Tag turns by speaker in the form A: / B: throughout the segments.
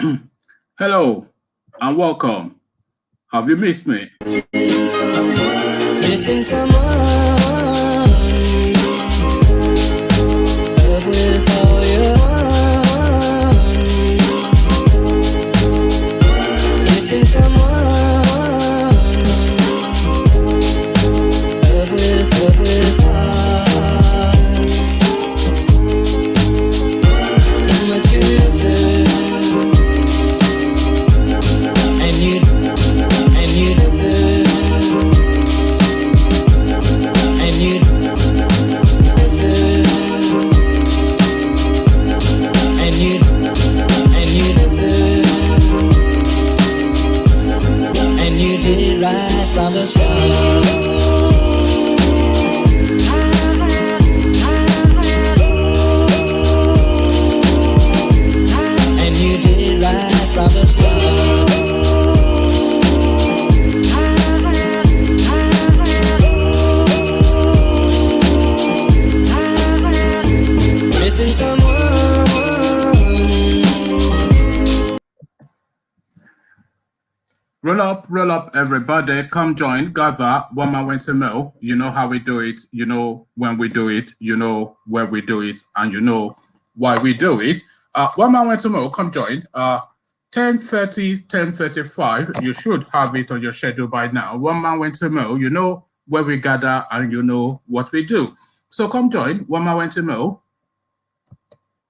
A: Hello and welcome. Have you missed me?
B: Missing someone with all your heart. Missing someone with heart. How much you miss it, and you deserve. And you deserve, and you deserve, and you did it right from the start. And you did it right from the start. Missing someone.
A: Roll up, everybody. Come join, gather. One man went to know. You know how we do it. You know when we do it. You know where we do it, and you know why we do it. One man went to know. Come join. 10:30, 10:35. You should have it on your schedule by now. One man went to know. You know where we gather, and you know what we do. So come join. One man went to know.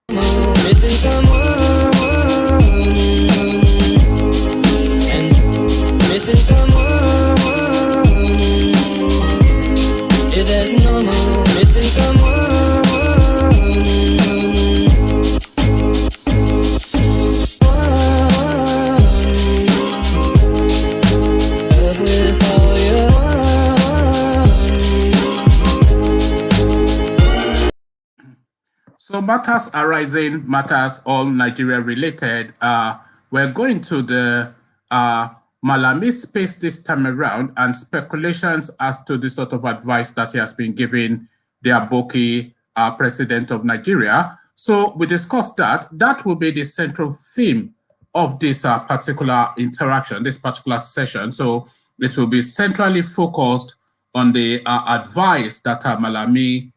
B: Missing someone, and missing someone is as normal. Missing someone with all your heart.
A: So matters arising, matters all Nigeria related. We're going to the Malami space this time around, and speculations as to the sort of advice that he has been giving the Aboki president of Nigeria. So we discussed that. That will be the central theme of this particular interaction, this particular session. So it will be centrally focused on the advice that Malami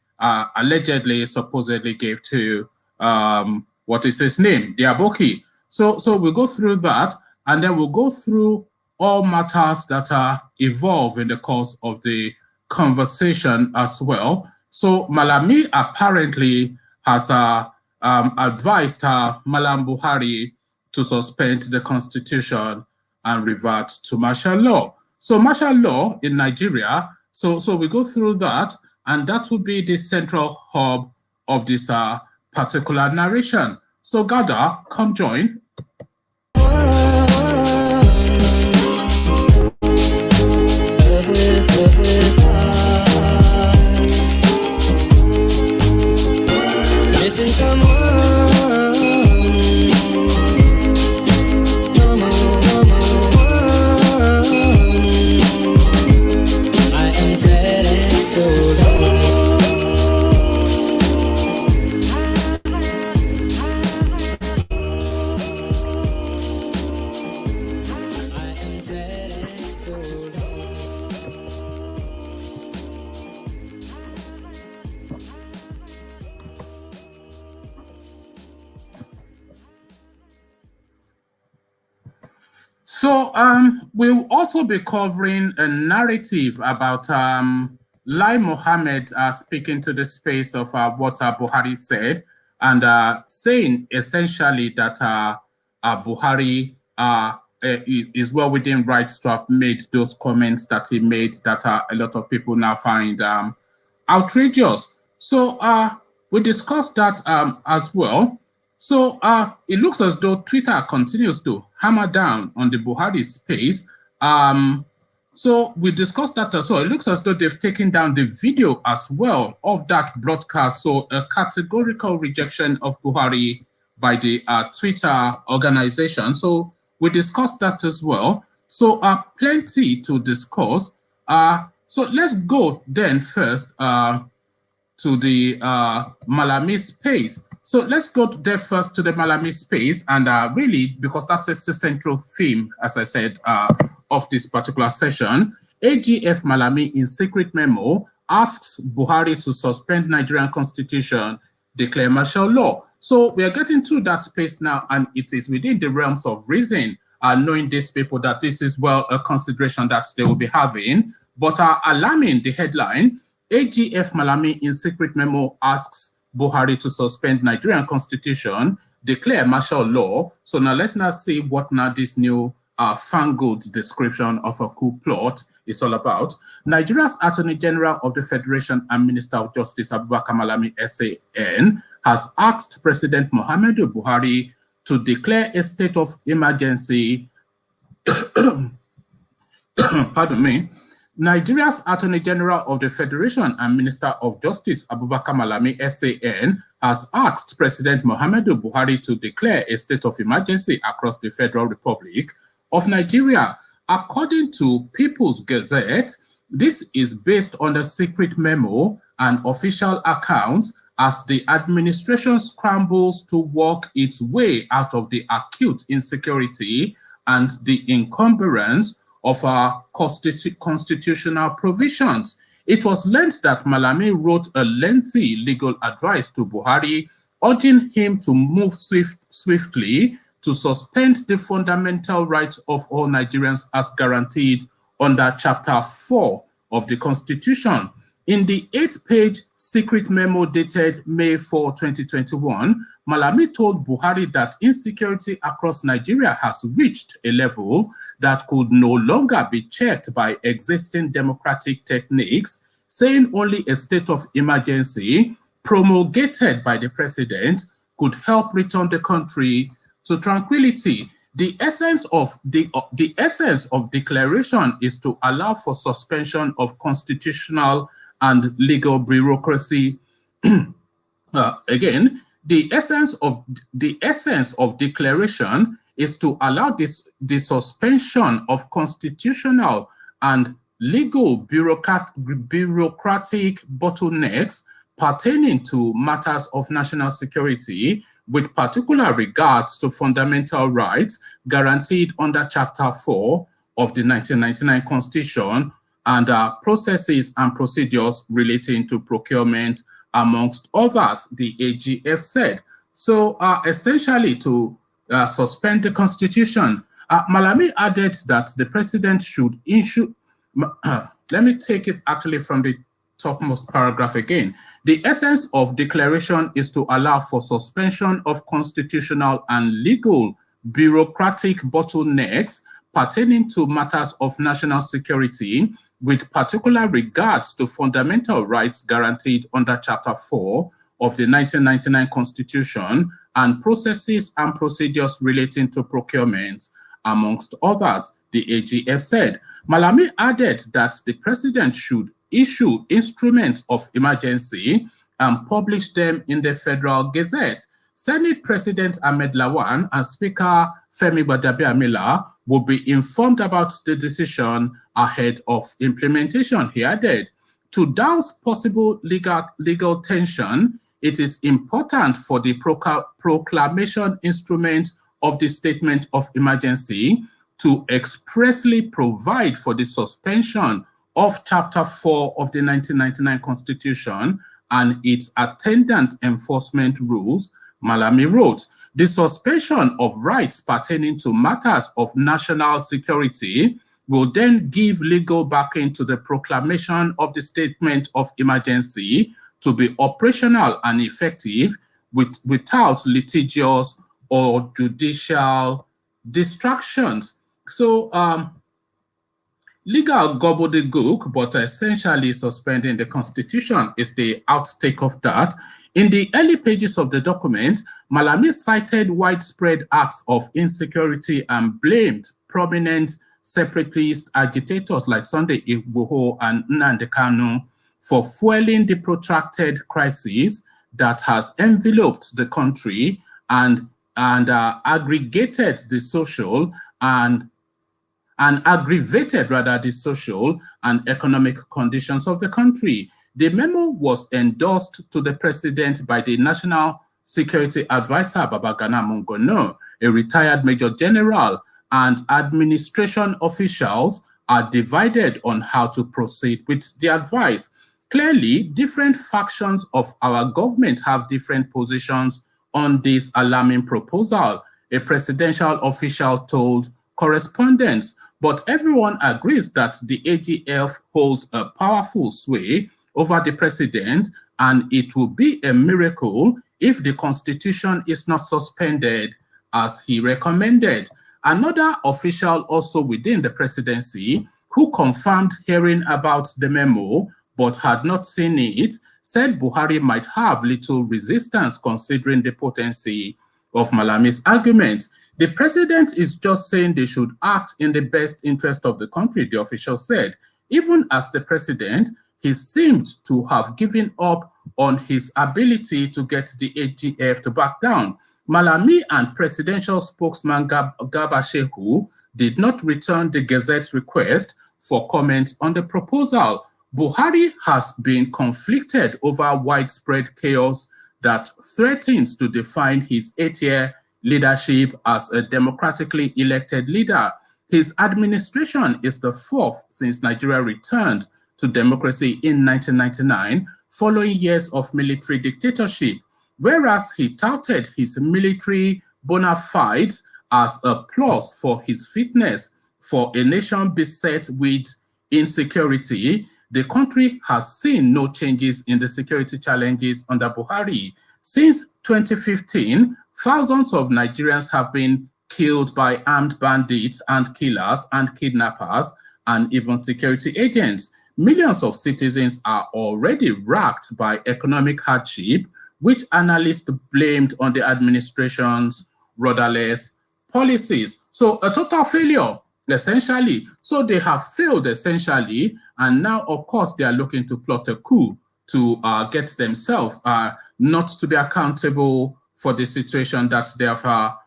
A: allegedly, supposedly gave to what is his name, the Aboki. So we'll go through that, and then we'll go through all matters that evolve in the course of the conversation as well. So Malami apparently has advised Malam Buhari to suspend the constitution and revert to martial law. So martial law in Nigeria, so we go through that, and that will be the central hub of this particular narration. So gather, come join.
B: Missing someone, I am sad and so low.
A: So we'll also be covering a narrative about Lai Mohammed speaking to the space of what Buhari said, and saying essentially that Buhari is well within rights to have made those comments that he made that a lot of people now find outrageous. So we discussed that as well. So it looks as though Twitter continues to hammer down on the Buhari space. So we discussed that as well. It looks as though they've taken down the video as well of that broadcast. So a categorical rejection of Buhari by the Twitter organization. So we discussed that as well. So plenty to discuss. So let's go then first to the Malami space. So let's go there first to the Malami space, and really, because that's the central theme, as I said, of this particular session. AGF Malami in secret memo asks Buhari to suspend Nigerian constitution, declare martial law. So we are getting to that space now, and it is within the realms of reason, knowing these people that this is, well, a consideration that they will be having. But alarming, the headline, AGF Malami in secret memo asks Buhari to suspend Nigerian constitution, declare martial law. So now let's now see what now this new fangled description of a coup plot is all about. Nigeria's Attorney General of the Federation and Minister of Justice Abubakar Malami SAN has asked President Muhammadu Buhari to declare a state of emergency. Pardon me. Nigeria's Attorney General of the Federation and Minister of Justice Abubakar Malami SAN has asked President Muhammadu Buhari to declare a state of emergency across the Federal Republic of Nigeria. According to People's Gazette, this is based on a secret memo and official accounts as the administration scrambles to work its way out of the acute insecurity and the encumbrance of our constitutional provisions. It was learned that Malami wrote a lengthy legal advice to Buhari, urging him to move swiftly to suspend the fundamental rights of all Nigerians as guaranteed under Chapter 4 of the Constitution. In the 8-page secret memo dated May 4, 2021, Malami told Buhari that insecurity across Nigeria has reached a level that could no longer be checked by existing democratic techniques, saying only a state of emergency promulgated by the president could help return the country to tranquility. The essence of declaration is to allow for suspension of constitutional and legal bureaucracy. Again, the essence of declaration is to allow the suspension of constitutional and legal bureaucratic bottlenecks pertaining to matters of national security, with particular regards to fundamental rights guaranteed under Chapter 4 of the 1999 Constitution, and processes and procedures relating to procurement, amongst others, the AGF said. So essentially to suspend the constitution, Malami added that the president should issue, let me take it actually from the topmost paragraph again. The essence of declaration is to allow for suspension of constitutional and legal bureaucratic bottlenecks pertaining to matters of national security, with particular regards to fundamental rights guaranteed under Chapter 4 of the 1999 Constitution, and processes and procedures relating to procurement, amongst others, the AGF said. Malami added that the president should issue instruments of emergency and publish them in the Federal Gazette. Senate President Ahmed Lawan and Speaker Femi Gbadabiamila will be informed about the decision ahead of implementation, he added. To douse possible legal tension, it is important for the proclamation instrument of the statement of emergency to expressly provide for the suspension of Chapter 4 of the 1999 Constitution and its attendant enforcement rules. Malami wrote, the suspension of rights pertaining to matters of national security will then give legal backing to the proclamation of the statement of emergency to be operational and effective without litigious or judicial distractions. So, legal gobbledygook, but essentially suspending the Constitution is the outtake of that. In the early pages of the document, Malami cited widespread acts of insecurity and blamed prominent separatist agitators like Sunday Igbo and Nnamdi Kanu for fueling the protracted crisis that has enveloped the country and aggregated the social and aggravated rather the social and economic conditions of the country. The memo was endorsed to the president by the National security advisor Babagana Mongono, a retired major general, and administration officials are divided on how to proceed with the advice. Clearly, different factions of our government have different positions on this alarming proposal, a presidential official told correspondents. But everyone agrees that the AGF holds a powerful sway over the president, and it will be a miracle if the constitution is not suspended as he recommended. Another official also within the presidency who confirmed hearing about the memo but had not seen it said Buhari might have little resistance considering the potency of Malami's argument. The president is just saying they should act in the best interest of the country, the official said. Even as the president, he seemed to have given up on his ability to get the AGF to back down. Malami and presidential spokesman Garba Shehu did not return the Gazette's request for comment on the proposal. Buhari has been conflicted over widespread chaos that threatens to define his 8-year leadership as a democratically elected leader. His administration is the fourth since Nigeria returned to democracy in 1999, following years of military dictatorship, whereas he touted his military bona fides as a plus for his fitness for a nation beset with insecurity. The country has seen no changes in the security challenges under Buhari. Since 2015, thousands of Nigerians have been killed by armed bandits and killers and kidnappers and even security agents. Millions of citizens are already racked by economic hardship, which analysts blamed on the administration's rudderless policies. So a total failure, essentially. So they have failed, essentially, and now, of course, they are looking to plot a coup to get themselves not to be accountable for the situation that they have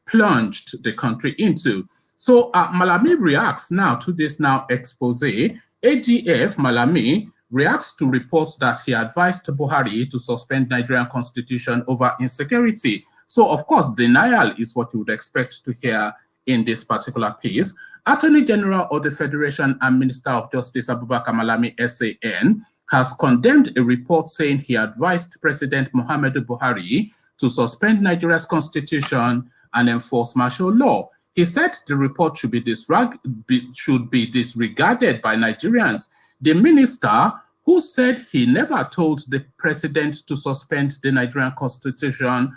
A: plunged the country into. So Malami reacts now to this expose. AGF Malami reacts to reports that he advised Buhari to suspend Nigerian constitution over insecurity. So, of course, denial is what you would expect to hear in this particular piece. Attorney General of the Federation and Minister of Justice Abubakar Malami SAN has condemned a report saying he advised President Muhammadu Buhari to suspend Nigeria's constitution and enforce martial law. He said the report should be disregarded by Nigerians. The minister, who said he never told the president to suspend the Nigerian constitution,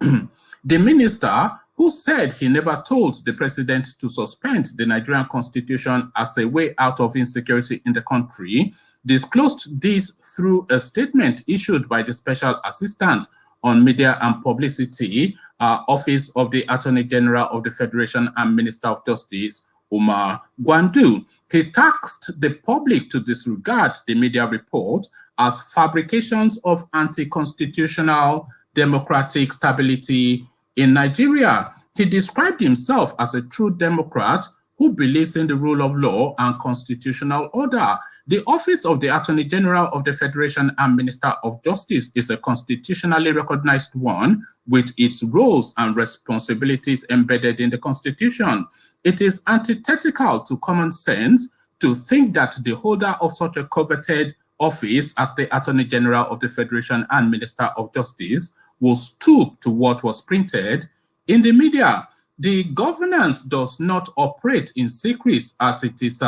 A: the minister, who said he never told the president to suspend the Nigerian constitution as a way out of insecurity in the country, disclosed this through a statement issued by the Special Assistant on Media and Publicity, Office of the Attorney General of the Federation and Minister of Justice, Umar Gwandu. He tasked the public to disregard the media report as fabrications of anti-constitutional democratic stability in Nigeria. He described himself as a true Democrat who believes in the rule of law and constitutional order. The Office of the Attorney General of the Federation and Minister of Justice is a constitutionally recognized one with its roles and responsibilities embedded in the Constitution. It is antithetical to common sense to think that the holder of such a coveted office as the Attorney General of the Federation and Minister of Justice will stoop to what was printed in the media. The governance does not operate in secrecy as it is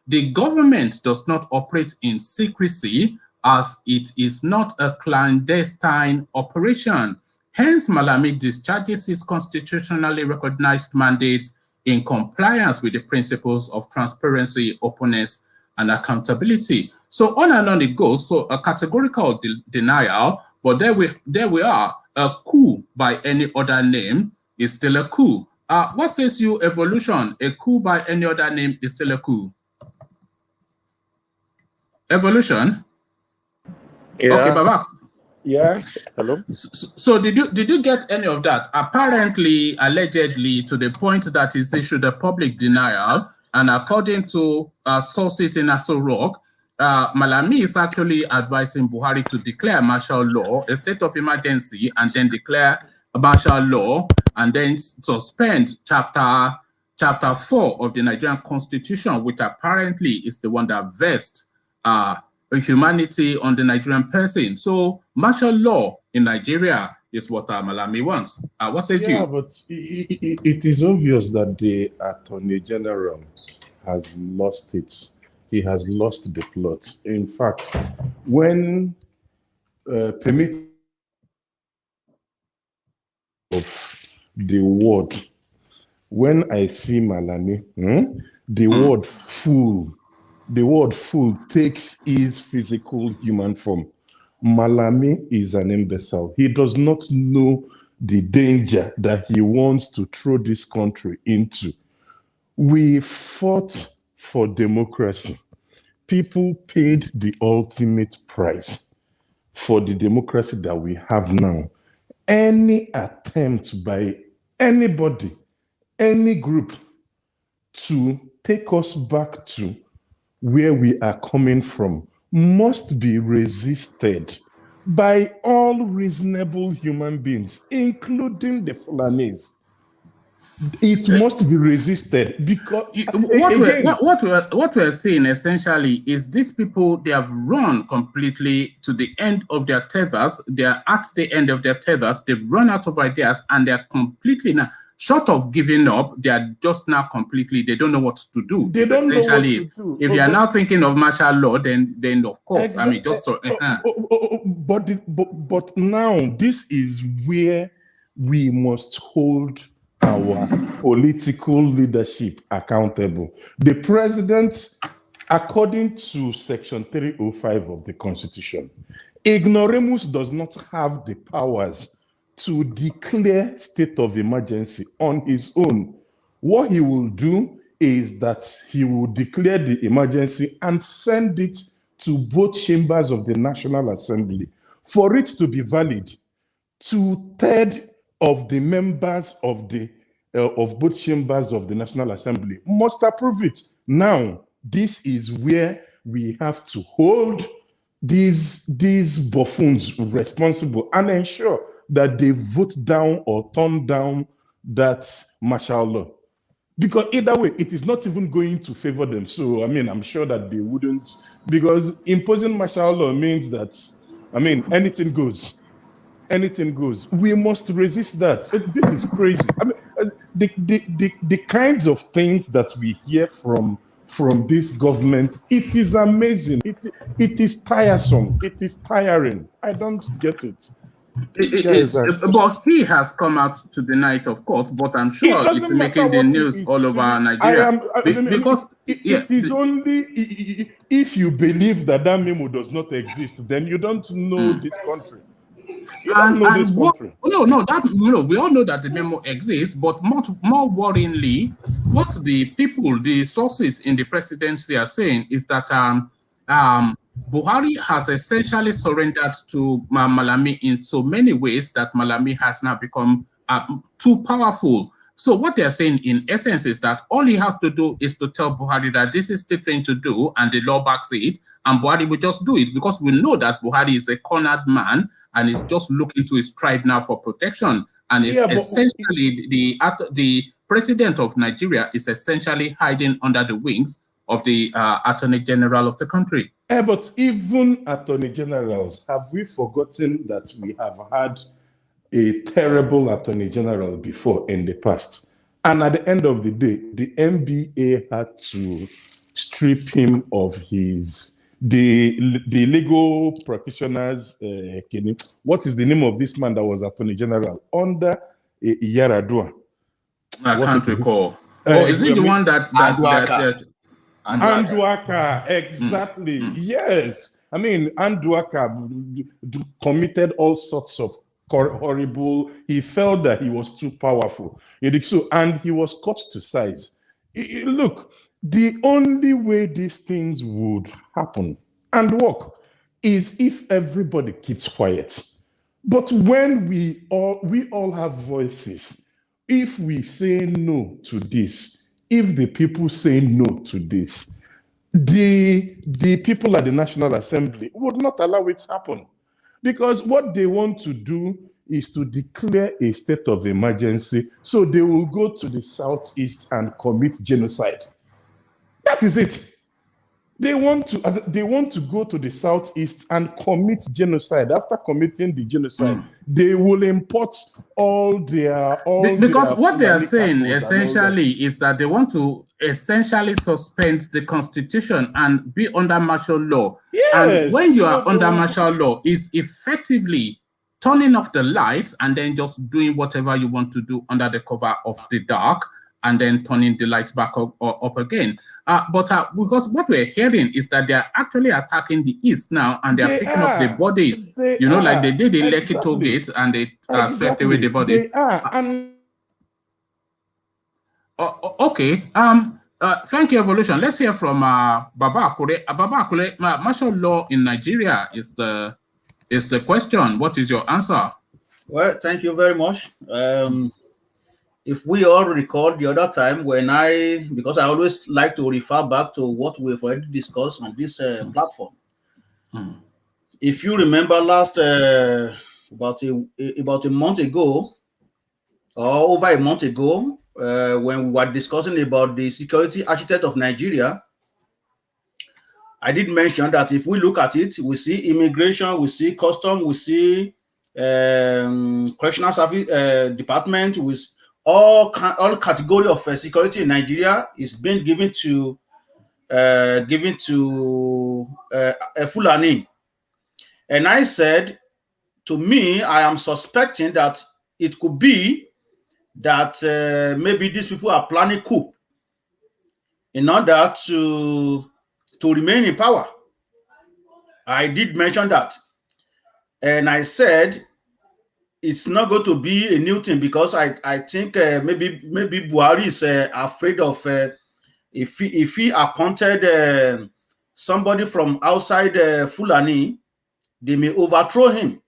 A: the government does not operate in secrecy as it is not a clandestine operation. Hence, Malami discharges his constitutionally recognized mandates in compliance with the principles of transparency, openness, and accountability. So on and on it goes. So a categorical denial, but there we are. A coup by any other name is still a coup. What says you, Evolution? A coup by any other name is still a coup. Evolution?
C: Yeah.
A: Okay, Baba.
C: Yeah. Hello.
A: So did you get any of that? Apparently, allegedly, to the point that is issued a public denial, and according to sources in Aso Rock, Malami is actually advising Buhari to declare martial law, a state of emergency, and then declare a martial law, and then suspend chapter 4 of the Nigerian Constitution, which apparently is the one that vests humanity on the Nigerian person. So martial law in Nigeria is what Malami wants. What says you?
C: Yeah, but it is obvious that the Attorney General has lost it. He has lost the plot. In fact, when permit of the word, when I see Malami, the word fool takes his physical human form. Malami is an imbecile. He does not know the danger that he wants to throw this country into. We fought for democracy. People paid the ultimate price for the democracy that we have now. Any attempt by anybody, any group to take us back to where we are coming from must be resisted by all reasonable human beings, including the Fulanese. It must be resisted because
A: what we're seeing essentially is these people, they have run completely to the end of their tethers. They are at the end of their tethers. They've run out of ideas, and they're completely now, short of giving up, they are just now completely, they don't know what to do.
C: They don't know what to do.
A: If you are now thinking of martial law, then of course,
C: exactly.
A: I mean, just so.
C: But now this is where we must hold our political leadership accountable. The president, according to Section 305 of the Constitution, ignoramus does not have the powers to declare state of emergency on his own. What he will do is that he will declare the emergency and send it to both chambers of the National Assembly. For it to be valid, 2/3 of the members of the of both chambers of the National Assembly must approve it. Now, this is where we have to hold these buffoons responsible and ensure that they vote down or turn down that martial law. Because either way, it is not even going to favor them. So, I mean, I'm sure that they wouldn't, because imposing martial law means that, I mean, anything goes. Anything goes. We must resist that. This is crazy. I mean, the kinds of things that we hear from this government, it is amazing. It is tiresome. It is tiring. I don't get it.
A: But he has come out to deny it, of course, but I'm sure it's making the news all over Nigeria. Because
C: it is only if you believe that memo does not exist, then you don't know this country. You don't know this country.
A: We all know that the memo exists, but more worryingly, what the people, the sources in the presidency are saying is that Buhari has essentially surrendered to Malami in so many ways that Malami has now become too powerful. So what they're saying in essence is that all he has to do is to tell Buhari that this is the thing to do, and the law backs it, and Buhari will just do it, because we know that Buhari is a cornered man and is just looking to his tribe now for protection. And it's essentially the president of Nigeria is essentially hiding under the wings of the Attorney General of the country.
C: But even Attorney Generals, have we forgotten that we have had a terrible Attorney General before in the past? And at the end of the day, the NBA had to strip him of his, the legal practitioners, what is the name of this man that was Attorney General under Yaradua?
A: I can't recall. Is it the one that
C: Anduaka, exactly. Yes. I mean, Anduaka committed all sorts of horrible, he felt that he was too powerful. And he was cut to size. Look, the only way these things would happen and work is if everybody keeps quiet. But when we all have voices, if we say no to this, if the people say no to this, the people at the National Assembly would not allow it to happen, because what they want to do is to declare a state of emergency, so they will go to the southeast and commit genocide. That is it. They want to go to the southeast and commit genocide. After committing the genocide, they will import
A: because what they are saying essentially is that they want to essentially suspend the constitution and be under martial law.
C: Yes,
A: and when you are under martial law, is effectively turning off the lights and then just doing whatever you want to do under the cover of the dark, and then turning the lights back up again. Because what we're hearing is that they're actually attacking the East now, and they're picking up the bodies, like they did in Lekki Toll Gate, and they swept away the bodies. Okay. Thank you, Evolution. Let's hear from Baba Akure. Baba Akure, martial law in Nigeria is the question. What is your answer?
D: Well, thank you very much. If we all recall the other time when because I always like to refer back to what we've already discussed on this platform. If you remember last about a month ago, or over a month ago, when we were discussing about the security architect of Nigeria, I did mention that if we look at it, we see immigration, we see custom, we see correctional service department, with all category of security in Nigeria is being given to a Fulani. And I said, to me, I am suspecting that it could be that maybe these people are planning coup in order to remain in power. I did mention that. And I said, it's not going to be a new thing, because I think maybe Buhari is afraid of if he appointed somebody from outside Fulani, they may overthrow him,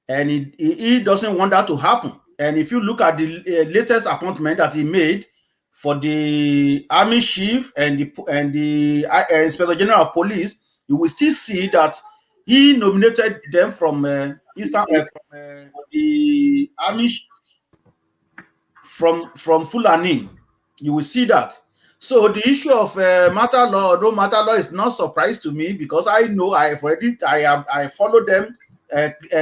D: and he doesn't want that to happen. And if you look at the latest appointment that he made for the army chief and the Inspector General of Police, you will still see that he nominated them from Eastern the army from Fulani. You will see that. So the issue of matter law or no matter law is not surprise to me, because I know I follow them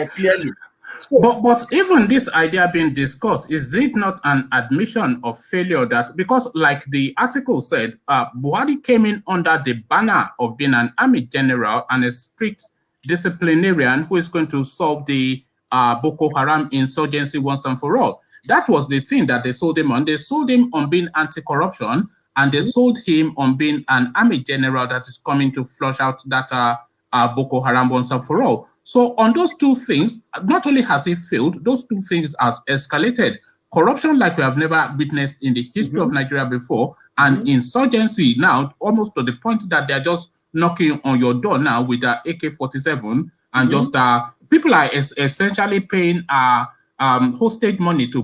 D: clearly.
A: So, but even this idea being discussed, is it not an admission of failure? That because, like the article said, Buhari came in under the banner of being an army general and a strict disciplinarian who is going to solve the Boko Haram insurgency once and for all. That was the thing that they sold him on. They sold him on being anti-corruption, and they sold him on being an army general that is coming to flush out that Boko Haram once and for all. So on those two things, not only has he failed, those two things has escalated. Corruption like we have never witnessed in the history of Nigeria before, and insurgency now almost to the point that they're just knocking on your door now with the AK-47, and just people are essentially paying hostage money to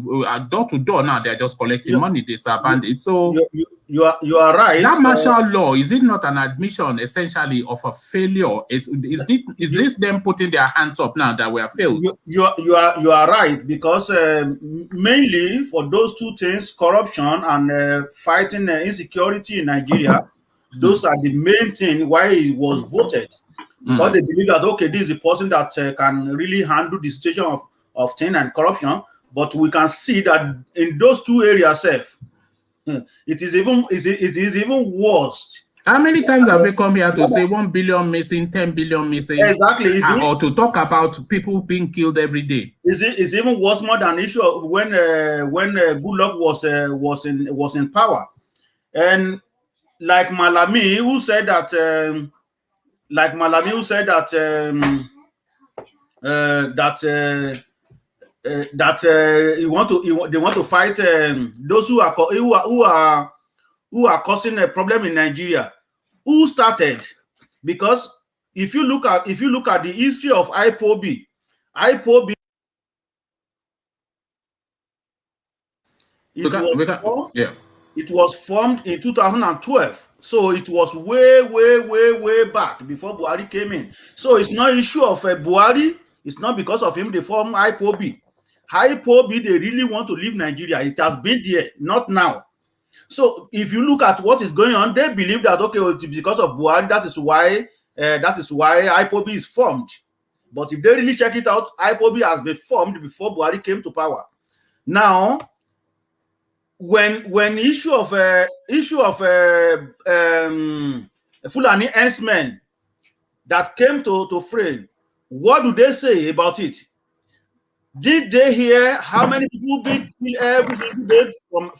A: door to door now. They're just collecting money. These are bandits. So
D: you are right.
A: That martial law, is it not an admission essentially of a failure? Is this them putting their hands up now that we have failed?
D: You are right, because mainly for those two things, corruption and fighting insecurity in Nigeria, those are the main thing why it was voted. Because they believe that, okay, this is a person that can really handle the situation of thing and corruption. But we can see that in those two areas, it is even worse.
A: How many times have they come here to say 1 billion missing, 10 billion missing?
D: Exactly.
A: Or to talk about people being killed every day?
D: It's even worse more than issue when Goodluck was in power. And like Malami, who said that they want to fight those who are causing a problem in Nigeria. Who started? Because if you look at the history of IPOB, it was formed in 2012. So it was way back before Buhari came in. So it's not issue of Buhari. It's not because of him they form IPOB. IPOB, they really want to leave Nigeria. It has been there, not now. So if you look at what is going on, they believe that, okay, well, it's because of Buhari, that is why IPOB is formed. But if they really check it out, IPOB has been formed before Buhari came to power. Now, when issue of Fulani herdsmen that came to frame, what do they say about it? Did they hear how many people being killed every single day from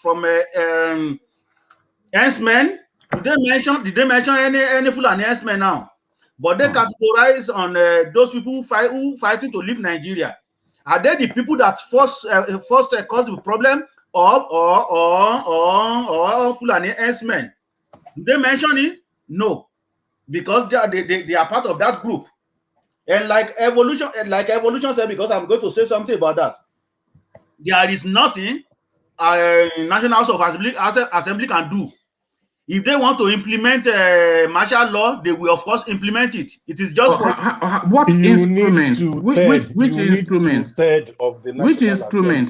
D: herdsmen? Did they mention any Fulani herdsmen now? But they categorize on those people who fighting to leave Nigeria. Are they the people that first caused the problem, or Fulani herdsmen? Do they mention it? No, because they are part of that group. And like evolution said, because I'm going to say something about that. There is nothing National House of Assembly can do. If they want to implement martial law, they will of course implement it. It is just
A: what instrument?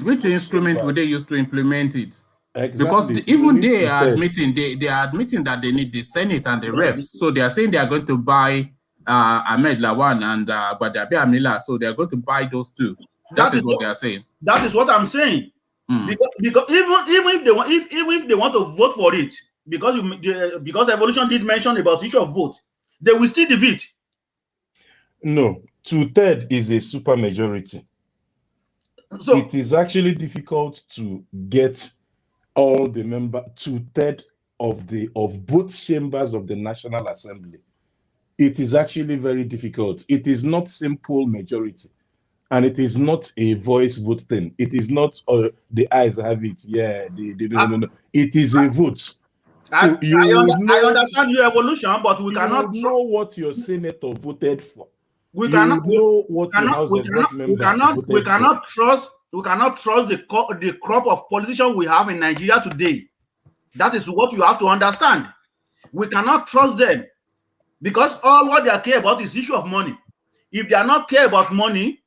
A: Which instrument would they use to implement it? Exactly. Because even they are admitting that they need the Senate and the reps. So they are saying they are going to buy Ahmed Lawan and Badabi Amila. So they are going to buy those two. That is what they are saying.
D: That is what I'm saying. Because even if they want to vote for it, because evolution did mention about the issue of vote, they will still defeat.
C: No, 2/3 is a super majority. So it is actually difficult to get all the members, 2/3 of both chambers of the National Assembly. It is actually very difficult. It is not simple majority, and it is not a voice vote thing. It is not the eyes have it. Yeah, no. It is a vote. So
D: I understand your evolution, but we cannot
C: know what your senator voted for. We cannot know what your House of Rep member voted for.
D: We cannot trust the crop of politicians we have in Nigeria today. That is what you have to understand. We cannot trust them because all what they care about is the issue of money. If they are not care about money,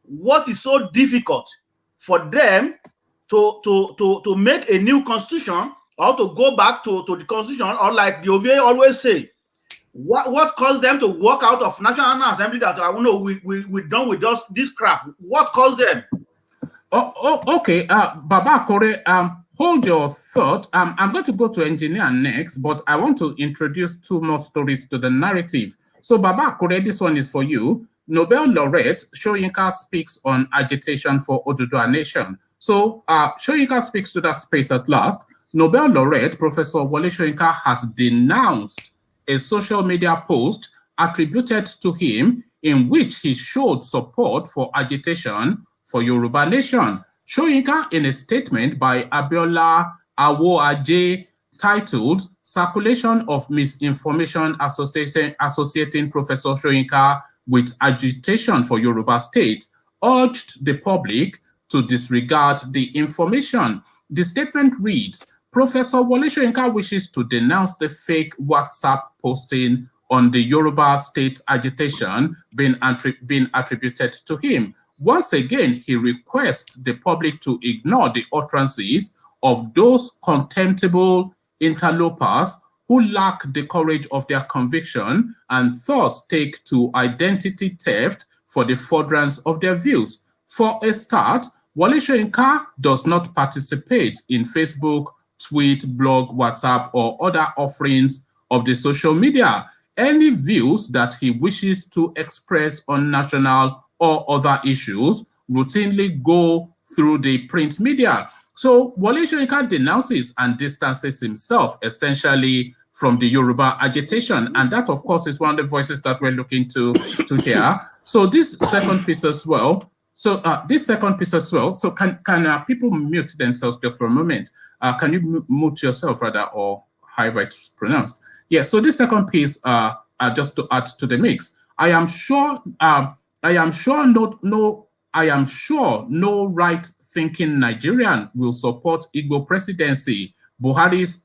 D: what is so difficult for them to make a new constitution or to go back to the constitution, or like the OVA always say, what caused them to walk out of National Assembly that we're done with this crap? What caused them?
A: Okay, Baba Kore, hold your thought. I'm going to go to engineer next, but I want to introduce two more stories to the narrative. So Baba Kore, this one is for you. Nobel laureate Soyinka speaks on agitation for Oduduwa Nation. So Soyinka speaks to that space at last. Nobel laureate Professor Wole Soyinka has denounced a social media post attributed to him in which he showed support for agitation for Yoruba Nation. Soyinka, in a statement by Abiola Awo-Aje titled "Circulation of Misinformation Associating Professor Soyinka with Agitation for Yoruba State," urged the public to disregard the information. The statement reads, "Professor Wole Soyinka wishes to denounce the fake WhatsApp posting on the Yoruba State agitation being attributed to him. Once again, he requests the public to ignore the utterances of those contemptible interlopers who lack the courage of their conviction and thus take to identity theft for the furtherance of their views. For a start, Wole Soyinka does not participate in Facebook, tweet, blog, WhatsApp, or other offerings of the social media. Any views that he wishes to express on national or other issues routinely go through the print media." So Wole Soyinka denounces and distances himself essentially from the Yoruba agitation. And that, of course, is one of the voices that we're looking to hear. So this second piece as well. So So can people mute themselves just for a moment? Can you mute yourself rather, or however it's pronounced? Yeah. So this second piece, just to add to the mix, I am sure no right-thinking Nigerian will support Igbo presidency. Buhari's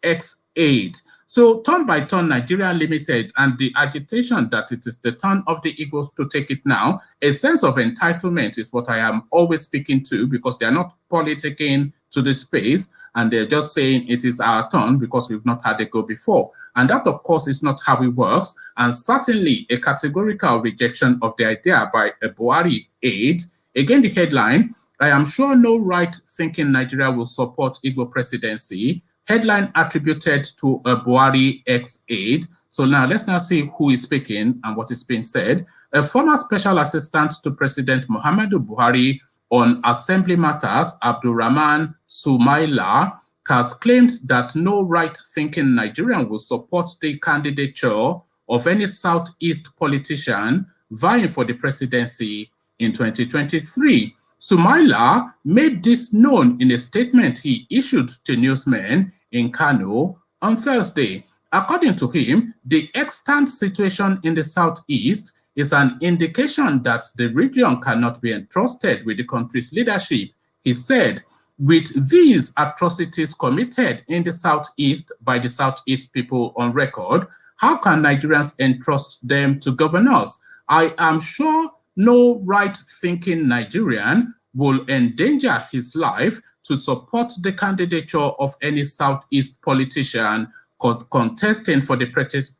A: aid. So turn by turn, Nigeria Limited and the agitation that it is the turn of the Igbos to take it now, a sense of entitlement is what I am always speaking to, because they are not politicking to the space and they're just saying it is our turn because we've not had a go before. And that, of course, is not how it works. And certainly a categorical rejection of the idea by a Buhari aide. Again, the headline, I am sure no right-thinking Nigeria will support Igbo presidency. Headline attributed to a Buhari ex-aide. So now let's now see who is speaking and what is being said. A former special assistant to President Muhammadu Buhari on assembly matters, Abdulrahman Sumaila, has claimed that no right-thinking Nigerian will support the candidature of any Southeast politician vying for the presidency in 2023. Sumaila made this known in a statement he issued to newsmen in Kano on Thursday. According to him, the extant situation in the Southeast is an indication that the region cannot be entrusted with the country's leadership. He said, with these atrocities committed in the Southeast by the Southeast people on record, how can Nigerians entrust them to govern us? I am sure no right-thinking Nigerian will endanger his life to support the candidature of any Southeast politician contesting for the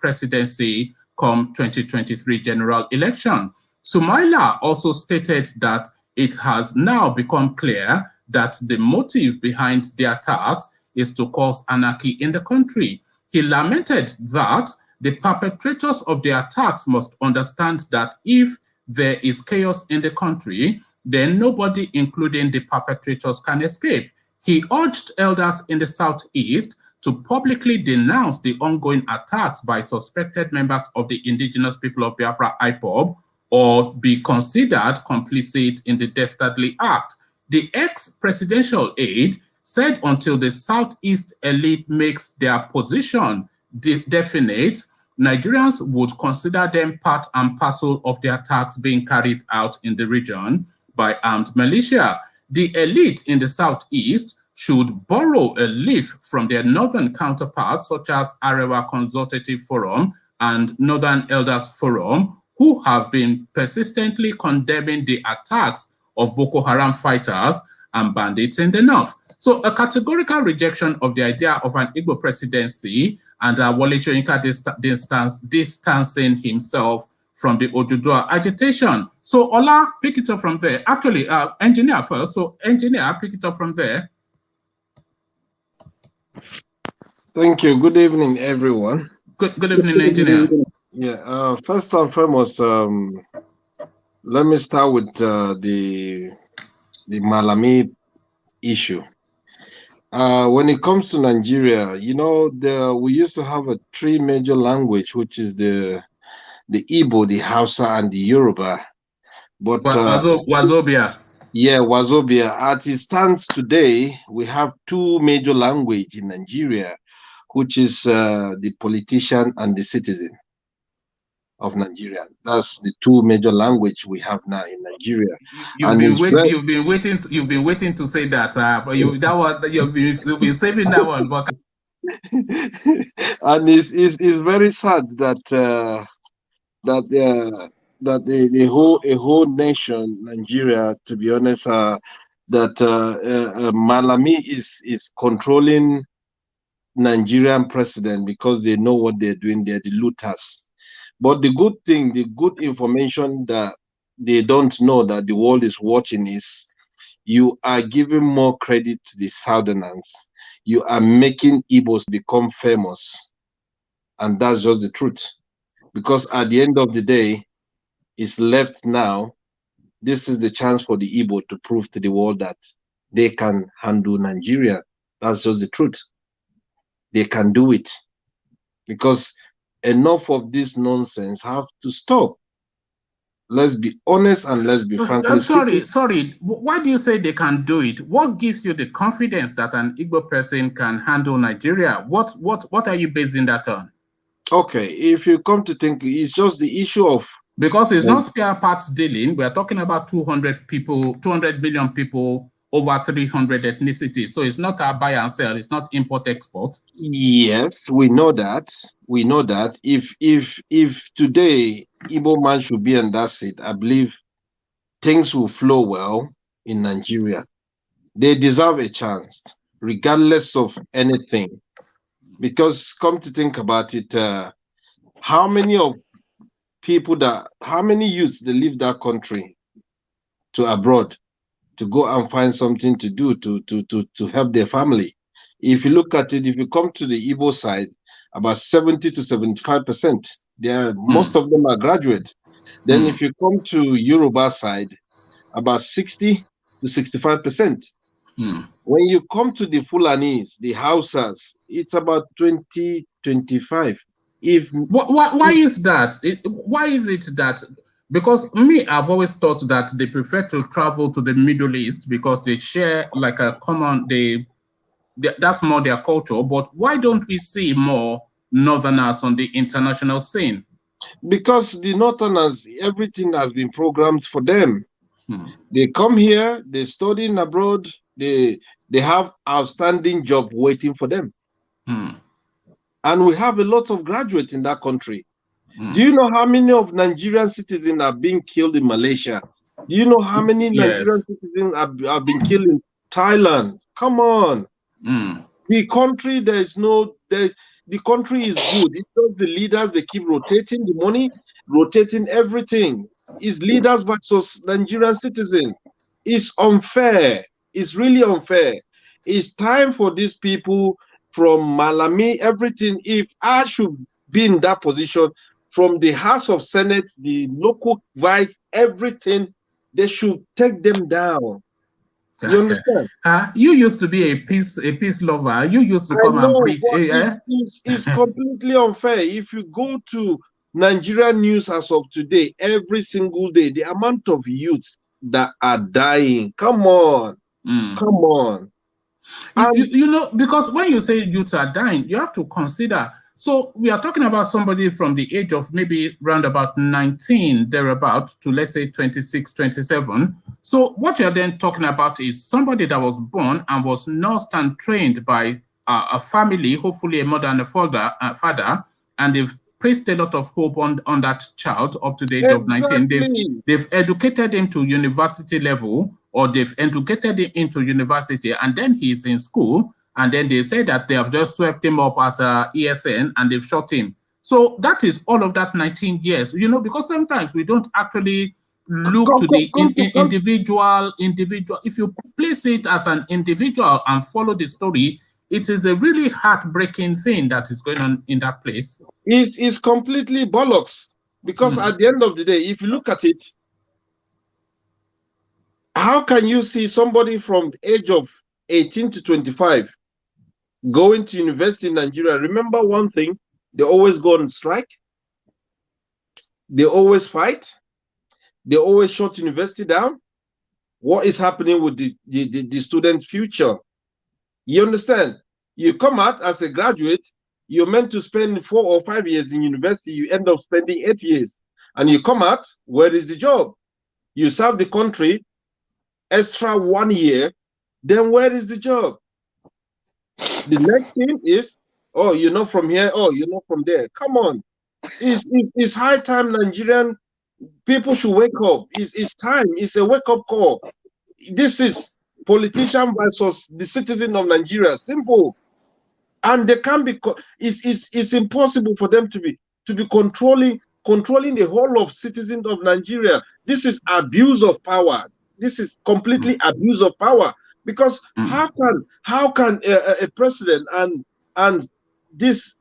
A: presidency come 2023 general election. Sumaila also stated that it has now become clear that the motive behind the attacks is to cause anarchy in the country. He lamented that the perpetrators of the attacks must understand that if there is chaos in the country, then nobody, including the perpetrators, can escape. He urged elders in the Southeast to publicly denounce the ongoing attacks by suspected members of the indigenous people of Biafra, IPOB, or be considered complicit in the dastardly act. The ex-presidential aide said until the Southeast elite makes their position definite, Nigerians would consider them part and parcel of the attacks being carried out in the region by armed militia. The elite in the Southeast should borrow a leaf from their northern counterparts, such as Arewa Consultative Forum and Northern Elders Forum, who have been persistently condemning the attacks of Boko Haram fighters and bandits in the north. So a categorical rejection of the idea of an Igbo presidency, and Wole Soyinka distancing himself from the Oduduwa agitation. So Ola, pick it up from there. Actually, engineer first. So engineer, pick it up from there.
E: Thank you. Good evening, everyone.
A: Good evening, engineer.
E: Yeah. First and foremost, let me start with the Malami issue. When it comes to Nigeria, you know, we used to have three major language, which is the Igbo, the Hausa, and the Yoruba. But
A: Wazobia.
E: Yeah, Wazobia. As it stands today, we have two major language in Nigeria, which is the politician and the citizen of Nigeria. That's the two major language we have now in Nigeria.
A: You've been waiting to say that. You've been saving that one. But...
E: and it's very sad that that the whole nation, Nigeria, to be honest, that Malami is controlling Nigerian president because they know what they're doing. They're the looters. But the good thing, the good information that they don't know that the world is watching is you are giving more credit to the Southerners. You are making Igbos become famous. And that's just the truth. Because at the end of the day, it's left now. This is the chance for the Igbo to prove to the world that they can handle Nigeria. That's just the truth. They can do it. Because enough of this nonsense have to stop. Let's be honest and let's be frank.
A: Sorry. Why do you say they can do it? What gives you the confidence that an Igbo person can handle Nigeria? What are you basing that on?
E: Okay, if you come to think, it's just the issue of...
A: Because it's not spare parts dealing. We're talking about 200 million people over 300 ethnicities. So it's not a buy and sell. It's not import-export.
E: Yes, we know that. We know that. If today Igbo man should be in that seat, I believe things will flow well in Nigeria. They deserve a chance, regardless of anything. Because come to think about it, how many youths they leave that country to abroad to go and find something to do to help their family? If you look at it, if you come to the Igbo side, about 70 to 75%, most of them are graduate. Then if you come to Yoruba side, about 60 to 65%. When you come to the Fulanis, the Hausas, it's about 20, 25.
A: Why is that? Why is it that? Because me, I've always thought that they prefer to travel to the Middle East because they share like a common, that's more their culture. But why don't we see more Northerners on the international scene?
E: Because the Northerners, everything has been programmed for them. They come here, they study abroad, they have outstanding job waiting for them. And we have a lot of graduates in that country. Do you know how many of Nigerian citizens are being killed in Malaysia? Do you know how many Nigerian citizens have been killed in Thailand? Come on. The country, the country is good. It's just the leaders, they keep rotating the money, rotating everything. It's leaders versus Nigerian citizens. It's unfair. It's really unfair. It's time for these people from Malami, everything. If I should be in that position, from the House of Senate, the local vice, everything, they should take them down. You understand?
A: You used to be a peace lover. You used to come and preach.
E: It's completely unfair. If you go to Nigerian news as of today, every single day, the amount of youths that are dying. Come on. Come on.
A: You know, because when you say youths are dying, you have to consider. So we are talking about somebody from the age of maybe around about 19, thereabout, to let's say 26, 27. So what you're then talking about is somebody that was born and was nursed and trained by a family, hopefully a mother and a father, and they've placed a lot of hope on that child up to the age of 19. They've educated him to university level, or they've educated him into university, and then he's in school. And then they say that they have just swept him up as a ESN and they've shot him. So that is all of that 19 years, you know, because sometimes we don't actually look to the individual. If you place it as an individual and follow the story, it is a really heartbreaking thing that is going on in that place.
E: It's completely bollocks. Because at the end of the day, if you look at it, how can you see somebody from the age of 18 to 25 going to university in Nigeria? Remember one thing, they always go on strike, they always fight, they always shut university down. What is happening with the student's future? You understand? You come out as a graduate, you're meant to spend 4 or 5 years in university, you end up spending 8 years. And you come out, where is the job? You serve the country extra 1 year, then where is the job? The next thing is, oh, you're not from here, oh, you're not from there. Come on. It's high time Nigerian people should wake up. It's time. It's a wake-up call. This is politician versus the citizen of Nigeria. Simple. And they can't be, it's impossible for them to be controlling the whole of citizens of Nigeria. This is abuse of power. This is completely abuse of power. Because how can a president and this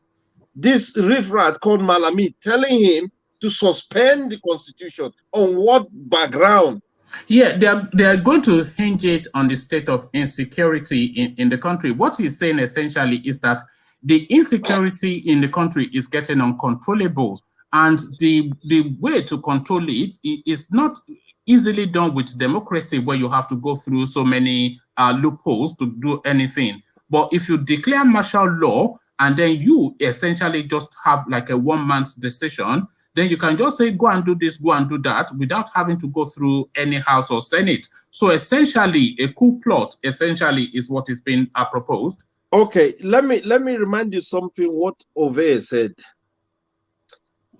E: riffraff called Malami telling him to suspend the constitution on what background?
A: Yeah, they are going to hinge it on the state of insecurity in the country. What he's saying essentially is that the insecurity in the country is getting uncontrollable, and the way to control it is not easily done with democracy, where you have to go through so many loopholes to do anything. But if you declare martial law and then you essentially just have like a one-man's decision, then you can just say, go and do this, go and do that, without having to go through any House or Senate. So essentially, a coup plot, essentially, is what is being proposed.
E: Okay, let me remind you something what Ove said.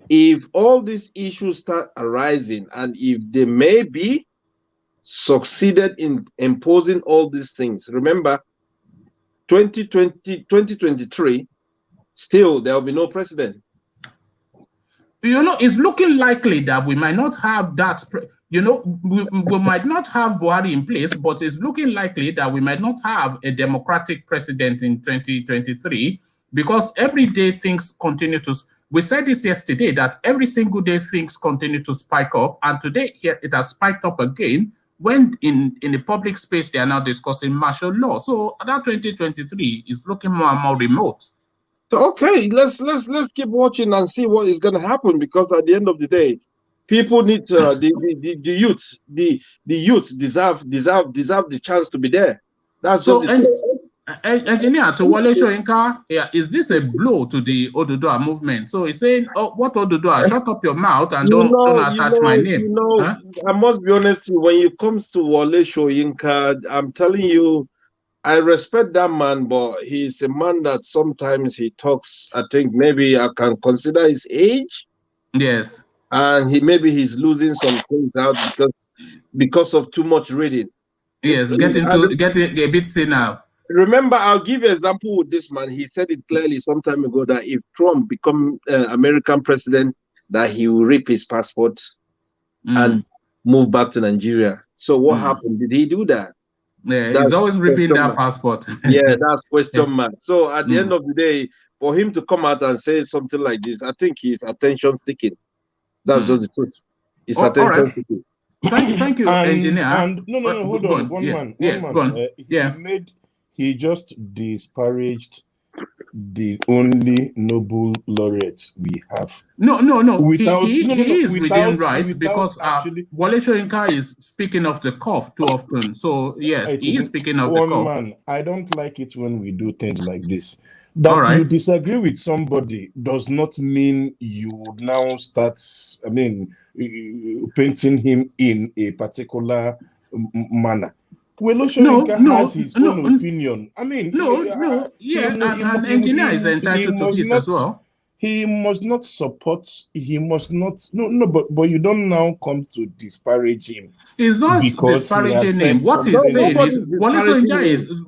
E: If all these issues start arising, and if they may be succeeded in imposing all these things, remember, 2023, still there will be no president.
A: You know, it's looking likely that we might not have that, you know, we might not have Buhari in place, but it's looking likely that we might not have a democratic president in 2023, because every day things continue to, we said this yesterday, that every single day things continue to spike up, and today here it has spiked up again, when in the public space they are now discussing martial law. So that 2023 is looking more and more remote.
E: So okay, let's keep watching and see what is going to happen, because at the end of the day, people need the youth deserve the chance to be there. That's
A: so.
E: Engineer,
A: to Wale Soyinka, is this a blow to the Oduduwa movement? So he's saying, "Oh, what Oduduwa? Shut up your mouth and don't attach my name." Huh?
E: I must be honest, when it comes to Wale Soyinka, I'm telling you, I respect that man, but he's a man that sometimes he talks, I think maybe I can consider his age.
A: Yes.
E: And maybe he's losing some things out because of too much reading.
A: Yes, getting a bit senile.
E: Remember, I'll give you an example with this man. He said it clearly some time ago that if Trump become American president, that he will rip his passport and move back to Nigeria. So what happened? Did he do that?
A: Yeah, he's always ripping that passport.
E: Yeah, that's question mark. So at the end of the day, for him to come out and say something like this, I think he's attention seeking. That's just the truth. It's attention seeking.
A: Thank you, engineer.
C: And no, hold on. One man. He just disparaged the only Nobel laureate we have.
A: No. He is within rights, because Wale Soyinka is speaking off the cuff too often. So yes, he is speaking off the cuff.
C: Man, I don't like it when we do things like this. That you disagree with somebody does not mean you would now start, painting him in a particular manner. Wale Soyinka has his own opinion.
A: And engineer is entitled to this as well.
C: He must not support. He must not. But you don't now come to disparage him.
A: He's not disparaging him. What he's saying is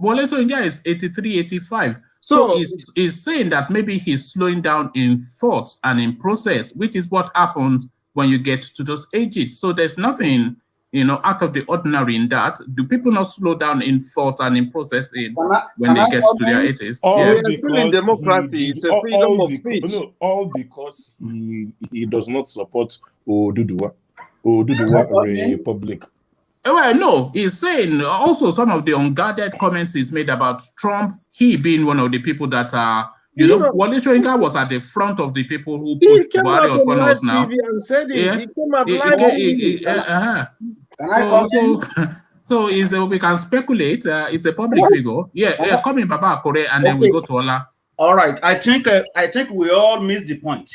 A: Wale Soyinka is 83, 85. So he's saying that maybe he's slowing down in thoughts and in process, which is what happens when you get to those ages. So there's nothing, out of the ordinary in that. Do people not slow down in thought and in processing when they get to their 80s?
E: In democracy, it's a freedom of speech.
C: All because he does not support Oduduwa Republic.
A: Well, no, he's saying also some of the unguarded comments he's made about Trump, he being one of the people that are, Wale Soyinka was at the front of the people who pushed Buhari upon us now.
E: And said it. He came out live.
A: So we can speculate. It's a public figure. Coming Baba Akure, and then we go to Ola.
D: All right. I think we all missed the point.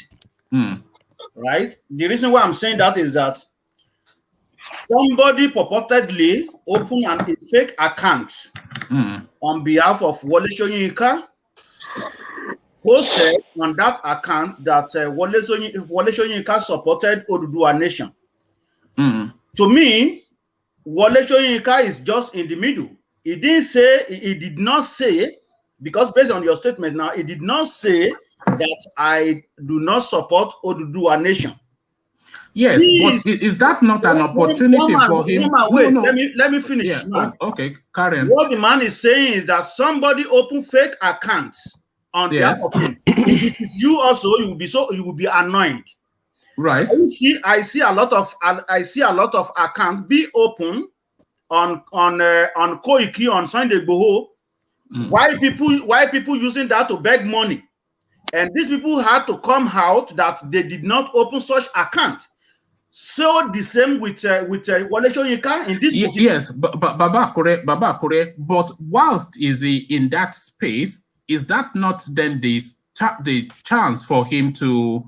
D: Right? The reason why I'm saying that is that somebody purportedly opened a fake account on behalf of Wale Soyinka, posted on that account that Wale Soyinka supported Oduduwa Nation. To me, Wale Soyinka is just in the middle. He did not say, because based on your statement now, he did not say that I do not support Oduduwa Nation.
A: Yes, but is that not an opportunity for him?
D: Wait, let me finish.
A: Okay, Karen.
D: What the man is saying is that somebody opened fake accounts on behalf of him. If it is you also, you will be annoyed.
A: Right.
D: I see a lot of accounts be open on Koiki, on Sunday Igbo. Why people using that to beg money? And these people had to come out that they did not open such account. So the same with Wale Soyinka in this position.
A: Yes, Baba Akure. But whilst is he in that space, is that not then the chance for him to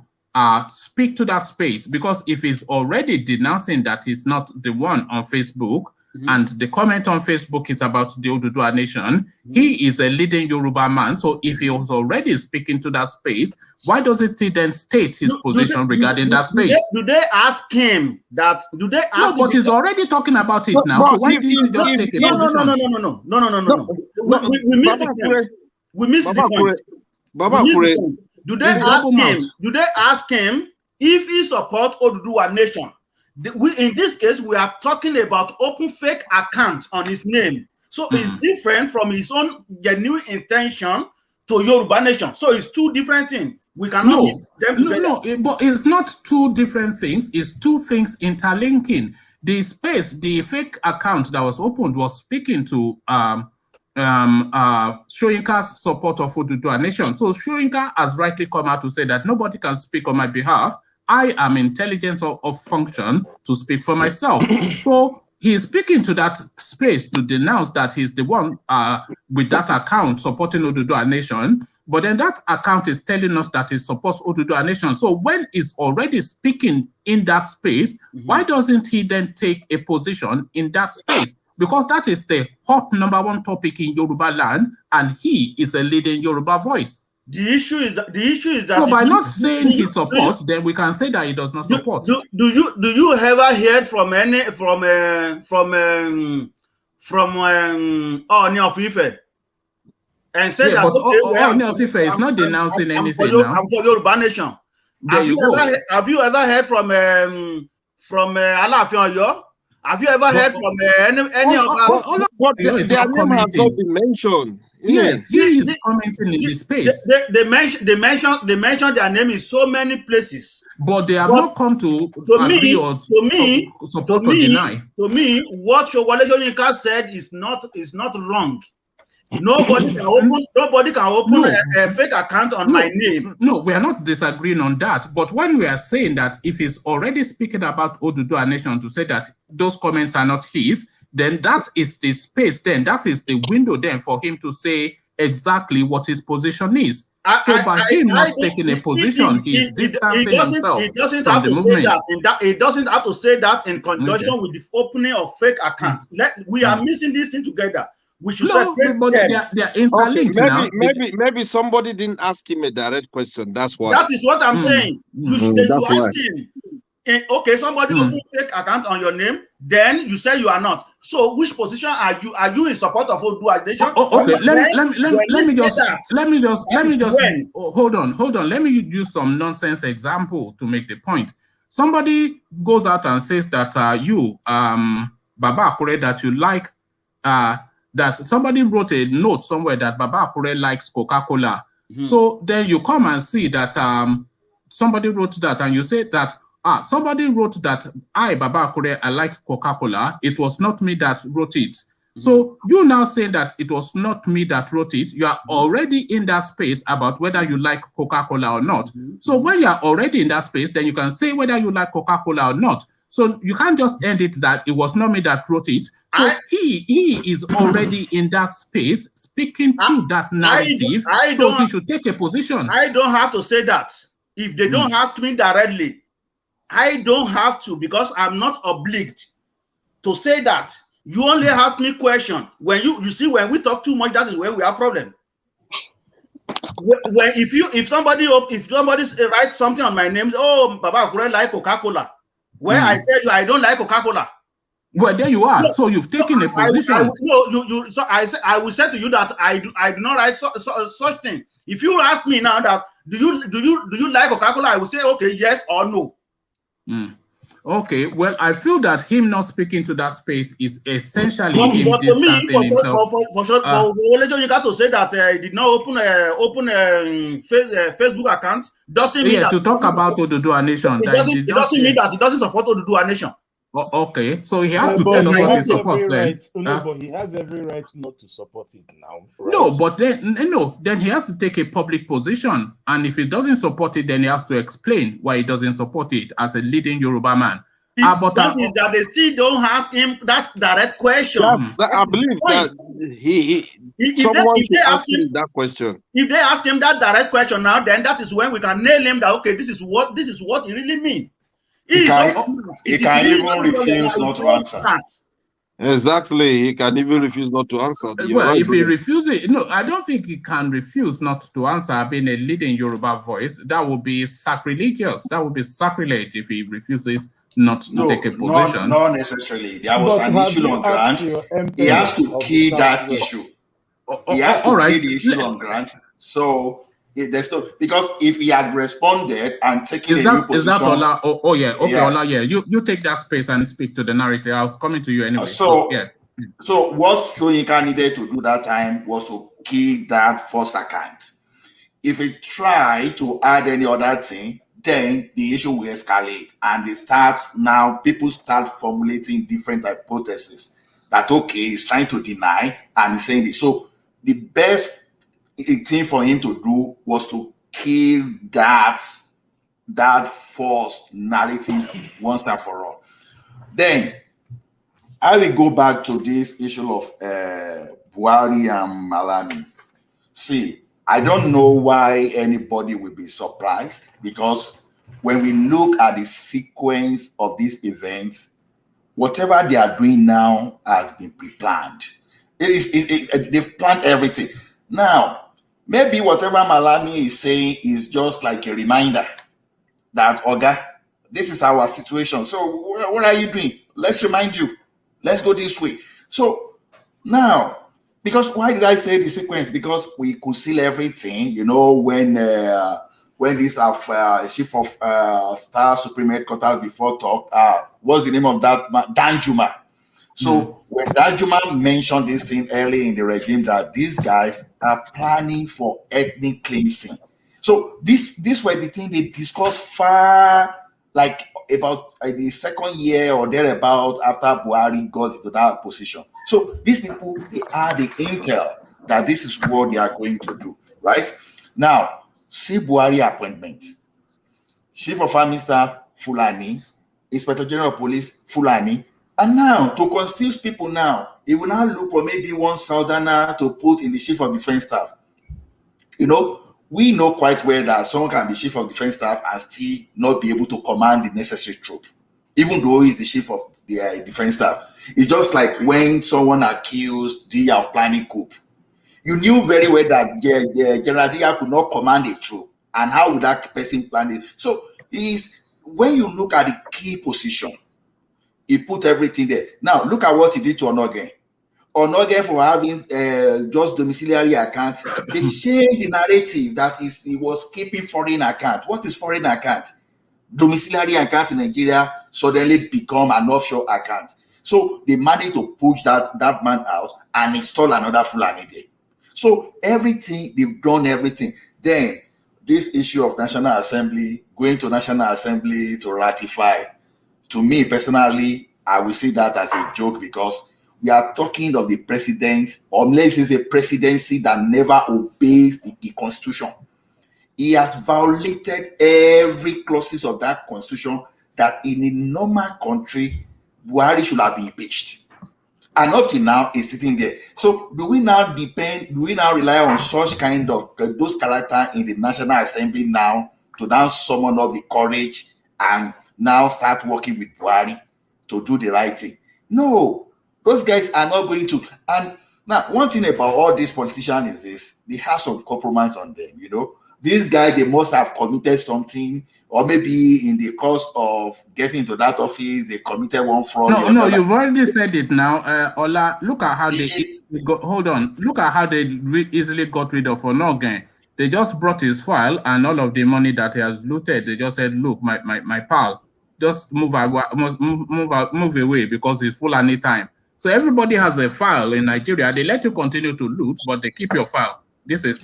A: speak to that space, because if he's already denouncing that he's not the one on Facebook, and the comment on Facebook is about the Oduduwa nation, he is a leading Yoruba man. So if he was already speaking to that space, why doesn't he then state his position regarding that space?
D: Do they ask him that? Do they ask?
A: No, but he's already talking about it now. So why didn't he just take a position?
D: No. We missed the point. We missed the point. Do they ask him? Do they ask him if he supports Oduduwa nation? In this case, we are talking about open fake account on his name. So it's different from his own genuine intention to Yoruba nation. So it's two different things. We cannot mix them together.
A: No, but it's not two different things. It's two things interlinking. The space, the fake account that was opened was speaking to Soyinka's support of Oduduwa nation. So Soyinka has rightly come out to say that nobody can speak on my behalf. I am intelligent of function to speak for myself. So he's speaking to that space to denounce that he's the one with that account supporting Oduduwa nation. But then that account is telling us that he supports Oduduwa nation. So when he's already speaking in that space, why doesn't he then take a position in that space? Because that is the hot #1 topic in Yoruba land, and he is a leading Yoruba voice.
D: The issue is that
A: so by not saying he supports, then we can say that he does not support.
D: Do you ever hear from any from Ooni of Ife and say that
A: Ooni of Ife is not denouncing anything now.
D: I'm for Yoruba nation. Have you ever heard from Alaafin Oyo? Have you ever heard from any of us?
E: Their name has not been mentioned.
A: Yes, he is commenting in this space.
D: They mention their name in so many places,
A: but they have not come to agree or support or deny.
D: To me, what Wole Soyinka said is not wrong. Nobody can open a fake account on my name.
A: No, we are not disagreeing on that. But when we are saying that if he's already speaking about Oduduwa nation to say that those comments are not his, then that is the space, then that is the window then for him to say exactly what his position is. So by him not taking a position, he's distancing himself from the movement.
D: He doesn't have to say that in conjunction with the opening of fake accounts. We are missing this thing together. We should
A: but they are interlinked now.
E: Maybe somebody didn't ask him a direct question. That's why.
D: That is what I'm saying. You should ask him. Okay, somebody open fake account on your name, then you say you are not. So which position are you? Are you in support of Oduduwa nation?
A: Okay, let me just hold on. Let me use some nonsense example to make the point. Somebody goes out and says that you, Baba Akure, that you like that somebody wrote a note somewhere that Baba Akure likes Coca-Cola. So then you come and see that somebody wrote that, and you say that somebody wrote that I, Baba Akure, I like Coca-Cola. It was not me that wrote it. So you now say that it was not me that wrote it. You are already in that space about whether you like Coca-Cola or not. So when you are already in that space, then you can say whether you like Coca-Cola or not. So you can't just end it that it was not me that wrote it. So he is already in that space speaking to that narrative. So he should take a position.
D: I don't have to say that. If they don't ask me directly, I don't have to, because I'm not obliged to say that. You only ask me question. When you see, when we talk too much, that is where we have problem. If somebody writes something on my name, oh, Baba Akure like Coca-Cola. Where I tell you I don't like Coca-Cola.
A: Well, there you are. So you've taken a position.
D: So I will say to you that I do not write such thing. If you ask me now that do you like Coca-Cola, I will say okay, yes or no.
A: Okay, well, I feel that him not speaking to that space is essentially him distancing himself.
D: For you got to say that he did not open Facebook account. Doesn't mean that
A: to talk about Oduduwa nation.
D: It doesn't mean that he doesn't support Oduduwa nation.
A: Okay, so he has to tell us what he supports then.
C: But he has every right not to support it now. Right?
A: No, but then he has to take a public position, and if he doesn't support it, then he has to explain why he doesn't support it as a leading Yoruba man.
D: That is that they still don't ask him that direct question.
E: I believe that someone should ask him that question.
D: If they ask him that direct question now, then that is when we can nail him that okay, this is what he really means.
F: He can even refuse not to answer.
E: Exactly, he can even refuse not to answer.
A: Well, if he refuses, no, I don't think he can refuse not to answer. Being a leading Yoruba voice, that would be sacrilegious. That would be sacrilege if he refuses not to take a position.
F: Not necessarily. There was an issue on ground. He has to key that issue. He has to key the issue on ground. So there's no, because if he had responded and taken a new position, is that
A: Ola? Yeah, okay, Ola, yeah. You take that space and speak to the narrative. I was coming to you anyway.
F: So what Soyinka needed to do that time was to key that first account. If he tried to add any other thing, then the issue will escalate, and people start formulating different hypotheses that okay, he's trying to deny and he's saying this. So the best thing for him to do was to kill that false narrative once and for all. Then I will go back to this issue of Buhari and Malami. See, I don't know why anybody will be surprised, because when we look at the sequence of these events, whatever they are doing now has been pre-planned. They've planned everything. Now, maybe whatever Malami is saying is just like a reminder that, Oga, this is our situation. So what are you doing? Let's remind you. Let's go this way. So now, because why did I say the sequence? Because we could seal everything, when this chief of Star Supreme Headquarters before talk, what's the name of that man? Danjuma. So when Danjuma mentioned this thing early in the regime, that these guys are planning for ethnic cleansing. So this were the thing they discussed far, like about the second year or thereabout after Buhari got into that position. So these people, they are the intel that this is what they are going to do, right? Now, see Buhari appointment. Chief of Army Staff, Fulani. Inspector General of Police, Fulani. And now, to confuse people now, he will now look for maybe one Southerner to put in the Chief of Defense Staff. We know quite well that someone can be Chief of Defense Staff and still not be able to command the necessary troop, even though he's the Chief of the Defense Staff. It's just like when someone accused Dia of planning coup. You knew very well that General Dia could not command a troop, and how would that person plan it? So when you look at the key position, he put everything there. Now look at what he did to Onoge. Onoge, for having just domiciliary accounts, they changed the narrative that he was keeping foreign account. What is foreign account? Domiciliary account in Nigeria suddenly become an offshore account. So they managed to push that man out and install another Fulani there. So everything, they've done everything. Then this issue of National Assembly, going to National Assembly to ratify, to me personally, I will see that as a joke, because we are talking of the president, or let's say a presidency that never obeys the Constitution. He has violated every clauses of that Constitution that in a normal country, Buhari should have been impeached. And up to now, he's sitting there. So do we now rely on such kind of those characters in the National Assembly now to now summon up the courage and now start working with Buhari to do the right thing? No, those guys are not going to. And now, one thing about all these politicians is this: they have some compromise on them. These guys, they must have committed something, or maybe in the course of getting into that office, they committed one fraud.
A: No, you've already said it now. Ola, look at how Look at how they easily got rid of Onogen. They just brought his file and all of the money that he has looted. They just said, "Look, my pal, just move away because it's full any time." So everybody has a file in Nigeria. They let you continue to loot, but they keep your file. This is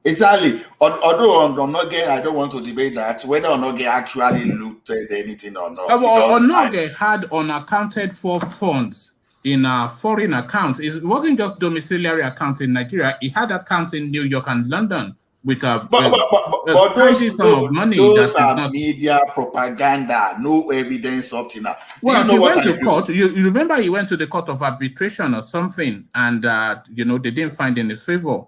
F: exactly. Although on Onoge, I don't want to debate that whether Onoge actually looted anything or not.
A: Onoge had unaccounted for funds in foreign accounts. It wasn't just domiciliary accounts in Nigeria. He had accounts in New York and London with a
F: but
A: tidy sum of money
F: those
A: that is
F: are
A: not.
F: media propaganda, no evidence up to now.
A: Well,
F: You know
A: he
F: what
A: went
F: I
A: to
F: do?
A: court. You remember he went to the court of arbitration or something, and you know, they didn't find in his favor.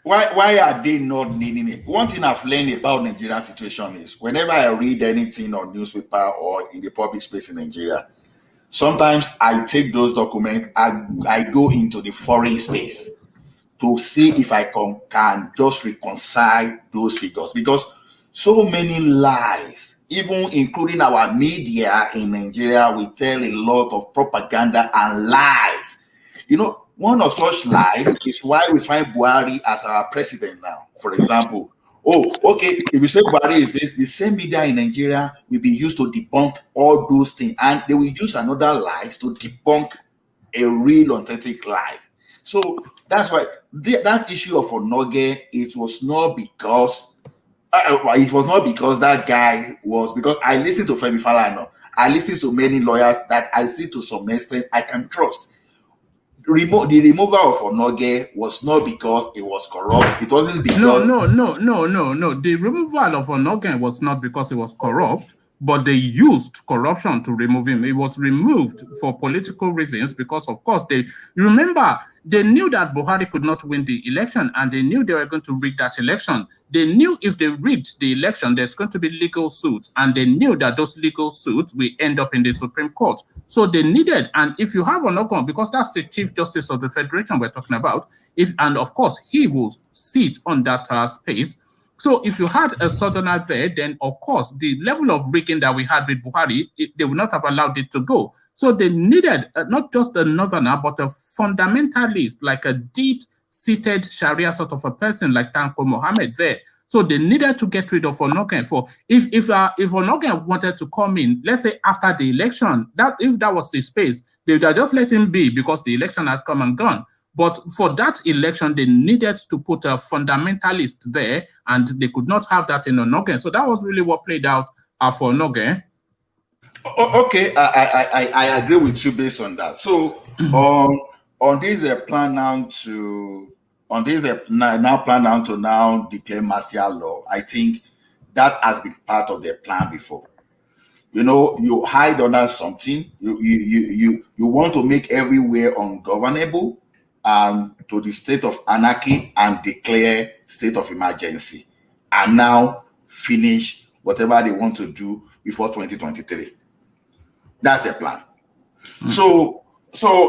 F: Why are they not needing it? One thing I've learned about Nigerian situation is whenever I read anything on newspaper or in the public space in Nigeria, sometimes I take those documents and I go into the foreign space to see if I can just reconcile those figures, because so many lies, even including our media in Nigeria, we tell a lot of propaganda and lies. You know, one of such lies is why we find Buhari as our president now. For example, oh, okay, if you say Buhari is this, the same media in Nigeria will be used to debunk all those things, and they will use another lies to debunk a real authentic lie. So that's why that issue of Onoge, it was not because that guy was, because I listened to Femi Falana, I listened to many lawyers that I see to some extent I can trust. The removal of Onoge was not because it was corrupt. It wasn't because
A: No. The removal of Onogen was not because it was corrupt, but they used corruption to remove him. It was removed for political reasons because, of course, you remember, they knew that Buhari could not win the election, and they knew they were going to rig that election. They knew if they rigged the election, there's going to be legal suits, and they knew that those legal suits will end up in the Supreme Court. So they needed, and if you have Onogon, because that's the Chief Justice of the Federation we're talking about, and of course, he will sit on that space. So if you had a southerner there, then of course, the level of rigging that we had with Buhari, they would not have allowed it to go. So they needed not just a northerner, but a fundamentalist, like a deep-seated Sharia sort of a person like Tanko Mohammed there. So they needed to get rid of Onogen. If Onogen wanted to come in, let's say after the election, if that was the space, they would have just let him be because the election had come and gone. But for that election, they needed to put a fundamentalist there, and they could not have that in Onogen. So that was really what played out for Onogen.
F: Okay, I agree with you based on that. So on this plan now to now declare martial law, I think that has been part of their plan before. You know, you hide under something. You want to make everywhere ungovernable and to the state of anarchy and declare state of emergency, and now finish whatever they want to do before 2023. That's the plan. So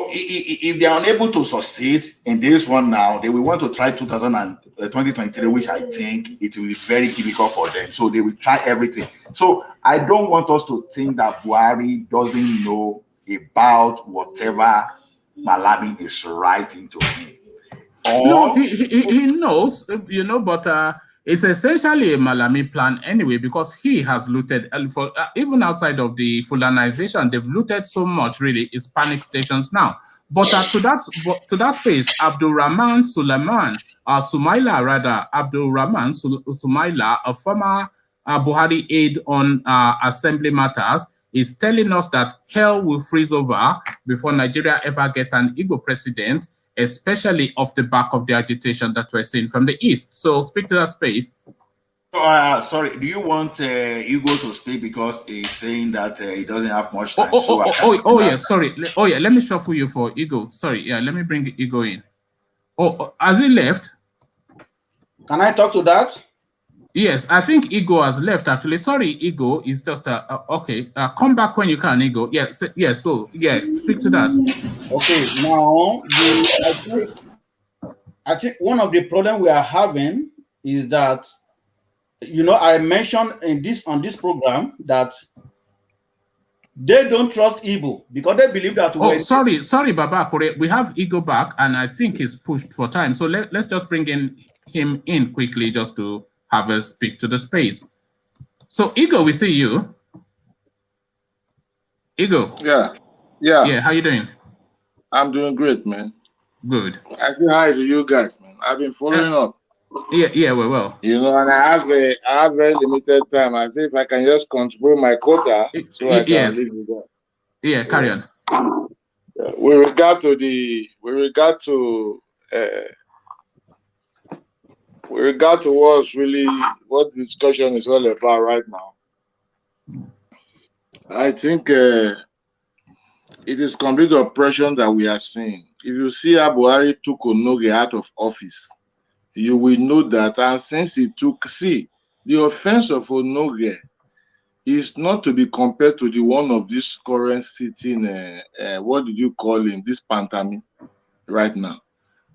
F: if they are unable to succeed in this one now, they will want to try 2023, which I think it will be very difficult for them. So they will try everything. So I don't want us to think that Buhari doesn't know about whatever Malami is writing to him.
A: No, he knows, you know, but it's essentially a Malami plan anyway, because he has looted, even outside of the Fulanization, they've looted so much, really, Hispanic stations now. But to that space, Abdulrahman Sumaila, a former Buhari aide on assembly matters, is telling us that hell will freeze over before Nigeria ever gets an Igbo president, especially off the back of the agitation that we're seeing from the East. So speak to that space.
F: Sorry, do you want Igbo to speak because he's saying that he doesn't have much time?
A: Sorry. Let me shuffle you for Igbo. Sorry, yeah, let me bring Igbo in. Has he left?
D: Can I talk to that?
A: Yes, I think Igbo has left actually. Sorry, Igbo is just okay. Come back when you can, Igbo. Yeah, speak to that.
D: Okay, now I think one of the problems we are having is that, you know, I mentioned on this program that they don't trust Igbo because they believe that.
A: Sorry, Baba. We have Igbo back, and I think he's pushed for time. So let's just bring him in quickly just to have a speak to the space. So Igbo, we see you. Igbo.
G: Yeah.
A: How you doing?
G: I'm doing great, man.
A: Good.
G: I say hi to you guys, man. I've been following up.
A: Yeah, well.
G: You know, and I have very limited time. I say if I can just contribute my quota, so I can leave with that.
A: Yeah, carry on.
G: With regard to with regard to what's really what the discussion is all about right now, I think it is complete oppression that we are seeing. If you see how Buhari took Onoge out of office, you will know that. And since he took, see, the offense of Onoge is not to be compared to the one of this current sitting, what did you call him, this Pantami right now.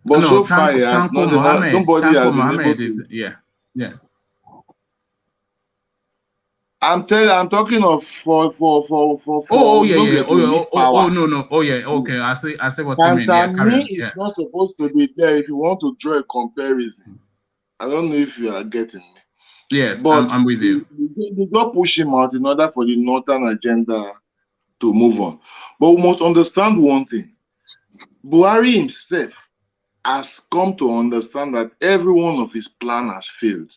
G: But
A: no,
G: so far, he has
A: Tanko Mohammed,
G: nobody has been
A: Mohammed
G: able to.
A: is, yeah.
G: I'm talking of for
A: no. Oh yeah, okay. I see what you mean. Yeah,
G: Pantami is not supposed to be there if you want to draw a comparison. I don't know if you are getting me.
A: Yes,
G: but
A: I'm with you.
G: They don't push him out in order for the northern agenda to move on. But we must understand one thing. Buhari himself has come to understand that every one of his plans has failed.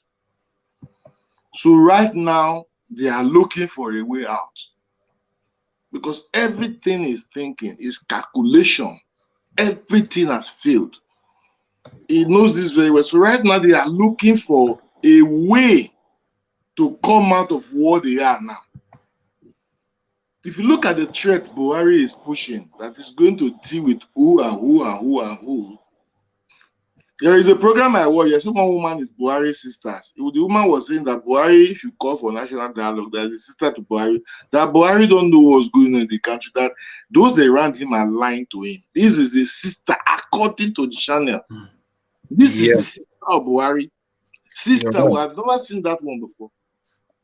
G: So right now, they are looking for a way out. Because everything is thinking, is calculation. Everything has failed. He knows this very well. So right now, they are looking for a way to come out of what they are now. If you look at the threat Buhari is pushing, that is going to deal with who and who and who and who. There is a program I watch. Yes, one woman is Buhari's sisters. The woman was saying that Buhari should call for national dialogue. There is a sister to Buhari. That Buhari don't know what's going on in the country. That those that around him are lying to him. This is the sister, according to the channel. This is the sister of Buhari. Sister, we have never seen that one before.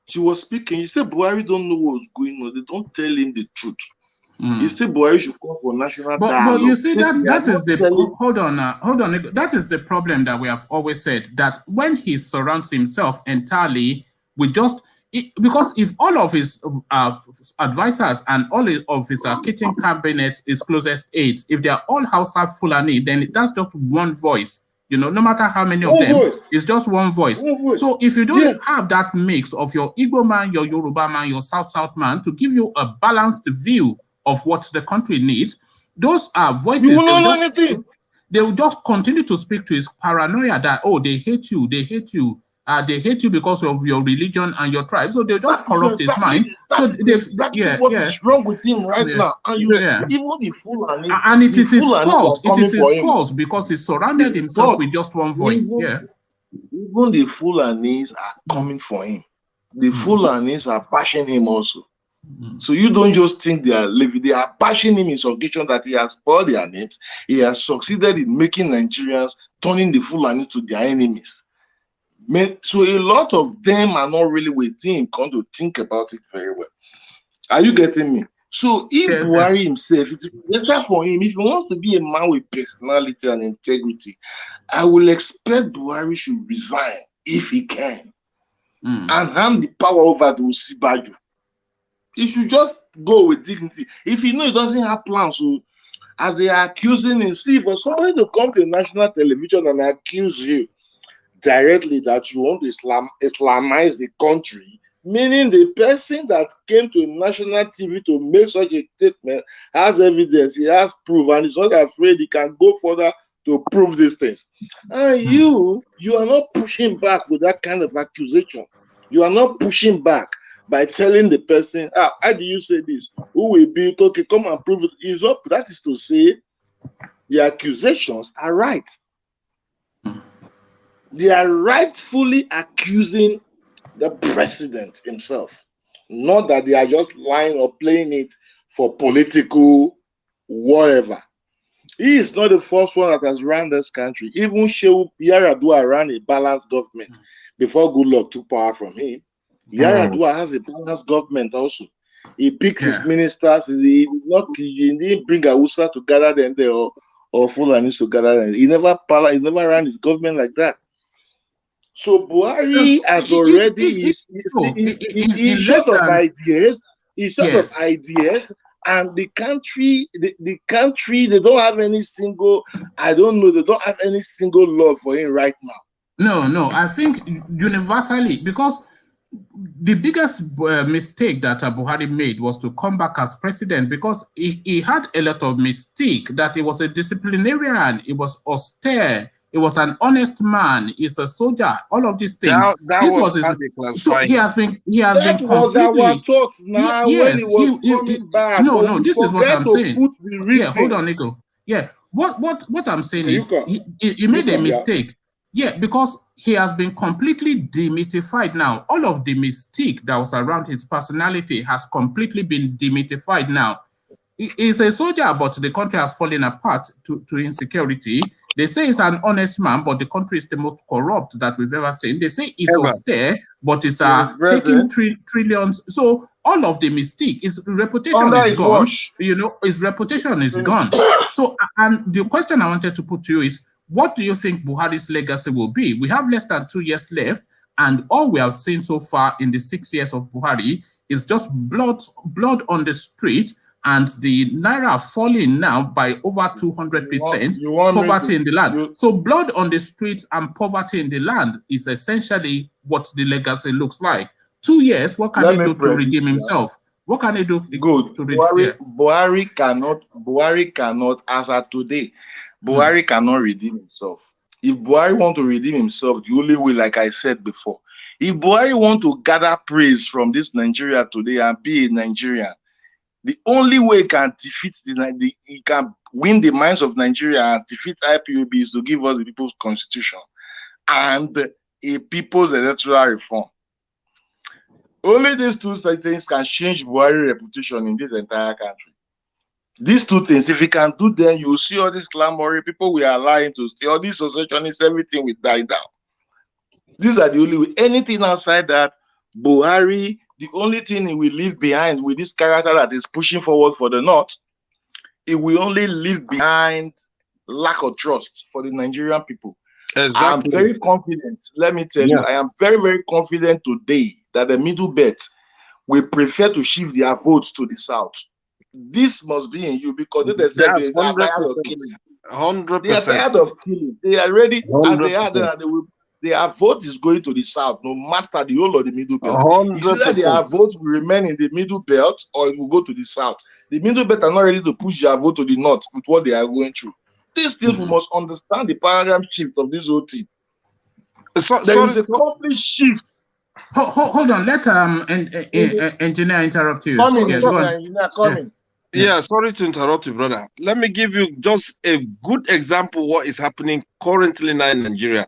G: She was speaking. He said Buhari don't know what's going on. They don't tell him the truth. He said Buhari should call for national dialogue.
A: But you see that is the hold on. That is the problem that we have always said, that when he surrounds himself entirely with just because if all of his advisors and all of his kitchen cabinets, his closest aides, if they are all Hausa Fulani, then that's just one voice. You know, no matter how many of them, it's just one voice. So if you don't have that mix of your Igbo man, your Yoruba man, your South man to give you a balanced view of what the country needs, those are voices.
G: You will not know anything.
A: They will just continue to speak to his paranoia that, oh, they hate you, they hate you. They hate you because of your religion and your tribe. So they'll just corrupt his mind. So
G: what is wrong with him right now. And you see, even the Fulani.
A: And it is his fault. It is his fault because he surrounded himself with just one voice. Even
G: the Fulanis are coming for him. The Fulanis are bashing him also. So you don't just think they are living, they are bashing him in subjection that he has spoiled their names. He has succeeded in making Nigerians turning the Fulani to their enemies. So a lot of them are not really with him, come to think about it very well. Are you getting me? So if Buhari himself, it's better for him, if he wants to be a man with personality and integrity, I will expect Buhari should resign if he can and hand the power over to Sibaju. He should just go with dignity. If you know he doesn't have plans, so as they are accusing him, see, for somebody to come to national television and accuse you directly that you want to Islamize the country, meaning the person that came to national TV to make such a statement has evidence, he has proof, and he's not afraid he can go further to prove these things. And you are not pushing back with that kind of accusation. You are not pushing back by telling the person, how do you say this? Who will be it? Okay, come and prove it. It's not, that is to say, the accusations are right. They are rightfully accusing the president himself. Not that they are just lying or playing it for political whatever. He is not the first one that has run this country. Even Shehu Yaradua ran a balanced government before Goodluck took power from him. Yaradua has a balanced government also. He picked his ministers. He didn't bring Hausa to gather them there or Fulani to gather them. He never ran his government like that. So Buhari has already he's short of ideas. He's short of ideas, and the country they don't have any single. I don't know. They don't have any single love for him right now.
A: No. I think universally, because the biggest mistake that Buhari made was to come back as president, because he had a lot of mistake, that he was a disciplinarian, he was austere, He was an honest man. He's a soldier. All of these things.
E: That
A: This
E: was
A: was
E: how
A: his.
E: they
A: So
E: classify
A: he
E: him.
A: has been
G: That was our
A: completely.
G: thought now when he
A: Yes,
G: was coming back.
A: no,
G: But
A: no.
G: we
A: This is what
G: forget
A: I'm
G: to
A: saying.
G: put the reason.
A: Yeah, hold on, Nico. Yeah, what I'm saying
G: Okay,
A: is
G: you come.
A: he made
G: You
A: a
G: come, yeah.
A: mistake. Yeah, because he has been completely demythified now. All of the mystique that was around his personality has completely been demythified now. He's a soldier, but the country has fallen apart to insecurity. They say he's an honest man, but the country is the most corrupt that we've ever seen. They say he's
E: Ever.
A: austere, but it's
G: President.
A: taking trillions. So all of the mystique, his reputation
G: Under
A: is
G: his
A: gone.
G: watch.
A: You know, his reputation is
G: Finish.
A: gone. So, and the question I wanted to put to you is, what do you think Buhari's legacy will be? We have less than 2 years left, and all we have seen so far in the 6 years of Buhari is just blood on the street, and the naira falling now by over 200%,
G: You want
A: poverty in the land.
G: you-
A: So blood on the streets and poverty in the land is essentially what the legacy looks like. 2 years, what can
G: Let
A: he
G: me
A: do to
G: predict
A: redeem
G: that.
A: himself? What can he do
G: Good.
A: to redeem?
G: Buhari cannot, as of today, Buhari cannot redeem himself. If Buhari want to redeem himself, the only way, like I said before, if Buhari want to gather praise from this Nigeria today and be a Nigerian, the only way he can defeat he can win the minds of Nigeria and defeat IPOB is to give us the people's constitution and a people's electoral reform. Only these two things can change Buhari's reputation in this entire country. These two things, if he can do them, you will see all this clamor, people we are lying to stay, all these associationists, everything will die down. These are the only way. Anything outside that, Buhari, the only thing he will leave behind with this character that is pushing forward for the North, it will only leave behind lack of trust for the Nigerian people.
E: Exactly.
G: I am very confident. Let me tell you, I am very, very confident today that the middle belt will prefer to shift their votes to the South. This must be in you because they said they are tired of killing.
E: 100%.
G: They are tired of killing. They are ready, as they are,
E: 100%.
G: their vote is going to the South, no matter the whole of the middle belt.
E: 100%.
G: It's either their vote will remain in the middle belt or it will go to the South. The middle belt are not ready to push their vote to the North with what they are going through. These things we must understand the paradigm shift of this whole thing. There is a complete shift.
A: Hold on, let engineer interrupt you.
E: Yeah, sorry to interrupt you, brother. Let me give you just a good example what is happening currently now in Nigeria.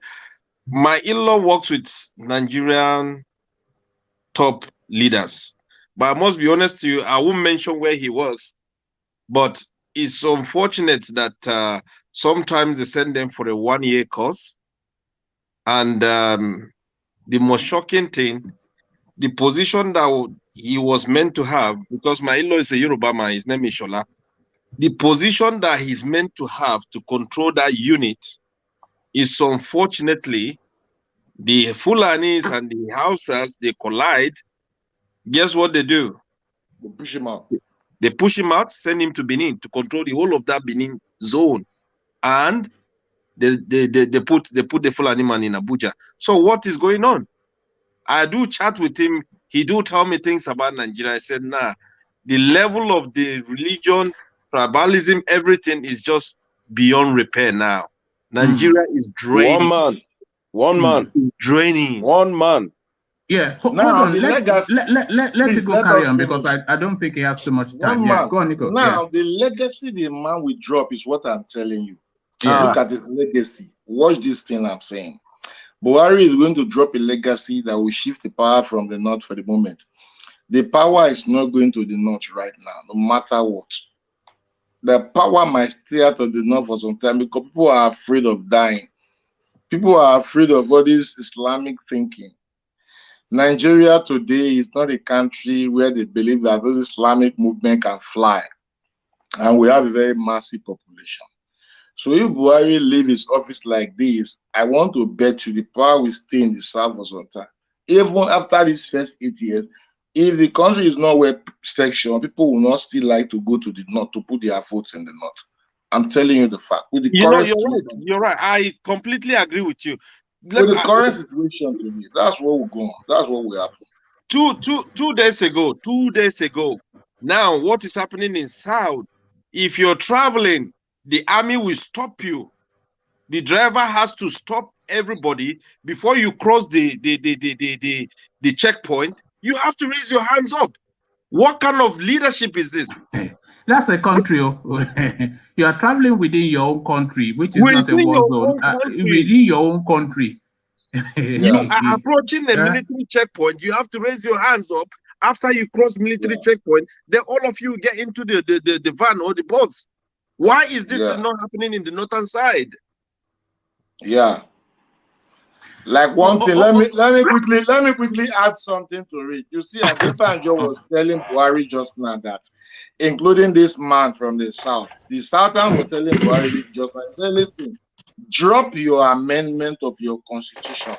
E: My in-law works with Nigerian top leaders, but I must be honest to you, I won't mention where he works, but it's unfortunate that sometimes they send them for a 1-year course, and the most shocking thing, the position that he was meant to have, because my in-law is a Yoruba man, his name is Shola, the position that he's meant to have to control that unit is unfortunately the Fulanis and the Hausas, they collide. Guess what they do?
G: They push him out.
E: They push him out, send him to Benin to control the whole of that Benin zone. And they put the Fulani man in Abuja. So what is going on? I do chat with him. He do tell me things about Nigeria. I said, nah, the level of the religion, tribalism, everything is just beyond repair now. Nigeria is draining.
C: One man.
E: Draining.
C: One man.
A: Yeah, hold
G: Now,
A: on.
G: the legacy.
A: Let's go carry on because I don't think he has too much time. Yeah, go on, Nico.
G: Now, the legacy the man will drop is what I'm telling you.
A: Yeah.
G: Look at his legacy. Watch this thing I'm saying. Buhari is going to drop a legacy that will shift the power from the North for the moment. The power is not going to the North right now, no matter what. The power might stay out of the North for some time because people are afraid of dying. People are afraid of all this Islamic thinking. Nigeria today is not a country where they believe that this Islamic movement can fly. And we have a very massive population. So if Buhari leave his office like this, I want to bet you the power will stay in the South for some time. Even after these first 8 years, if the country is not well sectioned, people will not still like to go to the North to put their votes in the North. I'm telling you the fact. With the current situation,
E: you're right. I completely agree with you.
G: With the current situation to me, that's what will go on. That's what will happen.
E: 2 days ago, now what is happening in South? If you're traveling, the army will stop you. The driver has to stop everybody before you cross the checkpoint. You have to raise your hands up. What kind of leadership is this?
A: That's a country. You are traveling within your own country, which is not a
E: Within
A: war
E: your
A: zone.
E: own country,
A: Within your own country.
E: you are approaching a military checkpoint. You have to raise your hands up. After you cross military checkpoint, then all of you get into the van or the bus. Why is this not happening in the northern side?
G: Yeah. Like one thing, let me quickly add something to it. You see, Adebanjo was telling Buhari just now that, including this man from the south, the Southern was telling Buhari just now, say, listen, drop your amendment of your constitution,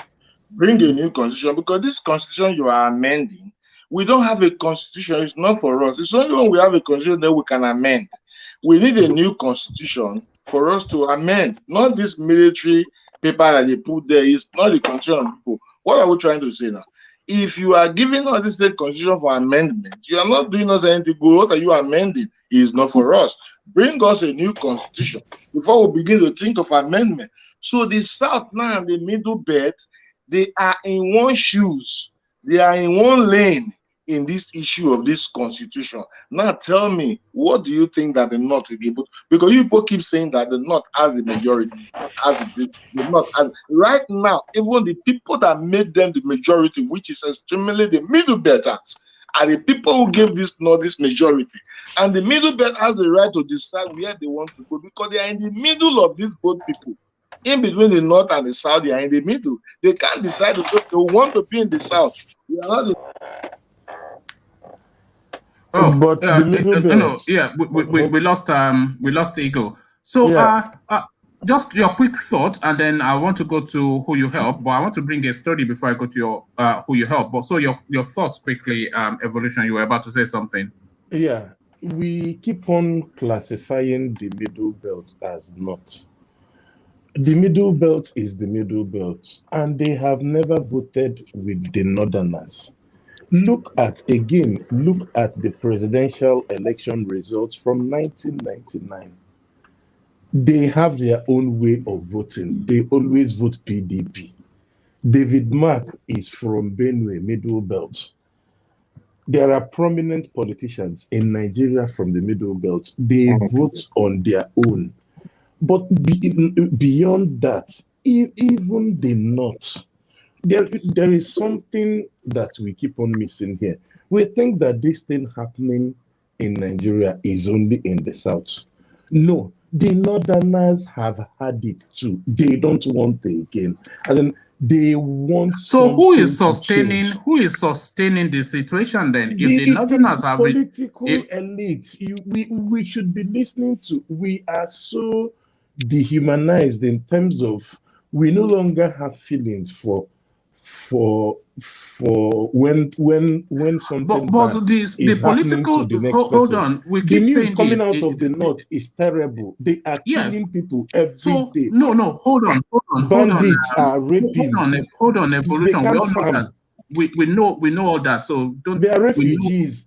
G: bring a new constitution, because this constitution you are amending, we don't have a constitution. It's not for us. It's only when we have a constitution that we can amend. We need a new constitution for us to amend, not this military paper that they put there. Is not the constitution of people. What are we trying to say now? If you are giving us this state constitution for amendment, you are not doing us anything good. What are you amending? It is not for us. Bring us a new constitution before we begin to think of amendment. So the South now and the Middle Belt, they are in one shoes. They are in one lane in this issue of this constitution. Now tell me, what do you think that the North will be able to, because you people keep saying that the North has the majority, right now, even the people that made them the majority, which is extremely the Middle Belters, are the people who gave this North this majority. And the Middle Belt has the right to decide where they want to go, because they are in the middle of these both people. In between the North and the South, they are in the middle. They can't decide to say they want to be in the South. We are not
C: But the Middle Belt.
A: We lost Ego. So just your quick thought, and then I want to go to who you help, but I want to bring a story before I go to your who you help. But so your thoughts quickly, Evolution, you were about to say something.
C: Yeah, we keep on classifying the Middle Belt as not. The Middle Belt is the Middle Belt, and they have never voted with the Northerners. Look at the presidential election results from 1999. They have their own way of voting. They always vote PDP. David Mark is from Benue, Middle Belt. There are prominent politicians in Nigeria from the Middle Belt. They vote on their own. But beyond that, even the North, there is something that we keep on missing here. We think that this thing happening in Nigeria is only in the South. No, the Northerners have had it too. They don't want it again. And then they want.
A: So who is sustaining the situation then? If the Northerners have
C: political elite, we should be listening to. We are so dehumanized in terms of we no longer have feelings for when something
A: but the political
C: to the next
A: hold
C: person.
A: on, we keep
C: the news
A: saying
C: coming
A: this,
C: out of the North is terrible. They are killing people every day.
A: No, hold on.
C: Bandits are raping.
A: Hold on, Evolution. We all know
C: farm.
A: that. We know all that. So don't.
C: They are refugees.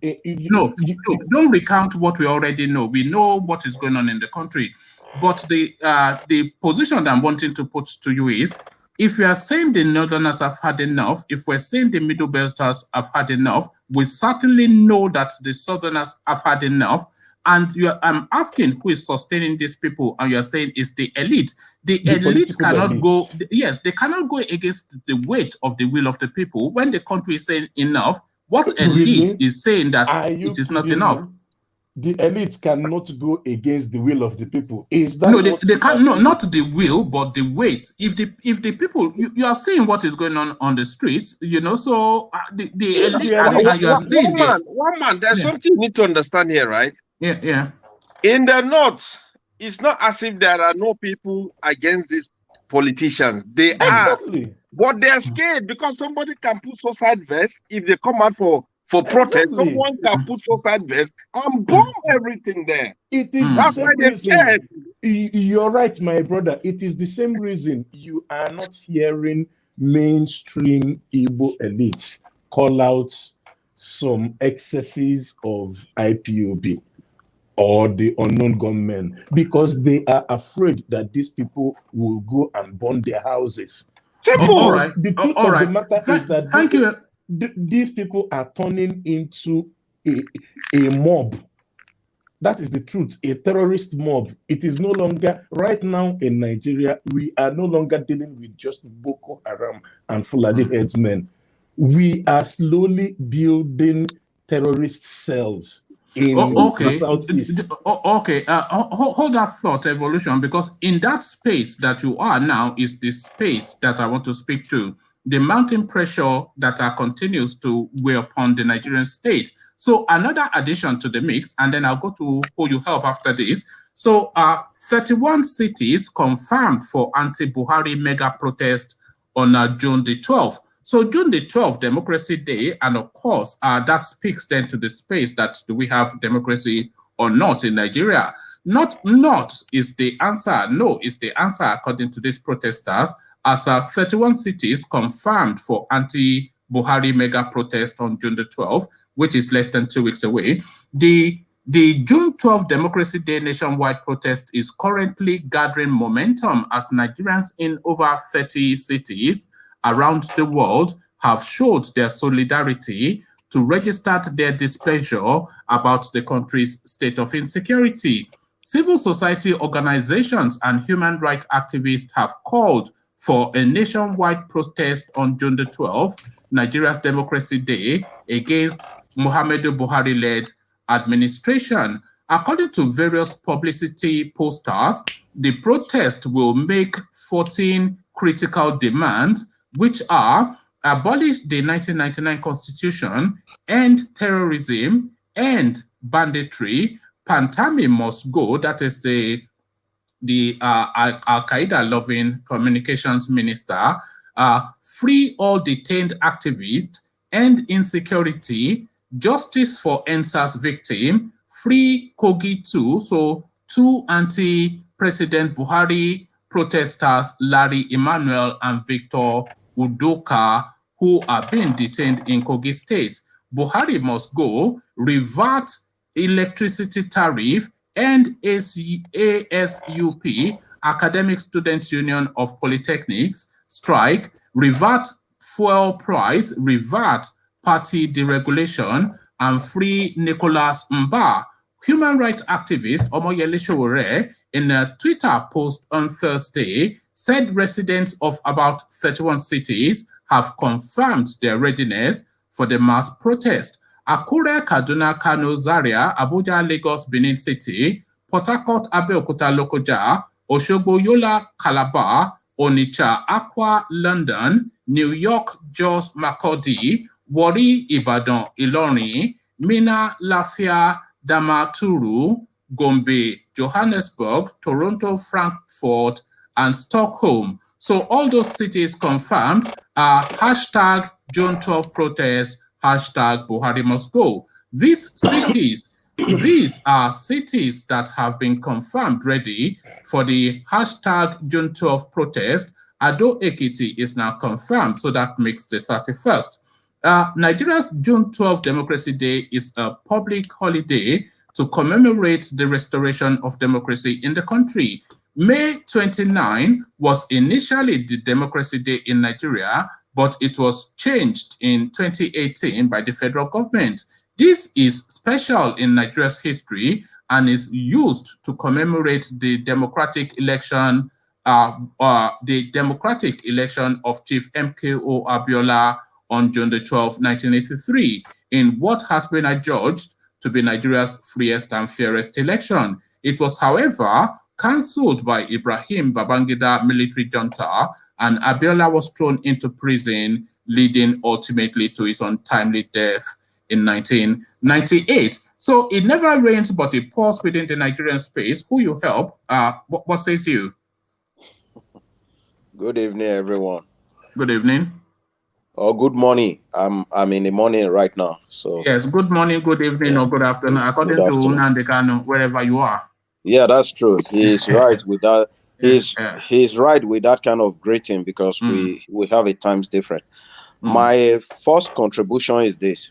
A: Don't recount what we already know. We know what is going on in the country. But the position that I'm wanting to put to you is, if you are saying the Northerners have had enough, if we're saying the Middle Belters have had enough, we certainly know that the Southerners have had enough. And I'm asking who is sustaining these people, and you're saying it's the elite. The elite cannot go. Yes, they cannot go against the weight of the will of the people. When the country is saying enough, what elite is saying that it is not enough?
C: The elites cannot go against the will of the people. Is that
A: no? They can't. No, not the will, but the weight. If the people, you are seeing what is going on the streets, So the elite, and you are saying
E: one man. There's something you need to understand here, right?
A: Yeah.
E: In the North, it's not as if there are no people against these politicians. They are, but they're scared because somebody can put suicide vest if they come out for protest. Someone can put suicide vest and bomb everything there.
C: It is
E: that's why they're scared.
C: You're right, my brother. It is the same reason you are not hearing mainstream Igbo elites call out some excesses of IPOB. or the unknown gunmen, because they are afraid that these people will go and burn their houses.
A: All
C: Because
A: right.
C: the truth
A: All
C: of the
A: right.
C: matter is that
A: Thank you.
C: these people are turning into a mob. That is the truth, a terrorist mob. It is no longer, right now in Nigeria, we are no longer dealing with just Boko Haram and Fulani headsmen. We are slowly building terrorist cells in the southeast.
A: Okay. Hold that thought, Evolution, because in that space that you are now is the space that I want to speak to. The mounting pressure that continues to weigh upon the Nigerian state. So another addition to the mix, and then I'll go to who you help after this. So 31 cities confirmed for anti-Buhari mega protest on June the 12th. So June the 12th, Democracy Day, and of course, that speaks then to the space that do we have democracy or not in Nigeria? Not is the answer. No is the answer according to these protesters, as 31 cities confirmed for anti-Buhari mega protest on June the 12th, which is less than 2 weeks away. The June 12th Democracy Day nationwide protest is currently gathering momentum as Nigerians in over 30 cities around the world have showed their solidarity to register their displeasure about the country's state of insecurity. Civil society organizations and human rights activists have called for a nationwide protest on June the 12th, Nigeria's Democracy Day, against Muhammadu Buhari-led administration. According to various publicity posters, the protest will make 14 critical demands, which are abolish the 1999 Constitution, end terrorism, end banditry, Pantami must go, that is the Al-Qaeda loving communications minister, free all detained activists, end insecurity, justice for NSAS victim, free Kogi 2, so 2 anti-President Buhari protesters, Larry Emmanuel and Victor Udoka, who are being detained in Kogi State. Buhari must go, revert electricity tariff, and ASUP, Academic Student Union of Polytechnics, strike, revert fuel price, revert party deregulation, and free Nicholas Mba. Human rights activist Omoyele Sowore, in a Twitter post on Thursday, said residents of about 31 cities have confirmed their readiness for the mass protest. Akure, Kaduna, Kano, Zaria, Abuja, Lagos, Benin City, Port Harcourt, Abeokuta, Lokoja, Osogbo, Yola, Calabar, Onitsha, Akwa, London, New York, Jos, Makurdi, Warri, Ibadan, Ilorin, Minna, Lafia, Damaturu, Gombe, Johannesburg, Toronto, Frankfurt, and Stockholm. So all those cities confirmed are hashtag June 12 protest, hashtag Buhari must go. These are cities that have been confirmed ready for the hashtag June 12 protest. Ado Ekiti is now confirmed, so that makes the 31st. Nigeria's June 12 Democracy Day is a public holiday to commemorate the restoration of democracy in the country. May 29 was initially the Democracy Day in Nigeria, but it was changed in 2018 by the federal government. This is special in Nigeria's history and is used to commemorate the democratic election of Chief MKO Abiola on June the 12th, 1983, in what has been adjudged to be Nigeria's freest and fairest election. It was, however, cancelled by Ibrahim Babangida military junta, and Abiola was thrown into prison, leading ultimately to his untimely death in 1998. So it never rains, but it pours within the Nigerian space. Who you help? What says you?
H: Good evening, everyone.
A: Good evening.
H: Or good morning. I'm in the morning right now. So
A: yes, good morning, good evening, or good afternoon, according to Nnamdi Kanu, wherever you are.
H: Yeah, that's true. He's right with that. He's right with that kind of greeting, because we have a times different. My first contribution is this.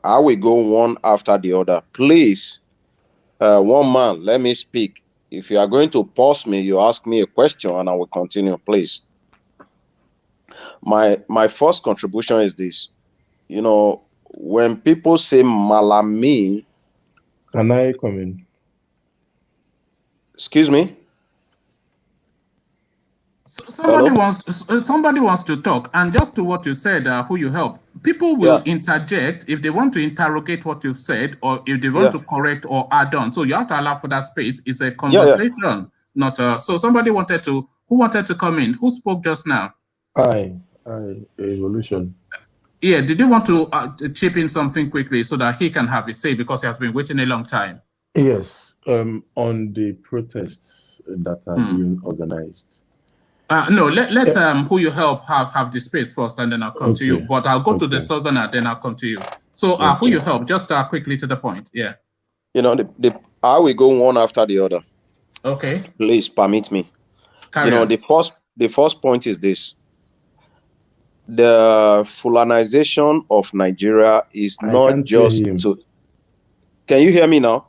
H: I will go one after the other. Please, One man, let me speak. If you are going to pause me, you ask me a question and I will continue, please. My first contribution is this. You know, when people say Malami,
C: Can I come in?
H: excuse me?
A: Somebody
H: Hello?
A: wants to talk, and just to what you said, who you help. People will interject if they want to interrogate what you've said, or if they want to correct or add on. So you have to allow for that space. It's a conversation, not a. So somebody who wanted to come in. Who spoke just now?
C: Evolution.
A: Yeah, did you want to chip in something quickly so that he can have his say because he has been waiting a long time?
C: Yes, on the protests that are being organized.
A: No, let who you help have the space first, and then I'll come to you. But I'll go to the southerner, then I'll come to you. So who you help, just quickly to the point. Yeah.
H: You know, I will go one after the other.
A: Okay.
H: Please permit me.
A: Carry on.
H: The first point is this. The Fulanization of Nigeria is not just to. Can you hear me now?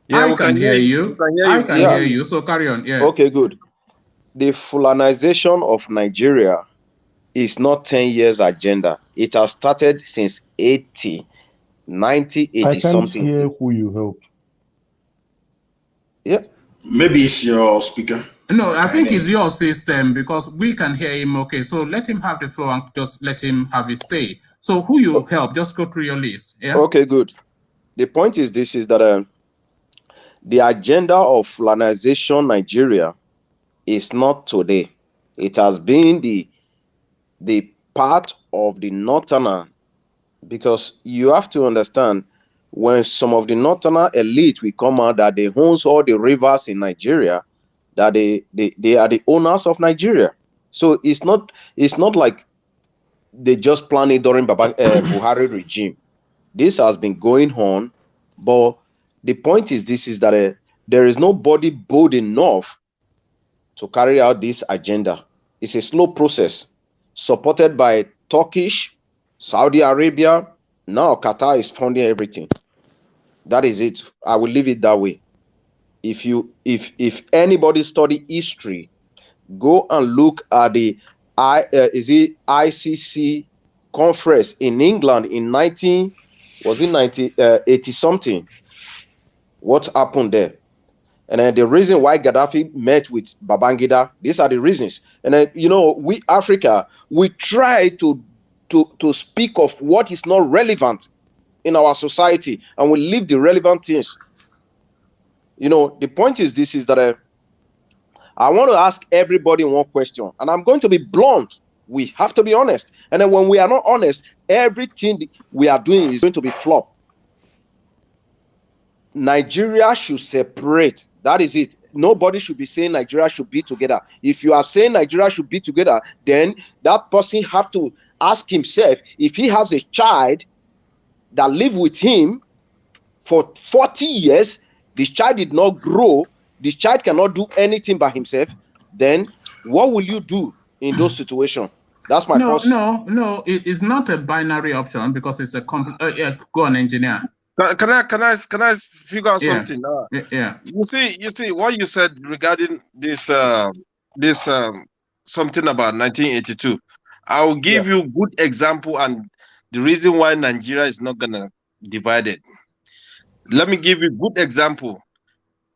A: Yeah, I can hear you. I can hear you. So carry on. Yeah.
H: Okay, good. The Fulanization of Nigeria is not 10 years agenda. It has started since 90, 80 something.
C: I can't hear who you help.
H: Yeah.
F: Maybe it's your speaker.
A: No, I think it's your system because we can hear him. Okay, so let him have the floor and just let him have his say. So who you help, just go through your list. Yeah.
H: Okay, good. The point is this, is that the agenda of Fulanization Nigeria is not today. It has been the part of the Northerner, because you have to understand, when some of the Northerner elite will come out that they own all the rivers in Nigeria, that they are the owners of Nigeria. So it's not like they just planned it during Buhari regime. This has been going on, but the point is this, is that there is nobody bold enough to carry out this agenda. It's a slow process supported by Turkish, Saudi Arabia. Now Qatar is funding everything. That is it. I will leave it that way. If anybody study history, go and look at the ICC conference in England in 1980 something. What happened there? And then the reason why Gaddafi met with Babangida, these are the reasons. And then, you know, we Africa, we try to speak of what is not relevant in our society, and we leave the relevant things. You know, the point is this, is that I want to ask everybody one question, and I'm going to be blunt. We have to be honest. And then when we are not honest, everything we are doing is going to be flop. Nigeria should separate. That is it. Nobody should be saying Nigeria should be together. If you are saying Nigeria should be together, then that person have to ask himself, if he has a child that live with him for 40 years, this child did not grow, this child cannot do anything by himself, then what will you do in those situations? That's my first.
A: No, it is not a binary option, because it's a yeah, go on, engineer.
E: Can I figure out something?
A: Yeah.
E: You see what you said regarding this something about 1982. I will give you good example and the reason why Nigeria is not gonna divide it. Let me give you good example.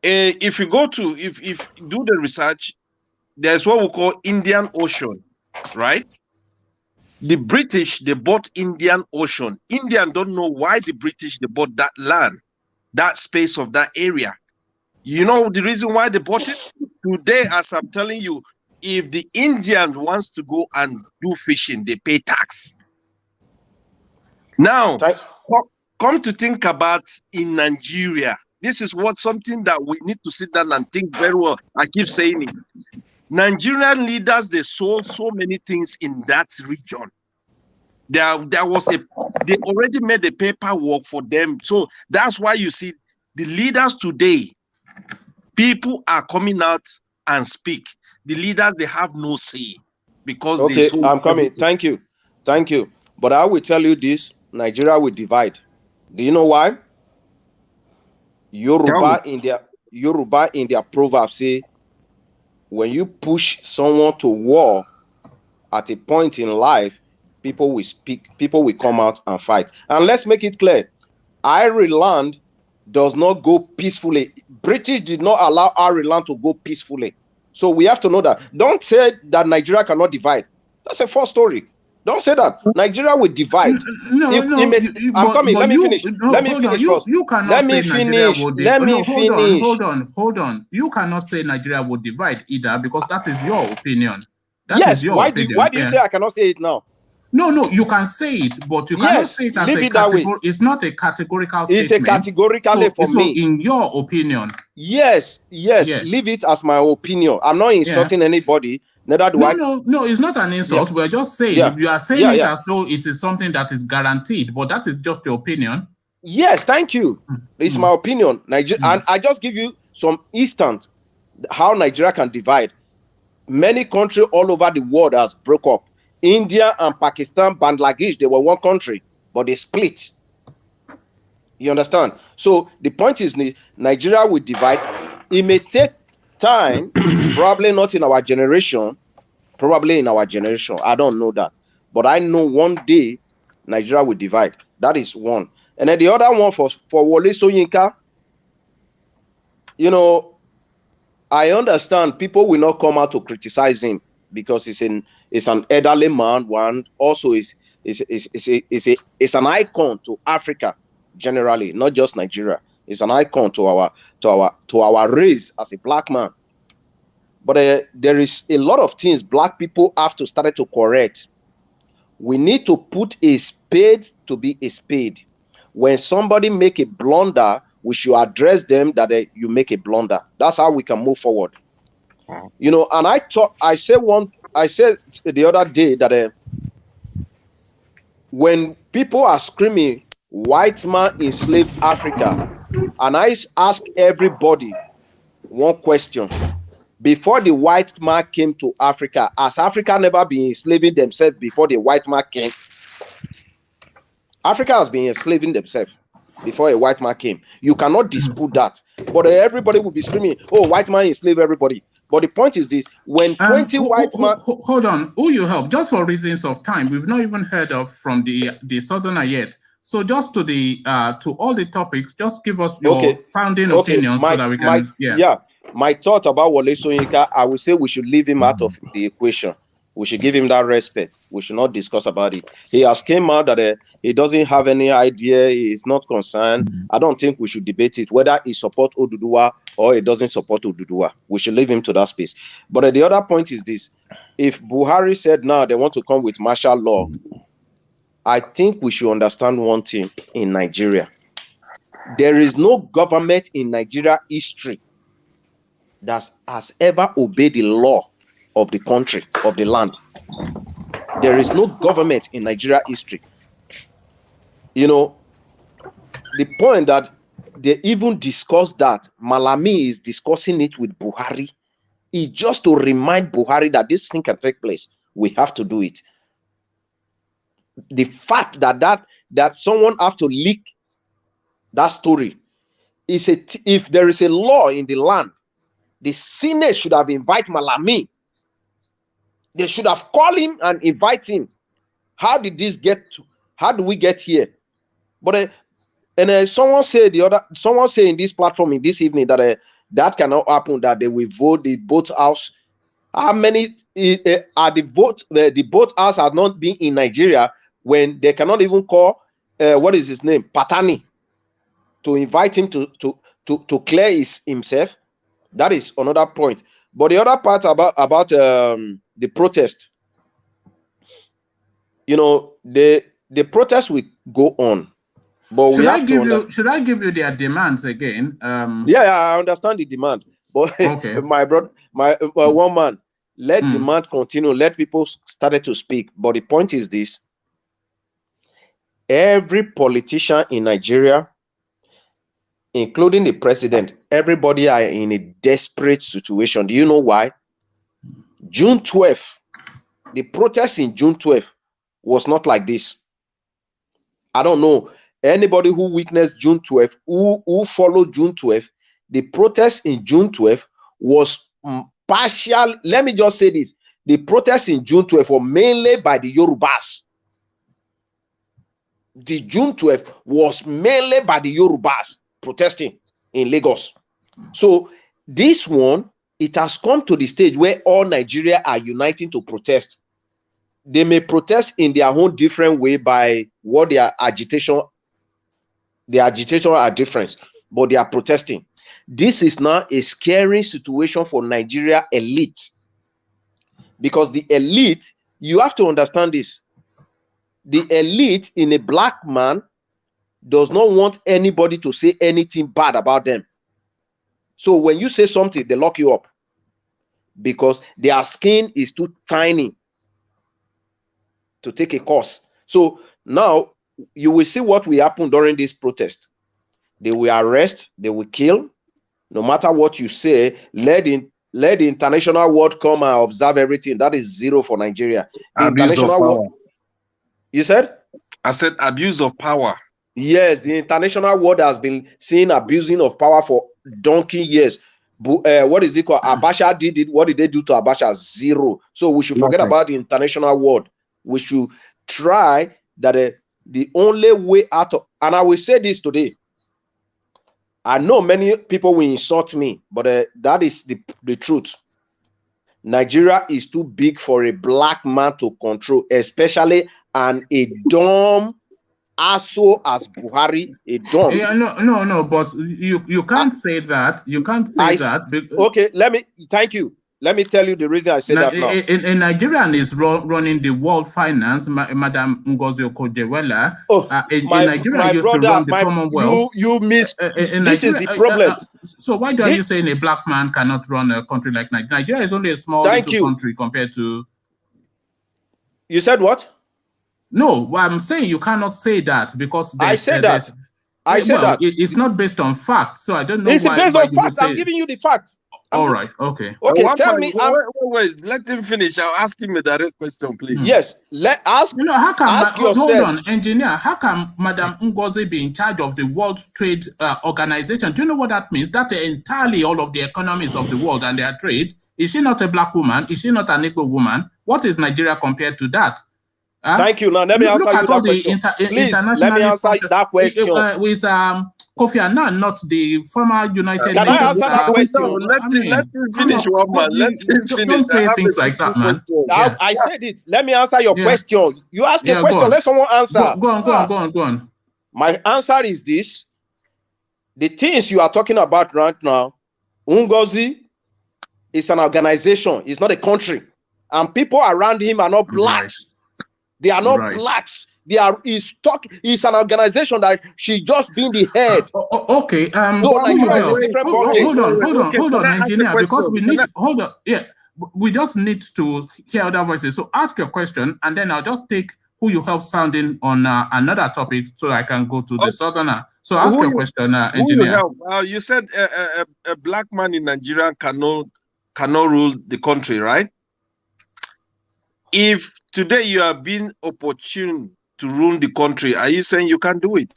E: If you go to if you do the research, there's what we call Indian Ocean, right? The British, they bought Indian Ocean. Indian don't know why the British, they bought that land, that space of that area. You know the reason why they bought it? Today, as I'm telling you, if the Indian wants to go and do fishing, they pay tax. Now, come to think about in Nigeria, this is something that we need to sit down and think very well. I keep saying it. Nigerian leaders, they sold so many things in that region. They already made the paperwork for them. So that's why you see the leaders today, people are coming out and speak. The leaders, they have no say because
H: I'm coming. Thank you. But I will tell you this, Nigeria will divide. Do you know why? Yoruba in their proverb say, when you push someone to war at a point in life, people will speak, people will come out and fight. And let's make it clear, Ireland does not go peacefully. British did not allow Ireland to go peacefully. So we have to know that. Don't say that Nigeria cannot divide. That's a false story. Don't say that. Nigeria will divide. I'm coming. Let me finish. Let me finish first.
A: You cannot say Nigeria would divide. Hold on. You cannot say Nigeria would divide either, because that is your opinion.
H: Why do you say I cannot say it now?
A: No, you can say it, but you cannot say it as a category. It's not a categorical statement.
H: It's a categorical for me.
A: So in your opinion.
H: Yes, leave it as my opinion. I'm not insulting anybody. Neither do I.
A: No, it's not an insult. We're just saying, you are saying it as though it is something that is guaranteed, but that is just your opinion.
H: Yes, thank you. It's my opinion. And I just give you some instance how Nigeria can divide. Many countries all over the world has broke up. India and Pakistan, Bangladesh, they were one country, but they split. You understand? So the point is, Nigeria will divide. It may take time, probably not in our generation, probably in our generation. I don't know that. But I know one day Nigeria will divide. That is one. And then the other one for Wole Soyinka, you know, I understand people will not come out to criticize him because it's an elderly man. One also is an icon to Africa generally, not just Nigeria. It's an icon to our race as a black man. But there is a lot of things black people have to start to correct. We need to put a spade to be a spade. When somebody make a blunder, we should address them that you make a blunder. That's how we can move forward. You know, and I said the other day that when people are screaming white man enslaved Africa, and I ask everybody one question: before the white man came to Africa, has Africa never been enslaving themselves before the white man came? Africa has been enslaving themselves before a white man came. You cannot dispute that. But everybody will be screaming, oh, white man enslave everybody. But the point is this: when 20 white men...
A: Hold on, who you help? Just for reasons of time, we've not even heard of from the southerner yet. So just to all the topics, just give us your sounding opinion so that we can...
H: My thought about Wole Soyinka, I would say we should leave him out of the equation. We should give him that respect. We should not discuss about it. He has came out that he doesn't have any idea. He is not concerned. I don't think we should debate it, whether he supports Oduduwa or he doesn't support Oduduwa. We should leave him to that space. But the other point is this. If Buhari said now they want to come with martial law, I think we should understand one thing in Nigeria. There is no government in Nigeria history that has ever obeyed the law of the country, of the land. There is no government in Nigeria history. You know, the point that they even discussed that, Malami is discussing it with Buhari, is just to remind Buhari that this thing can take place. We have to do it. The fact that someone have to leak that story is if there is a law in the land, the Senate should have invited Malami. They should have called him and invite him. How did this get to? How do we get here? But someone say in this platform in this evening that that cannot happen. That they will vote the boat house. How many are the vote? The boat house has not been in Nigeria when they cannot even call what is his name, Patani, to invite him to clear himself. That is another point. But the other part about the protest, you know, the protest will go on. But
A: should I give you their demands again?
H: I understand the demand. But okay. my one man, let demand continue. Let people start to speak. But the point is this: every politician in Nigeria, including the president, everybody are in a desperate situation. Do you know why? June 12th, the protest in June 12th was not like this. I don't know. Anybody who witnessed June 12th, who followed June 12th, the protest in June 12th was partial. Let me just say this. The protests in June 12th were mainly by the Yorubas. The June 12th was mainly by the Yorubas protesting in Lagos. So this one, it has come to the stage where all Nigeria are uniting to protest. They may protest in their own different way by what their agitation are different, but they are protesting. This is now a scary situation for Nigeria elite, because the elite, you have to understand this. The elite in a black man does not want anybody to say anything bad about them. So when you say something, they lock you up because their skin is too tiny to take a course. So now you will see what will happen during this protest. They will arrest, they will kill. No matter what you say, let the international world come and observe everything. That is zero for Nigeria. The international world. You said?
E: I said abuse of power.
H: Yes, the international world has been seeing abusing of power for donkey years. What is it called? Abacha did it. What did they do to Abacha? Zero. So we should forget about the international world. We should try that the only way out of, and I will say this today. I know many people will insult me, but that is the truth. Nigeria is too big for a black man to control, especially a dumb asshole as Buhari, a dumb.
A: Yeah, no, but you can't say that. You can't say that.
H: Okay, thank you. Let me tell you the reason I say that now.
A: A Nigerian is running the world finance, Madam Ngozi Okonjo-Iweala. Nigeria used to run the Commonwealth.
H: You missed. This is the problem.
A: So why are you saying a black man cannot run a country like Nigeria? Nigeria is only a small little country compared to.
H: You said what?
A: No, well, I'm saying you cannot say that because
H: I said that. I said that.
A: It's not based on fact, so I don't know
H: it's
A: why.
H: It's based on fact. I'm giving you the fact.
A: All right. Okay.
H: Okay. Tell me.
E: Wait. Let him finish. I'll ask him a direct question, please.
H: Yes.
A: How come?
H: Ask yourself.
A: Hold on, engineer. How can Madam Ngozi be in charge of the World Trade Organization? Do you know what that means? That entirely all of the economies of the world and their trade. Is she not a black woman? Is she not an Igbo woman? What is Nigeria compared to that?
H: Thank you. Now let me answer you that question. Please let me answer that question.
A: With Kofi Annan, not the former United Nations.
H: Can I answer that question?
E: Let him finish one man. Let him finish.
A: Don't say things like that, man.
H: I said it. Let me answer your question. You ask a question. Let someone answer.
A: Go on.
H: My answer is this. The things you are talking about right now, Ngozi is an organization. It's not a country. And people around him are not blacks. Right. They are not blacks. It's an organization that she just been the head.
A: Okay. Hold on, engineer, because we need hold on. Yeah, we just need to hear other voices. So ask your question, and then I'll just take who you help sounding on another topic, so I can go to the southerner. So ask your question, engineer.
E: You said a black man in Nigeria cannot rule the country, right? If today you are being opportune to rule the country, are you saying you can't do it?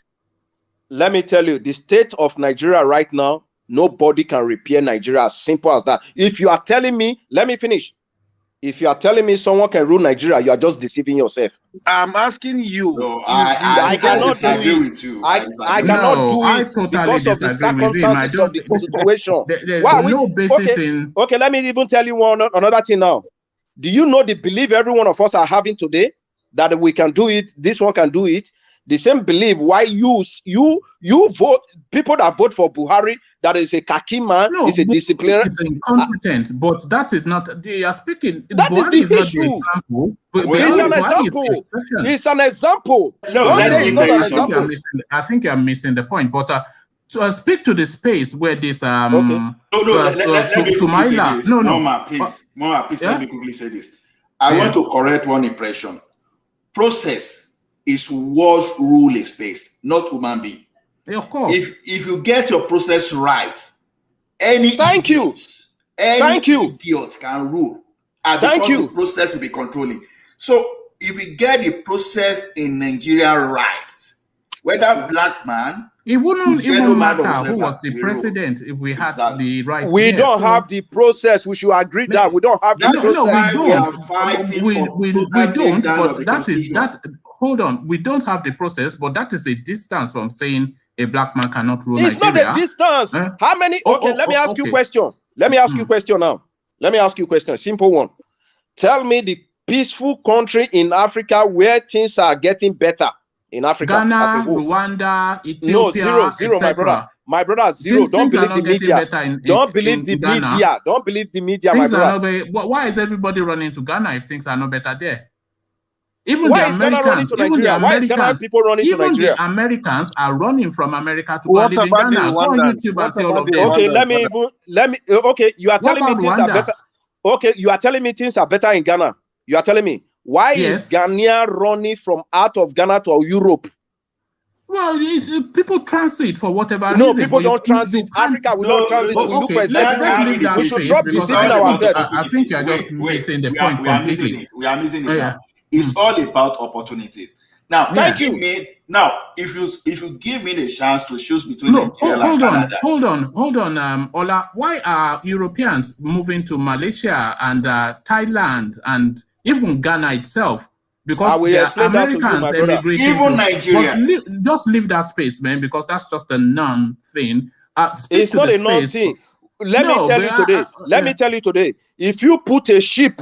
H: Let me tell you, the state of Nigeria right now, nobody can repair Nigeria, as simple as that. If you are telling me, let me finish. If you are telling me someone can rule Nigeria, you are just deceiving yourself.
E: I'm asking you.
F: No, I cannot disagree with you.
H: I cannot do it because of the circumstances of the situation.
A: There's no basis in.
H: Okay, let me even tell you another thing now. Do you know the belief every one of us are having today that we can do it? This one can do it. The same belief why you vote, people that vote for Buhari, that is a khaki man, is a disciplinarian.
A: It's incompetent, but that is not. They are speaking.
H: That
A: Buhari
H: is the issue. It's an example. It's an example.
F: No,
A: I think you're missing the point. But to speak to the space where this
F: let me please let me quickly say this. I want to correct one impression. Process is what rule a space, not human being.
A: Yeah, of course.
F: If you get your process right, any idiot can rule. And the process will be controlling. So if we get the process in Nigeria right, whether black man,
A: It wouldn't
F: yellow
A: even
F: man or
A: matter who
F: whoever,
A: was the
F: we
A: president if we had
F: Exactly.
A: the right.
H: We
A: yes,
H: don't
A: so-
H: have the process. We should agree that we don't have the
F: That is
A: No,
H: process.
A: we
F: why we are
A: don't.
F: fighting
A: We
F: for
A: we
F: total
A: don't.
F: takedown of
A: But
F: the
A: that is
F: Constitution.
A: that. Hold on. We don't have the process, but that is a distance from saying a black man cannot rule
H: It's
A: Nigeria.
H: not a distance.
A: Eh?
H: How many? Okay, let me ask you a
A: okay.
H: question. Let me ask you a question now. Let me ask you a question. A simple one. Tell me the peaceful country in Africa where things are getting better in Africa.
A: Ghana,
H: as a whole.
A: Rwanda, Ethiopia,
H: No, zero, my brother. My brother, zero. Don't believe the media. Don't believe the media. Don't believe the media, my brother.
A: Why is everybody running to Ghana if things are not better there? Even
H: Why
A: the
H: is Ghana running
A: Americans,
H: to
A: even the
H: Nigeria? Why is Ghana
A: Americans,
H: people running to
A: even
H: Nigeria?
A: the Americans are running from America to go
E: What
A: and live in
E: about the
A: Ghana. Go on
E: Rwandans?
A: YouTube
E: What
A: and see all
E: about
A: of
E: the
A: them.
H: Okay,
E: Rwandans,
H: okay, you are telling me
A: about
H: things are
A: Rwanda?
H: better. Okay, you are telling me things are better in Ghana. You are telling me. Why
A: Yes.
H: is Ghanaian running from out of Ghana to Europe?
A: Well, people transit for whatever
H: No,
A: reason.
H: people
A: but
H: don't transit. Africa, we don't transit. We look for
A: Let's
H: expensive.
A: leave that
H: We should
A: space
H: stop
A: because
H: deceiving ourselves.
A: I think you're just missing the point completely.
F: We are missing it
A: Oh,
F: now.
A: yeah.
F: It's all about opportunities. Now,
H: Thank you.
F: If you give me the chance to choose between Nigeria and Canada.
A: Hold on, Ola. Why are Europeans moving to Malaysia and Thailand and even Ghana itself? Because
H: I will
A: there are
H: explain that to you,
A: Americans
H: my brother.
A: emigrating
F: Even
A: to
F: Nigeria.
A: But just leave that space, man, because that's just a non-thing.
H: It's not a non-thing. Let me tell you today. Let me tell you today. If you put a ship,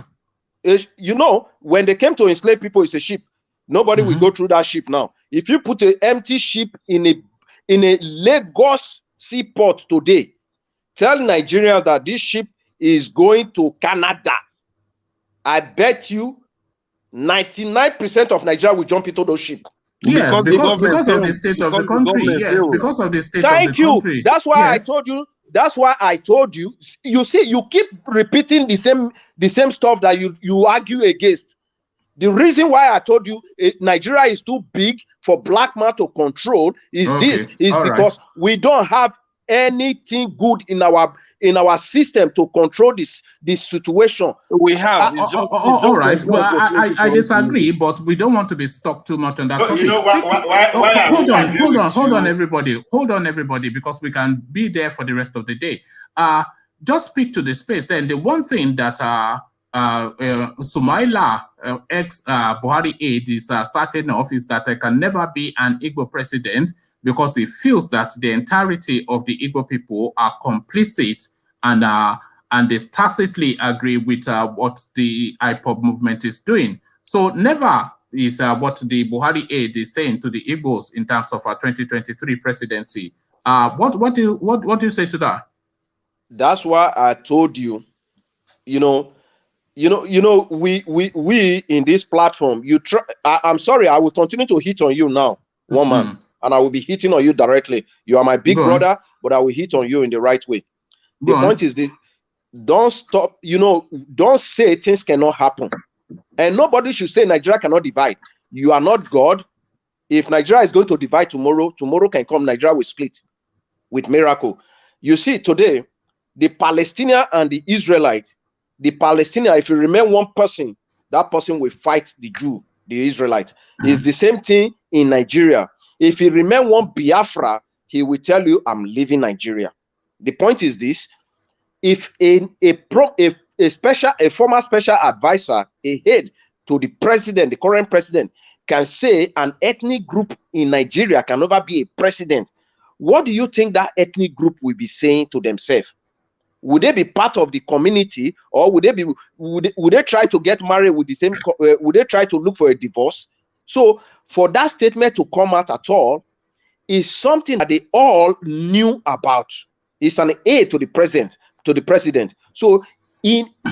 H: you know, when they came to enslave people, it's a ship. Nobody will go through that ship now. If you put an empty ship in a Lagos seaport today, tell Nigerians that this ship is going to Canada. I bet you 99% of Nigeria will jump into those ships.
A: Yeah, because of the
E: failed.
A: state of the
E: Because the
A: country.
E: government
A: Yeah,
E: failed.
A: because of the state
H: Thank
A: of the
H: you.
A: country.
H: That's why
A: Yes.
H: I told you. That's why I told you. You see, you keep repeating the same stuff that you argue against. The reason why I told you Nigeria is too big for black man to control is because we don't have anything good in our system to control this situation.
E: We have. It's just,
A: all right. Well, I disagree, but we don't want to be stuck too much on that topic.
F: You know why
A: Hold on, everybody, because we can be there for the rest of the day. Just speak to the space. Then the one thing that Sumaila, ex-Buhari aide, is certain of is that there can never be an Igbo president because he feels that the entirety of the Igbo people are complicit and they tacitly agree with what the IPOB movement is doing. So never is what the Buhari aide is saying to the Igbos in terms of our 2023 presidency. What do you say to that?
H: That's why I told you, we in this platform, I'm sorry, I will continue to hit on you now, one man, and I will be hitting on you directly. You are my big brother, but I will hit on you in the right way. The point is this: don't stop, don't say things cannot happen. And nobody should say Nigeria cannot divide. You are not God. If Nigeria is going to divide tomorrow can come, Nigeria will split with miracle. You see, today, the Palestinian and the Israelite, the Palestinian, if you remain one person, that person will fight the Jew, the Israelite. It's the same thing in Nigeria. If you remain one Biafra, he will tell you, I'm leaving Nigeria. The point is this: if a former special advisor, a head to the president, the current president, can say an ethnic group in Nigeria can never be a president, what do you think that ethnic group will be saying to themselves? Would they be part of the community, or would they try to get married with the same? Would they try to look for a divorce? So for that statement to come out at all is something that they all knew about. It's an aid to the president. So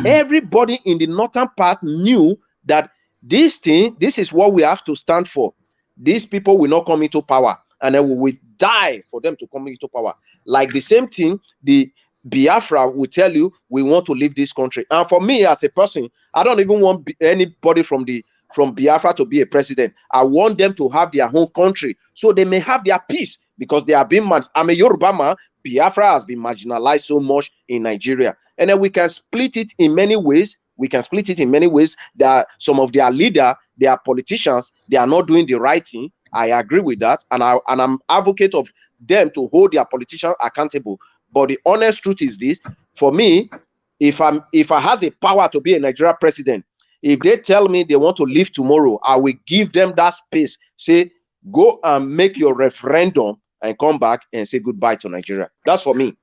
H: everybody in the northern part knew that this is what we have to stand for. These people will not come into power, and then we will die for them to come into power. Like the same thing, the Biafra will tell you, we want to leave this country. And for me as a person, I don't even want anybody from Biafra to be a president. I want them to have their own country so they may have their peace, because they have been, I'm a Yoruba man, Biafra has been marginalized so much in Nigeria. And then we can split it in many ways. That some of their leaders, their politicians, they are not doing the right thing. I agree with that, and I'm advocate of them to hold their politicians accountable. But the honest truth is this: for me, if I have the power to be a Nigeria president, if they tell me they want to leave tomorrow, I will give them that space. Say, go and make your referendum and come back and say goodbye to Nigeria. That's for me.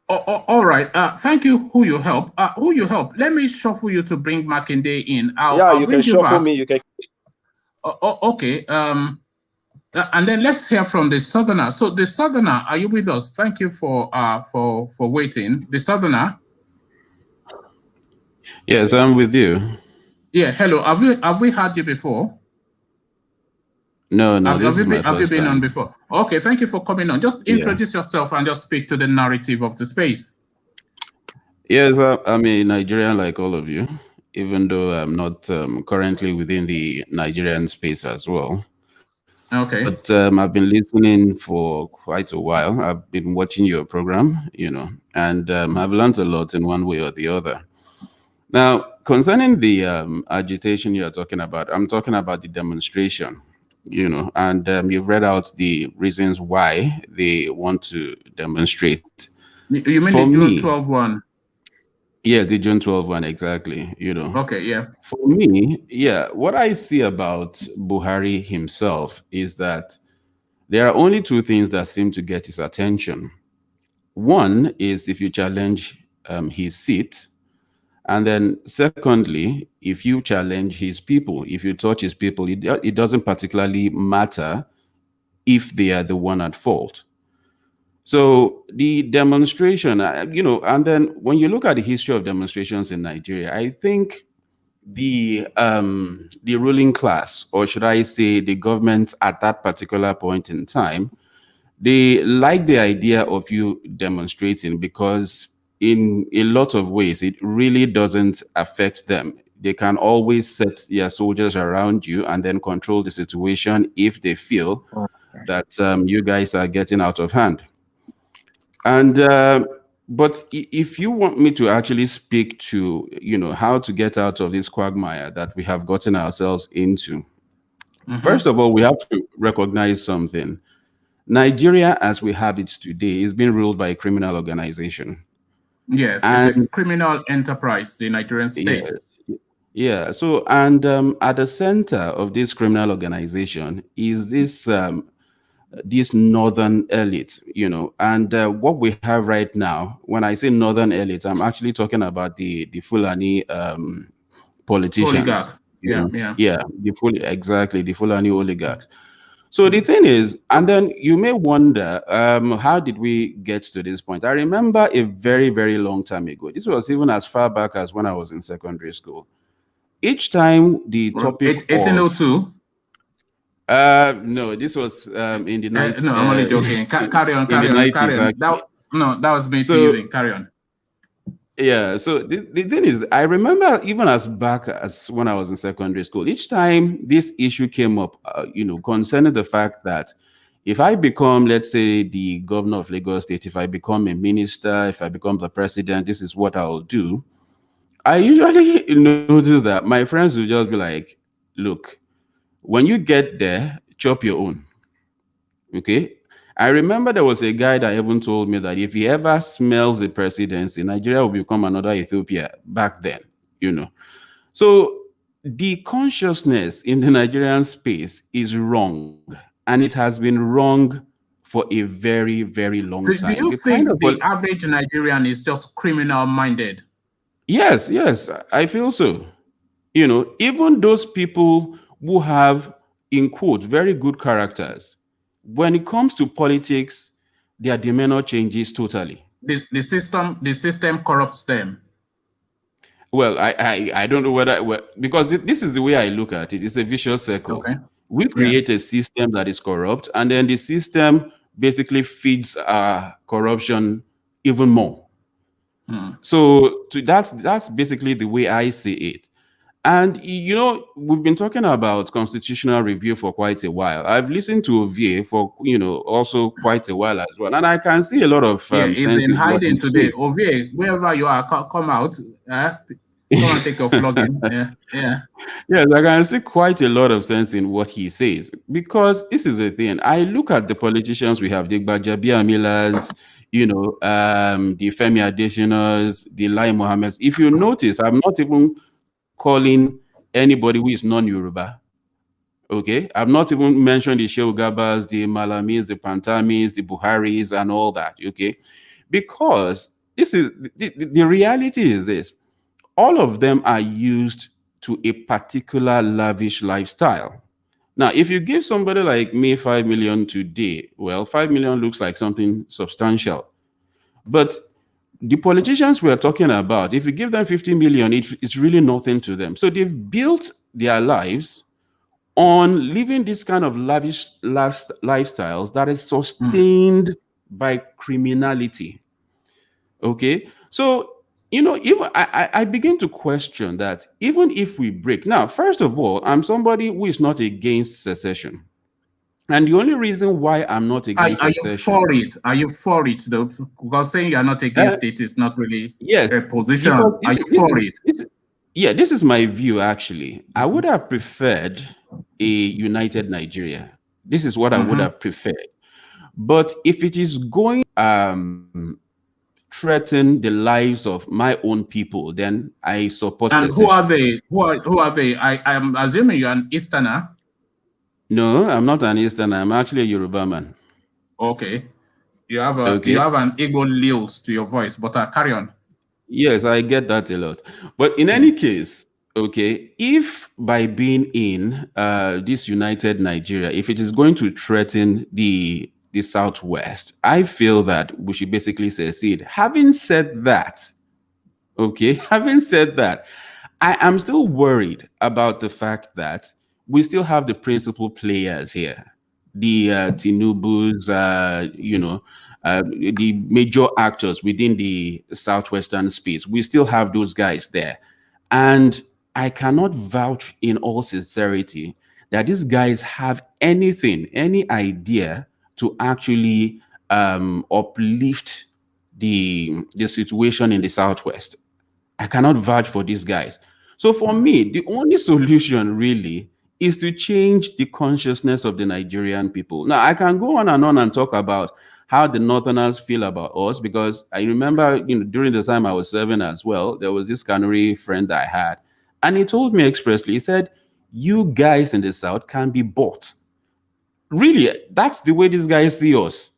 A: All right. Thank you. Who you help? Who you help? Let me shuffle you to bring Makinde in. I'll
H: you
A: bring
H: can shuffle me. You can.
A: Okay. And then let's hear from the Southerner. So the Southerner, are you with us? Thank you for waiting. The Southerner.
I: Yes, I'm with you.
A: Yeah. Hello. Have we had you before?
I: No, this is my
A: have you
I: first
A: been
I: time.
A: on before? Okay. Thank you for coming on. Just introduce yourself and just speak to the narrative of the space.
I: Yes, I'm a Nigerian like all of you, even though I'm not currently within the Nigerian space as well.
A: Okay.
I: But I've been listening for quite a while. I've been watching your program, and I've learned a lot in one way or the other. Now, concerning the agitation you're talking about, I'm talking about the demonstration, and you've read out the reasons why they want to demonstrate.
A: You mean
I: For
A: the June
I: me,
A: 12 one?
I: Yes, the June 12 one, exactly.
A: Okay, yeah.
I: For me, what I see about Buhari himself is that there are only two things that seem to get his attention. One is if you challenge his seat. And then secondly, if you challenge his people, if you touch his people, it doesn't particularly matter if they are the one at fault. So the demonstration, and then when you look at the history of demonstrations in Nigeria, I think the ruling class, or should I say the government at that particular point in time, they like the idea of you demonstrating because in a lot of ways, it really doesn't affect them. They can always set their soldiers around you and then control the situation if they feel that you guys are getting out of hand. And but if you want me to actually speak to how to get out of this quagmire that we have gotten ourselves into, first of all, we have to recognize something. Nigeria, as we have it today, is being ruled by a criminal organization.
A: Yes, it's a criminal enterprise, the Nigerian state.
I: Yeah. So, and at the center of this criminal organization is this northern elite, and what we have right now, when I say northern elite, I'm actually talking about the Fulani politicians.
A: Oligarch.
I: The Fulani oligarchs. So the thing is, and then you may wonder, how did we get to this point? I remember a very, very long time ago. This was even as far back as when I was in secondary school. Each time the topic
A: 1802?
I: No, this was in the 90s.
A: No, I'm only joking. Carry on. That was me teasing. Carry on.
I: Yeah, so the thing is, I remember even as back as when I was in secondary school, each time this issue came up, concerning the fact that if I become, let's say, the governor of Lagos State, if I become a minister, if I become the president, this is what I'll do. I usually notice that my friends will just be like, look, when you get there, chop your own. Okay? I remember there was a guy that even told me that if he ever smells the presidency, Nigeria will become another Ethiopia back then, So the consciousness in the Nigerian space is wrong, and it has been wrong for a very, very long time.
A: Do you think the average Nigerian is just criminal-minded?
I: Yes, I feel so. Even those people who have, in quote, very good characters, when it comes to politics, their demeanor changes totally.
A: The system corrupts them.
I: Well, I don't know whether, because this is the way I look at it. It's a vicious circle.
A: Okay.
I: We create a system that is corrupt, and then the system basically feeds corruption even more. So that's basically the way I see it. And, we've been talking about constitutional review for quite a while. I've listened to Ovie for, also quite a while as well. And I can see a lot of
A: he's in hiding today. Ovie, wherever you are, come out. Go and take your flogging. Yeah, yeah.
I: Yes, I can see quite a lot of sense in what he says because this is the thing. I look at the politicians we have, the Gbajabia Millers, the Femi Adesinas, the Lai Mohammeds. If you notice, I'm not even calling anybody who is non-Yoruba. Okay, I've not even mentioned the Shehu Gabas, the Malamis, the Pantamis, the Buharis, and all that. Okay, because this is the reality is this: all of them are used to a particular lavish lifestyle. Now, if you give somebody like me 5 million today, well, 5 million looks like something substantial. But the politicians we're talking about, if you give them 50 million, it's really nothing to them. So they've built their lives on living this kind of lavish lifestyles that is sustained by criminality. Okay. So, even I begin to question that even if we break now, first of all, I'm somebody who is not against secession. And the only reason why I'm not against
A: Are you
I: secession,
A: for it? Are you for it though? Because saying you are not against it is not really
I: yes,
A: a position.
I: because
A: Are you for it?
I: yeah, this is my view actually. I would have preferred a united Nigeria. This is what I would have preferred. But if it is going threaten the lives of my own people, then I support
A: And
I: secession.
A: who are they? Who are they? I'm assuming you're an Easterner.
I: No, I'm not an Easterner. I'm actually a Yoruba man.
A: Okay. You have
I: Okay.
A: an Igbo lilt to your voice, but carry on.
I: Yes, I get that a lot. But in any case, okay, if by being in this united Nigeria, if it is going to threaten the Southwest, I feel that we should basically secede. Having said that, okay, having said that, I am still worried about the fact that we still have the principal players here, the Tinubus, the major actors within the Southwestern space. We still have those guys there. And I cannot vouch in all sincerity that these guys have anything, any idea to actually uplift the situation in the Southwest. I cannot vouch for these guys. So for me, the only solution really is to change the consciousness of the Nigerian people. Now, I can go on and talk about how the Northerners feel about us because I remember, during the time I was serving as well, there was this Kanuri friend I had, and he told me expressly, he said, "You guys in the South can be bought." Really, that's the way these guys see us.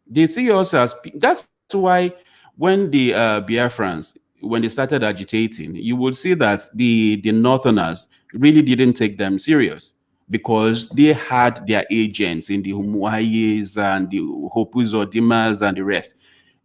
I: They see us as that's why when the Biafrans, when they started agitating, you would see that the Northerners really didn't take them serious because they had their agents in the Humuayes and the Hopuzodimas and the rest.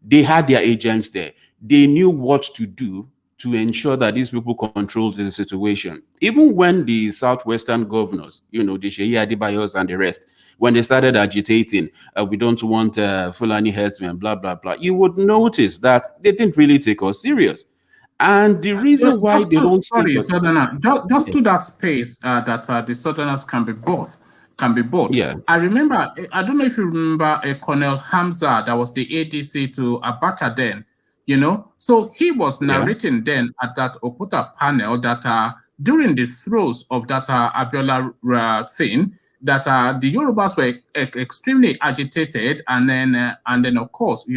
I: They had their agents there. They knew what to do to ensure that these people controlled the situation. Even when the Southwestern governors, the Sheyi Adebayos and the rest, when they started agitating, we don't want Fulani herdsmen, blah, blah, blah, you would notice that they didn't really take us serious. And the reason why they don't take us...
A: Southerner, just to that space that the Southerners can be both.
I: Yeah.
A: I remember, I don't know if you remember Colonel Hamza that was the ADC to Abacha then, So he was narrating then at that Okuta panel that during the throes of that Abiola thing, that the Yorubas were extremely agitated, and then of course,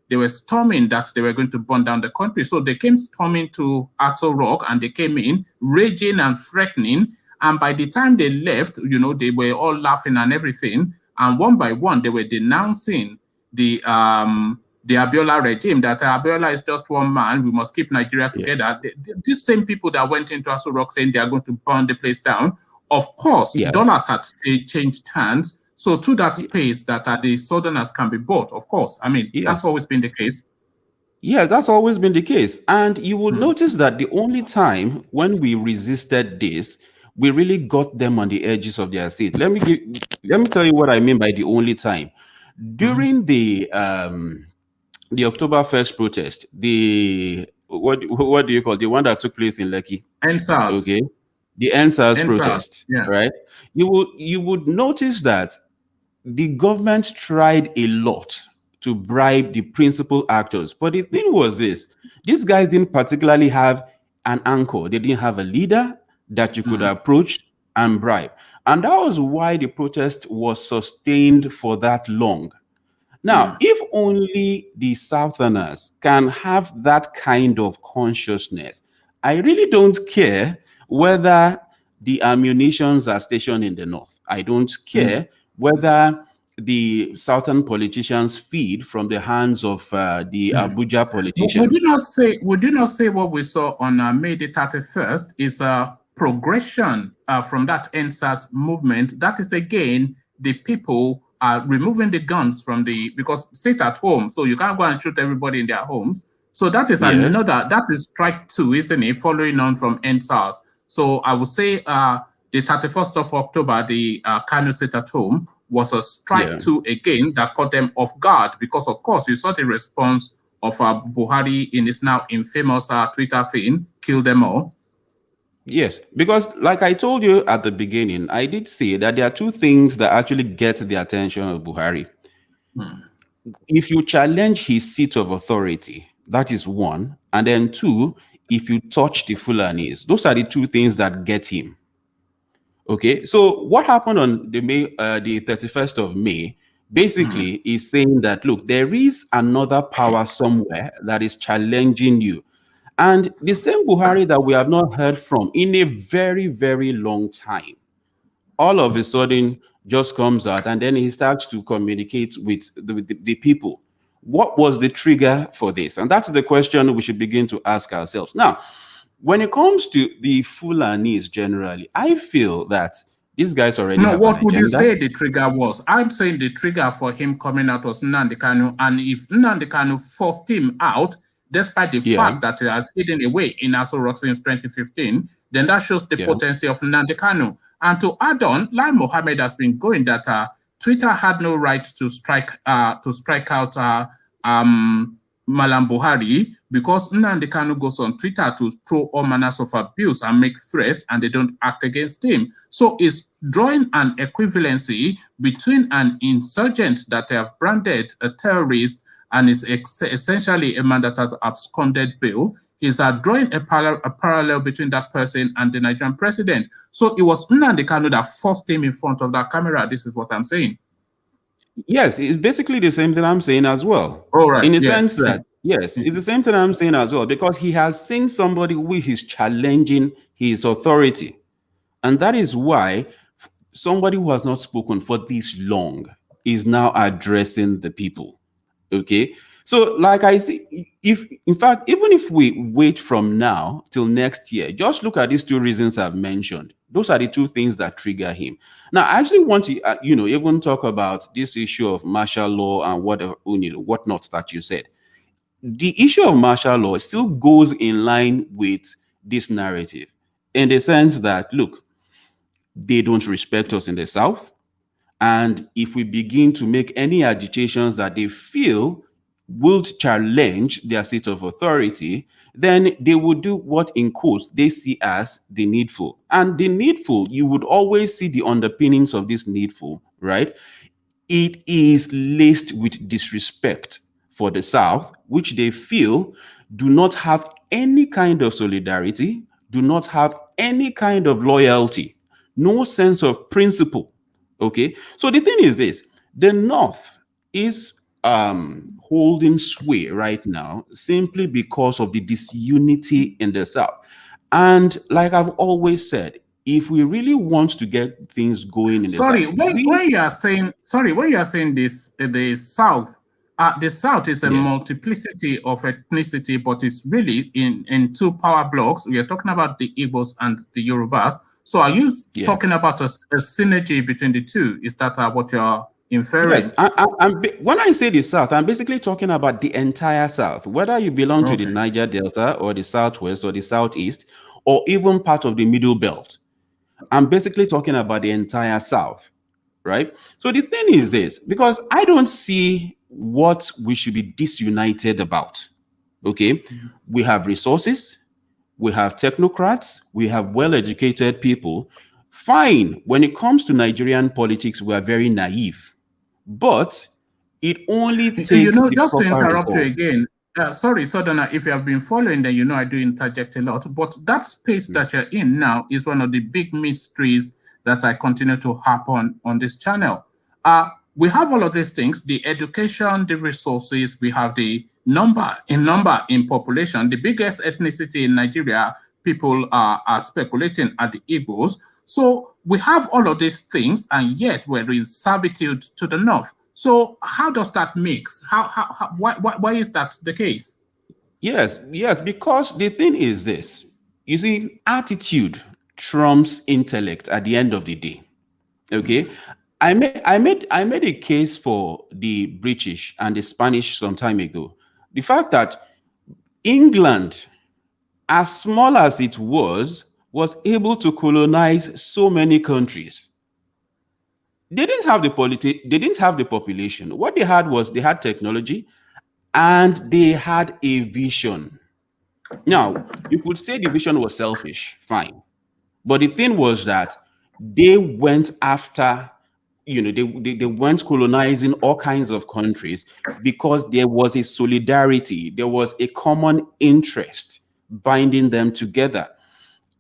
A: they were storming that they were going to burn down the country. So they came storming to Aso Rock, and they came in raging and threatening. And by the time they left, they were all laughing and everything. And one by one, they were denouncing the Abiola regime, that Abiola is just one man. We must keep Nigeria together. These same people that went into Aso Rock saying they are going to burn the place down. Of course, dollars had changed hands. So to that space that the Southerners can be bought, of course. I mean, that's always been the case.
I: Yeah, that's always been the case. And you will notice that the only time when we resisted this, we really got them on the edges of their seat. Let me tell you what I mean by the only time. During the October 1st protest, what do you call the one that took place in Lekki?
A: NSAS.
I: Okay. The NSAS protest, right? You would notice that the government tried a lot to bribe the principal actors. But the thing was this: these guys didn't particularly have an anchor. They didn't have a leader that you could approach and bribe. And that was why the protest was sustained for that long. Now, if only the Southerners can have that kind of consciousness, I really don't care whether the ammunitions are stationed in the North. I don't care whether the Southern politicians feed from the hands of the Abuja politicians.
A: Would you not say what we saw on May the 31st is a progression from that NSAS movement? That is, again, the people are removing the guns from because sit at home, so you can't go and shoot everybody in their homes. So that is that is strike two, isn't it? Following on from NSAS. So I would say the 31st of October, the Kano sit at home was a strike two again that caught them off guard, because of course you saw the response of Buhari in his now infamous Twitter thing, kill them all.
I: Yes, because like I told you at the beginning, I did say that there are two things that actually get the attention of Buhari. If you challenge his seat of authority, that is one. And then two, if you touch the Fulanis, those are the two things that get him. Okay, so what happened on the 31st of May basically is saying that, look, there is another power somewhere that is challenging you. And the same Buhari that we have not heard from in a very, very long time, all of a sudden just comes out and then he starts to communicate with the people. What was the trigger for this? And that's the question we should begin to ask ourselves. Now, when it comes to the Fulanis generally, I feel that these guys already have
A: what
I: an
A: would you
I: agenda.
A: say the trigger was? I'm saying the trigger for him coming out was Nnamdi Kanu, and if Nnamdi Kanu forced him out, despite the fact that he has hidden away in Aso Rock since 2015, then that shows the potency of Nnamdi Kanu. And to add on, like Mohammed has been going, that Twitter had no right to strike out Malam Buhari, because Nnamdi Kanu goes on Twitter to throw all manners of abuse and make threats, and they don't act against him. So it's drawing an equivalency between an insurgent that they have branded a terrorist and is essentially a man that has absconded bail, is drawing a parallel between that person and the Nigerian president. So it was Nnamdi Kanu that forced him in front of that camera. This is what I'm saying.
I: Yes, it's basically the same thing I'm saying as well.
A: All right.
I: In the sense that, yes, it's the same thing I'm saying as well, because he has seen somebody who is challenging his authority. And that is why somebody who has not spoken for this long is now addressing the people. Okay. So like I say, in fact, even if we wait from now till next year, just look at these two reasons I've mentioned. Those are the two things that trigger him. Now, I actually want to, even talk about this issue of martial law and whatnot that you said. The issue of martial law still goes in line with this narrative, in the sense that, look, they don't respect us in the South. And if we begin to make any agitations that they feel will challenge their seat of authority, then they will do what, in quotes, they see as the needful. And the needful, you would always see the underpinnings of this needful, right? It is laced with disrespect for the South, which they feel do not have any kind of solidarity, do not have any kind of loyalty, no sense of principle. Okay, so the thing is this: the North is holding sway right now simply because of the disunity in the South. And like I've always said, if we really want to get things going in the South,
A: when you are saying this, the South is a multiplicity of ethnicity, but it's really in two power blocks. We are talking about the Igbos and the Yorubas. So are you talking about a synergy between the two? Is that what you're inferring?
I: Yes, when I say the South, I'm basically talking about the entire South, whether you belong to the Niger Delta or the Southwest or the Southeast, or even part of the Middle Belt. I'm basically talking about the entire South, right? So the thing is this, because I don't see what we should be disunited about, okay? We have resources, we have technocrats, we have well-educated people. Fine, when it comes to Nigerian politics, we are very naive. But it only takes
A: just to interrupt you again, sorry, Southerner, if you have been following, then you know I do interject a lot. But that space that you're in now is one of the big mysteries that I continue to harp on this channel. We have all of these things: the education, the resources. We have the number in population. The biggest ethnicity in Nigeria, people are speculating, are the Igbos. So we have all of these things, and yet we're in servitude to the north. So how does that mix? Why is that the case?
I: Yes, yes, because the thing is this. You see, attitude trumps intellect at the end of the day. Okay. I made a case for the British and the Spanish some time ago. The fact that England, as small as it was able to colonize so many countries. They didn't have they didn't have the population. What they had was they had technology and they had a vision. Now, you could say the vision was selfish, fine. But the thing was that they went after, they went colonizing all kinds of countries because there was a solidarity, there was a common interest binding them together.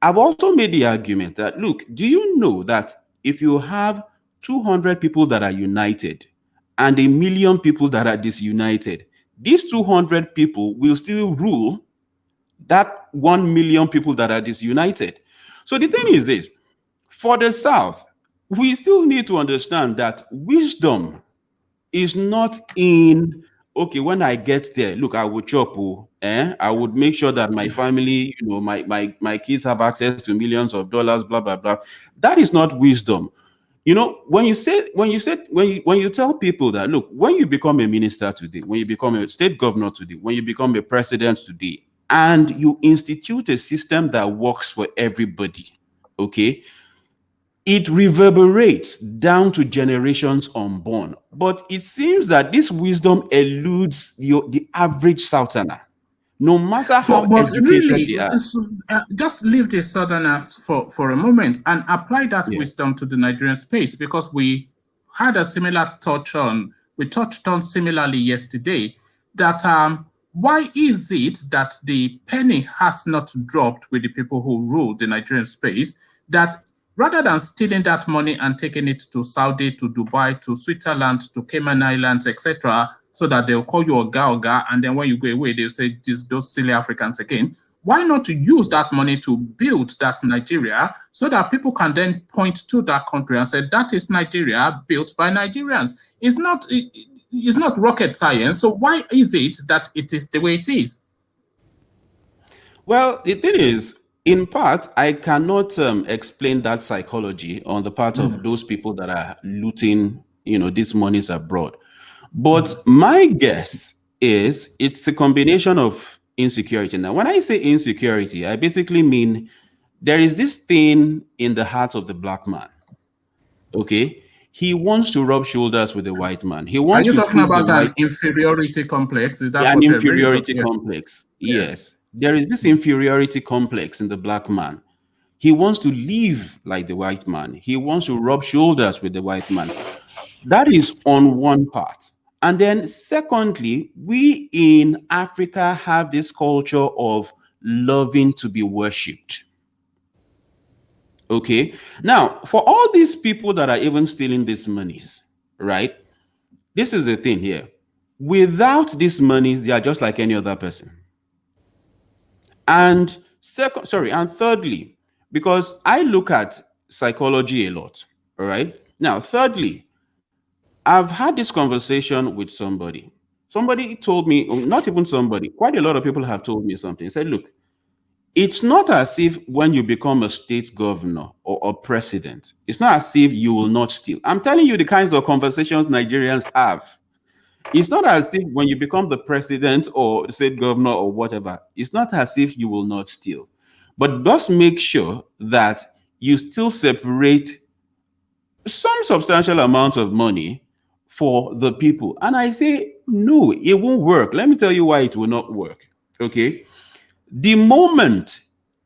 I: I've also made the argument that, look, do you know that if you have 200 people that are united and 1 million people that are disunited, these 200 people will still rule that 1 million people that are disunited. So the thing is this, for the South, we still need to understand that wisdom is not in, okay, when I get there, look, I would chop, I would make sure that my family, my kids have access to millions of dollars, blah, blah, blah. That is not wisdom. When you tell people that, look, when you become a minister today, when you become a state governor today, when you become a president today, and you institute a system that works for everybody, okay, it reverberates down to generations unborn. But it seems that this wisdom eludes the average Southerner, no matter how
A: But
I: educated
A: really,
I: they are.
A: just leave the Southerner for a moment and apply that
I: Yeah.
A: wisdom to the Nigerian space, because we had a similar we touched on similarly yesterday that why is it that the penny has not dropped with the people who rule the Nigerian space, that rather than stealing that money and taking it to Saudi, to Dubai, to Switzerland, to Cayman Islands, etc., so that they'll call you Oga, and then when you go away, they'll say those silly Africans again. Why not to use that money to build that Nigeria so that people can then point to that country and say, that is Nigeria built by Nigerians? It's not rocket science. So why is it that it is the way it is?
I: Well, the thing is, in part, I cannot explain that psychology on the part of those people that are looting, these monies abroad. But my guess is it's a combination of insecurity. Now, when I say insecurity, I basically mean there is this thing in the heart of the black man. Okay, he wants to rub shoulders with the white man. He
A: Are
I: wants
A: you
I: to
A: talking
I: prove the
A: about an
I: white
A: inferiority complex? Is that
I: an
A: what you're really
I: inferiority
A: talking about?
I: complex. Yes, there is this inferiority complex in the black man. He wants to live like the white man. He wants to rub shoulders with the white man. That is on one part. And then secondly, we in Africa have this culture of loving to be worshipped. Okay. Now, for all these people that are even stealing these monies, right? This is the thing here. Without these monies, they are just like any other person. And thirdly, because I look at psychology a lot, all right? Now, thirdly, I've had this conversation with somebody. Somebody told me, or not even somebody, quite a lot of people have told me something. They said, look, it's not as if when you become a state governor or a president, it's not as if you will not steal. I'm telling you the kinds of conversations Nigerians have. It's not as if when you become the president or state governor or whatever, it's not as if you will not steal. But just make sure that you still separate some substantial amount of money for the people. And I say, no, it won't work. Let me tell you why it will not work. Okay. The moment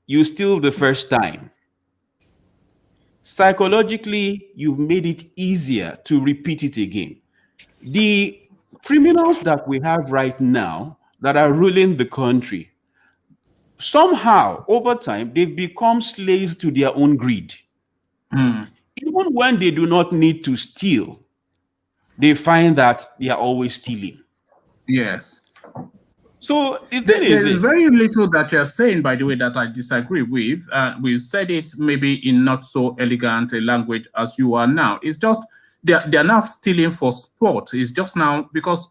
I: you steal the first time, psychologically, you've made it easier to repeat it again. The criminals that we have right now that are ruling the country, somehow over time they've become slaves to their own greed. Even when they do not need to steal, they find that they are always stealing.
A: Yes.
I: So the thing is
A: There's
I: this.
A: very little that you're saying, by the way, that I disagree with. We said it maybe in not so elegant a language as you are now. It's just they're now stealing for sport. It's just now because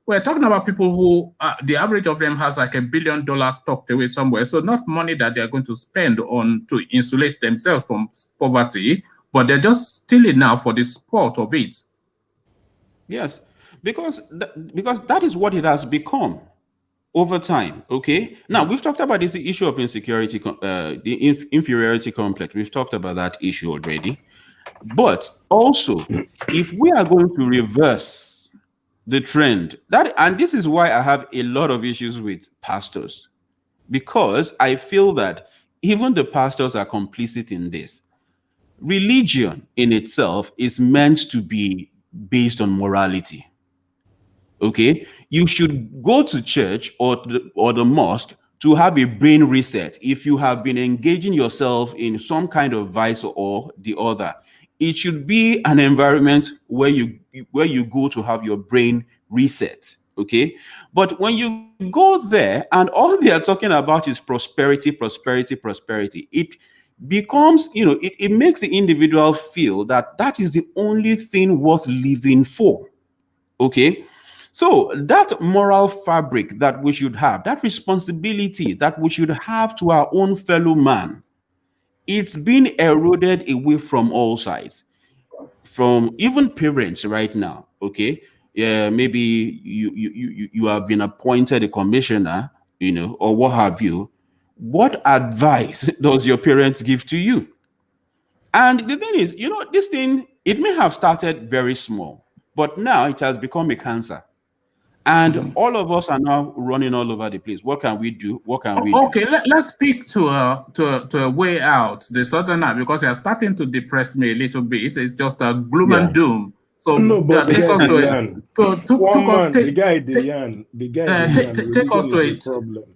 A: we're talking about people who the average of them has like $1 billion tucked away somewhere. So not money that they're going to spend on to insulate themselves from poverty, but they're just stealing now for the sport of it.
I: Yes, because that is what it has become over time. Okay. Now we've talked about this issue of insecurity, the inferiority complex. We've talked about that issue already. But also, if we are going to reverse the trend, and this is why I have a lot of issues with pastors, because I feel that even the pastors are complicit in this. Religion in itself is meant to be based on morality. Okay, you should go to church or the mosque to have a brain reset. If you have been engaging yourself in some kind of vice or the other, it should be an environment where you go to have your brain reset. Okay, but when you go there and all they are talking about is prosperity, prosperity, prosperity, it becomes, it makes the individual feel that that is the only thing worth living for. Okay, so that moral fabric that we should have, that responsibility that we should have to our own fellow man, it's been eroded away from all sides, from even parents right now. Okay, yeah, maybe you have been appointed a commissioner, or what have you. What advice does your parents give to you? And the thing is, this thing, it may have started very small, but now it has become a cancer. And all of us are now running all over the place. What can we do? What can we do?
A: Okay, let's speak to a way out, the southerner, because you're starting to depress me a little bit. It's just a gloom and doom. So
C: No, but
A: take us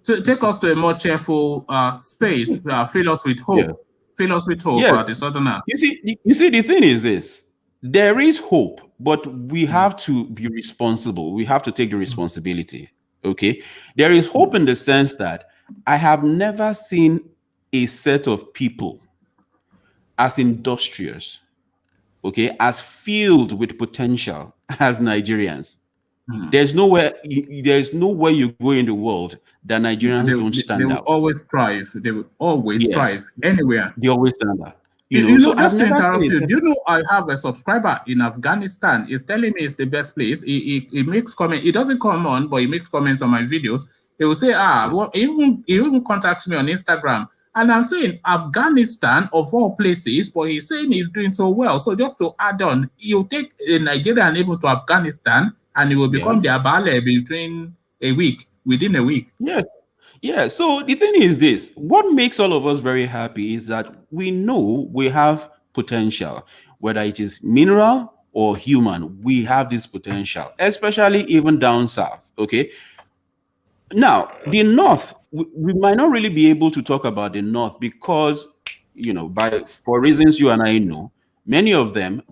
A: to take us to a more cheerful space. Fill us with hope. Yeah. Fill us with hope,
I: yes.
A: The southerner.
I: You see, the thing is this: there is hope, but we have to be responsible. We have to take the responsibility. Okay, there is hope in the sense that I have never seen a set of people as industrious, okay, as filled with potential as Nigerians. There's nowhere you go in the world that Nigerians don't stand out.
A: They will always thrive. They will always thrive anywhere.
I: They always stand out.
A: Just to interrupt you, do you know I have a subscriber in Afghanistan? He's telling me it's the best place. He makes comments. He doesn't come on, but he makes comments on my videos. He will say, he even contacts me on Instagram. And I'm saying Afghanistan of all places, but he's saying he's doing so well. So just to add on, you take a Nigerian even to Afghanistan, and it will become their ballet within a week.
I: Yes. Yeah. So the thing is this: what makes all of us very happy is that we know we have potential, whether it is mineral or human. We have this potential, especially even down south. Okay. Now, the North, we might not really be able to talk about the North because, for reasons you and I know, many of them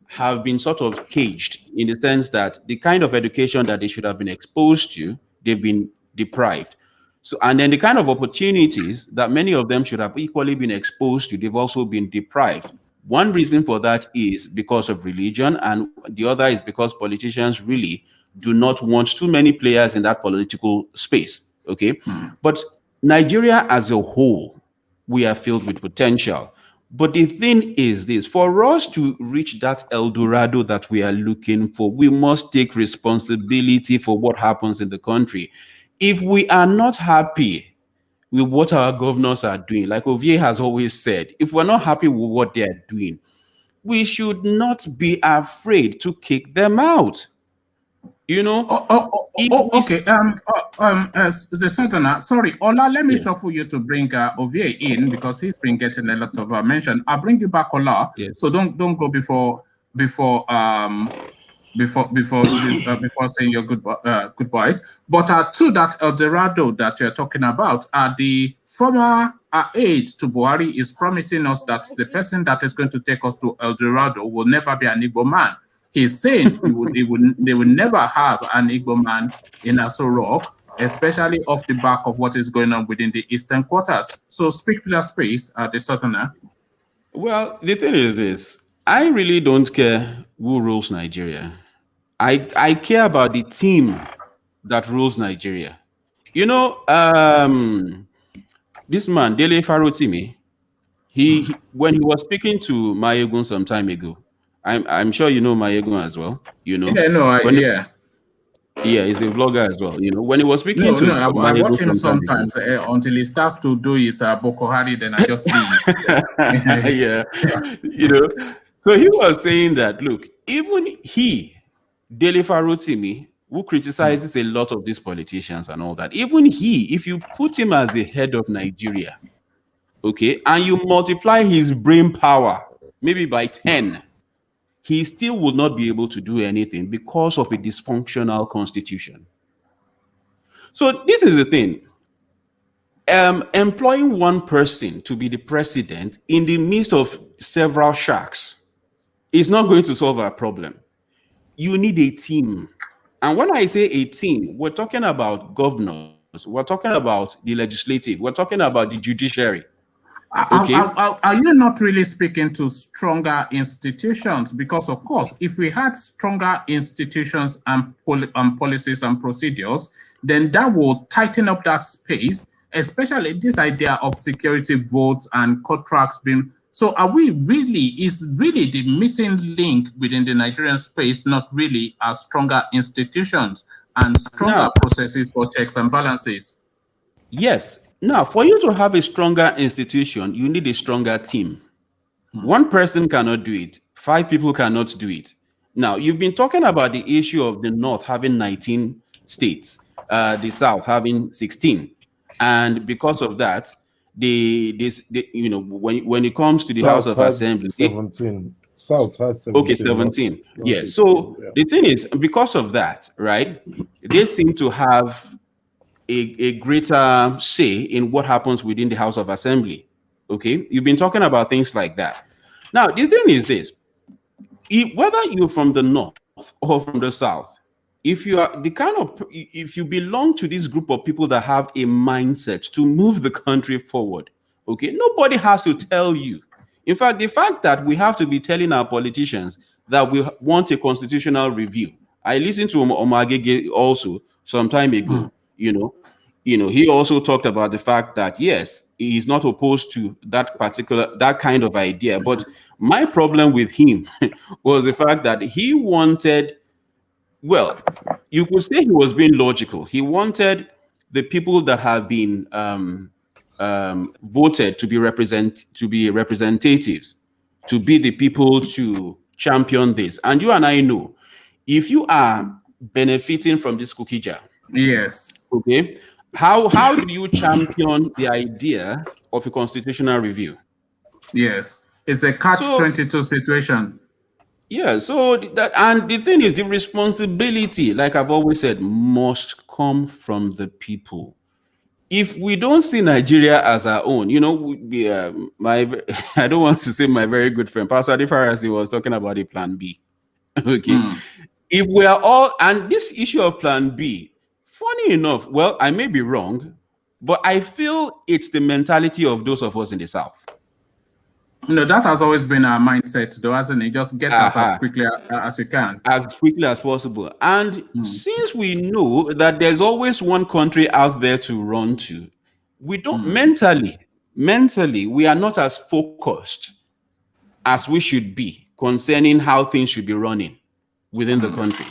I: have been sort of caged in the sense that the kind of education that they should have been exposed to, they've been deprived. So, and then the kind of opportunities that many of them should have equally been exposed to, they've also been deprived. One reason for that is because of religion, and the other is because politicians really do not want too many players in that political space. Okay. But Nigeria as a whole, we are filled with potential. But the thing is this: for us to reach that El Dorado that we are looking for, we must take responsibility for what happens in the country. If we are not happy with what our governors are doing, like Ovie has always said, if we're not happy with what they are doing, we should not be afraid to kick them out.
A: Okay. The southerner. Sorry, Ola. Let me shuffle you to bring Ovie in because he's been getting a lot of mention. I'll bring you back, Ola. So don't go before before saying your goodbyes. But to that El Dorado that you're talking about, the former aide to Buhari is promising us that the person that is going to take us to El Dorado will never be an Igbo man. He's saying they will never have an Igbo man in Aso Rock, especially off the back of what is going on within the eastern quarters. So speak to that space, the southerner.
I: Well, the thing is this: I really don't care who rules Nigeria. I care about the team that rules Nigeria. You know, this man Dele Farotimi, when he was speaking to Mayegun some time ago, I'm sure you know Mayegun as well. You know,
A: Yeah, no,
I: yeah, he's a vlogger as well. You know, when he was speaking to
A: I
I: Mayegun
A: watch him
I: some time
A: sometimes until he starts to do his Boko Hari, then I just leave.
I: yeah, you know. So he was saying that, look, even Dele Farotimi, who criticizes a lot of these politicians and all that, even if you put him as the head of Nigeria, okay, and you multiply his brain power maybe by 10, he still will not be able to do anything because of a dysfunctional constitution. So this is the thing. Employing one person to be the president in the midst of several sharks is not going to solve our problem. You need a team. And when I say a team, we're talking about governors, we're talking about the legislative, we're talking about the judiciary. Okay.
A: Are you not really speaking to stronger institutions? Because, of course, if we had stronger institutions and policies and procedures, then that will tighten up that space, especially this idea of security votes and contracts being. So is really the missing link within the Nigerian space not really as stronger institutions and stronger processes for checks and balances?
I: Yes. Now, for you to have a stronger institution, you need a stronger team. One person cannot do it. 5 people cannot do it. Now, you've been talking about the issue of the North having 19 states, the South having 16. And because of that, you know, when it comes to the House of Assembly,
C: 17. South has 17.
I: Okay, 17. Yeah. So the thing is, because of that, right, they seem to have a greater say in what happens within the House of Assembly. Okay, you've been talking about things like that. Now, the thing is this: whether you're from the North or from the South, if you are if you belong to this group of people that have a mindset to move the country forward, okay, nobody has to tell you. In fact, the fact that we have to be telling our politicians that we want a constitutional review. I listened to Omagege also some time ago. You know, he also talked about the fact that yes, he's not opposed to that kind of idea. But my problem with him was the fact that he wanted, well, you could say he was being logical. He wanted the people that have been voted to be representatives, to be the people to champion this. And you and I know, if you are benefiting from this cookie jar,
A: yes,
I: okay, how do you champion the idea of a constitutional review?
A: Yes, it's a catch-22 situation.
I: Yeah, so and the thing is, the responsibility, like I've always said, must come from the people. If we don't see Nigeria as our own, you know, I don't want to say my very good friend, Pastor Adifarasi was talking about the plan B. Okay. If we are all, and this issue of plan B, funny enough, well, I may be wrong, but I feel it's the mentality of those of us in the South.
A: No, that has always been our mindset, though, hasn't it? Just get out as quickly as you can.
I: As quickly as possible. And since we know that there's always one country out there to run to, we don't mentally, we are not as focused as we should be concerning how things should be running within the country.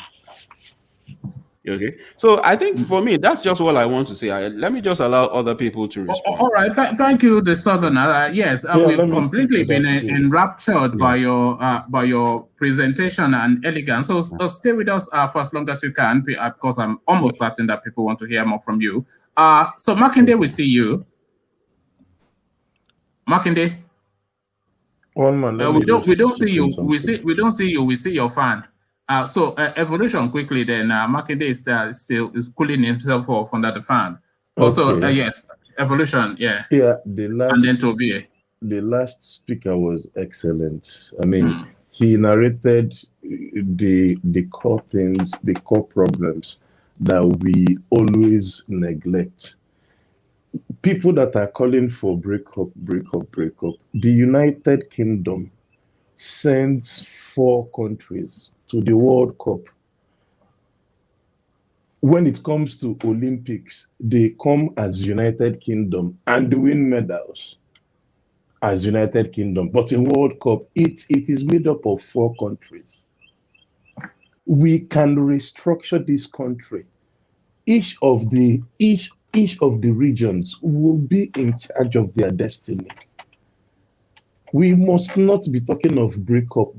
I: Okay, so I think for me, that's just all I want to say. Let me just allow other people to respond.
A: All right, thank you, the Southerner. Yes, we've completely been enraptured by your presentation and elegance. So stay with us for as long as you can, because I'm almost certain that people want to hear more from you. So Makinde, we see you. Makinde.
C: One man.
A: We don't see you. We don't see you. We see your fan. Evolution quickly then. Makinde is still is cooling himself off under the fan. Also,
C: Okay.
A: yes, evolution, yeah.
C: Yeah,
A: And then to be.
C: the last speaker was excellent. I mean, he narrated the core things, the core problems that we always neglect. People that are calling for breakup. The United Kingdom sends 4 countries to the World Cup. When it comes to Olympics, they come as United Kingdom and win medals as United Kingdom. But in World Cup, it is made up of 4 countries. We can restructure this country. Each of the regions will be in charge of their destiny. We must not be talking of breakup.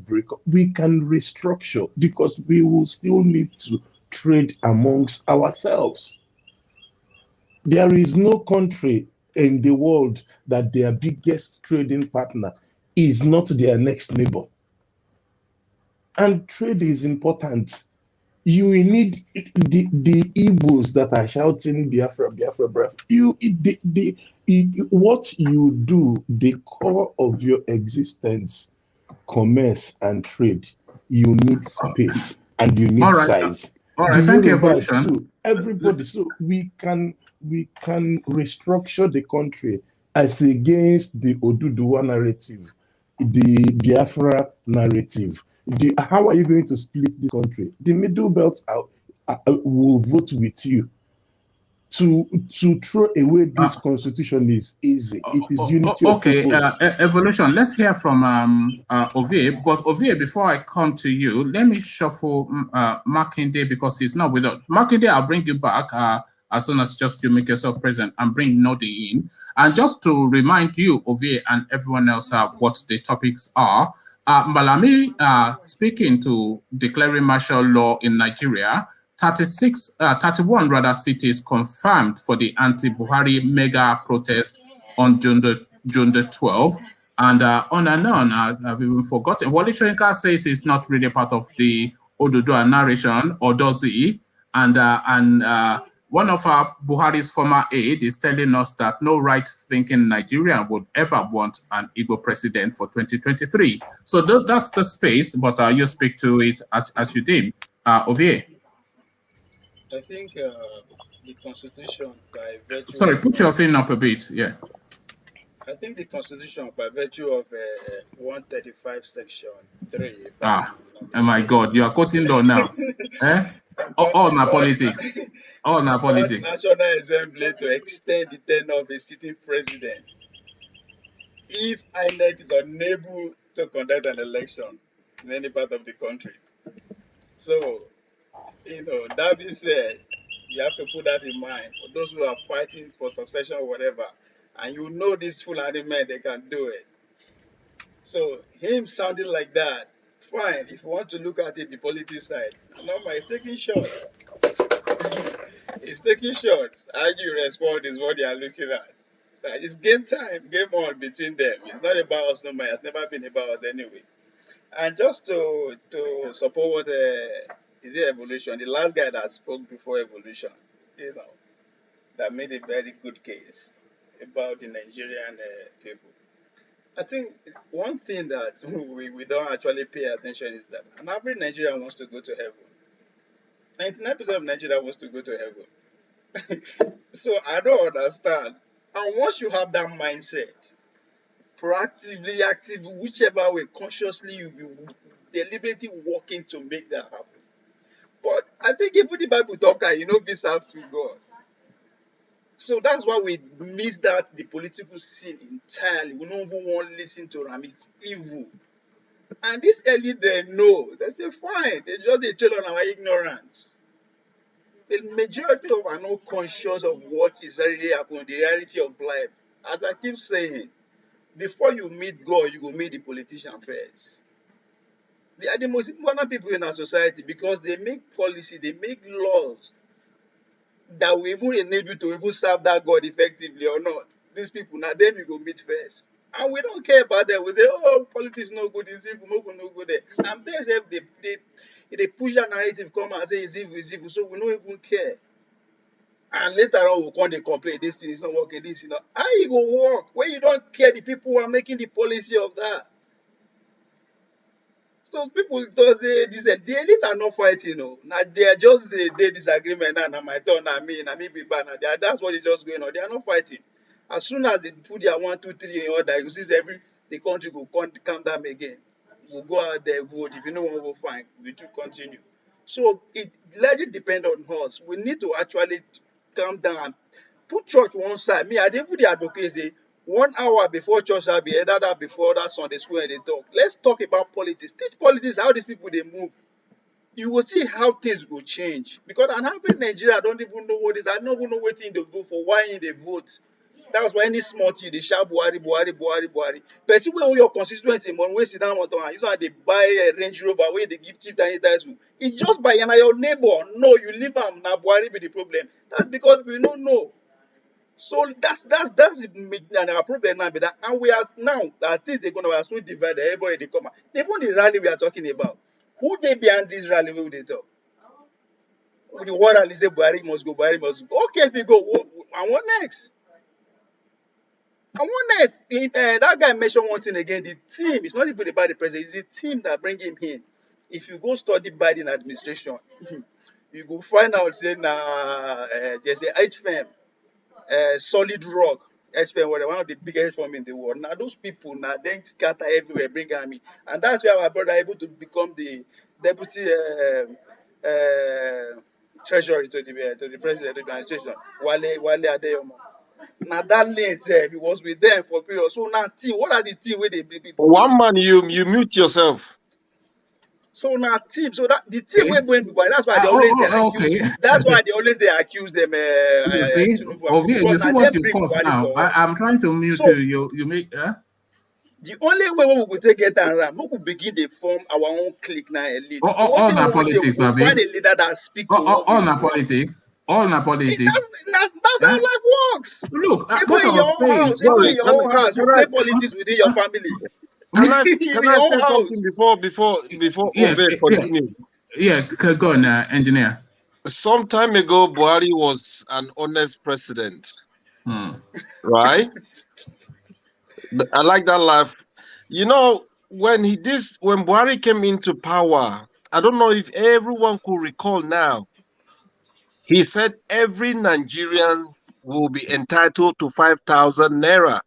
C: We can restructure because we will still need to trade amongst ourselves. There is no country in the world that their biggest trading partner is not their next neighbor. And trade is important. You will need the Igbos that are shouting Biafra, Biafra, Biafra. What you do, the core of your existence, commerce and trade, you need space and you need size.
A: All right, thank you, Evolution.
C: Too, everybody, so we can restructure the country as against the Oduduwa narrative, the Biafra narrative. How are you going to split the country? The middle belt will vote with you. To throw away this constitution is easy. It is unity of purpose.
A: Evolution. Let's hear from Ovie. But Ovie, before I come to you, let me shuffle Makinde because he's not with us. Makinde, I'll bring you back as soon as just you make yourself present and bring Nodi in. And just to remind you, Ovie, and everyone else what the topics are. Malami speaking to declaring martial law in Nigeria. 31 rather cities confirmed for the anti-Buhari mega protest on June the 12th, and on and on. I've even forgotten. Wale Soyinka says it's not really part of the Oduduwa narration, or does he? And one of Buhari's former aide is telling us that no right-thinking Nigerian would ever want an Igbo president for 2023. So that's the space, but you speak to it as you did. Ovie.
J: I think the Constitution, by virtue.
A: Sorry, put your thing up a bit. Yeah.
J: I think the Constitution, by virtue of 135 Section 3.
A: Oh my God, you are quoting law now. All my politics. All my politics.
J: National Assembly to extend the tenure of a sitting president if INEC is unable to conduct an election in any part of the country. So, that being said, you have to put that in mind for those who are fighting for succession or whatever, and these Fulani men, they can do it. So him sounding like that, fine. If you want to look at it, the politics side, Norma is taking shots. He's taking shots. How you respond is what they are looking at. It's game time, game on between them. It's not about us, no man. It's never been about us anyway. And just to support what is it Evolution? The last guy that spoke before Evolution, that made a very good case about the Nigerian people. I think one thing that we don't actually pay attention is that an average Nigerian wants to go to heaven. 99% of Nigeria wants to go to heaven. So I don't understand. And once you have that mindset, proactively, actively, whichever way, consciously, you'll be deliberately working to make that happen. But I think even the Bible talk, be served to God. So that's why we miss the political scene entirely. We don't even want to listen to them. It's evil. And this elite, they know. They say, fine. They trade on our ignorance. The majority of us are not conscious of what is really happening, the reality of life. As I keep saying, before you meet God, you go meet the politician first. They are the most important people in our society because they make policy, they make laws that will even enable you to even serve that God effectively or not. These people, now them you go meet first. And we don't care about that. We say, oh, politics no good, it's evil, no good there. And they say they push that narrative, come and say it's evil, so we don't even care. And later on, we come they complain, this thing is not working, this, How you go work when you don't care the people who are making the policy of that? So people does this, the elite are not fighting, Now they are just the disagreement now. My turn, me be bad. That's what is just going on. They are not fighting. As soon as they put their 1, 2, 3 in order, you see the country will calm down again. We'll go out there, vote. If you know what we'll find, we do continue. So it largely depends on us. We need to actually calm down and put church one side. Me, I didn't put the advocate say 1 hour before church will be either that before that Sunday school and they talk. Let's talk about politics. Teach politics how these people they move. You will see how things will change. Because an average Nigeria don't even know what it is. I don't even know what thing they vote for, why in they vote. That's why any small thing they shout Buhari. But see where your constituency money we sit down on you know they buy a Range Rover where they give cheap than it. It's just by your neighbor. No, you leave them now Buhari be the problem. That's because we don't know. So that's our problem now. But and we are now that things they're gonna so divided. Everybody they come. Even the rally we are talking about. Who they behind this rally? Where will they talk? With the one rally say Buhari must go. Okay, if we go, and what next? And one next, that guy mentioned one thing again. The team, it's not even about the president, it's the team that bring him in. If you go study Biden administration, you go find out saying there's a H firm, Solid Rock, H firm, one of the biggest firm in the world. Now those people now then scatter everywhere, bring army, and that's where our brother able to become the deputy treasury to the president of the administration, Wale Adeyomo. Now that lane he was with them for a period. So now team, what are the team where they bring people?
E: One man, you mute yourself.
J: So now team, so that the team
A: Okay.
J: we're going to buy. That's why they always accuse.
A: Okay.
J: That's why they always accuse them.
A: You see, you see what you cause now. I'm trying to mute
J: so,
A: you make.
J: The only way we will take it around, we could begin to form our own clique now, elite.
A: All our politics,
J: we find a leader that speaks to
A: all our politics. All our politics.
J: That's how life works.
A: Look,
J: even
A: what
J: in
A: I
J: your
A: was
J: own
A: saying.
J: house, even in your own house, you play politics within your family.
E: Can I say
J: house.
E: something before Ove continue?
A: Yeah, go on, engineer.
E: Some time ago, Buhari was an honest president, right? I like that laugh. You know, when Buhari came into power, I don't know if everyone could recall now. He said every Nigerian will be entitled to 5,000 naira.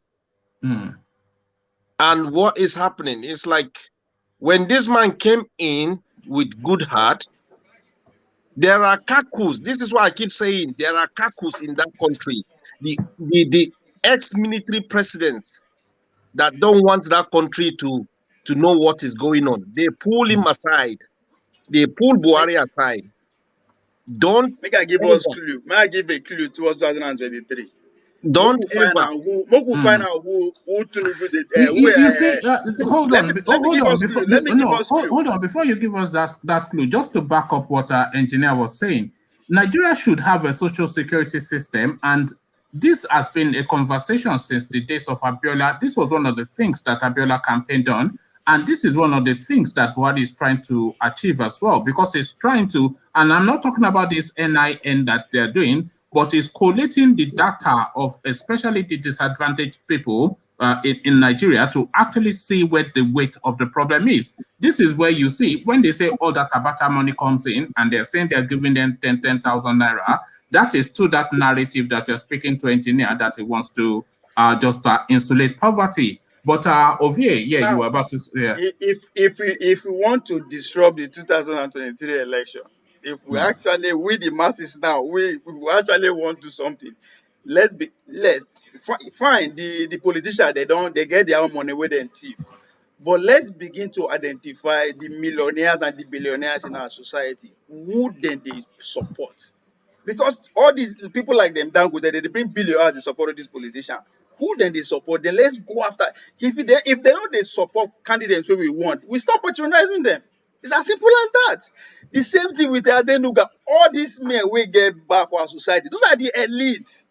E: And what is happening? It's like when this man came in with good heart, there are kakus. This is what I keep saying. There are kakus in that country. The ex-military presidents that don't want that country to know what is going on. They pull him aside. They pull Buhari aside. Don't
J: make I give us clue. May I give a clue towards 2023?
E: Don't ever.
J: Find out who
A: You say, hold on. Before you give us that clue, just to back up what our engineer was saying, Nigeria should have a social security system, and this has been a conversation since the days of Abiola. This was one of the things that Abiola campaigned on, and this is one of the things that Buhari is trying to achieve as well, because he's trying to, and I'm not talking about this NIN that they're doing, but is collating the data of especially the disadvantaged people in Nigeria to actually see where the weight of the problem is. This is where you see, when they say all that Tabata money comes in and they're saying they're giving them 10,000 naira, that is to that narrative that you're speaking to engineer, that he wants to just insulate poverty. But Ovie, yeah, you were about to say.
J: If we want to disrupt the 2023 election, if we actually, we the masses now, we actually want to do something, let's fine. The politicians, they get their own money with them thief. But let's begin to identify the millionaires and the billionaires in our society. Who then they support? Because all these people like them, they bring billionaires to support this politician. Who then they support? Then let's go after. If they know they support candidates who we want, we stop patronizing them. It's as simple as that. The same thing with Adenuga. All these men we get back for our society. Those are the elite.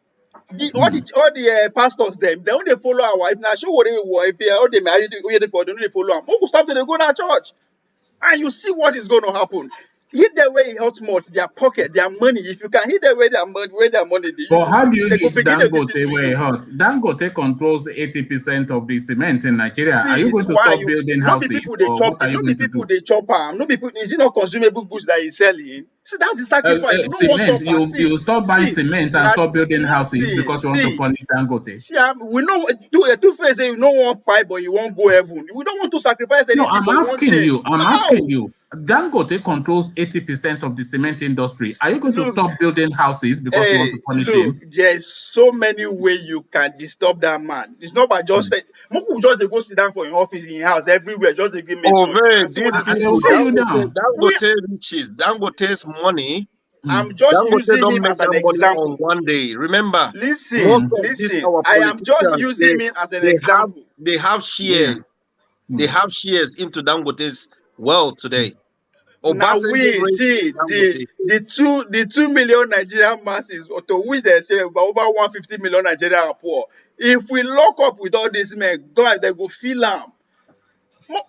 J: All the pastors them, they only follow our wife. Now show what they want. If they all they married, they follow them. Who stop them? They go to church, and you see what is going to happen. Hit the way hot much their pocket, their money. If you can hit the way their money, they
A: But how do you
J: they go
A: hit
J: begin to listen
A: Dangote
J: to
A: where it
J: you.
A: hurts? Dangote controls 80% of the cement in Nigeria. Are you
J: See,
A: going to
J: why
A: stop
J: you
A: building
J: no be
A: houses,
J: people they
A: or
J: chop
A: what are
J: it,
A: you
J: no be
A: going to
J: people
A: do?
J: they chop no people, is it not consumable goods that he's selling? See, that's the sacrifice. We don't want
A: Cement,
J: suffer.
A: you stop buying
J: See,
A: cement and
J: now
A: stop building houses
J: listen,
A: because you want to punish Dangote.
J: see, we know do a two-face say you don't want fight, but you won't go heaven. We don't want to sacrifice
A: No,
J: anything,
A: I'm
J: but we want
A: asking
J: change.
A: you. I'm
J: How?
A: asking you. Dangote controls 80% of the cement industry. Are you going to
J: Look,
A: stop building houses because you want to punish him?
J: look, there's so many ways you can disturb that man. It's not by just saying, Moku just dey go sit down for your office, in your house, everywhere, just dey give me
E: Oh,
J: notes.
E: very
J: And see what
E: these
J: they
A: They will
E: people,
A: go
J: see.
A: you down.
E: Dangote riches, Dangote's money.
J: I'm just
E: Dangote
J: using
E: don't
J: him
E: make
J: as an
E: that money on
J: example.
E: one day. Remember, most
J: Listen,
E: of these
J: listen.
E: our
J: I am just
E: politicians,
J: using him as an
E: they
J: example.
E: have
A: Yeah.
E: shares. They have shares into Dangote's wealth today.
J: Now
E: Obasanjo
J: we
E: raised
J: see
E: Dangote.
J: the 2 million Nigerian masses, to which they say about over 150 million Nigerian are poor. If we lock up with all these men, God, they go feel them.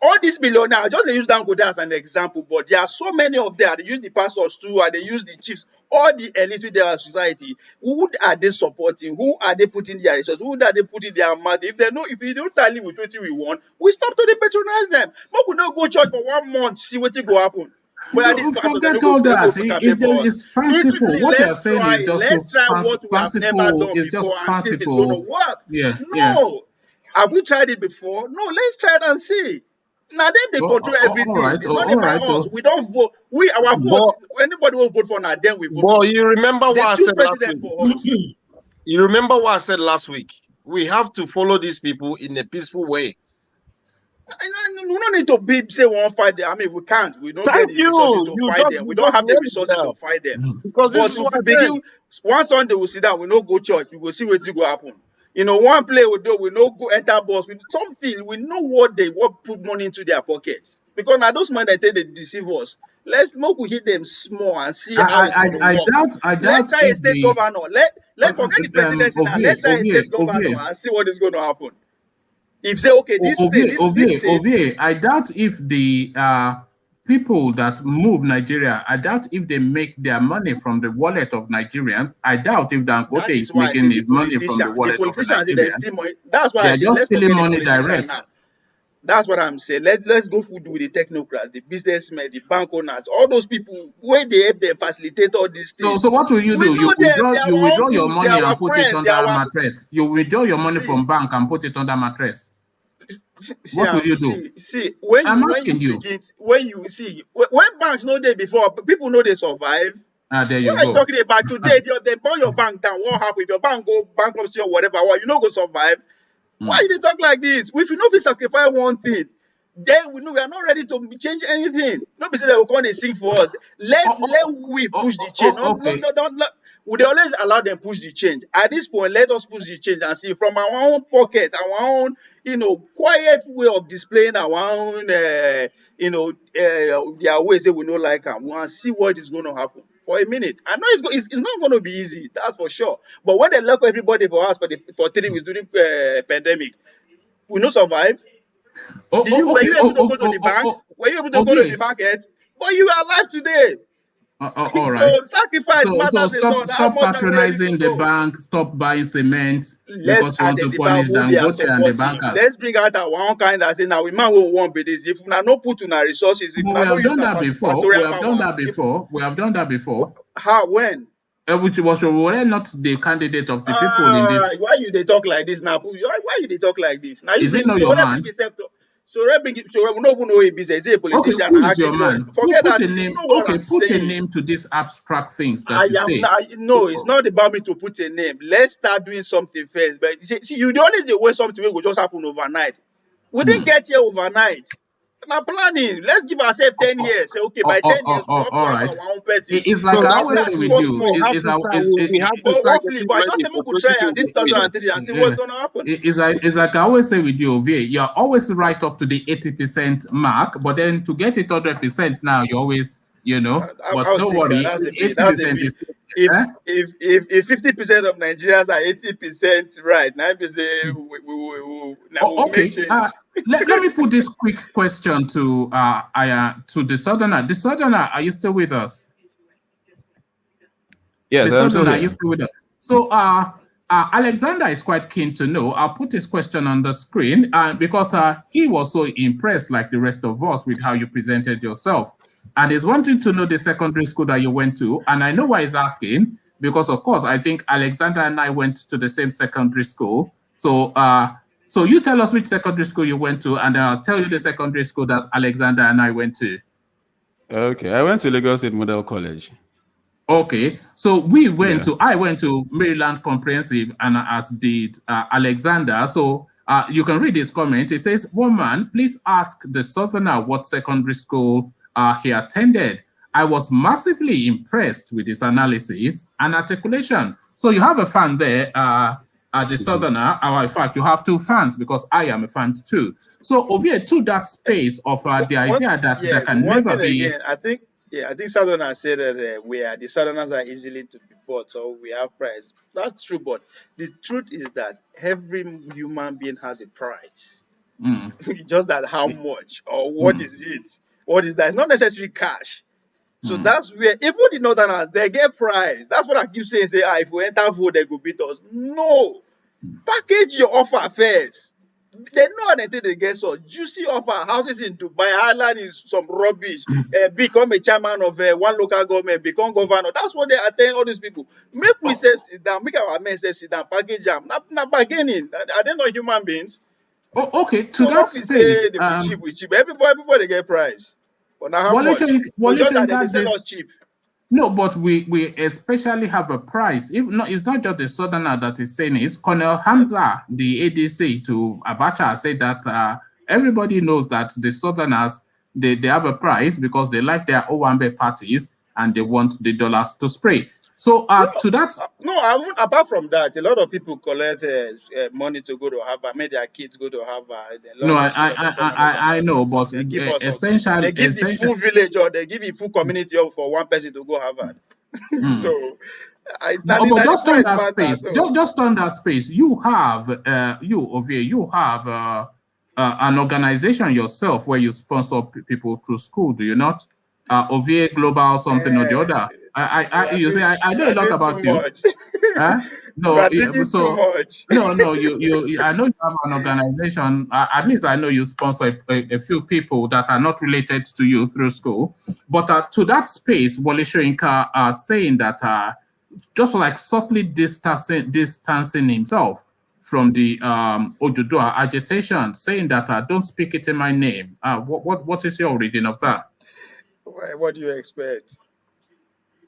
J: All these billionaires, just they use Dangote as an example, but there are so many of them. They use the pastors too, and they use the chiefs, all the elites with their society. Who are they supporting? Who are they putting their resources? Who are they putting their money? If they don't tally with what we want, we stop to patronize them. But we not go church for 1 month, see what will happen. But at this
A: Don't
J: pastors, they
A: forget
J: don't go,
A: all
J: they go
A: that.
J: campaign for us.
A: It's fanciful. What you're saying is just
J: Let's try what we have never
A: fanciful.
J: done
A: It's
J: before
A: just
J: and see if it's going to
A: fanciful.
J: work.
A: Yeah, yeah.
J: No. Have we tried it before? No, let's try it and see. Now them they control
A: All
J: everything.
A: right.
J: It's not
A: All
J: about
A: right.
J: us. We don't vote. Our vote.
E: But,
J: Anybody will vote for now, then we vote
E: but
J: for.
E: you remember what
J: They
E: I
J: choose
E: said last
J: president
E: week?
J: for us.
E: You remember what I said last week? We have to follow these people in a peaceful way.
J: We don't need to say we won't fight them. I mean, we can't. We don't get
E: Thank
J: the resources
E: you.
J: to
E: You
J: fight
E: just
J: them. We
E: you
J: don't
E: just
J: have the
E: nailed it
J: resources
E: now.
J: to fight them.
E: Because this
J: But
E: is
J: if
E: what
J: we
E: I said.
J: begin, one Sunday we sit down, we no go church. We go see what go happen. One play we do, we no go enter bus with something. We know what put money into their pockets. Because now those men that they deceive us. Let's we hit them small and see how it's going to work.
A: I
J: Let's
A: doubt
J: try a
A: if
J: state
A: the
J: governor. Let's forget the presidency now. Let's try a state governor and see what is going to happen. If say okay, this state.
A: I doubt if the people that move Nigeria, I doubt if they make their money from the wallet of Nigerians. I doubt if Dangote is making his money from the wallet of Nigerians.
J: That's why
A: They're
J: I say
A: just
J: let's
A: stealing
J: forget
A: money
J: the politician
A: direct.
J: now. That's what I'm saying. Let's go food with the technocrats, the businessmen, the bank owners, all those people where they help them facilitate all these things.
A: So what will you do? You withdraw your money and put it under a mattress. You withdraw your money from bank and put it under mattress. What will you do?
J: See, when banks know they before, people know they survive.
A: There you
J: what
A: go.
J: I'm talking about today, if they burn your bank down, what happen? If your bank go bankruptcy or whatever, you not go survive. Why you talk like this? If you know we sacrifice one thing, then we know we are not ready to change anything. Nobody say they will come and sing for us. Let we push the change. We always allow them push the change. At this point, let us push the change and see from our own pocket, our own, quiet way of displaying our own, their ways that we don't like them. We want to see what is going to happen. For a minute, I know it's not going to be easy. That's for sure. But when they lock everybody for us for 3 weeks during pandemic, we not survive. Were you able to go to the bank? Were you able to go to the market? But you are alive today.
A: All right.
J: So sacrifice matters a lot.
A: Stop patronizing the bank. Stop buying cement because you want to punish Dangote and the bankers.
J: Let's bring out our own kind and say now we might want be this. If we not put in our resources, if
A: we have done that before. We have done that before.
J: How? When?
A: Which was we were not the candidate of the people in this.
J: Why you they talk like this now? Why you they talk like this? Now you
A: is it not your man?
J: So we don't even know a business. Is a politician?
A: Okay, who is your man?
J: Forget
A: put
J: that.
A: A name. Put a name to these abstract things that you say.
J: No, it's not about me to put a name. Let's start doing something first. But see, you always the way something will just happen overnight. We didn't get here overnight. Now planning. Let's give ourselves 10 years. Say, okay, by 10 years, we have our own person.
A: It's like I always say with you.
E: We have to start getting
J: but just say we could try and this 2003 and see what's going to happen.
A: It's like I always say with you, Ovie, you're always right up to the 80% mark, but then to get it 100% now, you always, but don't worry, 80% is
J: if 50% of Nigerians are 80% right, 9% we
A: Okay.
J: make change.
A: Let me put this quick question to the Southerner. The Southerner, are you still with us?
I: Yes,
A: The
I: I'm still
A: Southerner, are
I: here.
A: you still with us? So Alexander is quite keen to know. I'll put his question on the screen because he was so impressed, like the rest of us, with how you presented yourself. And he's wanting to know the secondary school that you went to. And I know why he's asking, because of course, I think Alexander and I went to the same secondary school. So so you tell us which secondary school you went to, and then I'll tell you the secondary school that Alexander and I went to.
I: Okay, I went to Lagos State Model College.
A: Okay, so I went to Maryland Comprehensive, and as did Alexander. So you can read his comment. It says, "One man, please ask the Southerner what secondary school he attended. I was massively impressed with his analysis and articulation." So you have a fan there, the Southerner. In fact, you have two fans because I am a fan too. So over to that space of the idea that there can never be.
J: Again, I think Southerners say that the Southerners are easily to be bought, so we have price. That's true, but the truth is that every human being has a price. Just that how much or what is it? What is that? It's not necessarily cash. So that's where even the Northerners, they get price. That's what I keep saying. Say, if we enter vote, they go beat us. No, package your offer first. They know how they get so juicy offer. Houses in Dubai, Ireland is some rubbish. Become a chairman of one local government, become governor. That's what they attend all these people. Make we sit down, make our men sit down, package them. Not bargaining. Are they not human beings?
A: Oh, okay. To that space,
J: cheap. Everybody get price. But now how much? Just that they sell us cheap.
A: No, but we especially have a price. It's not just the Southerner that is saying it. It's Colonel Hamza, the ADC to Abacha, said that everybody knows that the Southerners, they have a price because they like their Owambe parties and they want the dollars to spray. So to that...
J: apart from that, a lot of people collect money to go to Harvard, make their kids go to Harvard.
A: No, I know, but essentially...
J: They give the full village or they give the full community for one person to go Harvard. So...
A: but just on that space, just on that space, you have an organization yourself where you sponsor people through school, do you not? OVA Global something or the other. I know a lot about you. No, you. I know you have an organization. At least I know you sponsor a few people that are not related to you through school. But to that space, Wole Soyinka are saying that just like subtly distancing himself from the Oduduwa agitation, saying that don't speak it in my name. What is your reading of that?
J: What do you expect?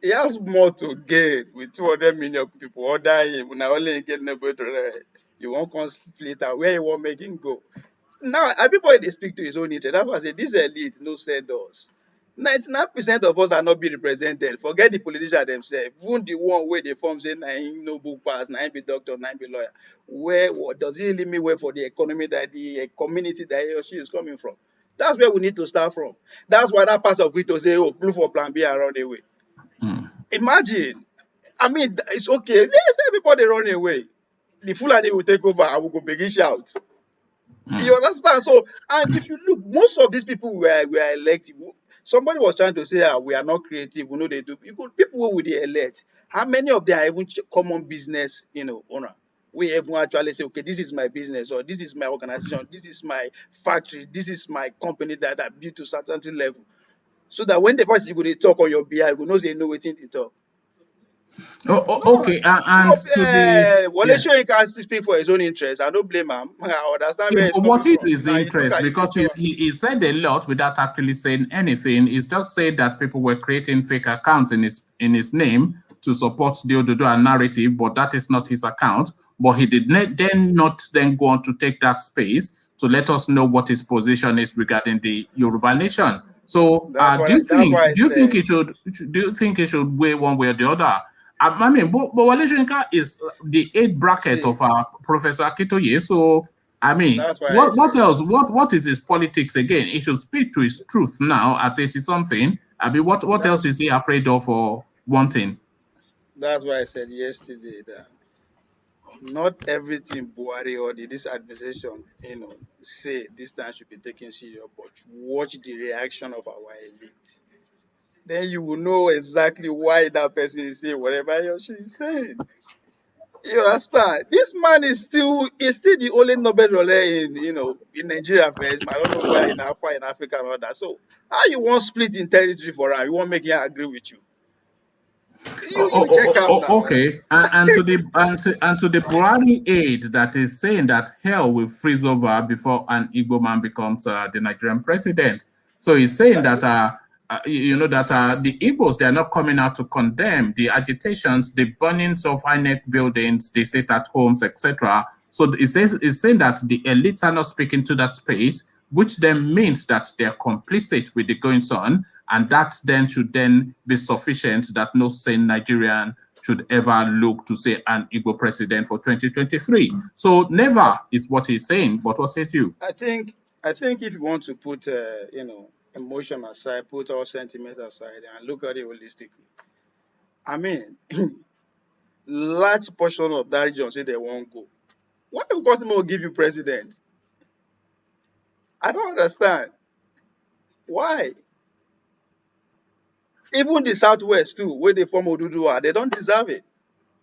J: He has more to gain with 200 million people under him. Now only get nobody. You won't come split out where you want make him go. Now everybody they speak to his own interest. That's why I say this elite no send us. 99% of us are not being represented. Forget the politicians themselves. Even the one where they form say nine no book pass, nine be doctor, nine be lawyer. What does it really mean where for the economy that the community that he or she is coming from? That's where we need to start from. That's why that part of it to say, look for plan B and run away. Imagine. I mean, it's okay. Let's everybody run away. The Fulani will take over and we go begin shout. You understand? So, and if you look, most of these people were elected. Somebody was trying to say, we are not creative. We know they do. People who will they elect. How many of them are even common business, owner? We even actually say, okay, this is my business, or this is my organization, this is my factory, this is my company that I built to a certain level. So that when the person will talk on your behalf, you know they know what to talk.
A: Okay, and to the
J: Wole Soyinka can speak for his own interest. I don't blame him. I understand where he's
A: what is
J: from.
A: his interest? Because he said a lot without actually saying anything. He's just said that people were creating fake accounts in his name to support the Oduduwa narrative, but that is not his account. But he did not then go on to take that space to let us know what his position is regarding the Yoruba nation. So do you think it should weigh one way or the other? I mean, but Wole Soyinka is the 8th bracket of Professor Akintoye. So I mean, what else? What is his politics again? He should speak to his truth now at 80 something. I mean, what else is he afraid of or wanting?
J: That's why I said yesterday that not everything Buhari or this administration, say this time should be taken serious, but watch the reaction of our elite. Then you will know exactly why that person is saying whatever he or she is saying. You understand? This man is still the only Nobel laureate in Nigeria first. I don't know where in Africa and all that. So how you want split in territory for him? You want make him agree with you? You check out now.
A: Okay, and to the Buhari aide that is saying that hell will freeze over before an Igbo man becomes the Nigerian president. So he's saying that that the Igbos, they are not coming out to condemn the agitations, the burnings of INEC buildings, they sit at homes, etc. So he's saying that the elites are not speaking to that space, which then means that they're complicit with the goings on. And that then should then be sufficient that no sane Nigerian should ever look to say an Igbo president for 2023. So never is what he's saying, but what says you?
J: I think if you want to put emotion aside, put all sentiments aside, and look at it holistically, I mean, large portion of that region say they won't go. Why would Cosimo give you president? I don't understand. Why? Even the Southwest too, where they form Oduduwa, they don't deserve it.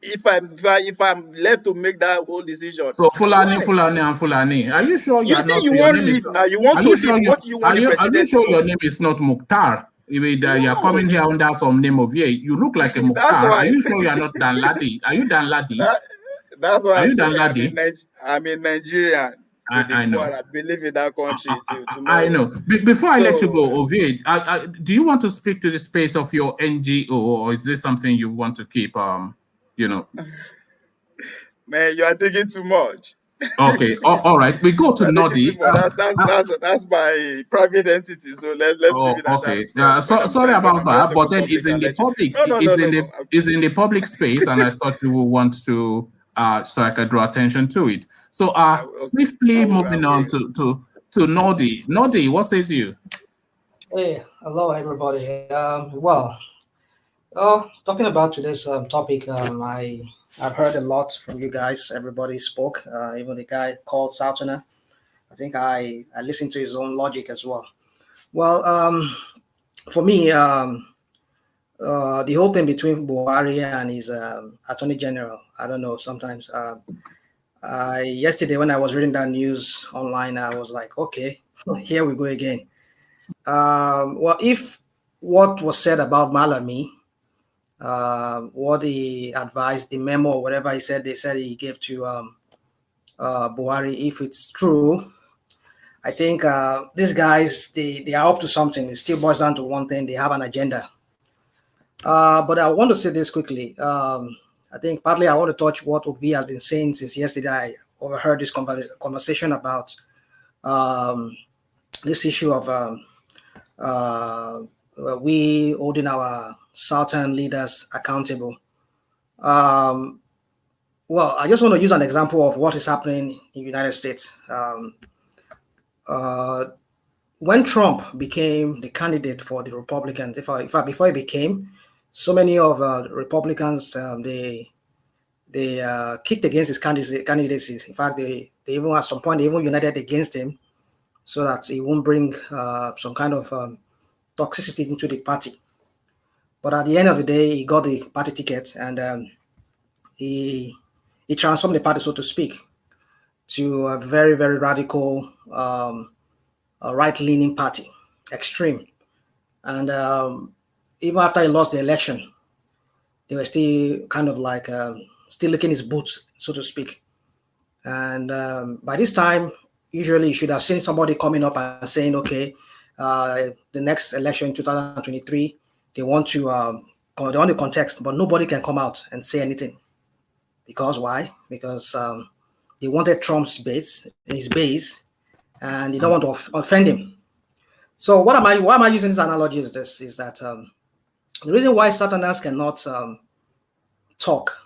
J: If I'm left to make that whole decision.
A: So Fulani and Fulani, are you sure
J: you see you want lead now? You want to lead? What do you want the president?
A: Are you sure your name is not Mukhtar? You're coming here under some name of you look like a Mukhtar. Are you sure you're not Danladi? Are you Danladi?
J: That's why
A: I'm
J: in Nigerian.
A: I know.
J: I believe in that country too.
A: I know. Before I let you go, Ovid, do you want to speak to the space of your NGO, or is this something you want to keep?
J: Man, you are thinking too much.
A: Okay. All right. We go to Nodi.
J: That's my private entity. So let's leave it at
A: okay. Sorry about that, but then it's in the public. It's in the public space, and I thought you would want to. So I can draw attention to it. So swiftly moving on to Nodi. Nodi, what says you?
K: Hey, hello everybody. Talking about today's topic, I've heard a lot from you guys. Everybody spoke, even the guy called Southerner. I think I listened to his own logic as well. Well, for me, the whole thing between Buhari and his Attorney General, I don't know, sometimes yesterday when I was reading that news online, I was like, okay, here we go again. Well, if what was said about Malami, what he advised, the memo or whatever they said he gave to Buhari, if it's true, I think these guys, they are up to something. It still boils down to one thing. They have an agenda. But I want to say this quickly. I think partly I want to touch what Obi has been saying since yesterday. I overheard this conversation about this issue of we holding our Southern leaders accountable. Well, I just want to use an example of what is happening in the United States. When Trump became the candidate for the Republicans, before he became, so many of the Republicans, they kicked against his candidacy. In fact, they even at some point, they even united against him so that he won't bring some kind of toxicity into the party. But at the end of the day, he got the party ticket, and he transformed the party, so to speak, to a very, very radical right-leaning party, extreme. And even after he lost the election, they were still kind of like still licking his boots, so to speak. And by this time, usually you should have seen somebody coming up and saying, okay, the next election in 2023, they want to contest, but nobody can come out and say anything. Because why? Because they wanted Trump's base, and they don't want to offend him. So why am I using this analogy is that the reason why Southerners cannot talk,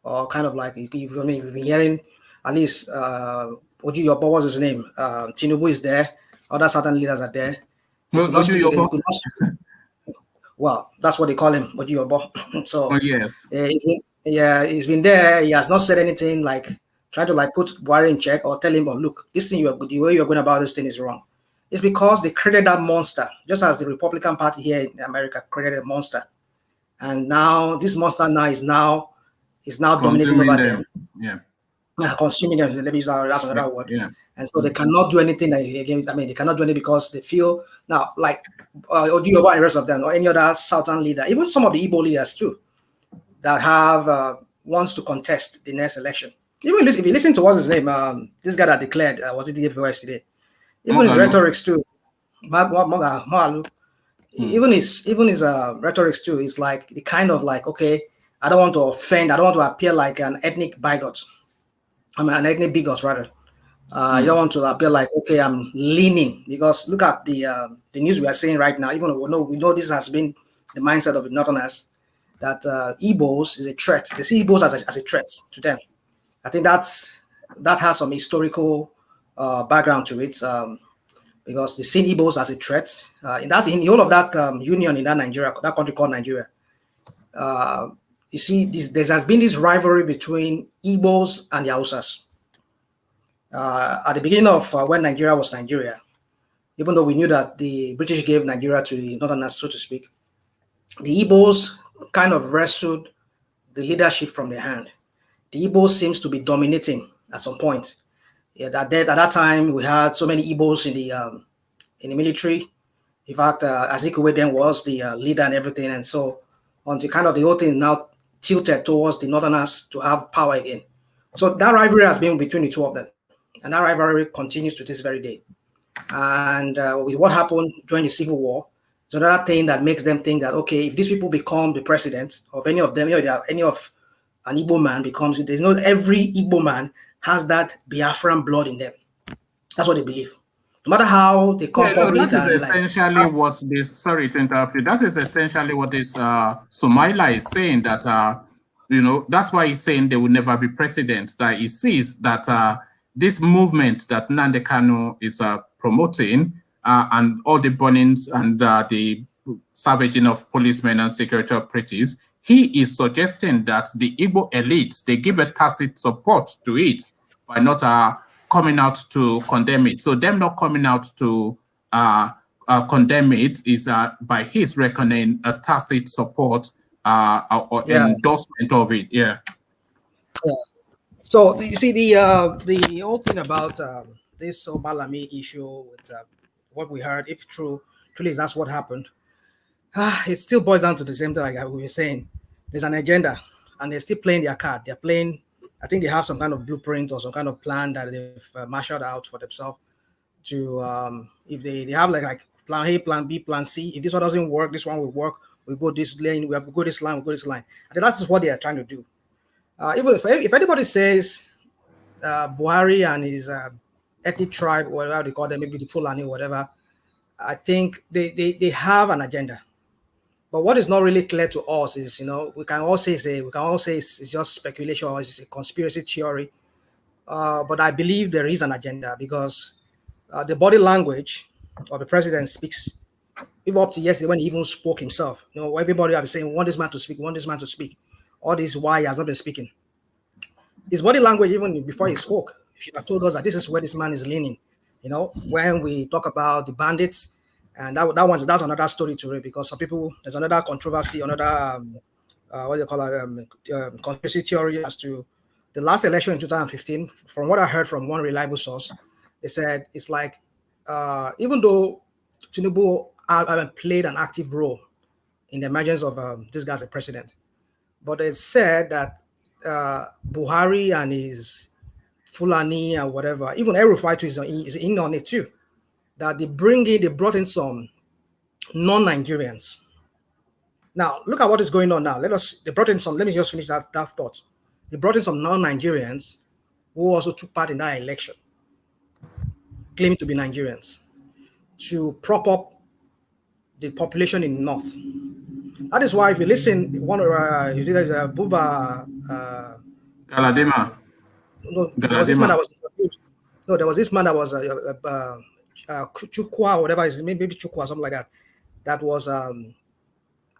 K: or kind of like you've been hearing, at least what was his name? Tinubu is there, other Southern leaders are there. well, that's what they call him, Ojiyobo. So
A: Oh, yes.
K: he's been there. He has not said anything like trying to like put Buhari in check or tell him, oh, look, this thing the way you're going about this thing is wrong. It's because they created that monster, just as the Republican Party here in America created a monster. And now this monster is now dominating over them.
A: Yeah.
K: Consuming them, that's another word.
A: Yeah.
K: And so they cannot do anything against, I mean, they cannot do anything because they feel now like Oduyoba and the rest of them or any other Southern leader, even some of the Igbo leaders too, that have wants to contest the next election. Even if you listen to what's his name, this guy that declared, was it the DFOS today? Even his rhetorics too. Even his rhetorics too is like the kind of like, okay, I don't want to offend, I don't want to appear like an ethnic bigot. I mean, an ethnic bigot rather. You don't want to appear like, okay, I'm leaning, because look at the news we are seeing right now. Even though we know this has been the mindset of the Northerners, that Igbos is a threat. They see Igbos as a threat to them. I think that has some historical background to it, because they see Igbos as a threat. In all of that union in that country called Nigeria, you see, there has been this rivalry between Igbos and the Hausas. At the beginning of when Nigeria was Nigeria, even though we knew that the British gave Nigeria to the Northerners, so to speak, the Igbos kind of wrestled the leadership from their hand. The Igbos seems to be dominating at some point. Yeah, at that time we had so many Igbos in the military. In fact, Azikiwe then was the leader and everything, and so until kind of the whole thing now tilted towards the Northerners to have power again. So that rivalry has been between the two of them, and that rivalry continues to this very day. And with what happened during the Civil War, it's another thing that makes them think that, okay, if these people become the president of any of them, any of an Igbo man becomes, there's not every Igbo man has that Biafran blood in them. That's what they believe. No matter how they come public.
A: That is essentially what this, sorry to interrupt you, that is essentially what this Somaila is saying, that, that's why he's saying they will never be president, that he sees that this movement that Nnamdi Kanu is promoting, and all the burnings and the savaging of policemen and security operatives, he is suggesting that the Igbo elites, they give a tacit support to it by not coming out to condemn it. So them not coming out to condemn it is, by his reckoning, a tacit support or endorsement of it. Yeah.
K: So you see the whole thing about this Malami issue with what we heard, if truly that's what happened, it still boils down to the same thing like we were saying. There's an agenda, and they're still playing their card. They're playing. I think they have some kind of blueprint or some kind of plan that they've marshaled out for themselves to, if they have like plan A, plan B, plan C. If this one doesn't work, this one will work. We go this lane, we have to go this line, we go this line. I think that's what they are trying to do. Even if anybody says Buhari and his ethnic tribe, whatever they call them, maybe the Fulani or whatever, I think they have an agenda. But what is not really clear to us is, we can all say it's just speculation or it's a conspiracy theory. But I believe there is an agenda, because the body language of the president speaks. Even up to yesterday when he even spoke himself, everybody have been saying, we want this man to speak, we want this man to speak. All this why he has not been speaking. His body language, even before he spoke, should have told us that this is where this man is leaning. When we talk about the bandits, and that's another story to read, because some people, there's another controversy, another what do you call it, conspiracy theory as to the last election in 2015. From what I heard from one reliable source, they said it's like even though Tinubu played an active role in the emergence of this guy as a president, but it said that Buhari and his Fulani and whatever, even El-Rufai is in on it too. That they brought in some non-Nigerians. Now, look at what is going on now. Let me just finish that thought. They brought in some non-Nigerians who also took part in that election, claiming to be Nigerians, to prop up the population in the north. That is why if you listen, there's a Buba
A: Galadima.
K: There was this man that was interviewed. No, there was this man that was Chukwa, whatever his name, maybe Chukwa, something like that. That was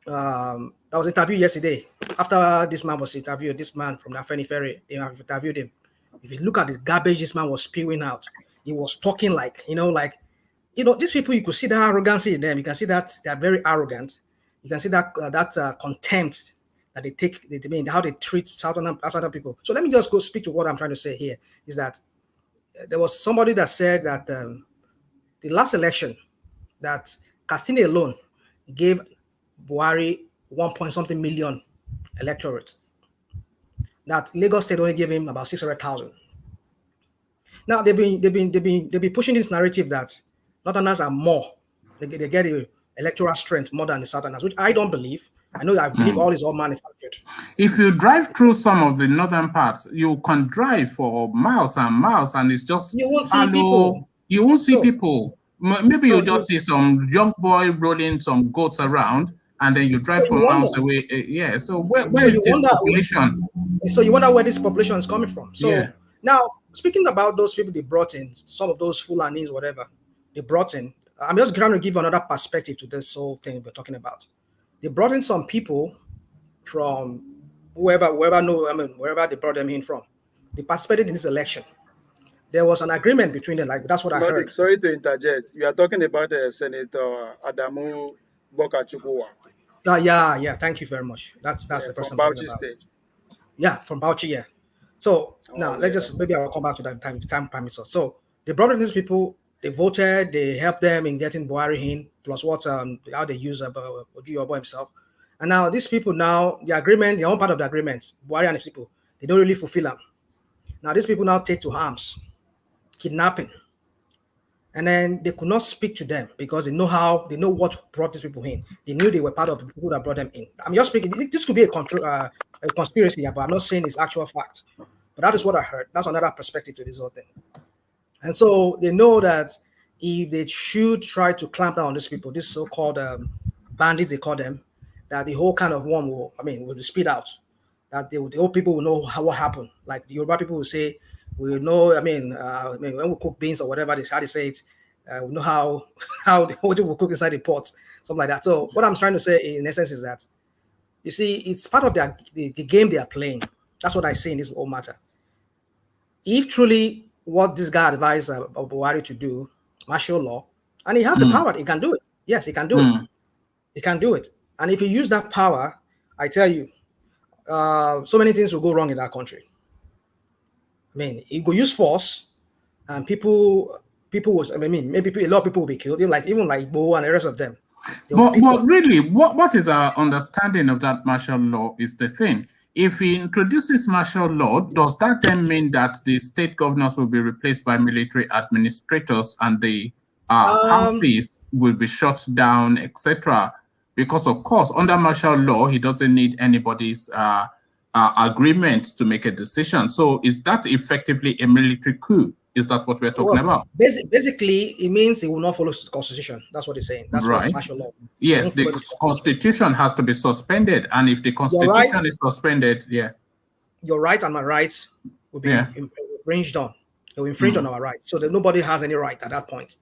K: I was interviewed yesterday. After this man was interviewed, this man from Afeni Ferry, they have interviewed him. If you look at the garbage this man was spewing out, he was talking like, these people, you could see the arrogancy in them. You can see that they are very arrogant. You can see that contempt that they take, how they treat Southern people. So let me just go speak to what I'm trying to say here, is that there was somebody that said that the last election, that Castine alone gave Buhari 1 point something million electorate. That Lagos State only gave him about 600,000. Now they've been pushing this narrative that Northerners are more. They get the electoral strength more than the Southerners, which I don't believe. I believe all is all manufactured.
A: If you drive through some of the northern parts, you can drive for miles and miles, and it's just
K: you won't see people.
A: You won't see people. Maybe you just see some young boy rolling some goats around, and then you drive for miles away. Yeah. So where is this population?
K: So you wonder where this population is coming from. So now, speaking about those people they brought in, some of those Fulanis, whatever they brought in, I'm just trying to give another perspective to this whole thing we're talking about. They brought in some people from wherever they brought them in from. They participated in this election. There was an agreement between them. Like, that's what I heard.
J: Sorry to interject. You are talking about Senator Adamu Bokachukwu.
K: Yeah. Thank you very much. That's the person
J: from Bauchi State.
K: Yeah, from Bauchi. Yeah. So now maybe I'll come back to that time permits. So they brought in these people. They voted. They helped them in getting Buhari in. Plus what how they use Ojuyobo himself. And now these people the own part of the agreement, Buhari and his people, they don't really fulfill them. Now these people now take to arms, kidnapping, and then they could not speak to them because they know what brought these people in. They knew they were part of the people that brought them in. I'm just speaking. This could be a conspiracy, but I'm not saying it's actual fact. But that is what I heard. That's another perspective to this whole thing. And so they know that if they should try to clamp down on these people, these so-called bandits, they call them, that the whole kind of one will speed out. That the whole people will know what happened. Like the Yoruba people will say, we know. When we cook beans or whatever how they say it, we know how what we cook inside the pot, something like that. So what I'm trying to say in essence is that, you see, it's part of the game they are playing. That's what I see in this whole matter. If truly what this guy advised Buhari to do, martial law, and he has the power, he can do it. Yes, he can do it. He can do it. And if he use that power, I tell you, so many things will go wrong in that country. He could use force, and people was. Maybe a lot of people will be killed. Even like Igbo and the rest of them.
A: But really, what is our understanding of that martial law is the thing. If he introduces martial law, does that then mean that the state governors will be replaced by military administrators and the houses will be shut down, etc.? Because, of course, under martial law, he doesn't need anybody's agreement to make a decision. So is that effectively a military coup? Is that what we're talking about?
K: Basically, it means he will not follow the constitution. That's what he's saying. That's
A: right.
K: What martial law.
A: Yes, the constitution has to be suspended, and if the constitution is suspended,
K: your rights and my rights will be infringed on. They will infringe on our rights, so that nobody has any right at that point.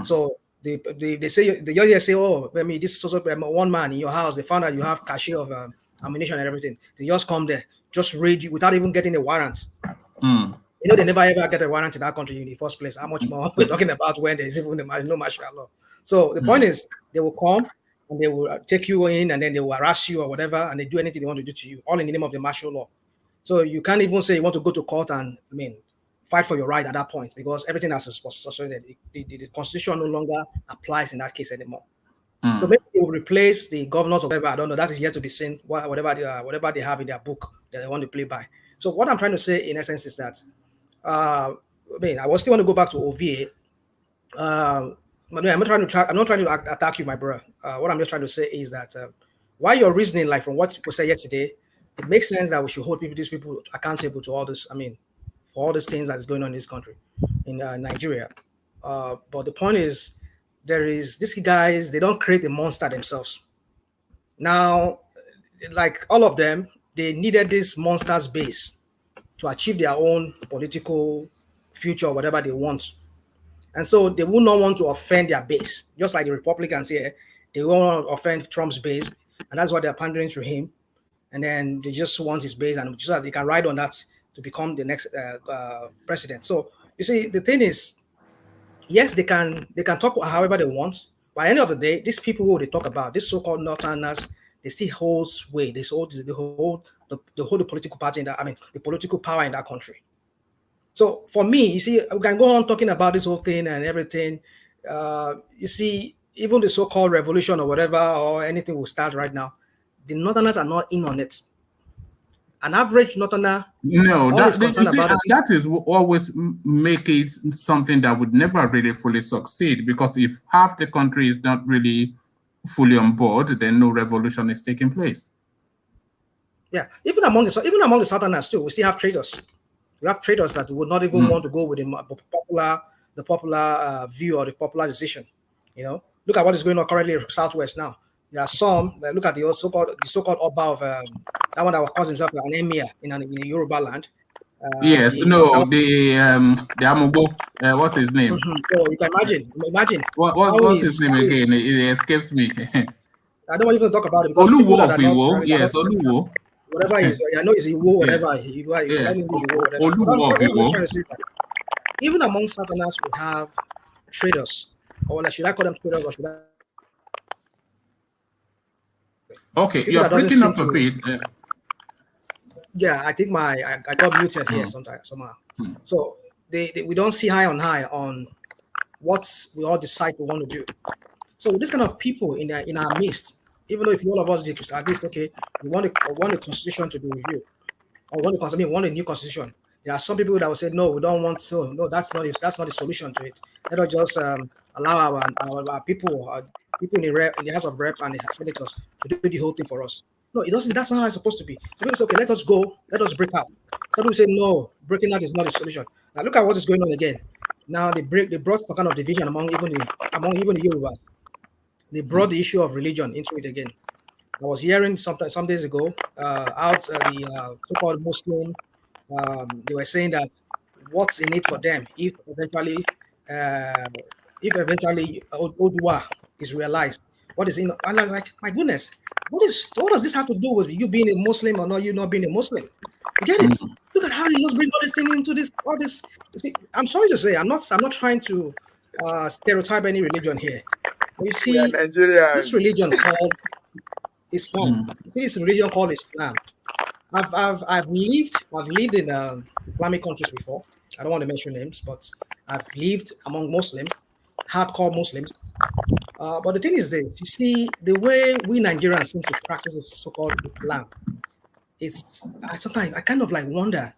K: So they say this is also one man in your house. They found out you have cache of ammunition and everything. They just come there, just raid you without even getting a warrant. They never ever get a warrant in that country in the first place. How much more we're talking about when there's even no martial law? So the point is, they will come and they will take you in, and then they will harass you or whatever, and they do anything they want to do to you, all in the name of the martial law. So you can't even say you want to go to court and fight for your right at that point, because everything has suspended. The constitution no longer applies in that case anymore. So maybe they will replace the governors or whatever. I don't know. That is yet to be seen. Whatever they have in their book that they want to play by. So what I'm trying to say in essence is that, I still want to go back to OVA. I'm not trying to attack you, my brother. What I'm just trying to say is that while you're reasoning, like from what we said yesterday, it makes sense that we should hold these people accountable to all this. For all these things that is going on in this country, in Nigeria. But the point is, these guys, they don't create a monster themselves. Now, like all of them, they needed this monster's base to achieve their own political future, whatever they want. And so they would not want to offend their base. Just like the Republicans here, they won't offend Trump's base. and that's why they're pandering to him. And then they just want his base, and so that they can ride on that to become the next president. So you see, the thing is, yes, they can talk however they want. By the end of the day, these people who they talk about, these so-called Northerners, they still hold sway. They hold the political party in that. I mean, the political power in that country. So for me, you see, we can go on talking about this whole thing and everything. You see, even the so-called revolution or whatever or anything will start right now. The Northerners are not in on it. An average Northerner,
A: no, that is always make it something that would never really fully succeed, because if half the country is not really fully on board, then no revolution is taking place.
K: Yeah, even among the Southerners too, we still have traitors. We have traitors that would not even want to go with the popular view or the popular decision. You know, look at what is going on currently in Southwest now. There are some that look at the so-called Oba of that one that calls himself an emir in a Yoruba land.
A: Yes, the Amugo, what's his name?
K: So you can imagine.
A: What's his name again? It escapes me.
K: I don't want you to talk about it because
A: Oluwo, yes, Oluwo.
K: Whatever is, I know it's Igbo, whatever. Even among Southerners, we have traders, or should I call them traders, or should I?
A: Okay, you're breaking up a bit.
K: Yeah, I think I got muted here somehow. So we don't see eye on what we all decide we want to do. So with this kind of people in our midst, even though if all of us at least okay, we want the constitution to be reviewed, or want a new constitution. There are some people that will say no, we don't want so. No, that's not the solution to it. Let us just allow our people in the House of Rep and the senators to do the whole thing for us. No, it doesn't. That's not how it's supposed to be. So people say, okay, let us go, let us break out. Some people say, no, breaking out is not the solution. Now look at what is going on again. Now they brought some kind of division among even the Yorubas. They brought the issue of religion into it again. I was hearing some days ago the so-called Muslim. They were saying that what's in it for them if eventually Odua is realized. What is in? I'm like, my goodness, what does this have to do with you being a Muslim or not? You not being a Muslim? You get it? Look at how he just bring all this thing into this. All this. See, I'm sorry to say, I'm not trying to stereotype any religion here. But you see, this religion called Islam. This religion called Islam. I've lived in Islamic countries before. I don't want to mention names, but I've lived among Muslims, hardcore Muslims. But the thing is this, you see, the way we Nigerians seem to practice this so-called Islam, sometimes I kind of like wonder,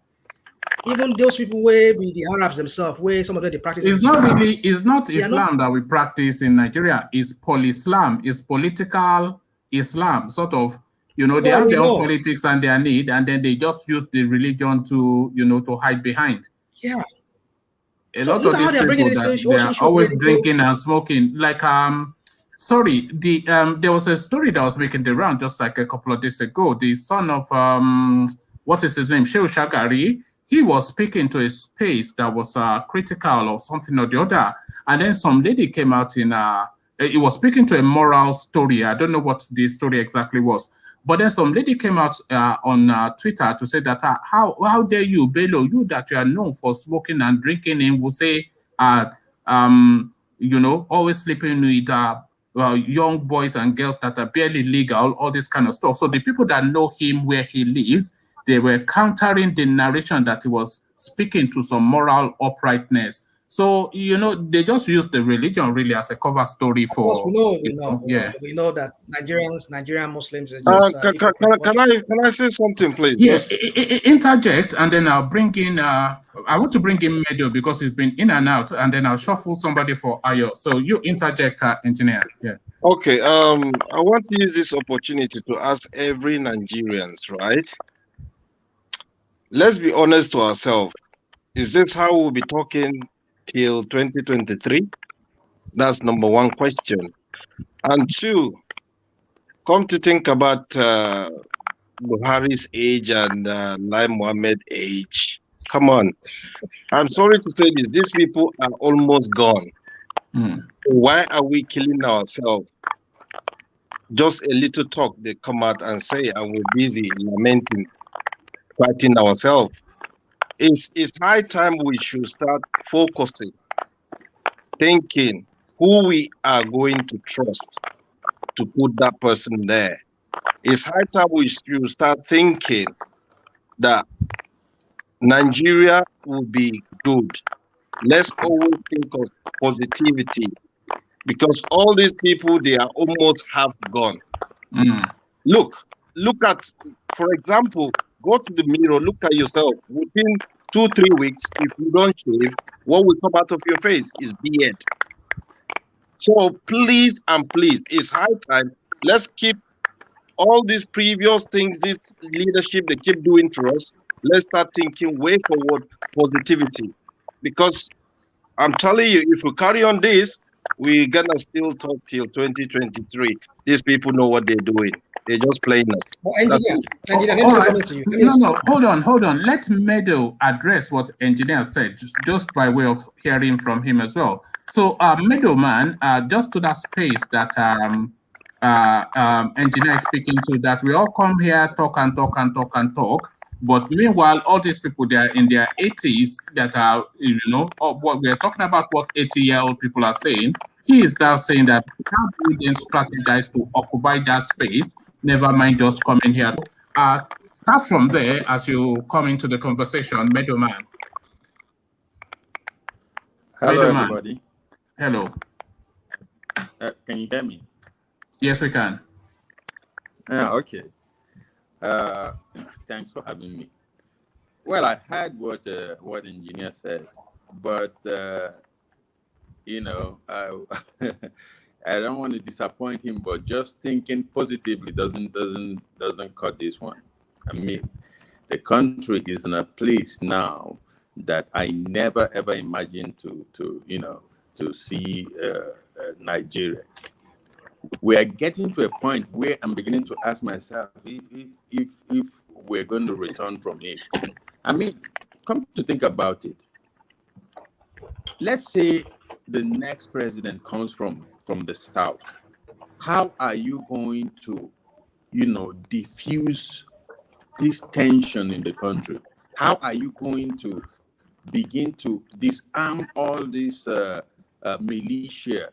K: even those people where the Arabs themselves, where some of them they practice.
A: It's not Islam that we practice in Nigeria. It's poly-Islam. It's political Islam, sort of. You know, they have their own politics and their need, and then they just use the religion to, to hide behind.
K: Yeah.
A: A lot of these people they are always drinking and smoking. Like, sorry, there was a story that was making the round just like a couple of days ago. The son of, what is his name? Shehu Shagari. He was speaking to a space that was critical of something or the other. And then some lady came out he was speaking to a moral story. I don't know what the story exactly was. But then some lady came out on Twitter to say that how dare you, Bello, you that you are known for smoking and drinking, and will say, always sleeping with young boys and girls that are barely legal, all this kind of stuff. So the people that know him where he lives, they were countering the narration that he was speaking to some moral uprightness. So, they just use the religion really as a cover story for.
K: Of course, we know that Nigerian Muslims are just.
E: Can I say something, please?
A: Yes, interject, and then I'll bring in. I want to bring in Medio because he's been in and out, and then I'll shuffle somebody for Ayo. So you interject, engineer. Yeah.
E: Okay. I want to use this opportunity to ask every Nigerians, right? Let's be honest to ourselves. Is this how we'll be talking till 2023? That's number one question. And two, come to think about Buhari's age and Lai Mohammed's age. Come on. I'm sorry to say this. These people are almost gone. Why are we killing ourselves? just a little talk, they come out and say, and we're busy lamenting, fighting ourselves. It's high time we should start focusing, thinking who we are going to trust to put that person there. It's high time we should start thinking that Nigeria will be good. Let's always think of positivity, because all these people, they are almost half gone. Look at, for example, go to the mirror, look at yourself. Within 2-3 weeks, if you don't shave, what will come out of your face is beard. So please and please, it's high time. Let's keep all these previous things, this leadership they keep doing to us. Let's start thinking way forward, positivity. Because I'm telling you, if we carry on this, we're gonna still talk till 2023. These people know what they're doing. They're just playing us. That's it.
K: Engineer, let me
A: All
K: say
A: right.
K: something to you.
A: No, hold on. Let Meadow address what engineer said, just by way of hearing from him as well. So, Meadow man, just to that space that engineer is speaking to, that we all come here, talk and talk and talk and talk. But meanwhile, all these people, they are in their 80s that are, what we are talking about, what 80-year-old people are saying. He is now saying that how do we then strategize to occupy that space? Never mind just coming here. Start from there as you come into the conversation, Meadowman.
J: Hello, everybody.
A: Hello.
J: Can you hear me?
A: Yes, we can.
J: Okay. Thanks for having me. Well, I heard what engineer said, but I don't want to disappoint him, but just thinking positively doesn't cut this one. I mean, the country is in a place now that I never ever imagined to see Nigeria. We are getting to a point where I'm beginning to ask myself if we're going to return from it. I mean, come to think about it. Let's say the next president comes from the South. How are you going to, diffuse this tension in the country? How are you going to begin to disarm all these militia,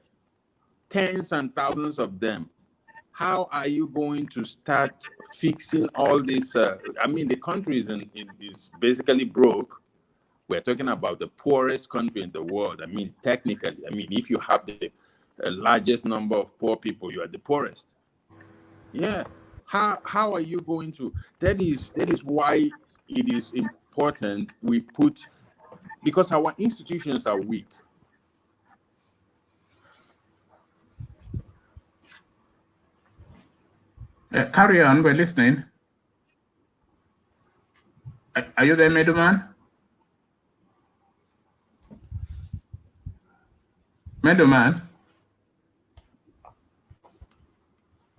J: tens and thousands of them? How are you going to start fixing all this? The country is basically broke. We're talking about the poorest country in the world. Technically, if you have the largest number of poor people, you are the poorest. Yeah. How are you going to? That is why it is important we put, because our institutions are weak.
A: Carry on, we're listening. Are you there, Meadowman? Meadowman?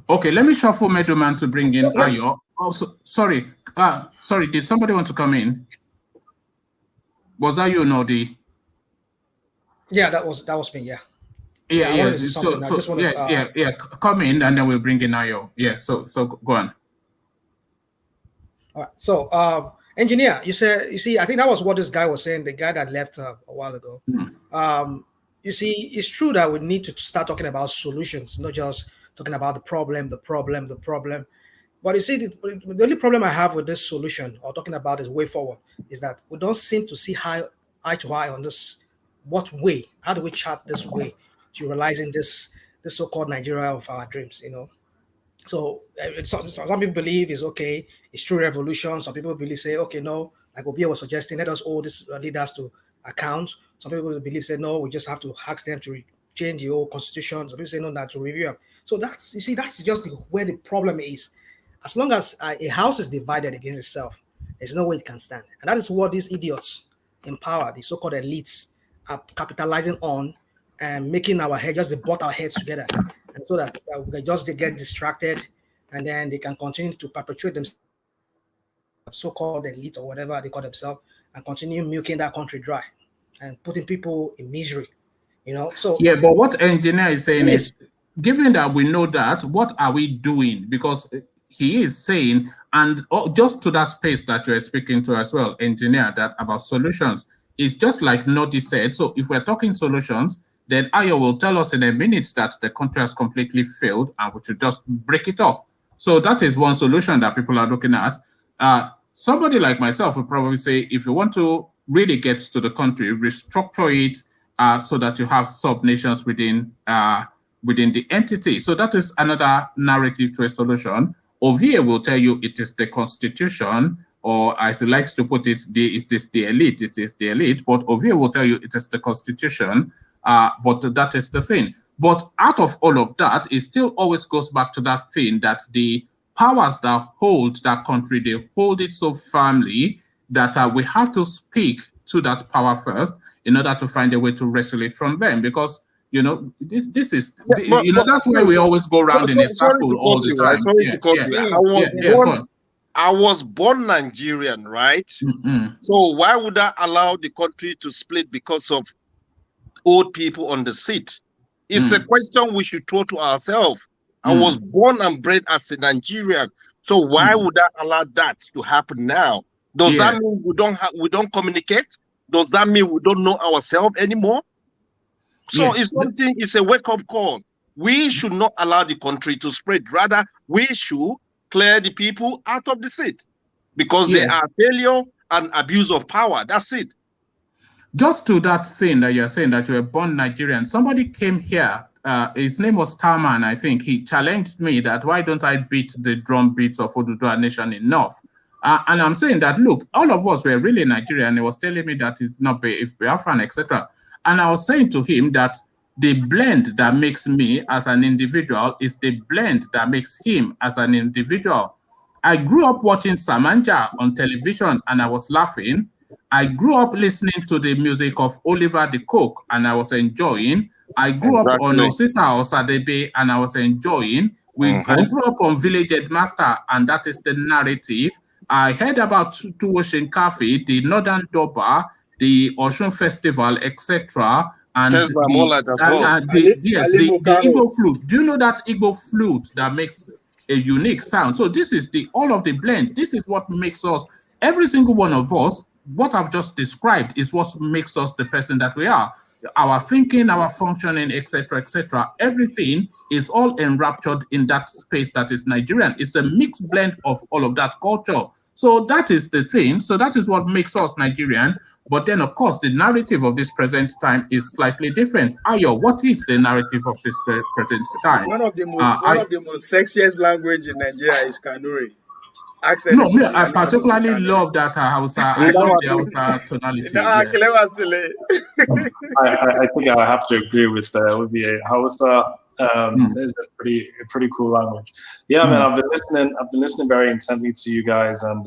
A: Okay, let me shuffle Meadowman to bring in Ayo. Also, sorry, did somebody want to come in? Was that you, Nodi?
K: Yeah, that was me, yeah.
A: Yeah. Come in and then we'll bring in Ayo. Yeah, so go on.
K: All right. So, engineer, you see, I think that was what this guy was saying, the guy that left a while ago. You see, it's true that we need to start talking about solutions, not just talking about the problem. But you see, the only problem I have with this solution or talking about the way forward is that we don't seem to see eye to eye on this. What way? How do we chart this way to realizing this so-called Nigeria of our dreams? So some people believe it's okay, it's true revolution. Some people believe say, okay, no, like Ovia was suggesting, let us hold these leaders to account. Some people believe say, no, we just have to ask them to change the whole constitution. Some people say, no, not to review them. So that's just where the problem is. As long as a house is divided against itself, there's no way it can stand. And that is what these idiots in power, the so-called elites, are capitalizing on and making our head, just butt our heads together. And so that they get distracted, and then they can continue to perpetuate themselves, so-called elite or whatever they call themselves, and continue milking that country dry and putting people in misery. So
A: yeah, but what engineer is saying is given that we know that, what are we doing? Because he is saying, and just to that space that you're speaking to as well, engineer, that about solutions, it's just like Nodi said. So if we're talking solutions, then Ayo will tell us in a minute that the country has completely failed and we should just break it up. So that is one solution that people are looking at. Somebody like myself would probably say, if you want to really get to the country, restructure it so that you have sub-nations within the entity. So that is another narrative to a solution. Ovie will tell you it is the constitution, or as he likes to put it, it is the elite. It is the elite. But Ovie will tell you it is the constitution. But that is the thing. But out of all of that, it still always goes back to that thing that the powers that hold that country, they hold it so firmly that we have to speak to that power first in order to find a way to wrestle it from them. Because, you know, this is, that's why we always go around in a circle all the time.
E: Sorry to cut you. I was born Nigerian, right? So why would I allow the country to split because of old people on the seat? It's a question we should throw to ourselves. I was born and bred as a Nigerian, so why would I allow that to happen now? Does that mean we don't communicate? Does that mean we don't know ourselves anymore? So it's a wake-up call. We should not allow the country to spread. Rather, we should clear the people out of the seat because they are failure and abuse of power. That's it.
A: Just to that thing that you're saying that you were born Nigerian, somebody came here, his name was Starman, I think. He challenged me that why don't I beat the drum beats of Oduduwa Nation enough? And I'm saying that, look, all of us were really Nigerian. He was telling me that it's not if Biafran, etc. And I was saying to him that the blend that makes me as an individual is the blend that makes him as an individual. I grew up watching Samanja on television and I was laughing. I grew up listening to the music of Oliver the Cook and I was enjoying. I grew up on Osita Osadebe and I was enjoying. I grew up on Village Headmaster and that is the narrative. I heard about Tuwo Cafe, the Northern Doba, the Ocean Festival, etc. And the Igbo flute. Do you know that Igbo flute that makes a unique sound? So this is all of the blend. This is what makes us, every single one of us, what I've just described is what makes us the person that we are. Our thinking, our functioning, etc., everything is all enraptured in that space that is Nigerian. It's a mixed blend of all of that culture. So that is the thing. So that is what makes us Nigerian. But then, of course, the narrative of this present time is slightly different. Ayo, what is the narrative of this present time?
J: One of the most sexiest language in Nigeria is Kanuri. Accent.
A: No, I particularly love that Hausa. I love the Hausa tonality.
L: I think I have to agree with the Hausa. Is a pretty cool language. Yeah, man, I've been listening very intently to you guys, and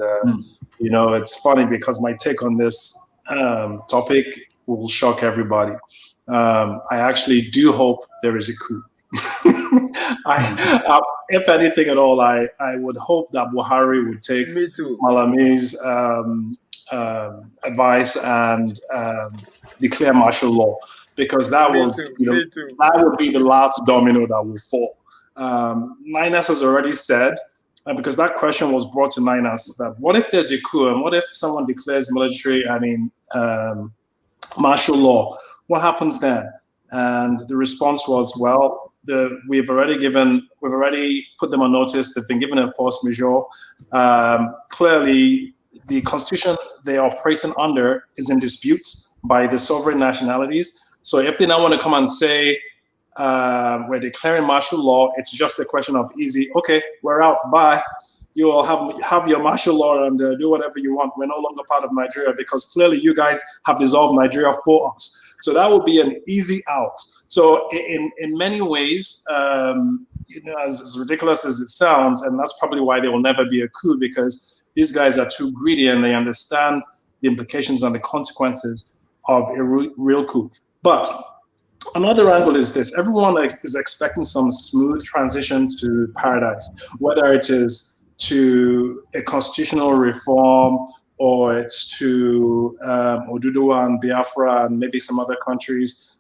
L: you know, it's funny because my take on this topic will shock everybody. I actually do hope there is a coup. If anything at all, I would hope that Buhari would take Malami's advice and declare martial law, because that would be the last domino that will fall. Ninus has already said, because that question was brought to Ninus, that what if there's a coup and what if someone declares martial law? What happens then? And the response was, well, we've already put them on notice. They've been given a force majeure. Clearly, the constitution they're operating under is in dispute by the sovereign nationalities. So if they now want to come and say we're declaring martial law, it's just a question of easy, okay, we're out, bye. You all have your martial law and do whatever you want. We're no longer part of Nigeria because clearly you guys have dissolved Nigeria for us. So that would be an easy out. So in many ways, you know, as ridiculous as it sounds, and that's probably why there will never be a coup, because these guys are too greedy and they understand the implications and the consequences of a real coup. But another angle is this: everyone is expecting some smooth transition to paradise, whether it is to a constitutional reform or it's to Oduduwa and Biafra and maybe some other countries.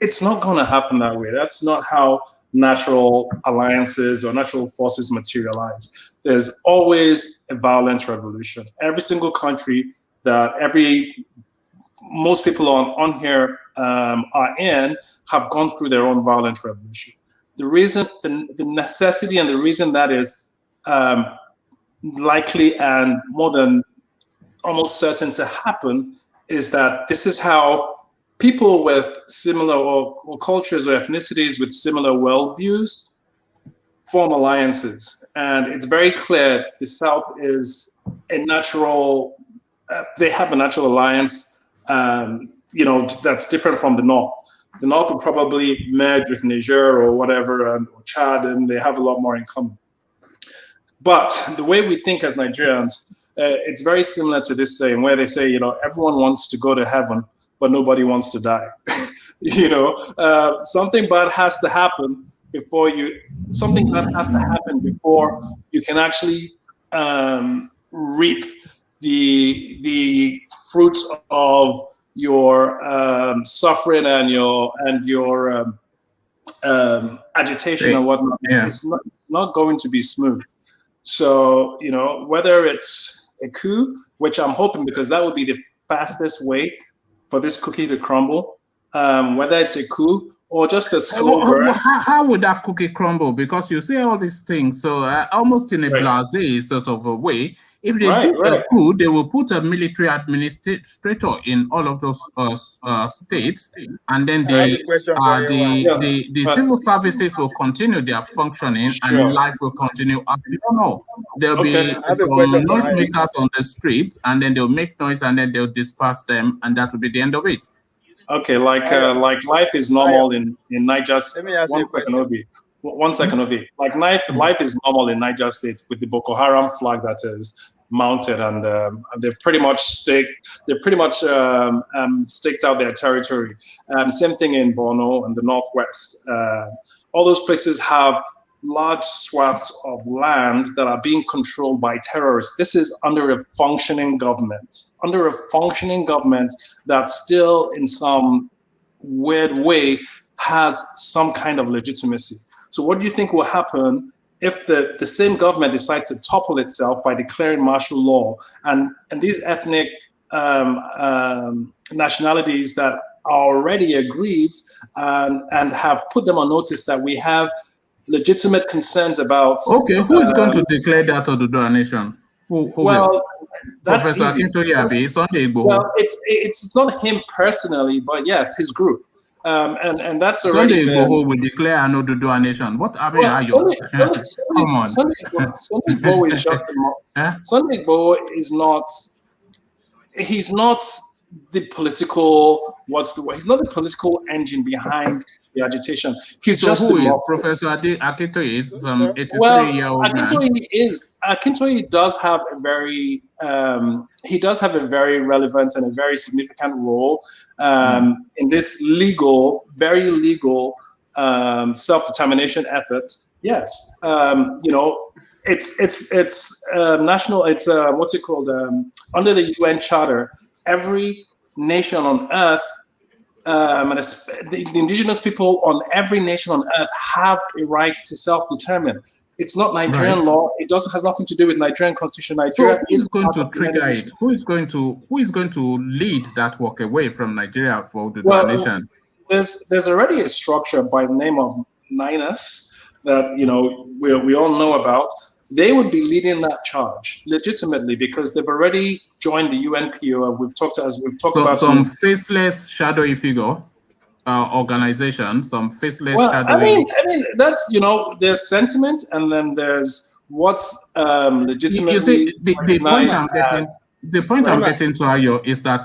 L: It's not going to happen that way. That's not how natural alliances or natural forces materialize. There's always a violent revolution. Every single country that most people on here are in have gone through their own violent revolution. The reason, the necessity and the reason that is likely and more than almost certain to happen is that this is how people with similar or cultures or ethnicities with similar worldviews form alliances. And it's very clear the South is a natural, they have a natural alliance, that's different from the North. The North will probably merge with Niger or whatever, or Chad, and they have a lot more in common. But the way we think as Nigerians, it's very similar to this saying where they say, everyone wants to go to heaven, but nobody wants to die. Something bad has to happen before you can actually reap the fruits of your suffering and your agitation and whatnot.
A: Yeah.
L: It's not going to be smooth. So, whether it's a coup, which I'm hoping, because that would be the fastest way for this cookie to crumble, whether it's a coup or just a slow burn.
A: How would that cookie crumble? Because you say all these things, so almost in a blasé sort of a way. If they do a coup, they will put a military administrator in all of those states, and then the civil services will continue their functioning, and life will continue. I don't know. There'll be some noisemakers on the streets, and then they'll make noise, and then they'll disperse them, and that will be the end of it.
L: Okay, like life is normal in Niger. One second, Ovi. Like life is normal in Niger State with the Boko Haram flag that is mounted, and they've pretty much staked out their territory. Same thing in Borno and the Northwest. All those places have large swaths of land that are being controlled by terrorists. This is under a functioning government. Under a functioning government that still, in some weird way, has some kind of legitimacy. So what do you think will happen if the same government decides to topple itself by declaring martial law, and these ethnic nationalities that are already aggrieved and have put them on notice that we have legitimate concerns about...
A: Okay, who is going to declare that Oduduwa nation? Who will?
L: That's
A: Professor
L: easy.
A: Sunday Igbo.
L: Well, it's not him personally, but yes, his group. And that's already
A: Sunday Igbo will declare an Oduduwa nation. What are you? Come on.
L: Sunday Igbo is just Sunday Igbo is not. He's not the political. He's not the political engine behind the agitation. He's just
A: who is Professor Akintoye? Some 83-year-old man.
L: Akintoye does have a very relevant and a very significant role in this very legal self-determination effort. Yes, it's national. It's what's it called? Under the UN Charter, every nation on earth, and the indigenous people on every nation on earth have a right to self-determine. It's not Nigerian law. It has nothing to do with Nigerian constitution. Nigeria
A: who is going to trigger it? Who is going to lead that walk away from Nigeria for the nation?
L: There's already a structure by the name of NINAS that we all know about. They would be leading that charge legitimately because they've already joined the UNPO. We've talked about
A: some faceless shadowy figure organization, some faceless shadowy.
L: I mean that's there's sentiment and then there's what's legitimately.
A: You see, the point I'm getting to Ayo is that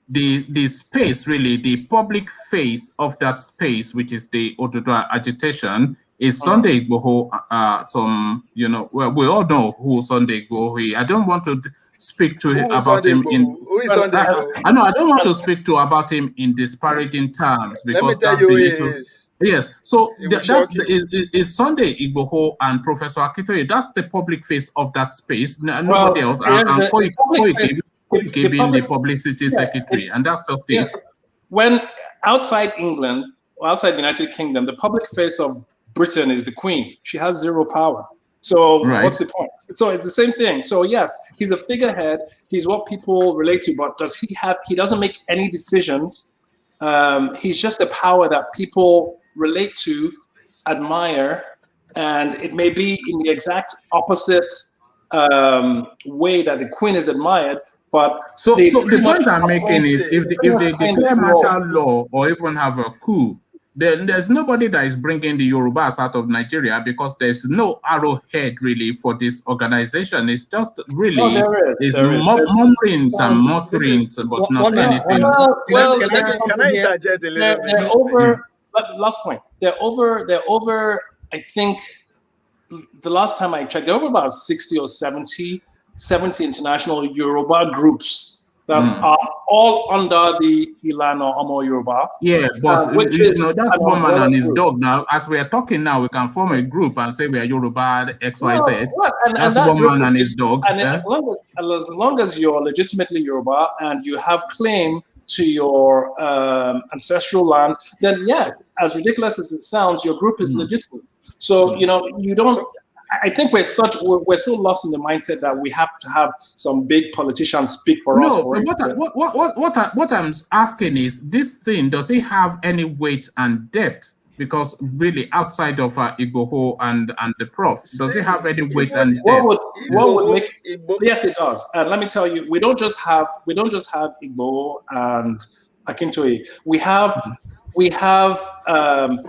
A: the space, really, the public face of that space, which is the Oduduwa agitation, is Sunday Igboho. We all know who Sunday Igboho is. I don't want to speak to him about him in.
J: Who is Sunday Igboho?
A: I don't want to speak about him in disparaging terms because
J: that belittles.
A: Yes, so is Sunday Igboho and Professor Akintoye. That's the public face of that space. Nobody else. Being the publicity secretary, and that's just it.
L: Yes. When outside England or outside the United Kingdom, the public face of Britain is the queen. She has zero power. So
A: Right.
L: what's the point? So it's the same thing. So yes, he's a figurehead. He's what people relate to, but he doesn't make any decisions. He's just a power that people relate to, admire, and it may be in the exact opposite way that the queen is admired. But
A: so the point I'm making is if they declare martial law or even have a coup, then there's nobody that is bringing the Yorubas out of Nigeria because there's no arrowhead really for this organization. It's just really mumblings and mutterings, but not anything.
L: Well,
J: can I interject a little bit?
L: They're over. Last point. They're over. I think the last time I checked, there were about 60 or 70 international Yoruba groups that are all under the Ilana Omo Yoruba.
A: Yeah, but that's one man and his dog. Now, as we are talking now, we can form a group and say we are Yoruba XYZ. That's one man and his dog.
L: And as long as you're legitimately Yoruba and you have claim to your ancestral land, then yes, as ridiculous as it sounds, your group is legitimate. So you don't. I think we're so lost in the mindset that we have to have some big politicians speak for us.
A: No, what I'm asking is, this thing, does it have any weight and depth? Because really, outside of Igbo and the prof, does it have any weight and depth?
L: What would make? Yes, it does. And let me tell you, we don't just have Igbo and Akintoye. We have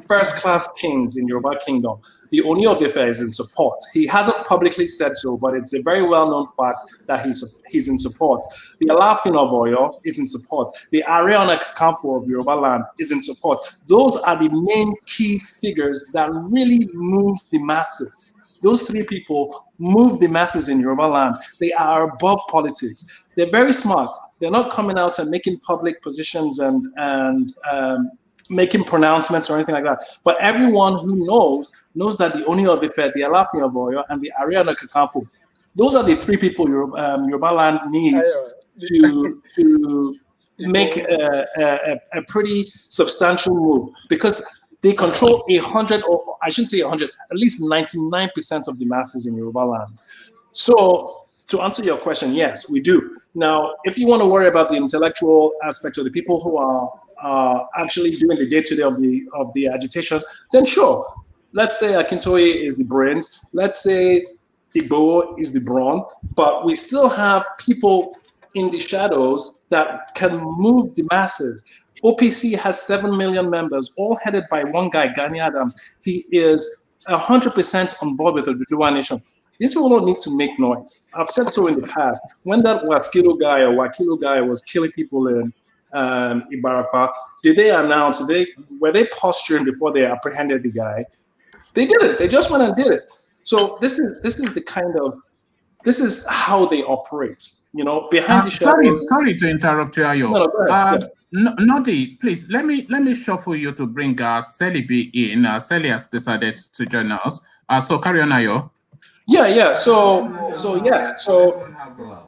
L: first-class kings in Yoruba Kingdom. The Oni of Ife is in support. He hasn't publicly said so, but it's a very well-known fact that he's in support. The Alafin of Oyo is in support. The Ariana Kakanfo of Yoruba land is in support. Those are the main key figures that really move the masses. Those three people move the masses in Yoruba land. They are above politics. They're very smart. They're not coming out and making public positions and making pronouncements or anything like that. But everyone who knows that the Oni of Ife, the Alafin of Oyo, and the Ariana Kakanfo, those are the three people Yoruba land needs to make a pretty substantial move, because they control 100, or I shouldn't say 100, at least 99% of the masses in Yoruba land. So to answer your question, yes, we do. Now, if you want to worry about the intellectual aspect of the people who are actually doing the day-to-day of the agitation, then sure. Let's say Akintoye is the brains. Let's say Igbo is the brawn. But we still have people in the shadows that can move the masses. OPC has 7 million members, all headed by one guy, Gani Adams. He is 100% on board with the Duduwa Nation. These people don't need to make noise. I've said so in the past. When that Wakilu guy was killing people in Ibarapa, did they announce? Were they posturing before they apprehended the guy? They did it. They just went and did it. So this is how they operate. Behind the shadows.
A: Sorry to interrupt you, Ayo.
L: No, go ahead.
A: Nodi, please let me shuffle you to bring Selibi in. Seli has decided to join us. So carry on, Ayo.
L: Yeah. So yes. So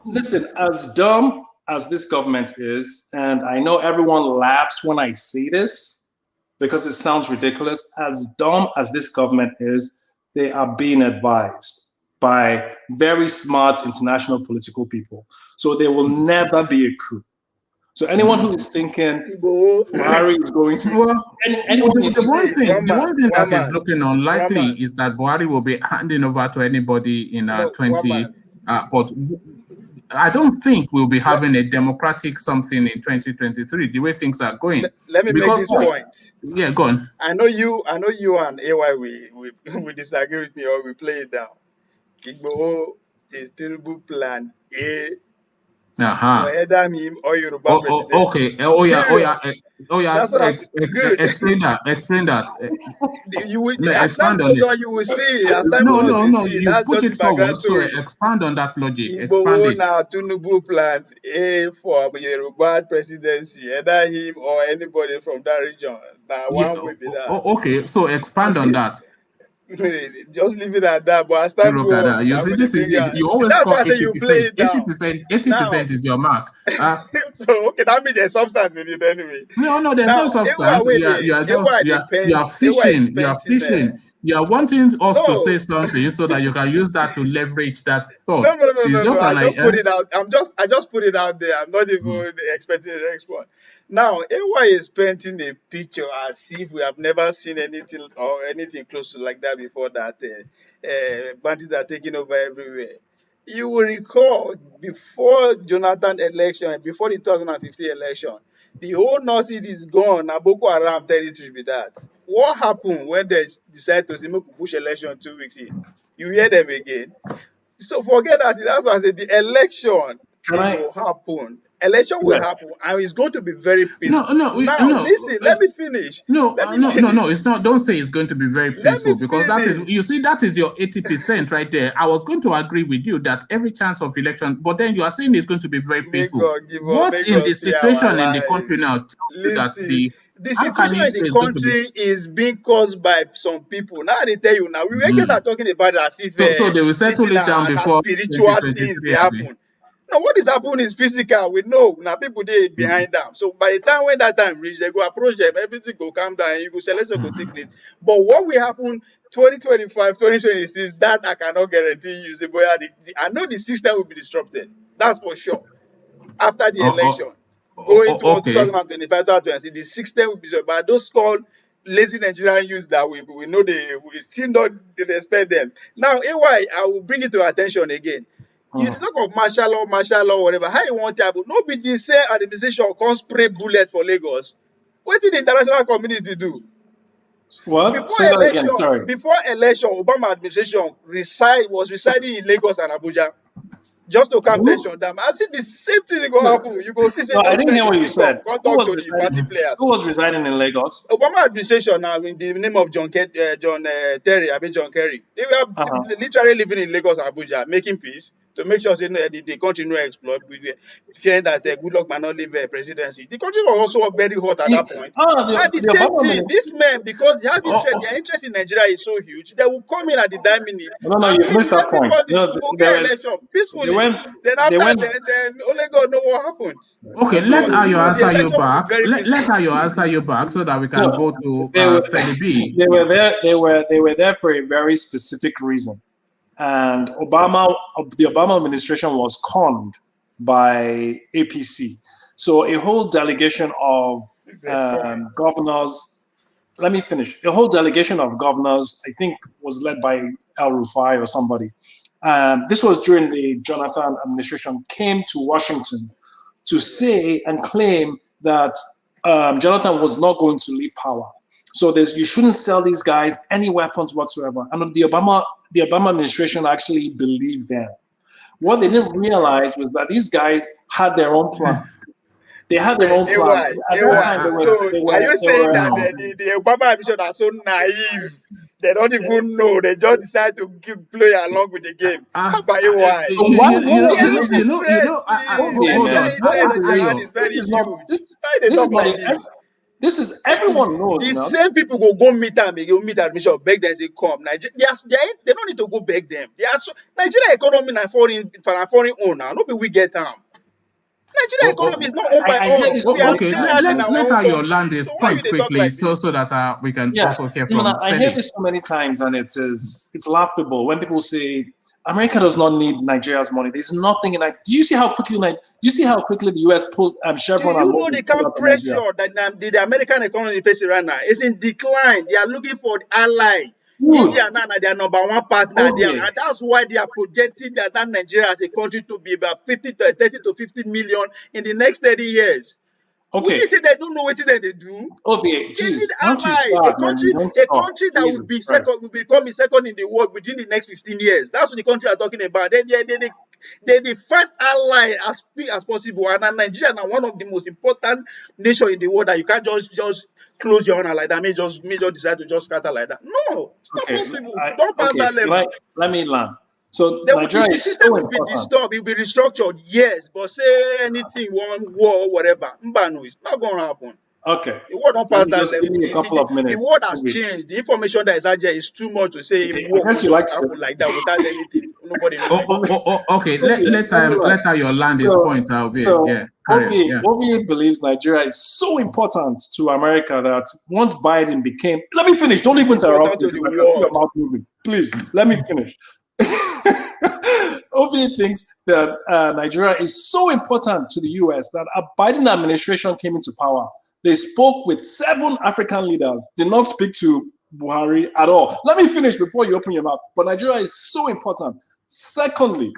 L: listen, as dumb as this government is, and I know everyone laughs when I say this because it sounds ridiculous, as dumb as this government is, they are being advised by very smart international political people. So there will never be a coup. So anyone who is thinking Buhari is going to...
A: The one thing that is looking unlikely is that Buhari will be handing over to anybody in 20... but I don't think we'll be having a democratic something in 2023, the way things are going.
J: Let me make this point.
A: Yeah, go on.
J: I know you and AY we disagree with me, or we play it down. Igbo is Tinubu plan A. Either him or Yoruba president.
A: Okay. Explain that.
J: You will expand on it. You will see.
A: No. You put it forward. So expand on that logic. Expand it.
J: Now Tinubu plans A for Yoruba presidency. Either him or anybody from that region. Now one will be that.
A: Okay. So expand on that.
J: Just leave it at that. But as time goes on,
A: you see, this is you always call 80%. 80% is your mark.
J: So okay, that means there's substance in it anyway.
A: No, there's no substance. You are fishing. You are wanting us to
J: No.
A: say something so that you can use that to leverage that thought.
J: No.
A: It's not
J: I
A: an
J: just put it out. I just put it out there. I'm not even expecting a response. Now, AY is painting a picture as if we have never seen anything or anything close to like that before. That bandits are taking over everywhere. You will recall before Jonathan election, before the 2015 election, the whole Northeast is gone. Now Boko Haram territory be that. What happened when they decided to say, make we push election 2 weeks in? You hear them again. So forget that. That's why I said the election will happen. Election will happen, and it's going to be very peaceful. Now, listen. Let me finish.
A: No. It's not. Don't say it's going to be very peaceful because that is. You see, that is your 80% right there. I was going to agree with you that every chance of election, but then you are saying it's going to be very peaceful. What in the situation in the country now?
J: Listen, the situation in the country is being caused by some people. Now they tell you now. We just are talking about it as if
A: so they will settle it down before
J: spiritual things they happen. Now, what is happening is physical. We know now people they behind them. So by the time when that time reach, they go approach them, everything go calm down, and you go selection go take place. But what will happen 2025, 2026, that I cannot guarantee you. Say, boy, I know the system will be disrupted. That's for sure. After the election. Going to 2025, 2026, the system will be disrupted. But those called lazy Nigerian youths that we know we still not respect them. Now, AY, I will bring it to attention again. You talk of martial law, whatever. How you want to have no be the same administration can spray bullet for Lagos. What did the international community do?
L: What? Say that again. Sorry.
J: Before election, Obama administration was residing in Lagos and Abuja. Just to calm tension down. I see the same thing going to happen. You go see.
L: No, I didn't hear what you said.
J: Who
L: was residing in Lagos?
J: Obama administration now in the name of John Kerry. They were literally living in Lagos and Abuja, making peace to make sure the country no explode. Fearing that Goodluck might not leave presidency. The country was also very hot at that point. The same thing. This man, because they have their interest in Nigeria is so huge, they will come in at the 9 minutes.
L: No, you missed that point.
J: Election peacefully. Then only God know what happened.
A: Okay, let Ayo answer you back. Let Ayo answer you back so that we can go to Selibi.
L: They were there for a very specific reason. And the Obama administration was conned by APC. So a whole delegation of governors, let me finish. A whole delegation of governors, I think was led by El Rufai or somebody. This was during the Jonathan administration, came to Washington to say and claim that Jonathan was not going to leave power. So you shouldn't sell these guys any weapons whatsoever. And the Obama administration actually believed them. What they didn't realize was that these guys had their own plan. They had their own plan.
J: Are you saying that the Obama administration are so naive? They don't even know. They just decide to play along with the game. How about you? Why?
L: This is everyone knows.
J: The same people go meet them. They go meet admission, beg them, they come. They don't need to go beg them. Nigeria economy na foreign own now. Nobody we get them. Nigeria economy is not owned by all.
A: Okay, let your land this point quickly so that we can also hear from
L: I hear this so many times, and it's laughable when people say America does not need Nigeria's money. There's nothing in it. Do you see how quickly the US pulled Chevron?
J: Do you know the kind of pressure that the American economy is facing right now? It's in decline. They are looking for ally. India now their number one partner. And that's why they are projecting that Nigeria as a country to be about 30 to 50 million in the next 30 years.
L: Okay.
J: Would you say they don't know what they do?
L: Okay, geez.
J: A country that will be second, will become second in the world within the next 15 years. That's what the country are talking about. They find ally as big as possible. And Nigeria is one of the most important nations in the world that you can't just close your honor like that. May just decide to just scatter like that. No, it's not possible. Don't pass that level.
L: Let me land. So Nigeria is so important.
J: It will be disturbed, it will be restructured, yes, but say anything, one war, whatever, no, it's not going to happen.
L: Okay.
J: The world don't pass that level.
L: Give me a couple of minutes.
J: The world has changed. The information that is out there is too much to say war
L: I guess you like to
J: happen like that without anything. Nobody knows.
A: Okay. Let your land his point.
L: OVA believes Nigeria is so important to America that once Biden became, let me finish. Don't even interrupt me. I see your mouth moving. Please, let me finish. OVA thinks that Nigeria is so important to the US that a Biden administration came into power. They spoke with 7 African leaders, did not speak to Buhari at all. Let me finish before you open your mouth. But Nigeria is so important. Secondly,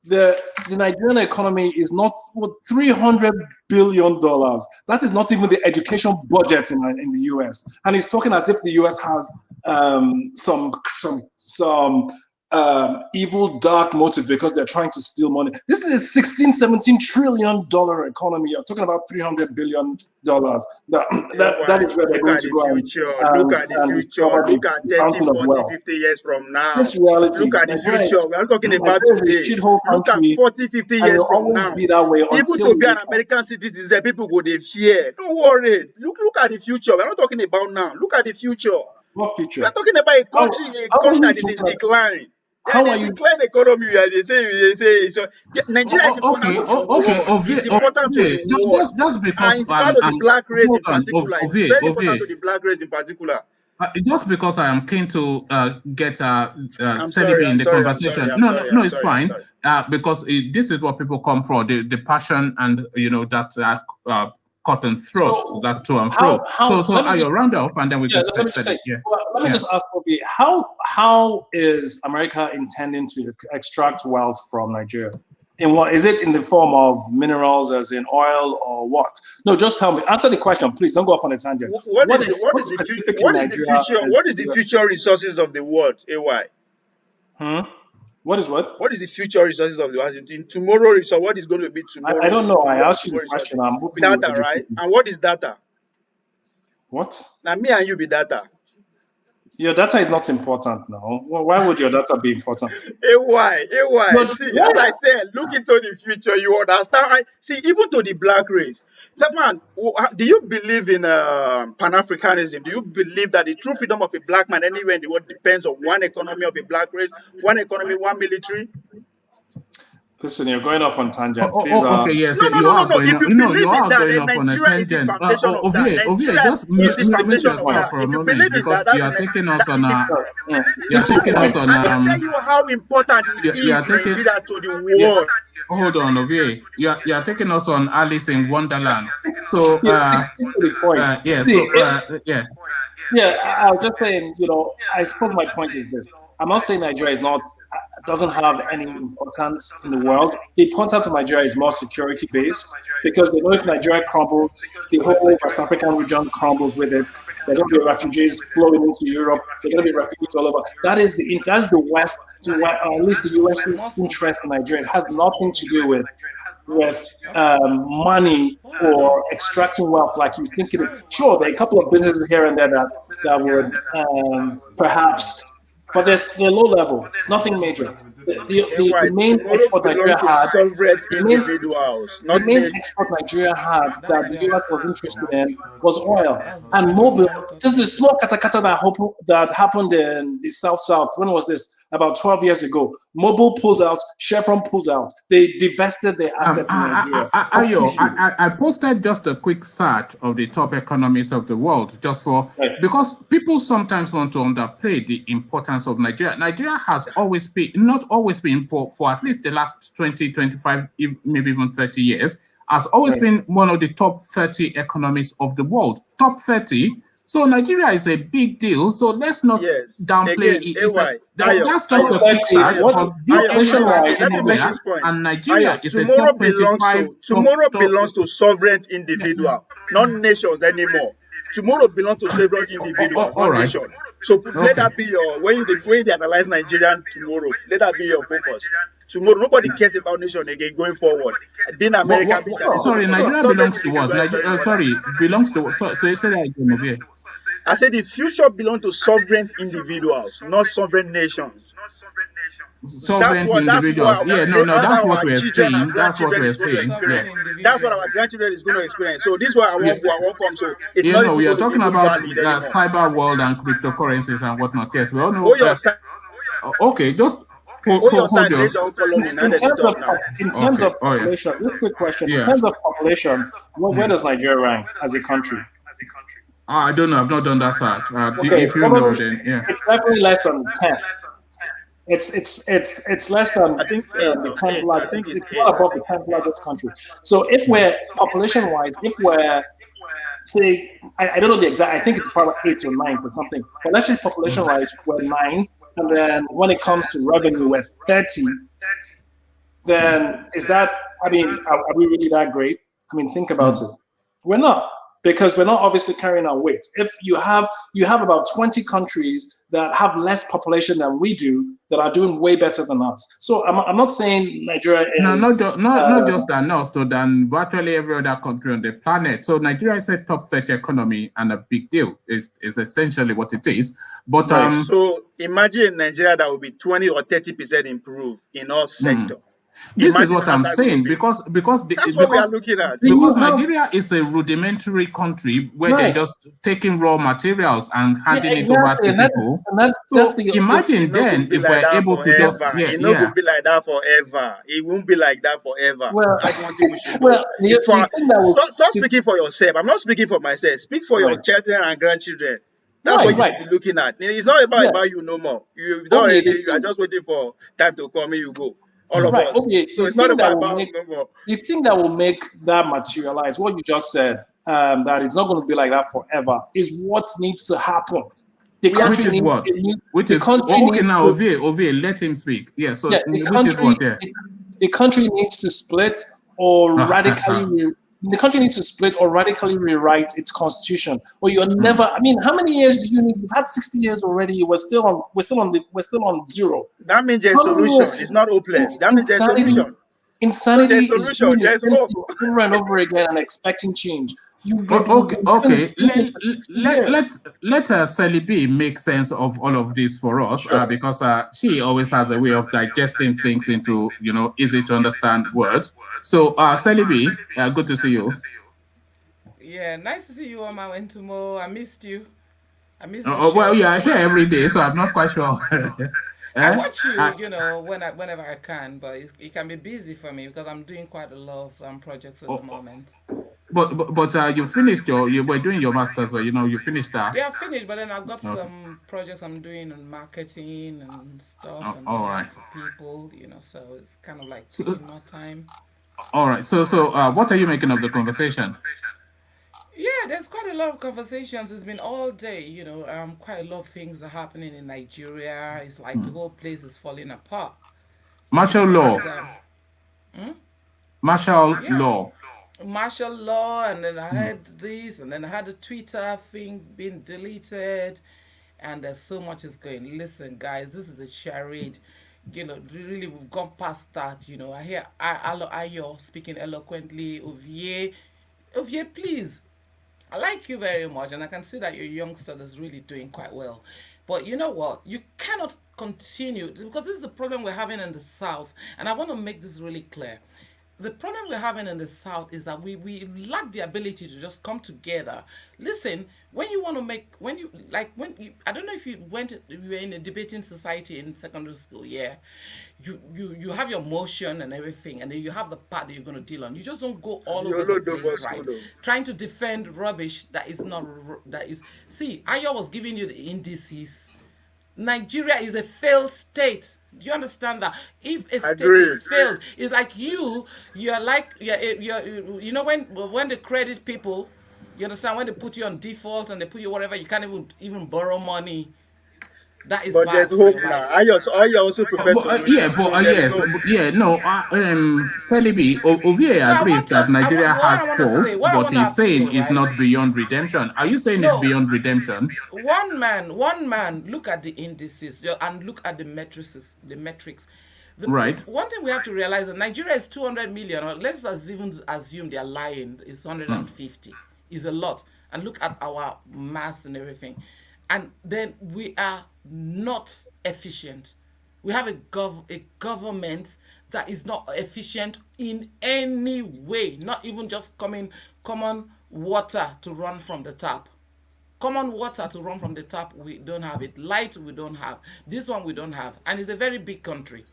L: the Nigerian economy is not $300 billion. That is not even the education budget in the US. And he's talking as if the US has some evil, dark motive because they're trying to steal money. This is a $16-17 trillion economy. You're talking about $300 billion. That is where they're going to go.
J: Look at the future. Look at 30, 40, 50 years from now.
L: This reality.
J: Look at the future. We're not talking about today. Look at 40, 50 years from now. Even to be an American citizen, people go they fear. Don't worry. Look at the future. We're not talking about now. Look at the future.
L: What future?
J: We're talking about a country that is in decline.
L: How are you?
J: Decline economy. They say. So Nigeria is important. It's important to the world.
A: Just because
J: and it's part of the black race in particular. It's very important to the black race in particular.
A: Just because I am keen to get Selibi in the conversation. It's fine. Because this is what people come for, the passion and that cut and thrust, that to and fro. So I'll round off and then we can say.
L: Let me just ask you, how is America intending to extract wealth from Nigeria? In what is it, in the form of minerals, as in oil, or what? No, just tell me. Answer the question, please. Don't go off on a tangent.
J: What is the future resources of the world, AY?
L: What is what?
J: What is the future resources of the world? In tomorrow, so what is going to be tomorrow?
L: I don't know. I asked you the question. I'm hoping
J: data, right? And what is data?
L: What?
J: Now, me and you be data.
L: Your data is not important now. Why would your data be important?
J: AY. See, as I said, look into the future. You understand? See, even to the black race. Man, do you believe in Pan-Africanism? Do you believe that the true freedom of a black man anywhere in the world depends on one economy of a black race, one economy, one military?
L: Listen, you're going off on tangents.
A: Okay, yes.
J: No. If you believe in that, then
A: Nigeria
J: is the foundation of that. Nigeria
A: just
J: is the foundation of that.
A: For a
J: If you
A: moment,
J: believe in
A: because
J: that,
A: you are taking us on
J: I tell you how important it is Nigeria to the world.
A: Hold on, Ovie. You are taking us on Alice in Wonderland. So,
L: I was just saying, I suppose my point is this. I'm not saying Nigeria doesn't have any importance in the world. The importance of Nigeria is more security based because they know if Nigeria crumbles, the whole West African region crumbles with it. There are going to be refugees flowing into Europe. There are going to be refugees all over. That's the West, or at least the US's interest in Nigeria. It has nothing to do with money or extracting wealth like you think it is. Sure, there are a couple of businesses here and there that would perhaps. But they're low level, nothing major. The main export Nigeria had, the main export Nigeria had that the US was interested in was oil and mobile. This is the small katakata that happened in the South. When was this? About 12 years ago. Mobil pulled out, Chevron pulled out. They divested their assets in Nigeria.
A: I posted just a quick search of the top economies of the world, because people sometimes want to underplay the importance of Nigeria. Nigeria has not always been for at least the last 20, 25, maybe even 30 years, has always been one of the top 30 economies of the world. Top 30. So Nigeria is a big deal. So let's not downplay it. That's just a quick search. And Nigeria is a top 25.
J: Tomorrow belongs to sovereign individual, not nations anymore. Tomorrow belongs to sovereign individuals, not nations. So let that be when they analyze Nigerian tomorrow, let that be your focus. Tomorrow, nobody cares about nation again going forward. Being America,
A: Nigeria belongs to what? Belongs to. So say that again, over.
J: I said the future belongs to sovereign individuals, not sovereign nations.
A: Sovereign individuals. That's what we're saying. That's what we're saying.
J: That's what our grandchildren is going to experience. So this is why I won't come. So it's not.
A: We are talking about cyber world and cryptocurrencies and whatnot. Yes, we all know. Okay, just
D: Hold your
A: hold
D: side,
A: your.
D: raise your own column, and
L: In
D: then you
L: terms of
D: talk now.
A: Okay. Oh yeah.
L: population, this quick question. In
A: Yeah.
L: terms of population, where does Nigeria rank as a country?
A: I don't know. I've not done that search.
L: Okay,
A: If you know, then yeah.
L: it's definitely less than 10. It's less than
D: I think
L: the 10th
D: 8. I
L: largest.
D: think it's
L: It's not
D: 8.
L: above the 10th largest country. So if we're population wise, if we're say I don't know the exact, I think it's probably 8 or 9 or something. But let's say population wise we're 9, and then when it comes to revenue we're 30. Then is that, I mean, are we really that great? I mean, think about it. We're not, because we're not obviously carrying our weight. If you have about 20 countries that have less population than we do that are doing way better than us. So I'm not saying Nigeria is
A: not just than us, so than virtually every other country on the planet. So Nigeria is a top 30 economy and a big deal. Is essentially what it is. But
D: so imagine Nigeria that will be 20 or 30% improved in all sectors.
A: This is what I'm saying, because
D: that's what we are looking at.
A: Because Nigeria is a rudimentary country where they're just taking raw materials and handing it over to people. So imagine then if we're able to just
D: it will be like that forever. It won't be like that forever.
L: Well,
D: that's one thing we should know. Stop speaking for yourself. I'm not speaking for myself. Speak for your children and grandchildren. That's what you should be looking at. It's not about you no more. You've done already. You are just waiting for time to come and you go. All of us.
L: Okay.
D: So it's not about no more.
L: The thing that will make that materialize, what you just said, that it's not going to be like that forever, is what needs to happen. The country needs
A: what? Which is okay now. Ovie, let him speak. Yeah. So which is what? Yeah.
L: The country needs to split or radically. The country needs to split or radically rewrite its constitution. Or you're never. I mean, how many years do you need? You've had 60 years already. We're still on zero.
D: That means there's solution. It's not hopeless. That means there's solution.
L: Insanity
D: is solution. There's hope.
L: Over and over again and expecting change.
A: Okay. Let Sally B make sense of all of this for us, because she always has a way of digesting things into easy to understand words. So Sally B, good to see you.
M: Yeah, nice to see you, Oma Wentumo. I missed you. I missed.
A: Well, you are here every day, so I'm not quite sure.
M: I watch you, whenever I can, but it can be busy for me because I'm doing quite a lot of some projects at the moment.
A: But you finished you were doing your masters, but you finished that.
M: Yeah, I finished, but then I've got some projects I'm doing on marketing and stuff and for people, so it's kind of like taking more time.
A: All right. So what are you making of the conversation?
M: Yeah, there's quite a lot of conversations. It's been all day, quite a lot of things are happening in Nigeria. It's like the whole place is falling apart.
A: Martial law. Martial law.
M: Martial law, and then I had this, and then I had the Twitter thing being deleted, and there's so much is going. Listen, guys, this is a charade. Really, we've gone past that. I hear Ayo speaking eloquently. Ovie, please. I like you very much, and I can see that your youngster is really doing quite well. But you know what? You cannot continue, because this is the problem we're having in the South, and I want to make this really clear. The problem we're having in the South is that we lack the ability to just come together. Listen, when you want to make, I don't know if you were in a debating society in secondary school, yeah. You have your motion and everything, and then you have the part that you're going to deal on. You just don't go all over the place, right? Trying to defend rubbish that is not, see, Ayo was giving you the indices. Nigeria is a failed state. Do you understand that? If a state is failed, it's like you're when they credit people, you understand, when they put you on default and they put you whatever, you can't even borrow money. That is
D: but
M: bad.
D: There's hope now. I also professor.
A: Sally B, Ovie agrees that Nigeria has faults, but he's saying it's not beyond redemption. Are you saying it's beyond redemption?
M: One man, look at the indices and look at the metrics.
A: Right.
M: One thing we have to realize that Nigeria is 200 million, or let's even assume they are lying, it's 150. Is a lot. And look at our mass and everything. And then we are not efficient. We have a government that is not efficient in any way, not even just common water to run from the tap. Common water to run from the tap, we don't have it. Light, we don't have. This one, we don't have. And it's a very big country.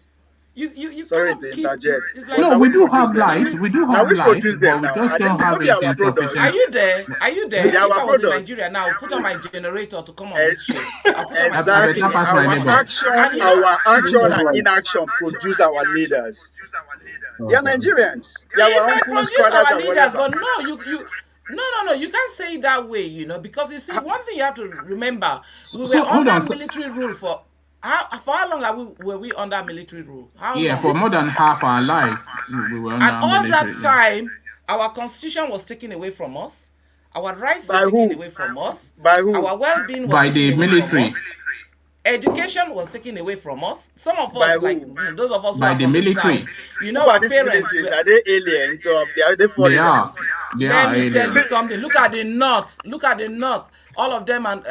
M: You
J: Sorry
M: cannot
J: to
M: keep,
J: interject,
M: it's
J: but
M: like,
A: No,
J: now we
A: we do
J: produce
A: have
J: them.
A: light. We do
J: Now
A: have
J: we
A: light,
J: produce
A: but
J: them
A: we
J: now.
A: just
J: And
A: don't
J: then
A: have
J: not be
A: it
J: our
A: in
J: product.
M: are
A: sufficient.
M: you there? Are you there?
J: They are
M: If
J: our
M: I was in
J: product.
M: Nigeria now, I'll put on my generator to come on this show. I'll put on my
A: I better
J: Exactly.
M: generator
A: pass
M: to
A: my
J: Our
M: come on
A: neighbor.
M: it.
J: action,
M: And you know,
J: our action and inaction produce our leaders. They are Nigerians. They are
M: it
J: our
M: may
J: uncles,
M: produce
J: fathers,
M: our
J: and
M: leaders,
J: whatever.
M: but no, you can't say it that way, because you see, one thing you have to remember, we were
A: So hold
M: under
A: on. So,
M: military rule for how long were we under military rule? How
A: yeah,
M: long?
A: for more than half our life, we were
M: And
A: under
M: all that
A: military. Yeah.
M: time, our constitution was taken away from us. Our rights were
J: By
M: taken
J: who?
M: away from us.
J: By who?
M: Our well-being was
A: By
M: taken
A: the
M: away from
A: military.
M: us. Education was taken away from us. Some of
J: By
M: us, like
J: who?
M: those of us who
A: By
M: are
A: the
M: from the
A: military.
M: south,
J: Who
M: our
J: are these
M: parents
J: militaries?
M: were.
J: Are they aliens or are they
A: They
J: foreigners?
A: are. They
M: Let
A: are
M: me tell you
A: aliens.
M: something. Look at the north. Look at the north. All of them are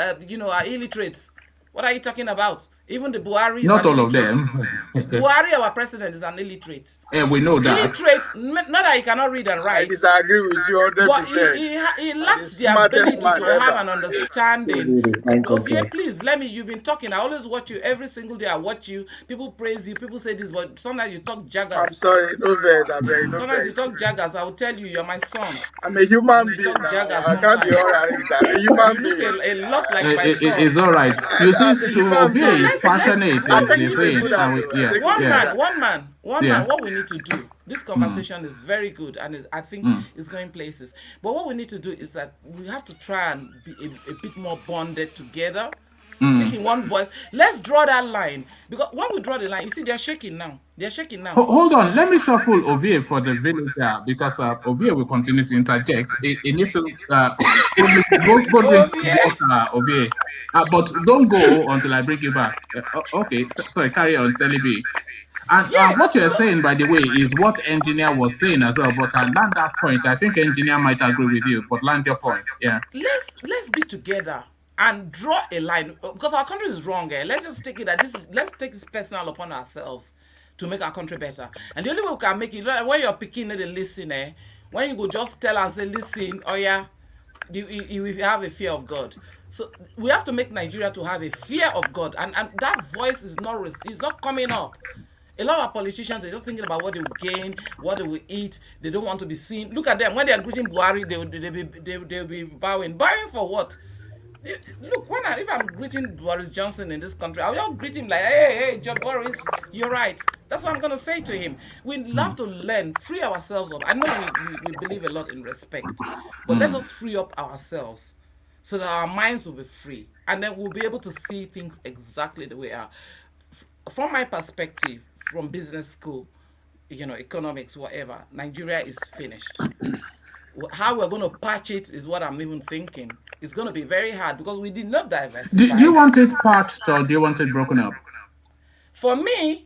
M: illiterates. What are you talking about? Even the Buhari is
A: Not
M: an
A: all of
M: illiterate.
A: them.
M: Buhari, our president, is an illiterate.
A: We know that.
M: Illiterate, not that he cannot read and
J: I
M: write,
J: disagree with you
M: but
J: 100%.
M: he
J: The
M: lacks the
J: smartest
M: ability
J: man
M: to have
J: ever.
M: an understanding. Ovie, please you've been talking. I always watch you every single day. I watch you. People praise you. People say this, but sometimes you talk
J: I'm
M: jaggers.
J: sorry, no vex, I beg, no
M: Sometimes you
J: vex.
M: talk jaggers. I will tell you, you're my son.
J: I'm a human
M: You
J: being
M: talk
J: now.
M: jaggers
J: I can't be
M: sometimes.
J: all right. I'm a
M: You
J: human
M: look
J: being.
M: a lot like my
A: It's
M: son.
A: all right. You see,
J: I'm a
A: to
J: human
A: Ovie
M: So
J: being.
A: is passionate
J: I
A: is
J: take
A: the
J: it with a
A: thing.
J: good
A: And
J: hand.
A: we, yeah,
J: Take it
M: One
J: with a
A: yeah,
J: good
M: man,
A: yeah.
M: what we need to do, this conversation is very good and I think it's going places. But what we need to do is that we have to try and be a bit more bonded together, speak in one voice. Let's draw that line. Because when we draw the line, you see, they're shaking now.
A: Hold on. Let me shuffle Ovie for the villager because Ovie will continue to interject. It needs to go drink some
M: Ovie.
A: water, Ovie. But don't go until I bring you back. Okay. Sorry, carry on, Celibi. And
M: Yeah.
A: what you're saying, by the way, is what engineer was saying as well. But I land that point. I think engineer might agree with you, but land your point. Yeah.
M: Let's be together and draw a line because our country is wrong. Let's just take it that let's take this personal upon ourselves to make our country better. And the only way we can make it, when you're picking the listen, when you go just tell and say, listen, oh yeah, you have a fear of God. So we have to make Nigeria to have a fear of God, and that voice is not coming up. A lot of politicians, they're just thinking about what they will gain, what they will eat. They don't want to be seen. Look at them. When they are greeting Buhari, they'll be bowing. Bowing for what? Look, if I'm greeting Boris Johnson in this country, I'll just greet him like, hey, Joe Boris, you're right. That's what I'm going to say to him. We have to learn, free ourselves up. I know we believe a lot in respect, but let us free up ourselves so that our minds will be free. And then we'll be able to see things exactly the way they are. From my perspective, from business school, economics, whatever, Nigeria is finished. How we're going to patch it is what I'm even thinking. It's going to be very hard because we did not diversify.
A: Do you want it patched or do you want it broken up?
M: For me,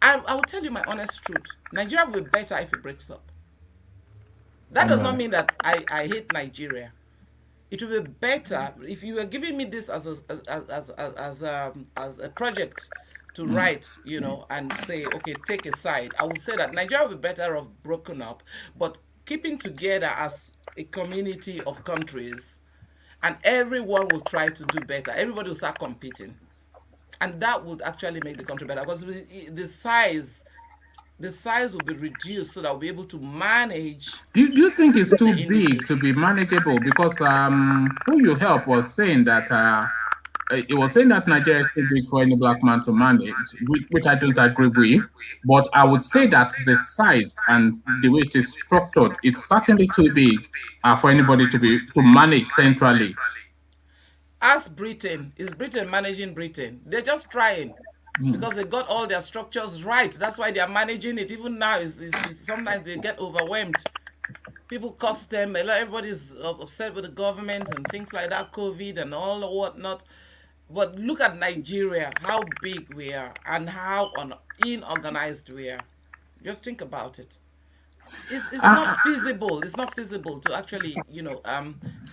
M: I will tell you my honest truth. Nigeria will be better if it breaks up. That does not mean that I hate Nigeria. It will be better if you were giving me this as a project to write, and say, okay, take a side. I would say that Nigeria will be better off broken up, but keeping together as a community of countries, and everyone will try to do better. Everybody will start competing, and that would actually make the country better because the size will be reduced so that we'll be able to manage.
A: Do you think it's too big to be manageable? Because who you help was saying that it was saying that Nigeria is too big for any black man to manage, which I don't agree with. But I would say that the size and the way it is structured is certainly too big for anybody to manage centrally.
M: Ask Britain. Is Britain managing Britain? They're just trying because they got all their structures right. That's why they are managing it. Even now, sometimes they get overwhelmed. People cost them. Everybody's upset with the government and things like that, COVID and all the whatnot. But look at Nigeria, how big we are and how inorganized we are. Just think about it. It's not feasible. It's not feasible to actually,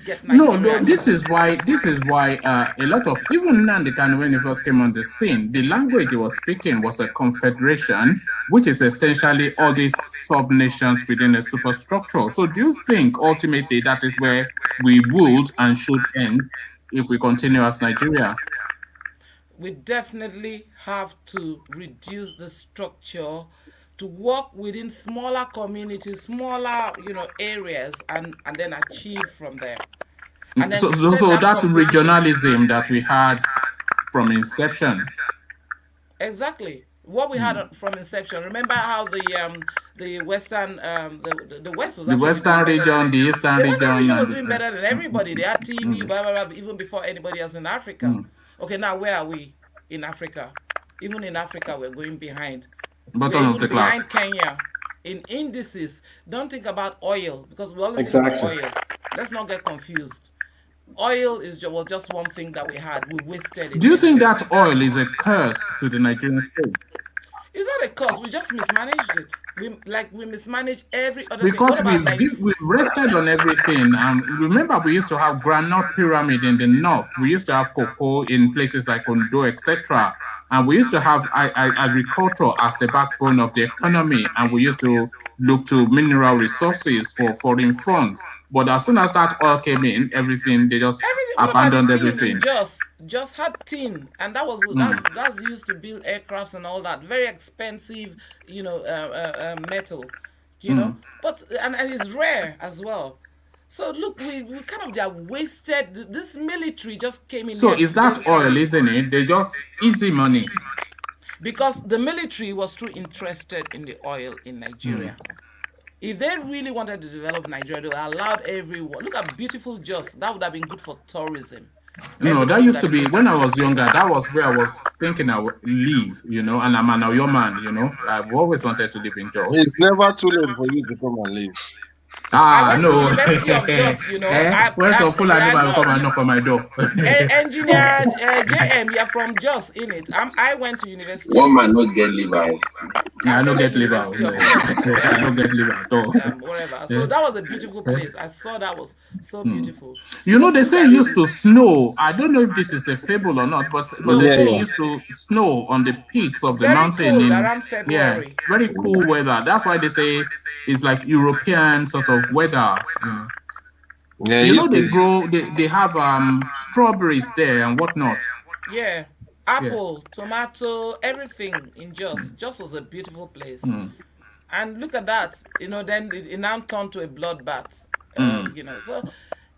M: get
A: No,
M: Nigeria.
A: this is why a lot of, even Nnamdi Kanu, when he first came on the scene, the language he was speaking was a confederation, which is essentially all these sub nations within a superstructure. So do you think ultimately that is where we would and should end if we continue as Nigeria?
M: We definitely have to reduce the structure to work within smaller communities, smaller, areas, and then achieve from there. And then
A: So that regionalism that we had from inception.
M: Exactly. What we had from inception. Remember how the western the west was
A: the
M: actually
A: western region, the eastern region.
M: The western region was doing better than everybody. They had TV, blah, blah, blah, even before anybody else in Africa. Okay, now where are we in Africa? Even in Africa, we're going behind.
A: Bottom of the class.
M: Behind Kenya in indices. Don't think about oil because we always think about oil. Let's not get confused. Oil was just one thing that we had. We wasted it.
A: Do you think that oil is a curse to the Nigerian state?
M: It's not a curse. We just mismanaged it. We mismanaged every other
A: because
M: thing.
A: We've rested on everything. Remember, we used to have groundnut pyramid in the north. We used to have cocoa in places like Ondo, etc. And we used to have agriculture as the backbone of the economy. And we used to look to mineral resources for foreign funds. But as soon as that oil came in, they just abandoned everything.
M: Just had tin, and that's used to build aircrafts and all that. Very expensive, metal, But and it's rare as well. So look, we kind of wasted. This military just came in.
A: So is that oil, isn't it? They just easy money.
M: Because the military was too interested in the oil in Nigeria. If they really wanted to develop Nigeria, they allowed everyone. Look at beautiful Jos. That would have been good for tourism.
A: No, that used to be, when I was younger, that was where I was thinking I would live, and I'm an Oyo man, I've always wanted to live in Jos.
E: It's never too late for you to come and live.
A: No.
M: When
A: some full animal will come and knock on my door.
M: Engineer JM, you're from Jos, innit? I went to university.
G: One man not get liver.
A: I don't get liver. I don't get liver at all.
M: Whatever. So that was a beautiful place. I saw that was so beautiful.
A: They say it used to snow. I don't know if this is a fable or not, but they say it used to snow on the peaks of the mountain.
M: Cold, around February.
A: Yeah, very cool weather. That's why they say it's like European sort of weather.
E: Yeah,
A: they have strawberries there and whatnot.
M: Yeah. Apple, tomato, everything in Jos. Jos was a beautiful place. And look at that. Then it now turned to a bloodbath. So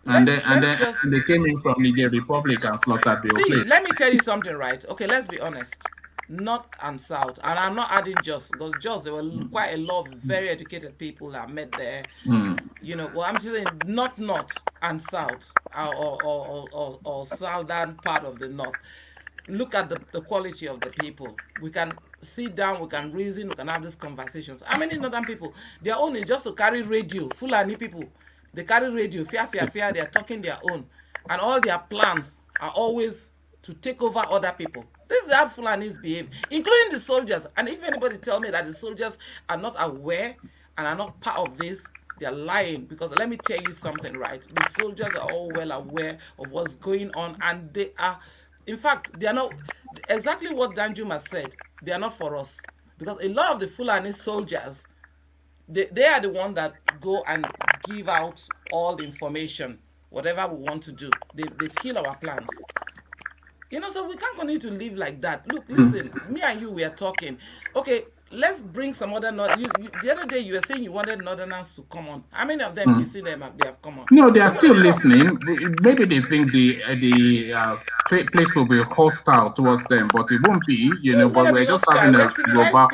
A: and then they came in from Niger Republic and slaughtered the whole place.
M: Let me tell you something, right? Okay, let's be honest. North and South, and I'm not adding Jos, because Jos, there were quite a lot of very educated people that I met there. Well, I'm just saying not North and South, or southern part of the North. Look at the quality of the people. We can sit down, we can reason, we can have these conversations. How many northern people? Their own is just to carry radio. Fulani people, they carry radio, fear, they are talking their own. And all their plans are always to take over other people. This is how Fulanis behave, including the soldiers. And if anybody tell me that the soldiers are not aware and are not part of this, they're lying. Because let me tell you something, right? The soldiers are all well aware of what's going on, and they are, in fact, they are not, exactly what Danjuma said, they are not for us. Because a lot of the Fulani soldiers, they are the ones that go and give out all the information, whatever we want to do. They kill our plans. So we can't continue to live like that. Look, listen, me and you, we are talking. Okay, let's bring some other the other day you were saying you wanted Northerners to come on. How many of them you see them they have come on?
A: No, they are still listening. Maybe they think the place will be hostile towards them, but it won't be. But we're just having a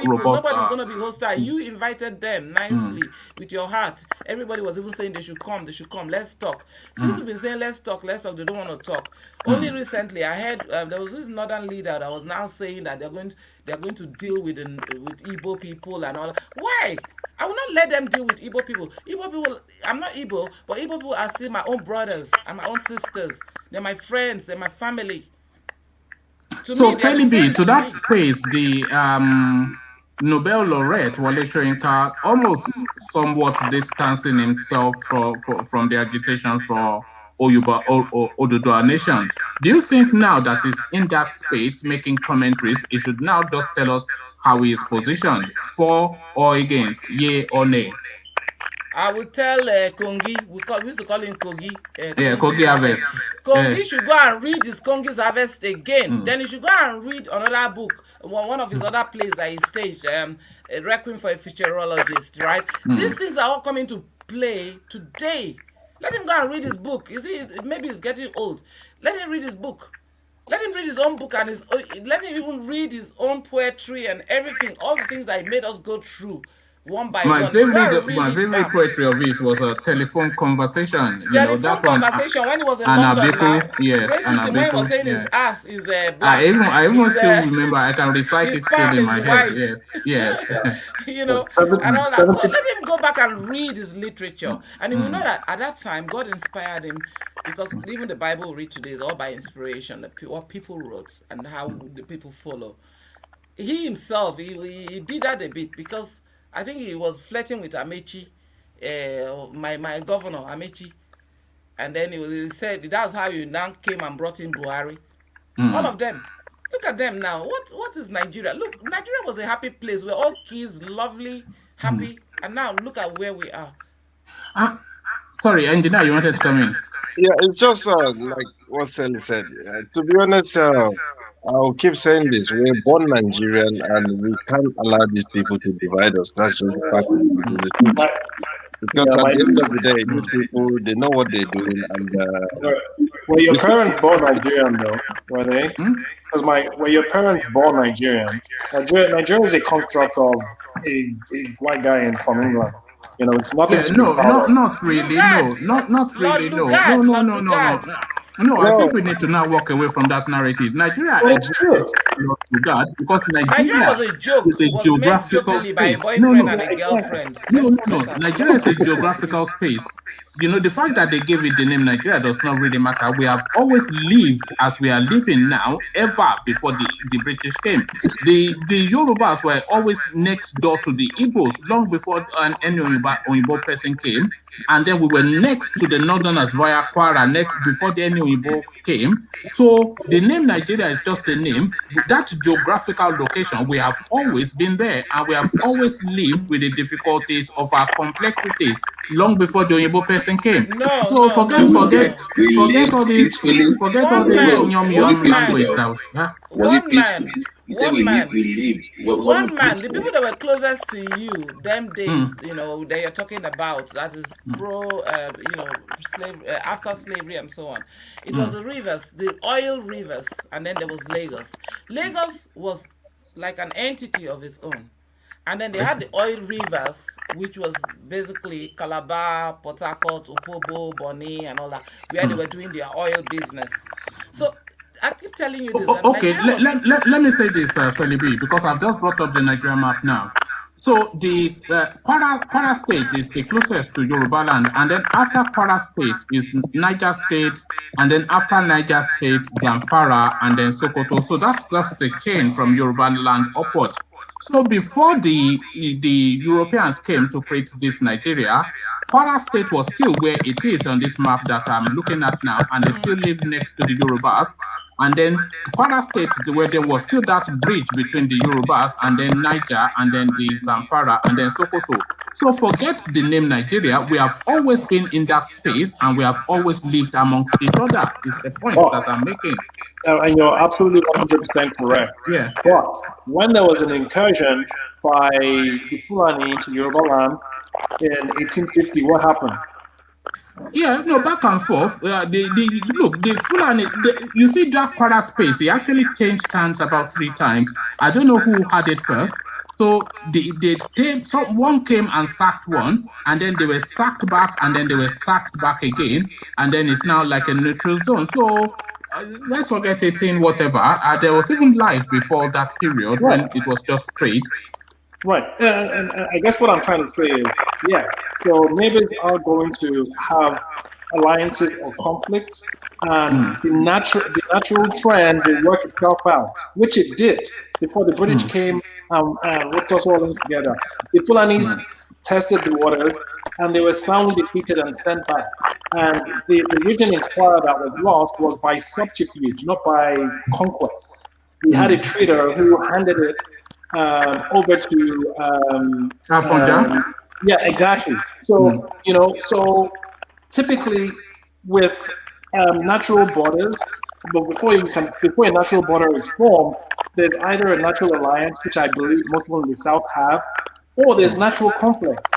A: robust.
M: Nobody's gonna be hostile. You invited them nicely with your heart. Everybody was even saying they should come. Let's talk. Since we've been saying let's talk, they don't want to talk. Only recently I heard there was this northern leader that was now saying that they're going to deal with Igbo people and all. Why? I will not let them deal with Igbo people. Igbo people, I'm not Igbo, but Igbo people are still my own brothers and my own sisters. They're my friends, they're my family.
A: So Selibi, to that space, Nobel laureate Wale Soyinka almost somewhat distancing himself from the agitation for Oduduwa Nation. Do you think now that he's in that space making commentaries, he should now just tell us how he is positioned, for or against, yay or nay?
M: I will tell Kongi, we used to call him Kogi.
A: Yeah, Kogi Harvest.
M: Kongi should go and read his Kongi's Harvest again. Then he should go and read another book, one of his other plays that he staged, Requiem for a Futurologist, right? These things are all coming to play today. Let him go and read his book. You see, maybe he's getting old. Let him read his book. Let him read his own book and let him even read his own poetry and everything, all the things that he made us go through. One by one.
A: My favorite poetry of his was a telephone conversation.
M: Telephone conversation when he was in London. Now.
A: Yes,
M: racism when he was saying his ass is black.
A: I even still remember. I can recite it still in my head. Yes.
M: And all that. So let him go back and read his literature, and we know that at that time God inspired him, because even the Bible we read today is all by inspiration. What people wrote and how the people follow. He himself, he did that a bit because I think he was flirting with Amechi, my governor, Amechi. And then he said that's how you now came and brought in Buhari. All of them. Look at them now. What is Nigeria? Look, Nigeria was a happy place. We're all kids, lovely, happy. And now look at where we are.
A: Sorry, engineer, you wanted to come in?
E: Yeah, it's just like what Sally said. To be honest, I'll keep saying this. We're born Nigerian and we can't allow these people to divide us. That's just the fact of the truth. Because at the end of the day, these people, they know what they're doing. And
L: were your parents born Nigerian though? Were they? Because were your parents born Nigerian? Nigeria is a construct of a white guy from England. It's nothing to
A: not really. Not really. No. No, I think we need to now walk away from that narrative. Nigeria
L: is true.
A: Not to that, because
M: Nigeria was a joke.
A: It's a geographical space.
M: No. And a girlfriend.
A: No. Nigeria is a geographical space. The fact that they gave it the name Nigeria does not really matter. We have always lived as we are living now, ever before the British came. The Yorubas were always next door to the Igbos long before any Oyibo person came. And then we were next to the Northerners via Kwara, next before the Igbo came. So the name Nigeria is just a name. That geographical location, we have always been there, and we have always lived with the difficulties of our complexities long before the Igbo person came. Forget all this yum language.
M: One man. The people that were closest to you, them days, that you're talking about, that is slavery, after slavery and so on. It was the rivers, the oil rivers, and then there was Lagos. Lagos was like an entity of its own. And then they had the oil rivers, which was basically Calabar, Port Harcourt, Opobo, Bonny, and all that, where they were doing their oil business. So I keep telling you this.
A: Okay, let me say this, Salibi, because I've just brought up the Nigerian map now. So the Kwara State is the closest to Yoruba land, and then after Kwara State is Niger State, and then after Niger State, Zamfara, and then Sokoto. So that's just the chain from Yoruba land upwards. So before the Europeans came to create this Nigeria, Kwara State was still where it is on this map that I'm looking at now, and they still live next to the Yorubas. And then Kwara State, where there was still that bridge between the Yorubas and then Niger and then the Zamfara and then Sokoto. So forget the name Nigeria. We have always been in that space, and we have always lived amongst each other, is the point that I'm making.
L: And you're absolutely 100% correct.
A: Yeah.
L: But when there was an incursion by the Fulani into Yoruba land in 1850, what happened?
A: Yeah, no, back and forth. The Fulani, you see that Kwara space, he actually changed hands about 3 times. I don't know who had it first. So one came and sacked one, and then they were sacked back, and then they were sacked back again, and then it's now like a neutral zone. So let's forget 18 whatever. There was even life before that period when it was just trade.
L: Right, and I guess what I'm trying to say is, so neighbors are going to have alliances or conflicts, and the natural trend will work itself out, which it did. before the British came and whipped us all in together. The Fulanis tested the waters, and they were soundly defeated and sent back. And the region in Kwara that was lost was by subterfuge, not by conquest. We had a trader who handed it over to yeah, exactly. So so typically with natural borders, but before a natural border is formed, there's either a natural alliance, which I believe most people in the South have, or there's natural conflict,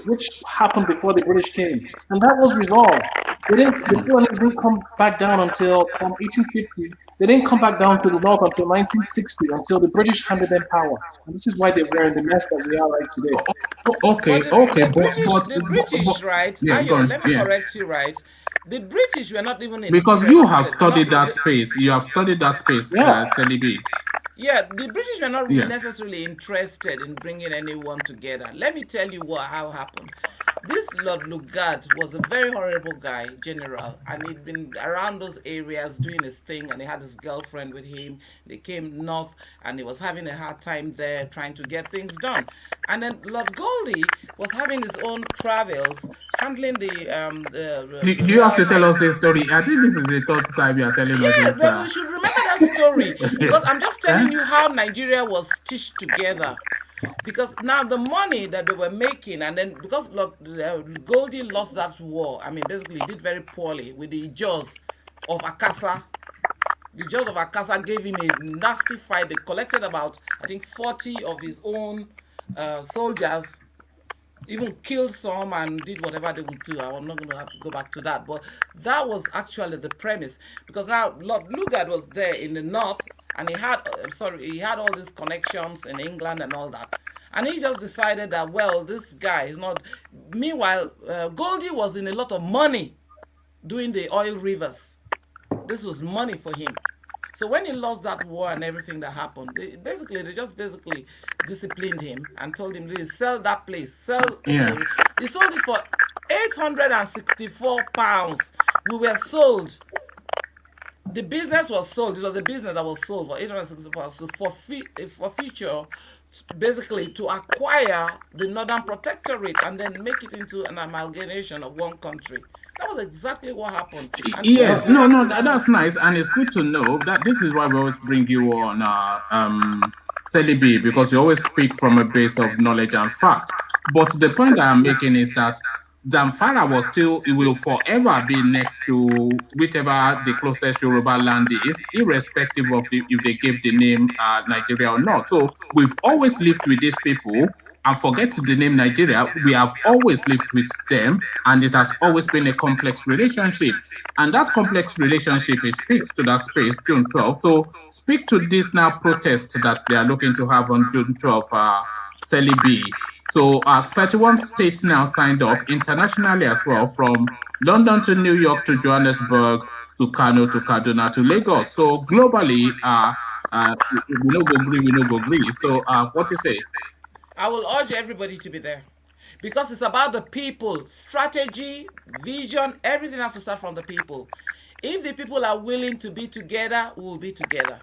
L: which happened before the British came, and that was resolved. The colonies didn't come back down until from 1850. They didn't come back down to the north until 1960, until the British handed them power. And this is why they were in the mess that we are right today.
M: The British, right? Let me correct you, right? The British were not even
A: because you have studied that space. You have studied that space, Selibi.
M: Yeah, the British were not really necessarily interested in bringing anyone together. Let me tell you how happened. This Lord Lugard was a very horrible guy, general, and he'd been around those areas doing his thing, and he had his girlfriend with him. They came north, and he was having a hard time there trying to get things done. And then Lord Goldie was having his own travels, handling the...
A: Do you have to tell us this story? I think this is the third time you are telling us this.
M: Yes, but we should remember that story, because I'm just telling you how Nigeria was stitched together. Because now the money that they were making, and then because Goldie lost that war, I mean, basically he did very poorly with the Ijos of Akasa. The Ijos of Akasa gave him a nasty fight. They collected about, I think, 40 of his own soldiers, even killed some and did whatever they would do. I'm not going to have to go back to that. But that was actually the premise. Because now Lord Lugard was there in the north, and he had all these connections in England and all that. And he just decided that, well, this guy is not... Meanwhile, Goldie was in a lot of money doing the oil rivers. This was money for him. So when he lost that war and everything that happened, they just disciplined him and told him, please sell that place. He sold it for £864. We were sold. The business was sold. This was a business that was sold for £864. So for future, basically to acquire the Northern Protectorate and then make it into an amalgamation of one country. That was exactly what happened. And
A: yes, that's nice, and it's good to know that this is why we always bring you on Celibi, because you always speak from a base of knowledge and fact. But the point that I'm making is that Zamfara will forever be next to whichever the closest Yoruba land is, irrespective of if they give the name Nigeria or not. So we've always lived with these people, and forget the name Nigeria, we have always lived with them, and it has always been a complex relationship. And that complex relationship, it speaks to that space, June 12th. So speak to this now protest that they are looking to have on June 12th, Celibi. So 31 states now signed up internationally as well, from London to New York to Johannesburg to Kano to Kaduna to Lagos. So globally, we no go agree. So what do you say?
M: I will urge everybody to be there, because it's about the people. Strategy, vision, everything has to start from the people. If the people are willing to be together, we will be together.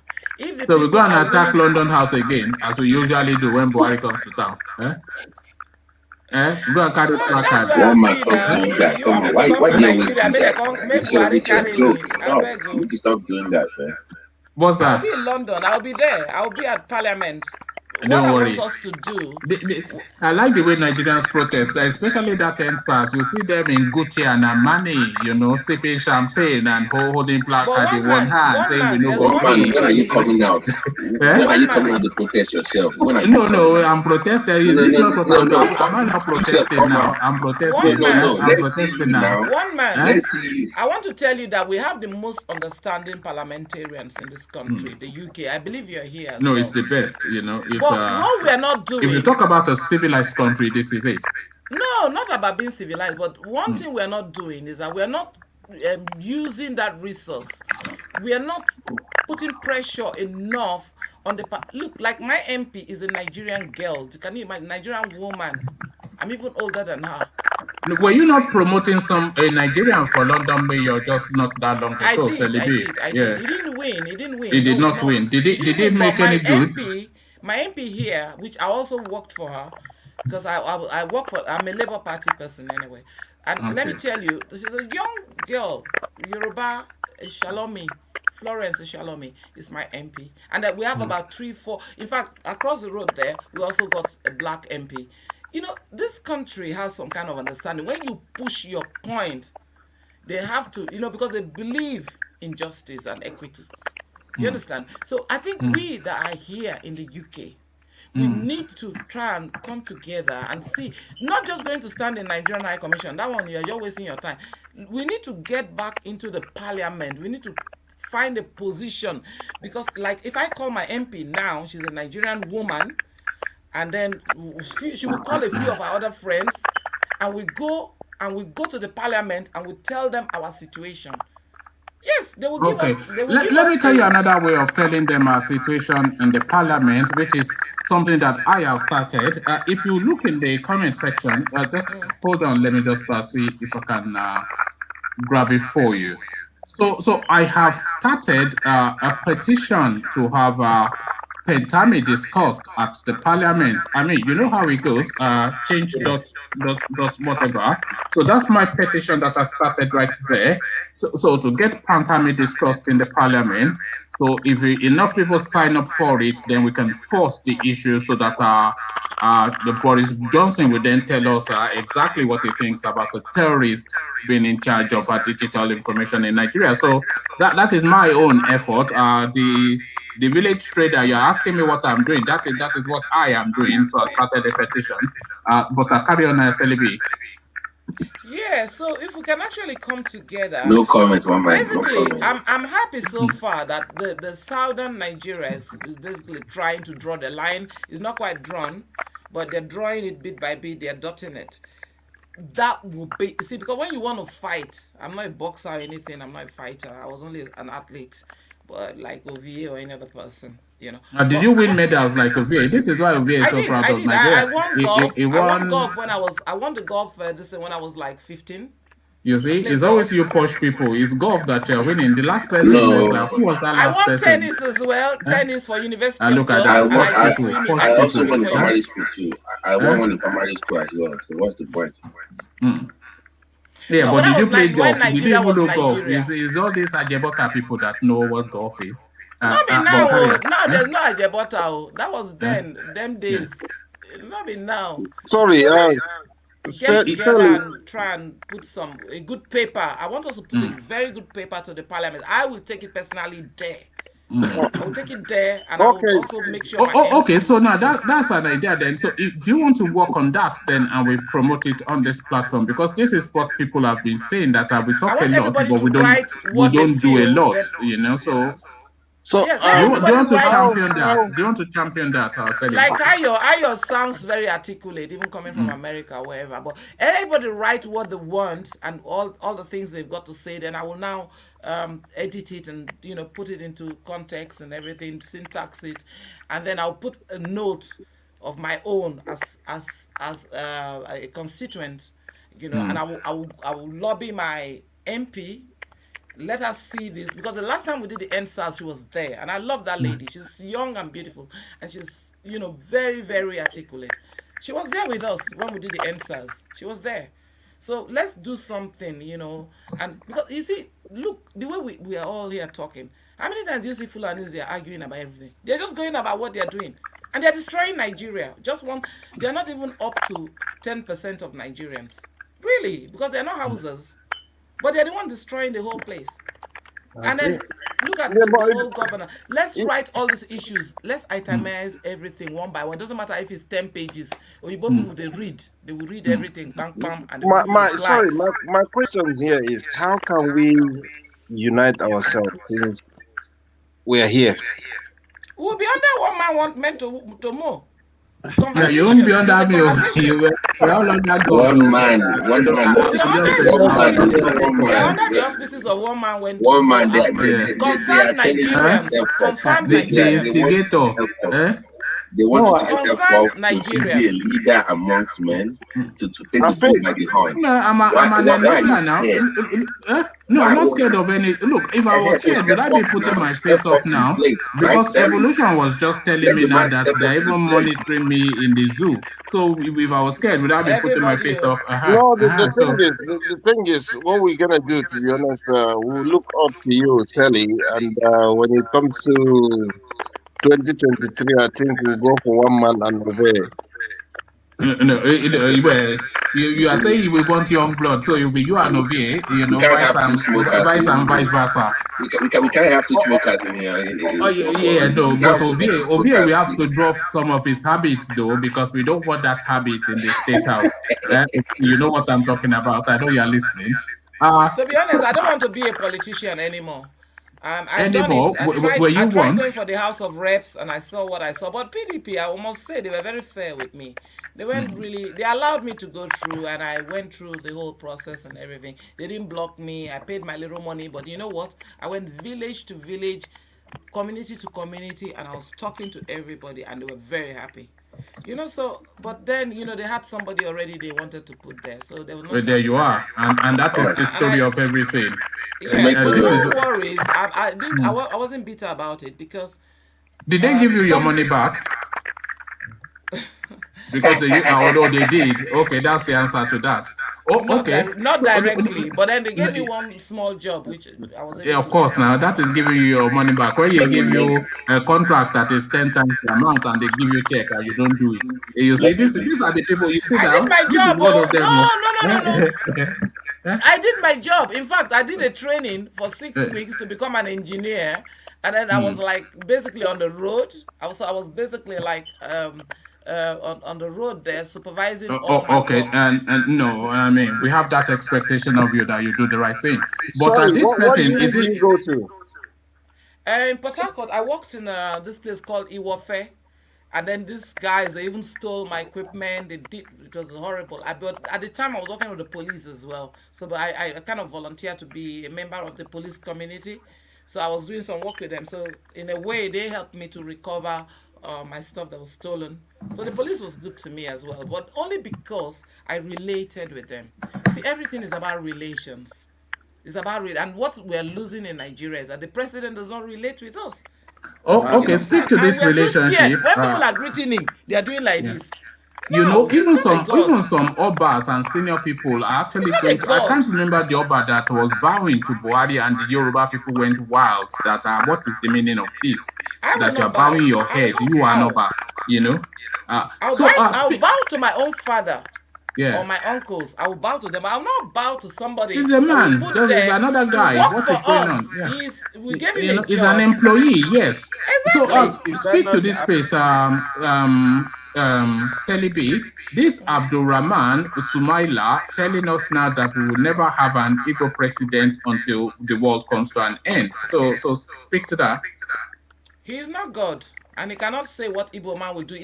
A: So we go and attack London House again, as we usually do when Buhari comes to town. Go and carry placard.
N: One man stop doing that. Come on, why do you always do that? Instead of your jokes, stop. You need to stop doing that, man.
A: What's that?
M: I'll be in London. I'll be there. I'll be at Parliament.
A: Don't worry.
M: What I want us to do.
A: I like the way Nigerians protest, especially that NSAS. You see them in Gucci and Armani, sipping champagne and holding placard in one hand, saying we know
N: what. When are you coming out? When are you coming out to protest yourself?
A: No, I'm protesting. Is this not what I'm doing? I'm not protesting now. I'm protesting. I'm protesting now.
M: One man. Let's see. I want to tell you that we have the most understanding parliamentarians in this country, the UK. I believe you're here.
A: No, it's the best. It's
M: what we are not doing.
A: If you talk about a civilized country, this is it.
M: No, not about being civilized, but one thing we are not doing is that we are not using that resource. We are not putting pressure enough on the... Look, like my MP is a Nigerian girl. Can you imagine? Nigerian woman. I'm even older than her.
A: Were you not promoting a Nigerian for London mayor just not that long ago?
M: I did. He didn't win. He didn't win.
A: He did not win. Did it make any good?
M: My MP here, which I also worked for her, because I work for, I'm a Labour Party person anyway. And let me tell you, this is a young girl, Yoruba Shalomi, Florence Shalomi is my MP. And we have about 3, 4, in fact, across the road there, we also got a black MP. You know, this country has some kind of understanding. When you push your point, they have to, you know, because they believe in justice and equity. You understand? So I think we that are here in the UK, we need to try and come together and see, not just going to stand in Nigerian High Commission. That one, you're wasting your time. We need to get back into the parliament. We need to find a position, because like if I call my MP now, she's a Nigerian woman, and then she will call a few of our other friends, and we go to the parliament and we tell them our situation. Yes, they will give us.
A: Let me tell you another way of telling them our situation in the parliament, which is something that I have started. If you look in the comment section, just hold on, let me just see if I can grab it for you. So I have started a petition to have Pentami discussed at the parliament. I mean, you know how it goes, change dot whatever. So that's my petition that I started right there. So to get Pentami discussed in the parliament, so if enough people sign up for it, then we can force the issue so that the Boris Johnson will then tell us exactly what he thinks about the terrorists being in charge of digital information in Nigeria. So that is my own effort. The village trader, you're asking me what I'm doing. That is what I am doing. So I started a petition. But I carry on, Celebi.
M: Yeah, so if we can actually come together.
N: No comment, one man.
M: Basically,
N: No comment.
M: I'm happy so far that the southern Nigeria is basically trying to draw the line. It's not quite drawn, but they're drawing it bit by bit. They're dotting it. That will be, see, because when you want to fight, I'm not a boxer or anything. I'm not a fighter. I was only an athlete. But like OVA or any other person, you know.
A: Did you win medals like OVA? This is why OVA is so proud of Nigeria.
M: I won golf. I won golf when I won the golf when I was like 15.
A: You see, it's always you push people. It's golf that you're winning. The last person was who was that last person?
M: I won tennis as well. Tennis for university.
N: I look at that. I also won in primary school too. I won one in primary school as well. So what's the point?
A: Yeah, but did you play golf? Did you even know golf? It's all these Ajebota people that know what golf is.
M: Not be now. Now there's no Ajebota. That was then, them days. Not be now.
H: Sorry,
M: get together and try and put a good paper. I want us to put a very good paper to the parliament. I will take it personally there. I will take it there, and I will also make sure.
A: Okay, so now that's an idea then. So do you want to work on that then, and we promote it on this platform? Because this is what people have been saying, that we talk a lot, but we don't do a lot, you know. So
M: yes,
A: do you want to champion that? Do you want to champion that?
M: Like Ayo sounds very articulate, even coming from America or wherever. But everybody write what they want and all the things they've got to say. Then I will now edit it and put it into context and everything, syntax it, and then I'll put a note of my own as a constituent, and I will lobby my MP. Let us see this, because the last time we did the NSAS, she was there, and I love that lady. She's young and beautiful, and she's very, very articulate. She was there with us when we did the NSAS. She was there. So let's do something, and because you see, look, the way we are all here talking, how many times do you see Fulanis, they're arguing about everything? They're just going about what they're doing, and they're destroying Nigeria. They're not even up to 10% of Nigerians, really, because they're not houses. But they're the one destroying the whole place. And then look at the whole governor. Let's write all these issues. Let's itemize everything one by one. It doesn't matter if it's 10 pages. Or people they will read everything. Bam, bam, and
H: my question here is, how can we unite ourselves since we are here?
M: We'll be under one man meant to more.
A: Yeah, you won't be under me. You're all under God.
N: One man.
M: We're under the auspices of one man when concerned Nigerians.
A: The instigator.
N: They want to step up to be a leader amongst men to take the bull by the horn.
A: I'm an enabler now. No, I'm not scared of any. Look, if I was scared, would I be putting my face up now? Because evolution was just telling me now that they're even monitoring me in the zoo. So if I was scared, would I be putting my face up?
E: No, the thing is, what we're gonna do, to be honest, we'll look up to you, Sally, and when it comes to 2023, I think we'll go for one man and obey.
A: You are saying we want young blood, so you'll be you and Ovie, vice and vice versa.
N: We can't have two smokers in here.
A: But Ovie, we have to drop some of his habits though, because we don't want that habit in the state house. You know what I'm talking about. I know you're listening.
M: To be honest, I don't want to be a politician anymore. I've done it. I tried going for the House of Reps and I saw what I saw. But PDP, I must say, they were very fair with me. They weren't really, they allowed me to go through and I went through the whole process and everything. They didn't block me. I paid my little money. But you know what? I went village to village, community to community, and I was talking to everybody and they were very happy. So, but then, they had somebody already they wanted to put there. So there was no.
A: But there you are. And that is the story of everything.
M: Yeah, no worries. I wasn't bitter about it because.
A: Did they give you your money back? Because although they did, okay, that's the answer to that.
M: Not directly, but then they gave me one small job, which I was.
A: Yeah, of course. Now that is giving you your money back. When you give you a contract that is 10 times the amount, and they give you check, and you don't do it, you see, these are the people you see now.
M: I did my job. No. I did my job. In fact, I did a training for 6 weeks to become an engineer, and then I was like basically on the road. I was basically like. On the road there supervising.
A: And no, I mean we have that expectation of you that you do the right thing. But this person is it
E: you go to?
M: In Port Harcourt, I worked in this place called Iwofe, and then these guys they even stole my equipment. It was horrible. But at the time I was working with the police as well, so I kind of volunteered to be a member of the police community. So I was doing some work with them. So in a way, they helped me to recover my stuff that was stolen. So the police was good to me as well, but only because I related with them. See, everything is about relations. It's about and what we're losing in Nigeria is that the president does not relate with us.
A: Speak to this relationship.
M: When people are greeting him, they are doing like this.
A: Even some Obas and senior people are actually going to. I can't remember the Oba that was bowing to Buhari and the Yoruba people went wild. What is the meaning of this? That you're bowing your head. You are an Oba,
M: I'll bow to my own father. Or my uncles, I will bow to them. I will not bow to somebody.
A: He's a man. There's another guy. What is going on? Yeah.
M: We gave him a
A: he's
M: job.
A: an employee. Yes.
M: Exactly.
A: So speak to this space, Celibi. This Abdulrahman Sumaila telling us now that we will never have an Igbo president until the world comes to an end. So speak to that.
M: He is not God, and he cannot say what Igbo man will do.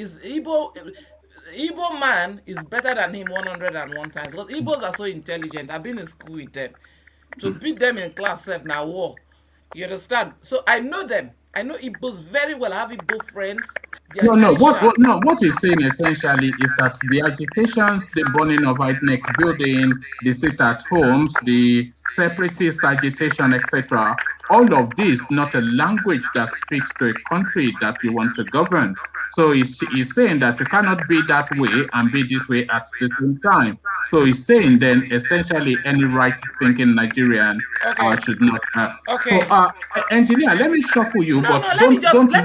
M: Igbo man is better than him 101 times because Igbos are so intelligent. I've been in school with them. To beat them in class 7 now war. You understand? So I know them. I know Igbos very well. I have Igbo friends.
A: What he's saying essentially is that the agitations, the burning of ethnic building, the sit-at-homes, the separatist agitation, etc., all of this not a language that speaks to a country that you want to govern. So he's saying that you cannot be that way and be this way at the same time. So he's saying then essentially any right-thinking Nigerian should not have.
M: Okay.
A: So, engineer, let me shuffle you,
M: let me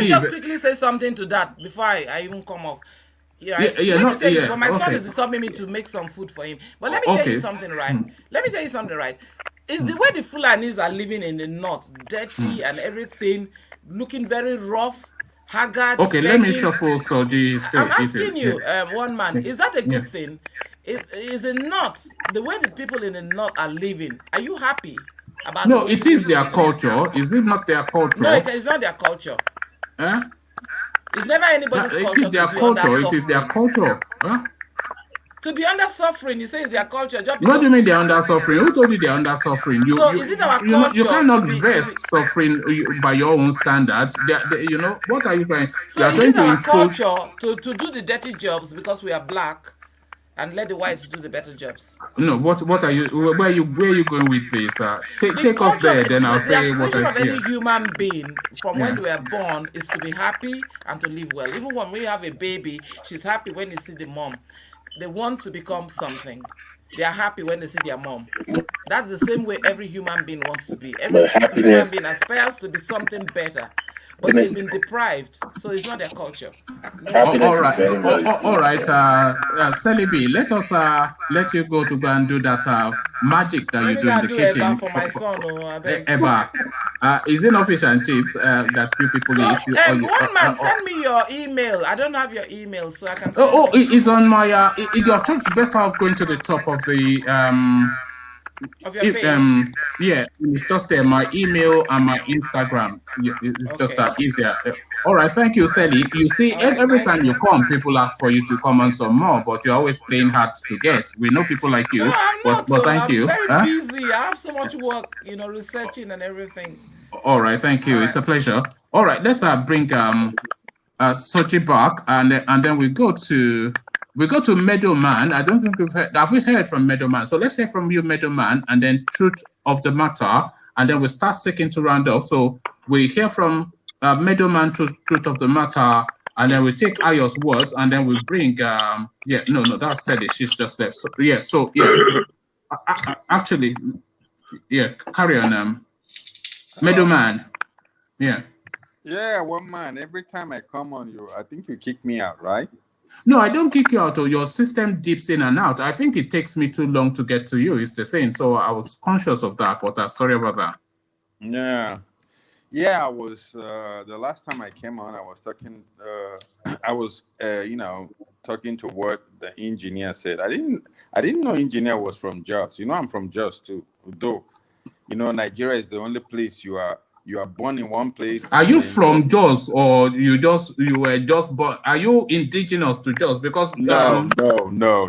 M: just quickly say something to that before I even come off. But my son is disturbing me to make some food for him. But let me tell you something, right? Let me tell you something, right? It's the way the Fulanis are living in the north, dirty and everything, looking very rough. Haggard,
A: okay, let me shuffle Soji.
M: I'm asking you, one man, is that a good thing? Is it not the way the people in the north are living? Are you happy about?
A: No, it is their culture. Is it not their culture?
M: No, it's not their culture. It's never anybody's culture.
A: It is their culture. It is their culture.
M: To be under suffering, you say it's their culture.
A: What do you mean they're under suffering? Who told you they're under suffering?
M: Is it our culture?
A: You cannot vest suffering by your own standards. What are you trying?
M: So is it our culture to do the dirty jobs because we are black? and let the whites do the better jobs.
A: No, what are you? Where are you going with this?
M: The
A: Take us
M: culture,
A: there, then I'll
M: the
A: say what
M: aspiration
A: I.
M: of any human being from when
A: Yeah.
M: they were born is to be happy and to live well. Even when we have a baby, she's happy when you see the mom. They want to become something. They are happy when they see their mom. That's the same way every human being wants to be. Every
N: But
M: human
N: happiness,
M: being aspires to be something better, but they've
N: happiness,
M: been deprived, so it's not their culture. No
A: Oh,
M: wonder.
A: all
N: happiness is
A: right,
N: very, very
A: all
N: close.
A: right. Celibi, let us let you go to go and do that magic that you
M: Maybe
A: do in
M: I'll
A: the
M: do a
A: kitchen
M: bar for my son. Oh, I beg.
A: Eba. Is it not fish and chips that you people
M: So,
A: eat?
M: one man, send me your email. I don't have your email, so I can send
A: Oh,
M: you.
A: it's on my. Your choice best off going to the top of the
M: Of your page.
A: yeah, it's just there. My email and my Instagram. It's just
M: Okay.
A: easier. All right, thank you, Sally. You see,
M: All right,
A: every
M: nice
A: time you
M: one.
A: come, people ask for you to come on some more, but you're always playing hard to get. We know people like
M: No,
A: you,
M: I'm not.
A: but thank
M: I'm
A: you.
M: very
A: Huh?
M: busy. I have so much work, researching and everything.
A: All right, thank
M: All
A: you. It's
M: right.
A: a pleasure. All right, let's bring Sochi back, and then we go to Meadowman. I don't think we've heard. Have we heard from Meadowman? So let's hear from you, Meadowman, and then Truth of the Matter, and then we start seeking to round off. So we hear from Meadowman, Truth of the Matter, and then we take Ayo's words, and then we bring no, that's said it. She's just left. So actually, carry on, Meadowman. Yeah.
O: Yeah, one man. Every time I come on you, I think you kick me out, right?
A: No, I don't kick you out. Or your system dips in and out. I think it takes me too long to get to you. Is the thing. So I was conscious of that, but sorry about that.
O: Yeah. I was the last time I came on. I was talking. I was talking to what the engineer said. I didn't know engineer was from Jos. I'm from Jos too. Though, Nigeria is the only place you are born in one place.
A: Are
O: and
A: you
O: then
A: from Jos, or you were just born? Are you indigenous to Jos? Because
O: No.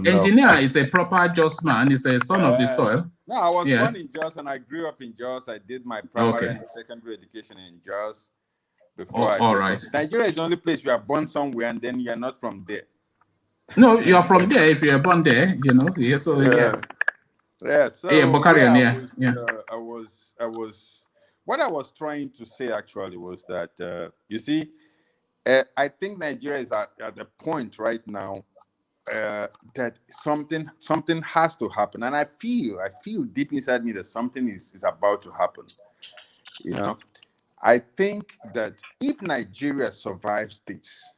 A: engineer is a proper Jos man. He's a son of the soil.
O: No, I was
A: Yes.
O: born in Jos and I grew up in Jos. I did my primary
A: Okay.
O: and secondary education in Jos
A: Oh,
O: before I
A: all
O: moved
A: right.
O: on. Nigeria is the only place you are born somewhere and then you're not from there.
A: No, you're from there. If you're born there, Yeah. So
O: Yeah. So
A: but carry on.
O: I was. What I was trying to say actually was that you see, I think Nigeria is at the point right now that something has to happen, and I feel deep inside me that something is about to happen. I think that if Nigeria survives this,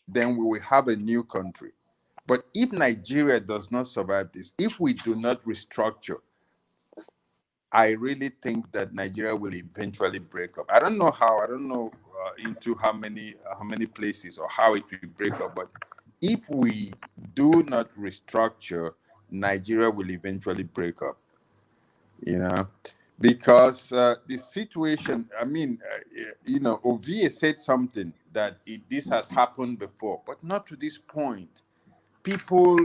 O: then we will have a new country. But if Nigeria does not survive this, if we do not restructure, I really think that Nigeria will eventually break up. I don't know how. I don't know into how many places or how it will break up. But if we do not restructure, Nigeria will eventually break up. Because the situation. I mean, Ovie said something that this has happened before, but not to this point. People,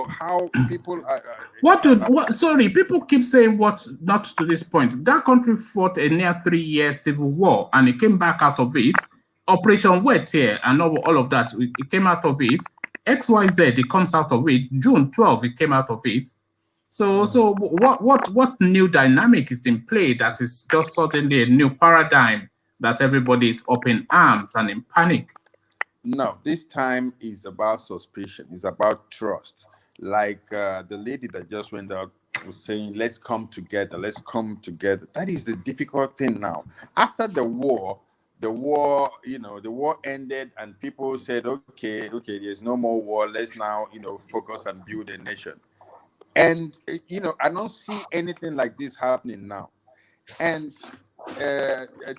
O: how people are.
A: Sorry, people keep saying what not to this point. That country fought a near 3-year civil war and it came back out of it. Operation Wet here and all of that. It came out of it. XYZ, it comes out of it. June 12, it came out of it. So what new dynamic is in play that is just suddenly a new paradigm that everybody is up in arms and in panic?
O: No, this time is about suspicion. It's about trust. Like the lady that just went out was saying, let's come together. Let's come together. That is the difficult thing now. After the war ended and people said, okay, there's no more war. Let's now, focus and build a nation. And, I don't see anything like this happening now. And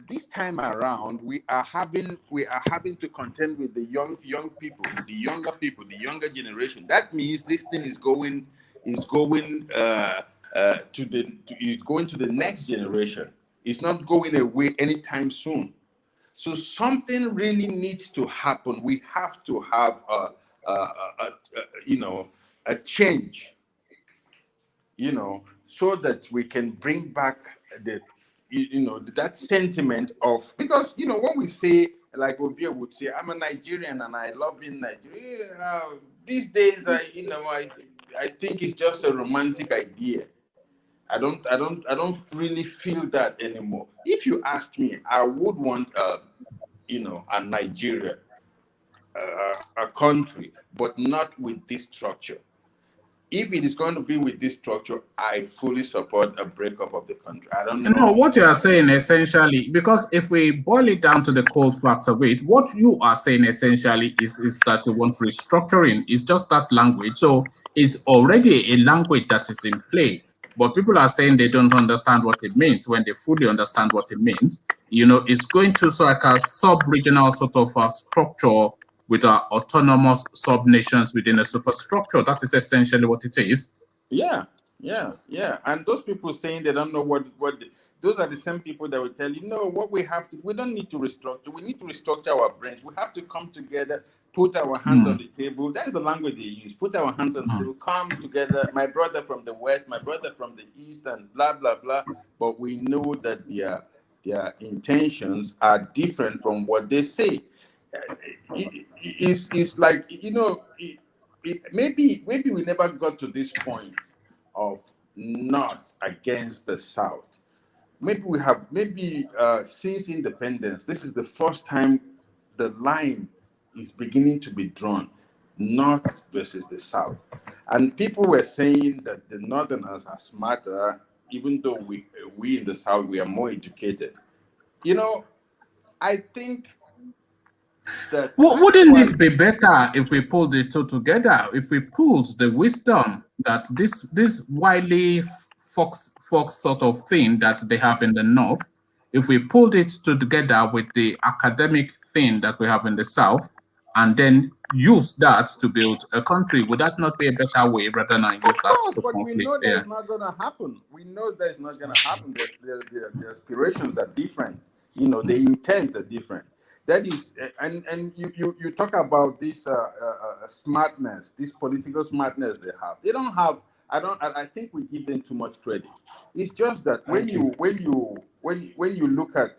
O: this time around, we are having to contend with the young people, the younger generation. That means this thing is going to the next generation. It's not going away anytime soon. So something really needs to happen. We have to have a change. So that we can bring back that sentiment of, because when we say like Ovia would say, I'm a Nigerian and I love being Nigerian. These days, I think it's just a romantic idea. I don't really feel that anymore. If you ask me, I would want, a Nigeria, a country, but not with this structure. If it is going to be with this structure, I fully support a breakup of the country. I don't
A: No,
O: know.
A: what you are saying essentially, because if we boil it down to the cold facts of it, what you are saying essentially is that you want restructuring. It's just that language. So it's already a language that is in play. But people are saying they don't understand what it means. When they fully understand what it means, it's going to so like a sub-regional sort of structure with autonomous sub-nations within a superstructure. That is essentially what it is.
O: Yeah. And those people saying they don't know those are the same people that will tell you, no, what we don't need to restructure. We need to restructure our brains. We have to come together, put our hands on the table. That is the language they use. Put our hands on the table, come together. My brother from the West, my brother from the East, and blah, blah, blah. But we know that their intentions are different from what they say. It's like, maybe we never got to this point of North against the South. Maybe since independence, this is the first time the line is beginning to be drawn, North versus the South. And people were saying that the Northerners are smarter, even though we in the South, we are more educated. I think that
A: Wouldn't it be better if we pulled the two together? If we pulled the wisdom that this wily fox sort of thing that they have in the North, if we pulled it together with the academic thing that we have in the South, and then use that to build a country, would that not be a better way rather than use that to
O: but we know
A: conflict?
O: that it's not going to happen. We know that it's not going to happen. The aspirations are different. The intent are different. That is, and you talk about this smartness, this political smartness they have. They don't have. I think we give them too much credit. It's just that when you look at,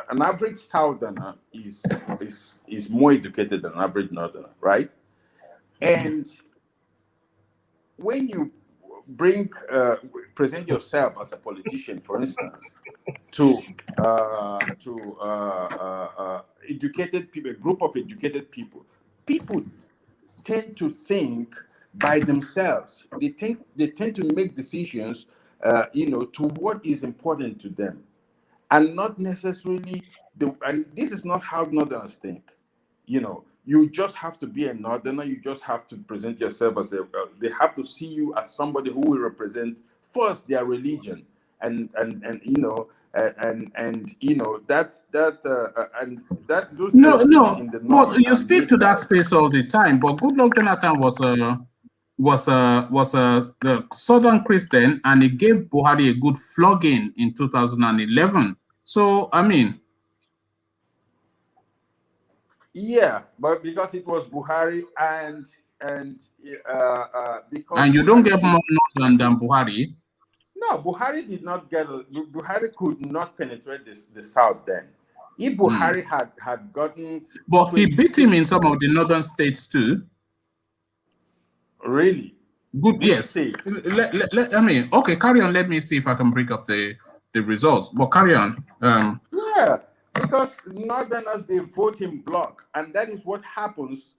O: an average Southerner is more educated than an average Northerner, right? And when you present yourself as a politician, for instance, to educated people, a group of educated people tend to think by themselves. They tend to make decisions, to what is important to them, and not necessarily and this is not how Northerners think. You just have to be a Northerner. You just have to present yourself as they have to see you as somebody who will represent first their religion, and those
A: No,
O: judges in the
A: but
O: North
A: you
O: are
A: speak to that
O: midwives.
A: space all the time. But Goodluck Jonathan was the Southern Christian, and he gave Buhari a good flogging in 2011. So
O: Yeah, but because it was Buhari because
A: and you don't
O: Buhari
A: get more northern than Buhari.
O: No, Buhari did not Buhari could not penetrate the South then. If Buhari had gotten
A: But he beat him in some of the northern states too.
O: Really?
A: Good,
O: Which
A: yes.
O: states?
A: Okay, carry on. Let me see if I can bring up the results. But carry on.
O: Yeah, because Northerners, they vote in block, and that is what happens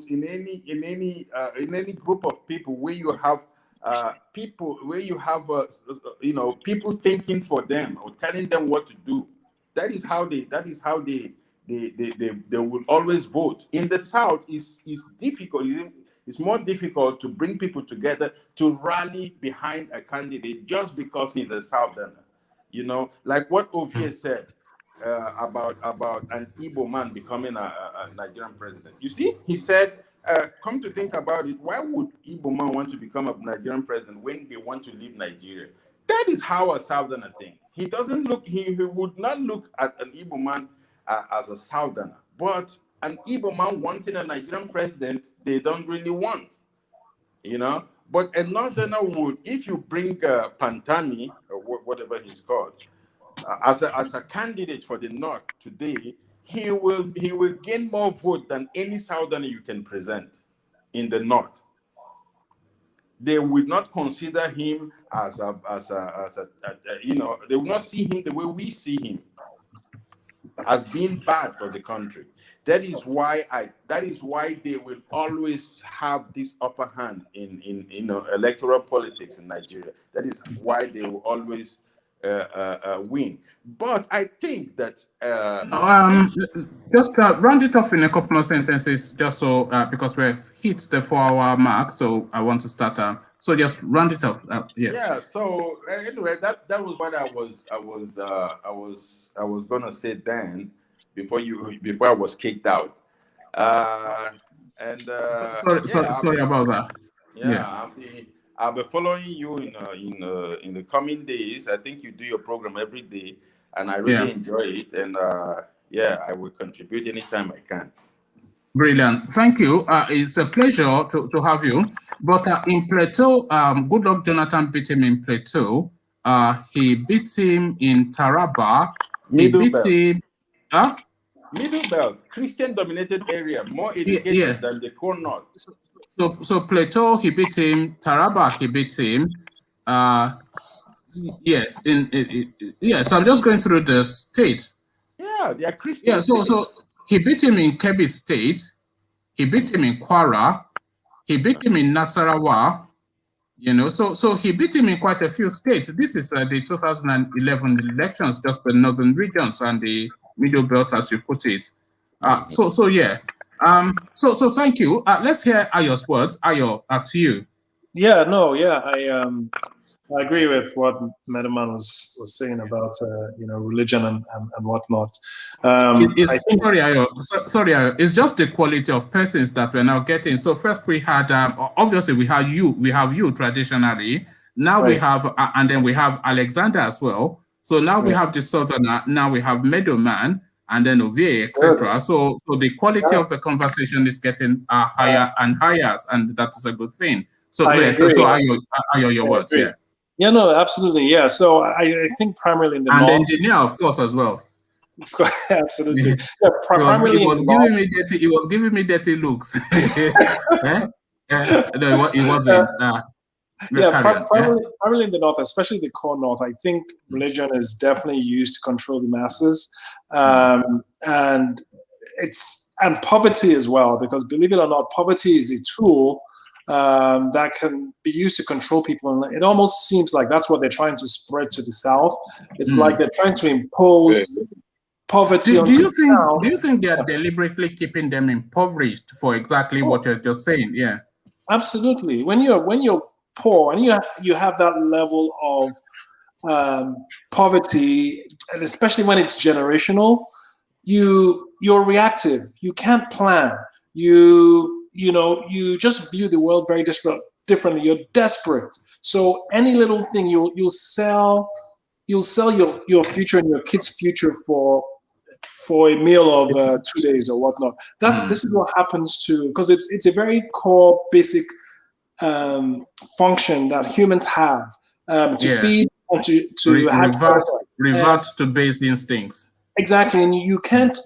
O: in any group of people where you have people people thinking for them or telling them what to do. That is how they will always vote. In the South, is difficult. It's more difficult to bring people together to rally behind a candidate just because he's a Southerner. Like what Ovie said about an Igbo man becoming a Nigerian president. You see, he said, come to think about it, why would Igbo man want to become a Nigerian president when they want to leave Nigeria? That is how a Southerner thinks. He doesn't look, he would not look at an Igbo man as a Southerner, but an Igbo man wanting a Nigerian president, they don't really want, But a Northerner would, if you bring Pantani, or whatever he's called, as a candidate for the North today, he will gain more vote than any Southerner you can present in the North. They will not consider him as a they will not see him the way we see him, as being bad for the country. That is why they will always have this upper hand in electoral politics in Nigeria. That is why they will always win. But I think that
A: just round it off in a couple of sentences, just so because we've hit the 4-hour mark. So I want to start. So just round it off.
O: Yeah. So anyway, that was what I was gonna say then before I was kicked out.
A: Sorry about that.
O: Yeah. I'll be following you in the coming days. I think you do your program every day, and I really enjoy it. And I will contribute anytime I can.
A: Brilliant. Thank you. It's a pleasure to have you. But in Plateau, Goodluck Jonathan beat him in Plateau. He beat him in Taraba.
O: Middle Belt, Christian-dominated area, more educated than the core North.
A: So Plateau, he beat him. Taraba, he beat him. Yes. So I'm just going through the states.
O: Yeah, they are Christian.
A: Yeah. So he beat him in Kebbi State. He beat him in Kwara. He beat him in Nasarawa. So he beat him in quite a few states. This is the 2011 elections, just the northern regions and the middle belt, as you put it. So thank you. Let's hear Ayo's words. Ayo, to you.
L: I agree with what Medeman was saying about religion and whatnot.
A: Sorry, Ayo. It's just the quality of persons that we're now getting. So first we had obviously we have you traditionally. Now we have and then we have Alexander as well. So now we have the Southerner. Now we have Meadowman and then Ovie, etc. So the quality of the conversation is getting higher and higher, and that is a good thing. So Ayo, your words. Yeah.
L: Yeah, no, absolutely. Yeah. So I think primarily in the
A: North. And
L: the
A: engineer, of course, as well.
L: Of course, absolutely. Yeah, primarily
A: he was giving me dirty looks. No, it wasn't.
L: Primarily in the North, especially the core North, I think religion is definitely used to control the masses, and poverty as well. Because believe it or not, poverty is a tool that can be used to control people, and it almost seems like that's what they're trying to spread to the South. It's like they're trying to impose poverty.
A: Do you think they are deliberately keeping them impoverished for exactly what you're just saying? Yeah,
L: absolutely. When you're poor and you have that level of poverty, and especially when it's generational, you're reactive. You can't plan. You just view the world very differently. You're desperate. So any little thing you'll sell your future and your kids' future for a meal of 2 days or whatnot. This is what happens because it's a very core basic function that humans have to feed and to
A: revert to base instincts.
L: Exactly, and you can't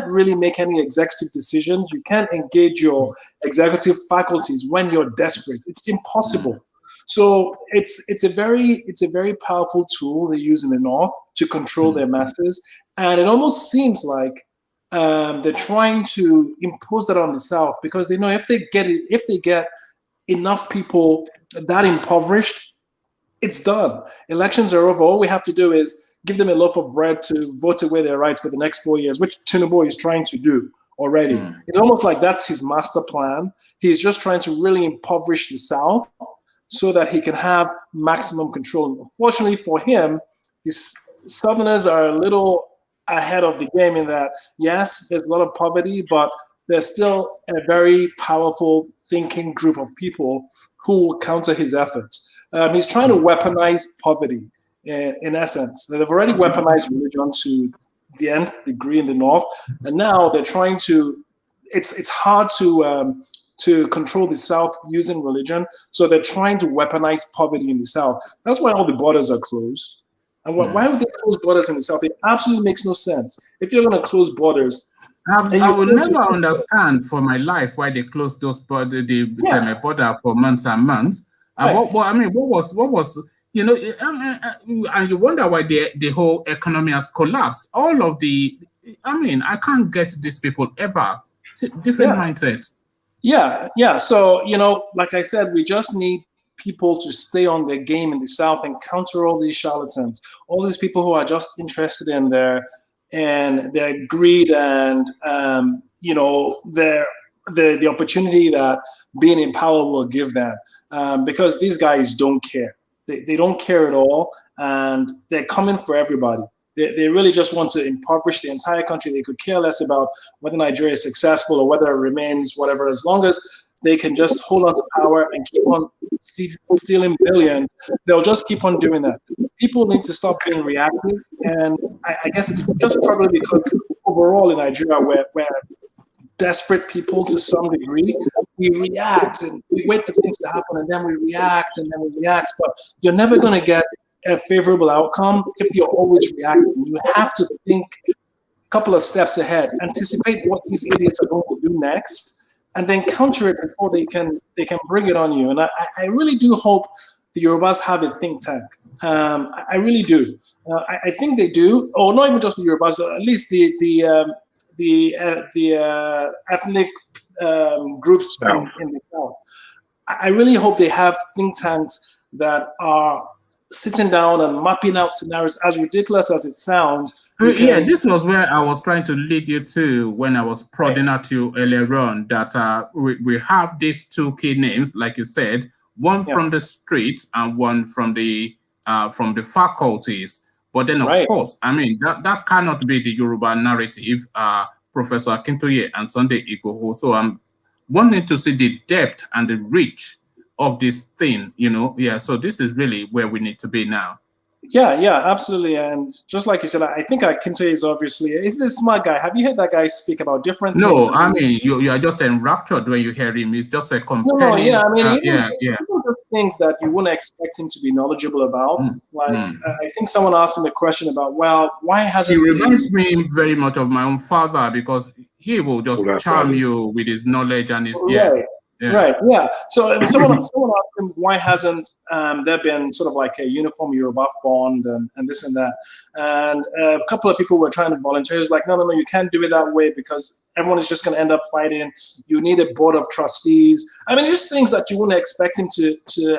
L: really make any executive decisions. You can't engage your executive faculties when you're desperate. It's impossible. So it's a very powerful tool they use in the North to control their masses, and it almost seems like they're trying to impose that on the South because they know if they get enough people that impoverished, it's done. Elections are over. All we have to do is give them a loaf of bread to vote away their rights for the next 4 years, which Tinubu is trying to do already. It's almost like that's his master plan. He's just trying to really impoverish the South so that he can have maximum control. Unfortunately for him, his Southerners are a little ahead of the game in that, yes, there's a lot of poverty, but there's still a very powerful thinking group of people who will counter his efforts. He's trying to weaponize poverty. In essence, they've already weaponized religion to the nth degree in the North, and now they're trying to. It's hard to control the South using religion, so they're trying to weaponize poverty in the South. That's why all the borders are closed. And why would they close borders in the south? It absolutely makes no sense. If you're going to close borders,
A: I will never understand for my life why they closed those border, the semi-border for months and months. What was, you know, and you wonder why the whole economy has collapsed. All of the, I mean, I can't get these people ever. Different mindsets.
L: Yeah. So, you know, like I said, we just need people to stay on their game in the South and counter all these charlatans, all these people who are just interested in their greed and you know, the opportunity that being in power will give them, because these guys don't care. They don't care at all, and they're coming for everybody. They really just want to impoverish the entire country. They could care less about whether Nigeria is successful or whether it remains whatever, as long as they can just hold on to power and keep on stealing billions. They'll just keep on doing that. People need to stop being reactive, and I guess it's just probably because overall in Nigeria, we're desperate people to some degree. We react and we wait for things to happen, and then we react and then we react. But you're never going to get a favorable outcome if you're always reacting. You have to think a couple of steps ahead, anticipate what these idiots are going to do next, and then counter it before they can bring it on you. And I really do hope the Yorubas have a think tank. I really do. I think they do, or not even just the Yorubas, at least the ethnic groups in the South. I really hope they have think tanks that are sitting down and mapping out scenarios, as ridiculous as it sounds.
A: Yeah, this was where I was trying to lead you to when I was prodding at you earlier on, that we have these two key names, like you said, one from the streets and one from the faculties. But then, of course, I mean, that cannot be the Yoruba narrative, Professor Akintoye and Sunday Igbo. So I'm wanting to see the depth and the reach of this thing, you know. Yeah, so this is really where we need to be now.
L: Yeah, absolutely. And just like you said, I think Akintoye he's a smart guy. Have you heard that guy speak about different things?
A: No, I mean, you are just enraptured when you hear him. He's just a compelling...
L: Just things that you wouldn't expect him to be knowledgeable about. I think someone asked him a question about, well, why hasn't
A: he reminds me very much of my own father, because he will just charm you with his knowledge and his...
L: Right. So someone asked him, why hasn't there been sort of like a uniform Yoruba fund and this and that? And a couple of people were trying to volunteer. He was like, no, you can't do it that way because everyone is just going to end up fighting. You need a board of trustees. I mean, just things that you wouldn't expect him to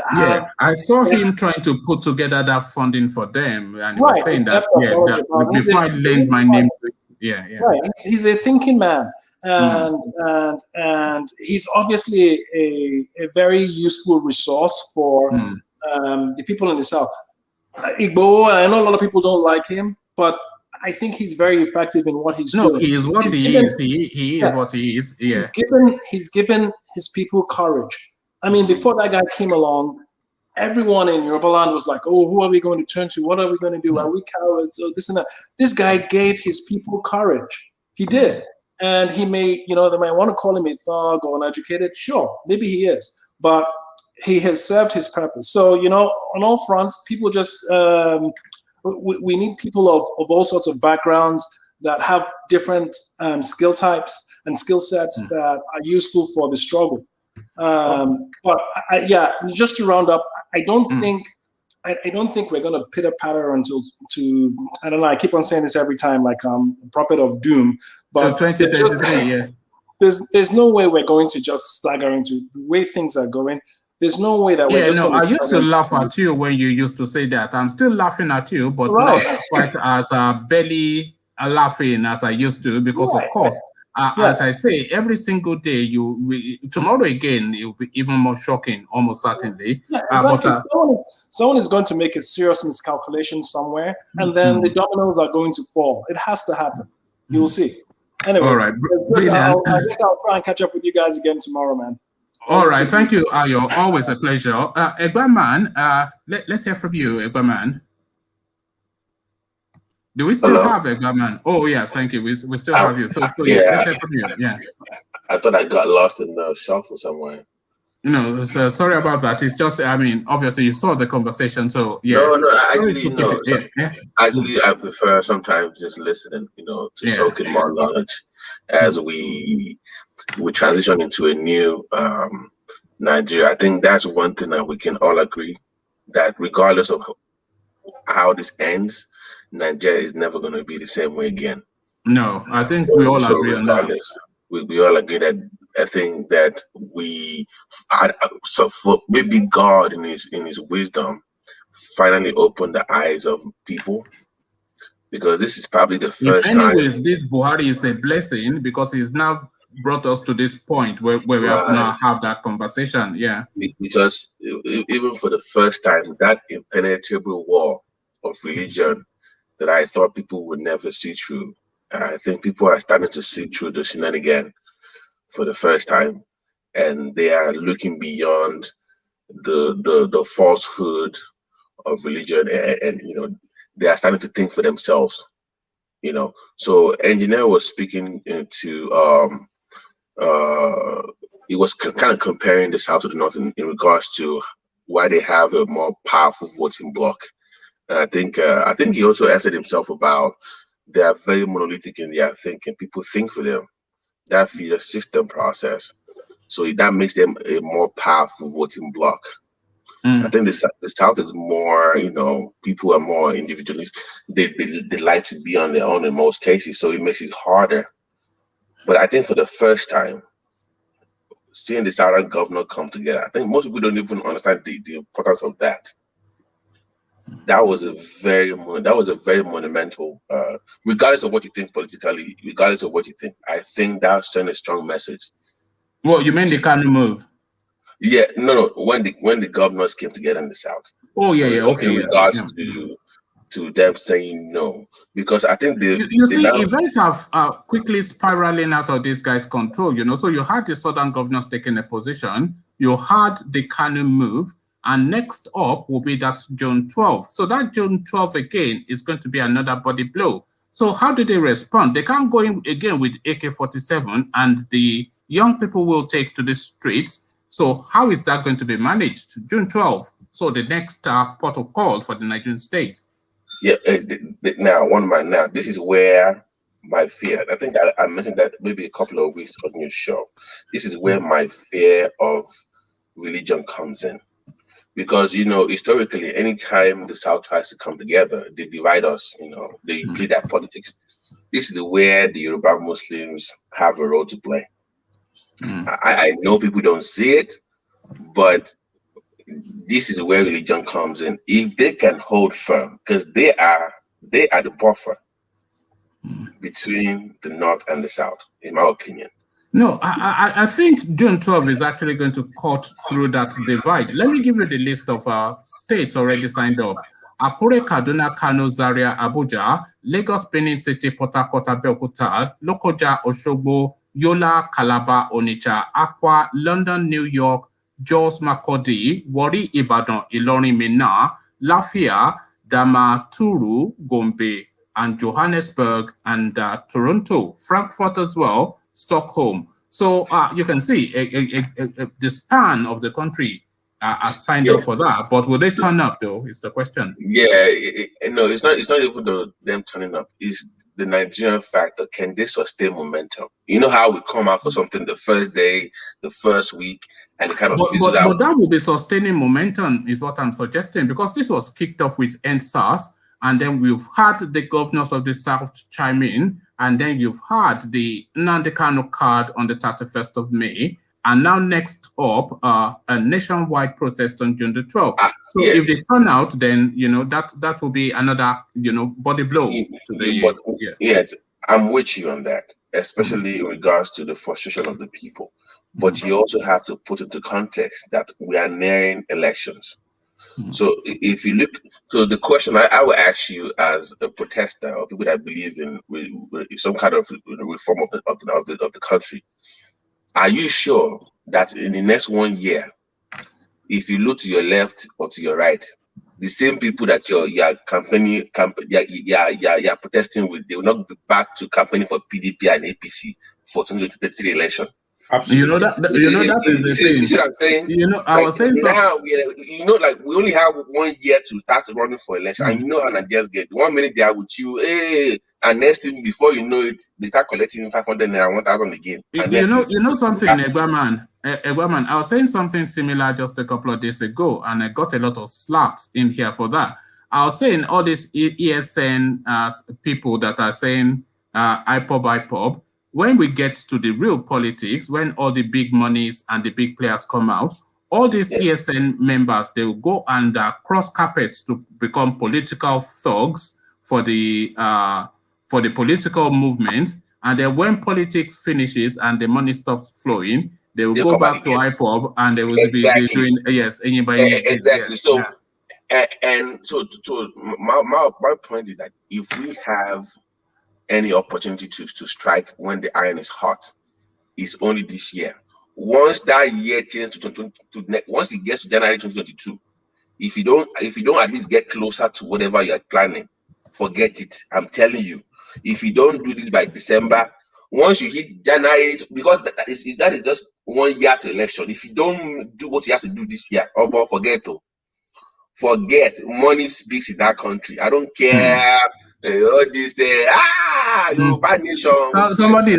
L: have.
A: Yeah, I saw him trying to put together that funding for them, and he was saying that, before I lend my name to it.
L: Right. He's a thinking man. And he's obviously a very useful resource for the people in the South. Igbo, I know a lot of people don't like him, but I think he's very effective in what he's doing.
A: No, he is what he is. He is what he is. Yeah.
L: He's given his people courage. I mean, before that guy came along, everyone in Yoruba land was like, oh, who are we going to turn to? What are we going to do? Are we cowards? Oh, this and that. This guy gave his people courage. He did. And he may, they might want to call him a thug or uneducated. Sure, maybe he is. But he has served his purpose. So, on all fronts, people just, we need people of all sorts of backgrounds that have different skill types and skill sets that are useful for the struggle. But just to round up, I don't think we're going to pitter patter until I don't know. I keep on saying this every time, like a prophet of doom. But
A: 2023,
L: there's no way we're going to just stagger into the way things are going. There's no way that we're just.
A: I used to laugh at you when you used to say that. I'm still laughing at you, but not quite as barely laughing as I used to, because of course. As I say, every single day, tomorrow again, it will be even more shocking, almost certainly.
L: Yeah, exactly. Someone is going to make a serious miscalculation somewhere, and then the dominoes are going to fall. It has to happen. You will see. Anyway,
A: all right.
L: I'll try and catch up with you guys again tomorrow, man.
A: All right. Thank you, Ayo. Always a pleasure. Egbaman, let's hear from you, Egbaman. Do we still have Egbaman? Oh, yeah, thank you. We still have you. So let's hear from you. Yeah.
N: I thought I got lost in the shuffle somewhere.
A: No, so sorry about that. It's just, I mean, obviously you saw the conversation, so yeah.
N: No,
A: Sorry
N: actually,
A: to keep
N: no.
A: it.
N: So,
A: Yeah.
N: actually, I prefer sometimes just listening, to soak in more knowledge as we transition into a new Nigeria. I think that's one thing that we can all agree, that regardless of how this ends, Nigeria is never going to be the same way again.
A: No, I think we all
N: So
A: agree on that.
N: regardless, we all agree that I think that so for maybe God in his wisdom finally opened the eyes of people, because this is probably the
A: In
N: first
A: many
N: time.
A: ways, this Buhari is a blessing because he's now brought us to this point where we have to now have that conversation. Yeah.
N: Because even for the first time, that impenetrable wall of religion that I thought people would never see through, I think people are starting to see through the shenanigan for the first time, and they are looking beyond the falsehood of religion, and they are starting to think for themselves. So engineer was speaking into he was kind of comparing the South to the North in regards to why they have a more powerful voting bloc. And I think he also answered himself about they are very monolithic in their thinking. People think for them. That feeder system process. So that makes them a more powerful voting bloc. I think the South is more, people are more individualist. They like to be on their own in most cases, so it makes it harder. But I think for the first time, seeing the Southern governor come together, I think most people don't even understand the importance of that. That was a very monumental. Regardless of what you think politically, regardless of what you think, I think that sent a strong message.
A: Well, you mean the kind of move?
N: Yeah, no. When the governors came together in the South.
A: Oh yeah, okay,
N: in
A: yeah.
N: regards to them saying no, because I think
A: you see, events have quickly spiraling out of this guy's control. So you had the Southern governors taking a position, you had the Kanu move, and next up will be that June 12th. So that June 12th again is going to be another body blow. So how do they respond? They can't go in again with AK-47, and the young people will take to the streets. So how is that going to be managed? June 12th. So the next port of call for the Nigerian state.
N: Yeah, now this is where my fear. I think I mentioned that maybe a couple of weeks on your show. This is where my fear of religion comes in, because historically, anytime the South tries to come together, they divide us. They play that politics. This is where the Yoruba Muslims have a role to play. I know people don't see it, but this is where religion comes in. If they can hold firm, because they are the buffer between the North and the South, in my opinion.
A: No, I think June 12th is actually going to cut through that divide. Let me give you the list of states already signed up. Akure, Kaduna, Kano, Zaria, Abuja, Lagos, Benin City, Port Harcourt, Abeokuta, Lokoja, Osogbo, Yola, Calabar, Onitsha, Akwa, London, New York, Jos, Makurdi, Warri, Ibadan, Ilorin, Minna, Lafia, Damaturu, Gombe, and Johannesburg, and Toronto, Frankfurt as well, Stockholm. So you can see the span of the country are signed up for that. But will they turn up, though, is the question.
N: Yeah, no, it's not even them turning up. It's the Nigerian factor. Can they sustain momentum? You know how we come out for something the first day, the first week, and it kind of fizzles out.
A: But that will be sustaining momentum, is what I'm suggesting, because this was kicked off with NSAS, and then we've had the governors of the South chime in, and then you've had the Nnamdi Kanu card on the 31st of May, and now next up, a nationwide protest on June the 12th. So
N: yes.
A: if they turn out, then, that will be another, body blow.
N: Yes, I'm with you on that, especially in regards to the frustration of the people. But you also have to put into context that we are nearing elections. So if you look, so the question I would ask you as a protester or people that believe in some kind of reform of the country, are you sure that in the next 1 year, if you look to your left or to your right, the same people that you're campaigning, you're protesting with, they will not be back to campaigning for PDP and APC for 2023 election?
A: You know that that is the
N: You see
A: thing.
N: what I'm saying?
A: You know, I
N: Like
A: was saying something.
N: now, like we only have 1 year to start running for election, and you know how Nigerians get. 1 minute they are with you, hey, and next thing before you know it, they start collecting 500 and 1,000 again. And
A: You know something, Egberman. Egberman, I was saying something similar just a couple of days ago, and I got a lot of slaps in here for that. I was saying all these ESN people that are saying IPOB. When we get to the real politics, when all the big monies and the big players come out, all these ESN members, they will go and cross carpets to become political thugs for the political movement. And then when politics finishes and the money stops flowing, they will go back to IPOB and they will be doing anybody.
N: Exactly. So and so my point is that if we have any opportunity to strike when the iron is hot, it's only this year. Once that year changes once it gets to January 2022, if you don't at least get closer to whatever you're planning, forget it. I'm telling you, if you don't do this by December, once you hit January, because that is just 1 year to election. If you don't do what you have to do this year, forget. Money speaks in that country. I don't care. All this Yoruba nation.
A: Somebody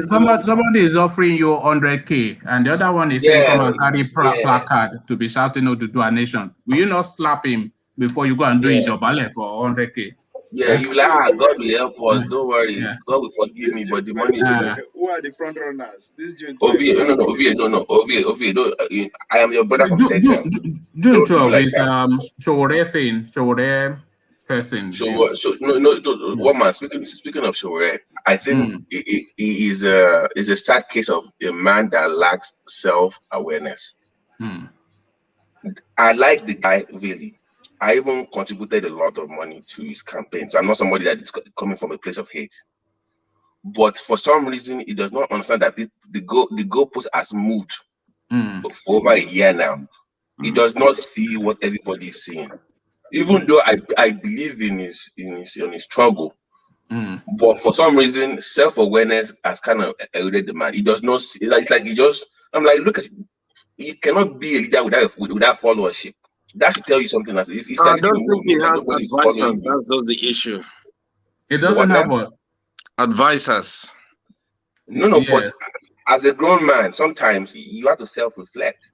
A: is offering you 100K, and the other one is saying, "Come and carry placard to be shouting Oduduwa Nation." Will you not slap him before you go and do Ijobale for 100K?
N: Yeah, you like, God will help us. Don't worry, God will forgive me. But the money.
J: Who are the front runners? This June.
N: Ovie, no. Ovie, I am your brother from Texas.
A: June 12 is Showore thing, Showore person.
N: One man. Speaking of Showore, I think it is a sad case of a man that lacks self-awareness. I like the guy really. I even contributed a lot of money to his campaign. So I'm not somebody that is coming from a place of hate. But for some reason, he does not understand that the goalpost has moved for over a year now. He does not see what everybody is seeing. Even though I believe in his struggle, but for some reason, self-awareness has kind of eluded the man. He does not see, like he just. I'm like, look at you cannot be a leader without followership. That should tell you something. If
E: I don't think he has advisors. That's the issue.
A: It doesn't have what?
E: Advisors.
N: No, but as a grown man, sometimes you have to self-reflect.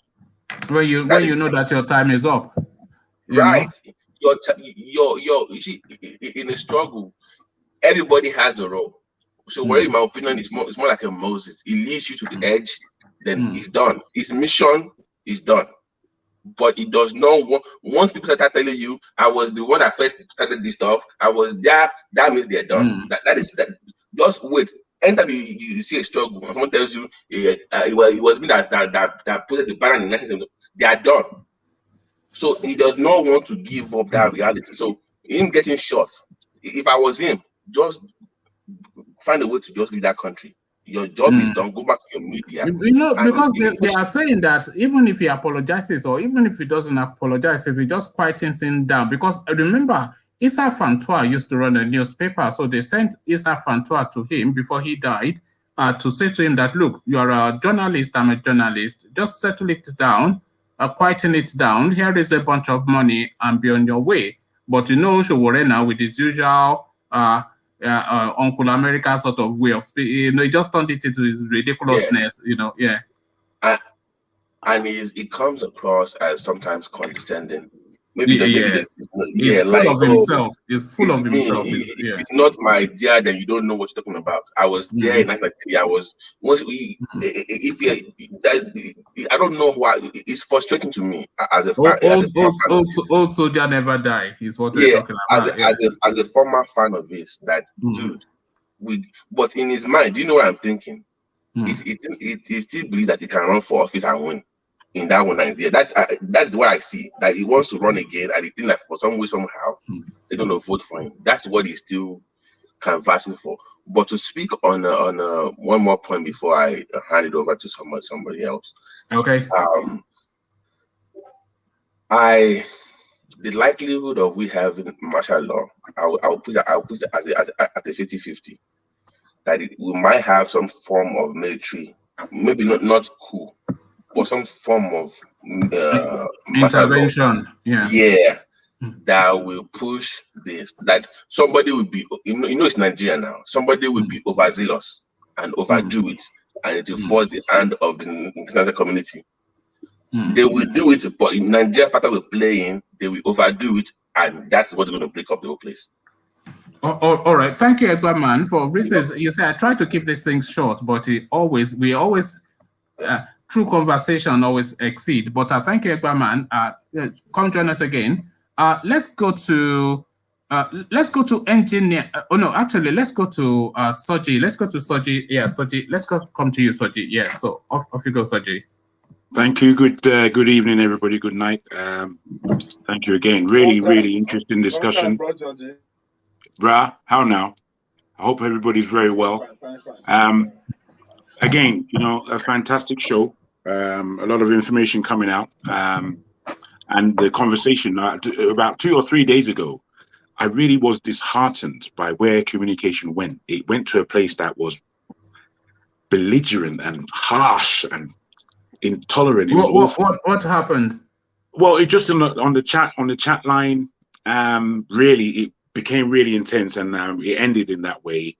A: When you know that your time is up.
N: Right. You see, in a struggle, everybody has a role. So, in my opinion, it's more like a Moses. He leads you to the edge, then it's done. His mission is done. But it does not want. Once people start telling you, "I was the one that first started this stuff," I was there. That means they're done. That is that. Just wait. Anytime you see a struggle, and someone tells you, "It was me that put the banner in 1970," they are done. So he does not want to give up that reality. So him getting shot, if I was him, just find a way to just leave that country. Your job is done. Go back to your media.
A: Because they are saying that even if he apologizes or even if he doesn't apologize, if he just quietens him down, because remember, Issa Fantua used to run a newspaper, so they sent Issa Fantua to him before he died to say to him that, look, you're a journalist, I'm a journalist, just settle it down, quieten it down, here is a bunch of money and be on your way. But Showore now with his usual Uncle America sort of way of speaking, he just turned it into his ridiculousness,
N: And it comes across as sometimes condescending.
A: He's full of himself. He's full of himself.
N: If it's not my idea, then you don't know what you're talking about. I was there in 1993. I don't know why. It's frustrating to me as a fan.
A: Old soldier never die. Is what we're talking about.
N: As a former fan of his, that dude. But in his mind, do you know what I'm thinking? He still believes that he can run for office and win. In that one idea, that's what I see. That he wants to run again, and he thinks that for some way, somehow, they're going to vote for him. That's what he's still canvassing for. But to speak on one more point before I hand it over to somebody else.
A: Okay.
N: The likelihood of we having martial law, I'll put it as a 50-50. That we might have some form of military maybe not coup, but some form of martial law.
A: Intervention. Yeah.
N: Yeah, that will push this. That somebody will be, it's Nigeria now. Somebody will be overzealous and overdo it, and it will force the hand of the international community. They will do it, but in Nigeria, Fatah will play in. They will overdo it, and that's what's going to break up the whole place.
A: All right. Thank you, Egberman, for reasons. You say I try to keep these things short, but we always through conversation always exceed. But thank you, Egberman. Come join us again. Let's go to engineer. Let's go to Soji. Let's go to Soji. Yeah, Soji. Come to you, Soji. Yeah. So off you go, Soji.
P: Thank you. Good evening, everybody. Good night. Thank you again. Really interesting discussion. Brah, how now? I hope everybody's very well. Again, a fantastic show. A lot of information coming out. And the conversation about 2 or 3 days ago, I really was disheartened by where communication went. It went to a place that was belligerent and harsh and intolerant. It was awful.
A: What happened?
P: Well, it just on the chat line, really it became really intense, and it ended in that way.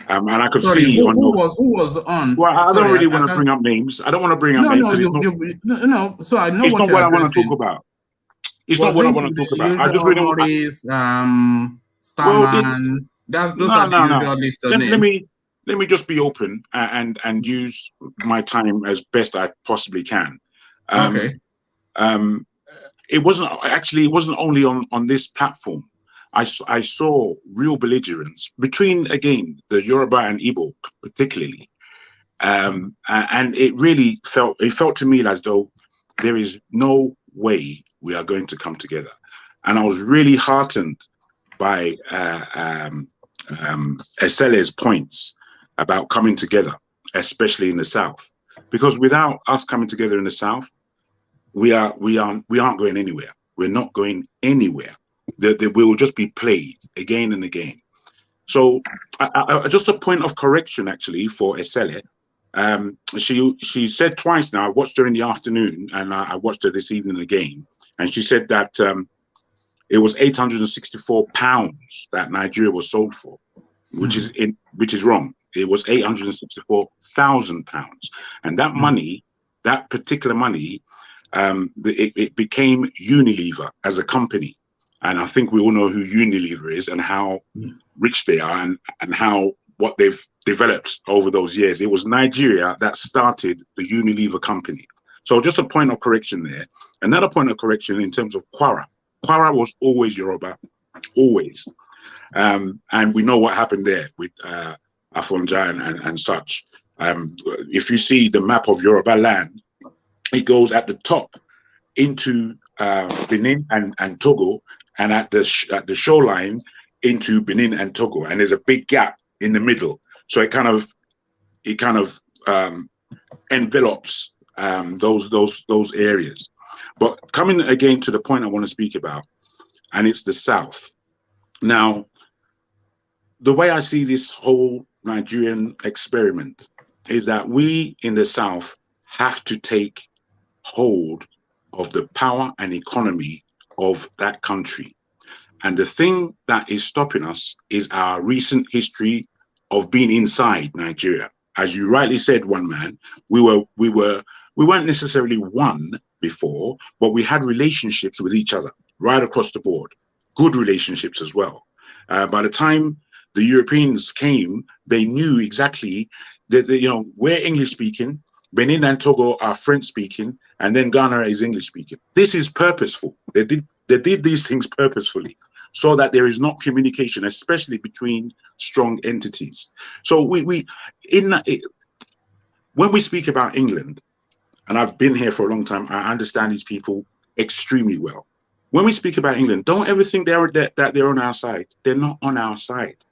P: And I could see
A: who was on.
P: Well, I don't really want to bring up names. I don't want to bring up names.
A: No. So I know
P: it's
A: what
P: not what I want to talk about. It's not what I want to talk about. I just really want
A: Starman. Those are the usual list of names.
P: Let me just be open and use my time as best I possibly can.
A: Okay.
P: It wasn't only on this platform. I saw real belligerence between, again, the Yoruba and Igbo particularly, and it really felt to me as though there is no way we are going to come together. And I was really heartened by Esele's points about coming together, especially in the South, because without us coming together in the South, we aren't going anywhere. We're not going anywhere. We will just be played again and again. So just a point of correction actually for Esele. She said twice now. I watched her in the afternoon and I watched her this evening again, and she said that it was £864 that Nigeria was sold for, which is wrong. It was £864,000, and that money, that particular money, it became Unilever as a company. And I think we all know who Unilever is and how rich they are and how what they've developed over those years. It was Nigeria that started the Unilever company. So just a point of correction there. Another point of correction in terms of Kwara. Kwara was always Yoruba, always. And we know what happened there with Afonja and such. If you see the map of Yoruba land, it goes at the top into Benin and Togo, and at the shoreline into Benin and Togo, and there's a big gap in the middle. So it kind of envelops those areas. But coming again to the point I want to speak about, and it's the South. Now, the way I see this whole Nigerian experiment is that we in the South have to take hold of the power and economy of that country. And the thing that is stopping us is our recent history of being inside Nigeria. As you rightly said, one man, we weren't necessarily one before, but we had relationships with each other right across the board, good relationships as well. By the time the Europeans came, they knew exactly that we're English speaking, Benin and Togo are French speaking, and then Ghana is English speaking. This is purposeful. They did these things purposefully so that there is not communication, especially between strong entities. So when we speak about England, and I've been here for a long time, I understand these people extremely well. When we speak about England, don't ever think that they're on our side. They're not on our side.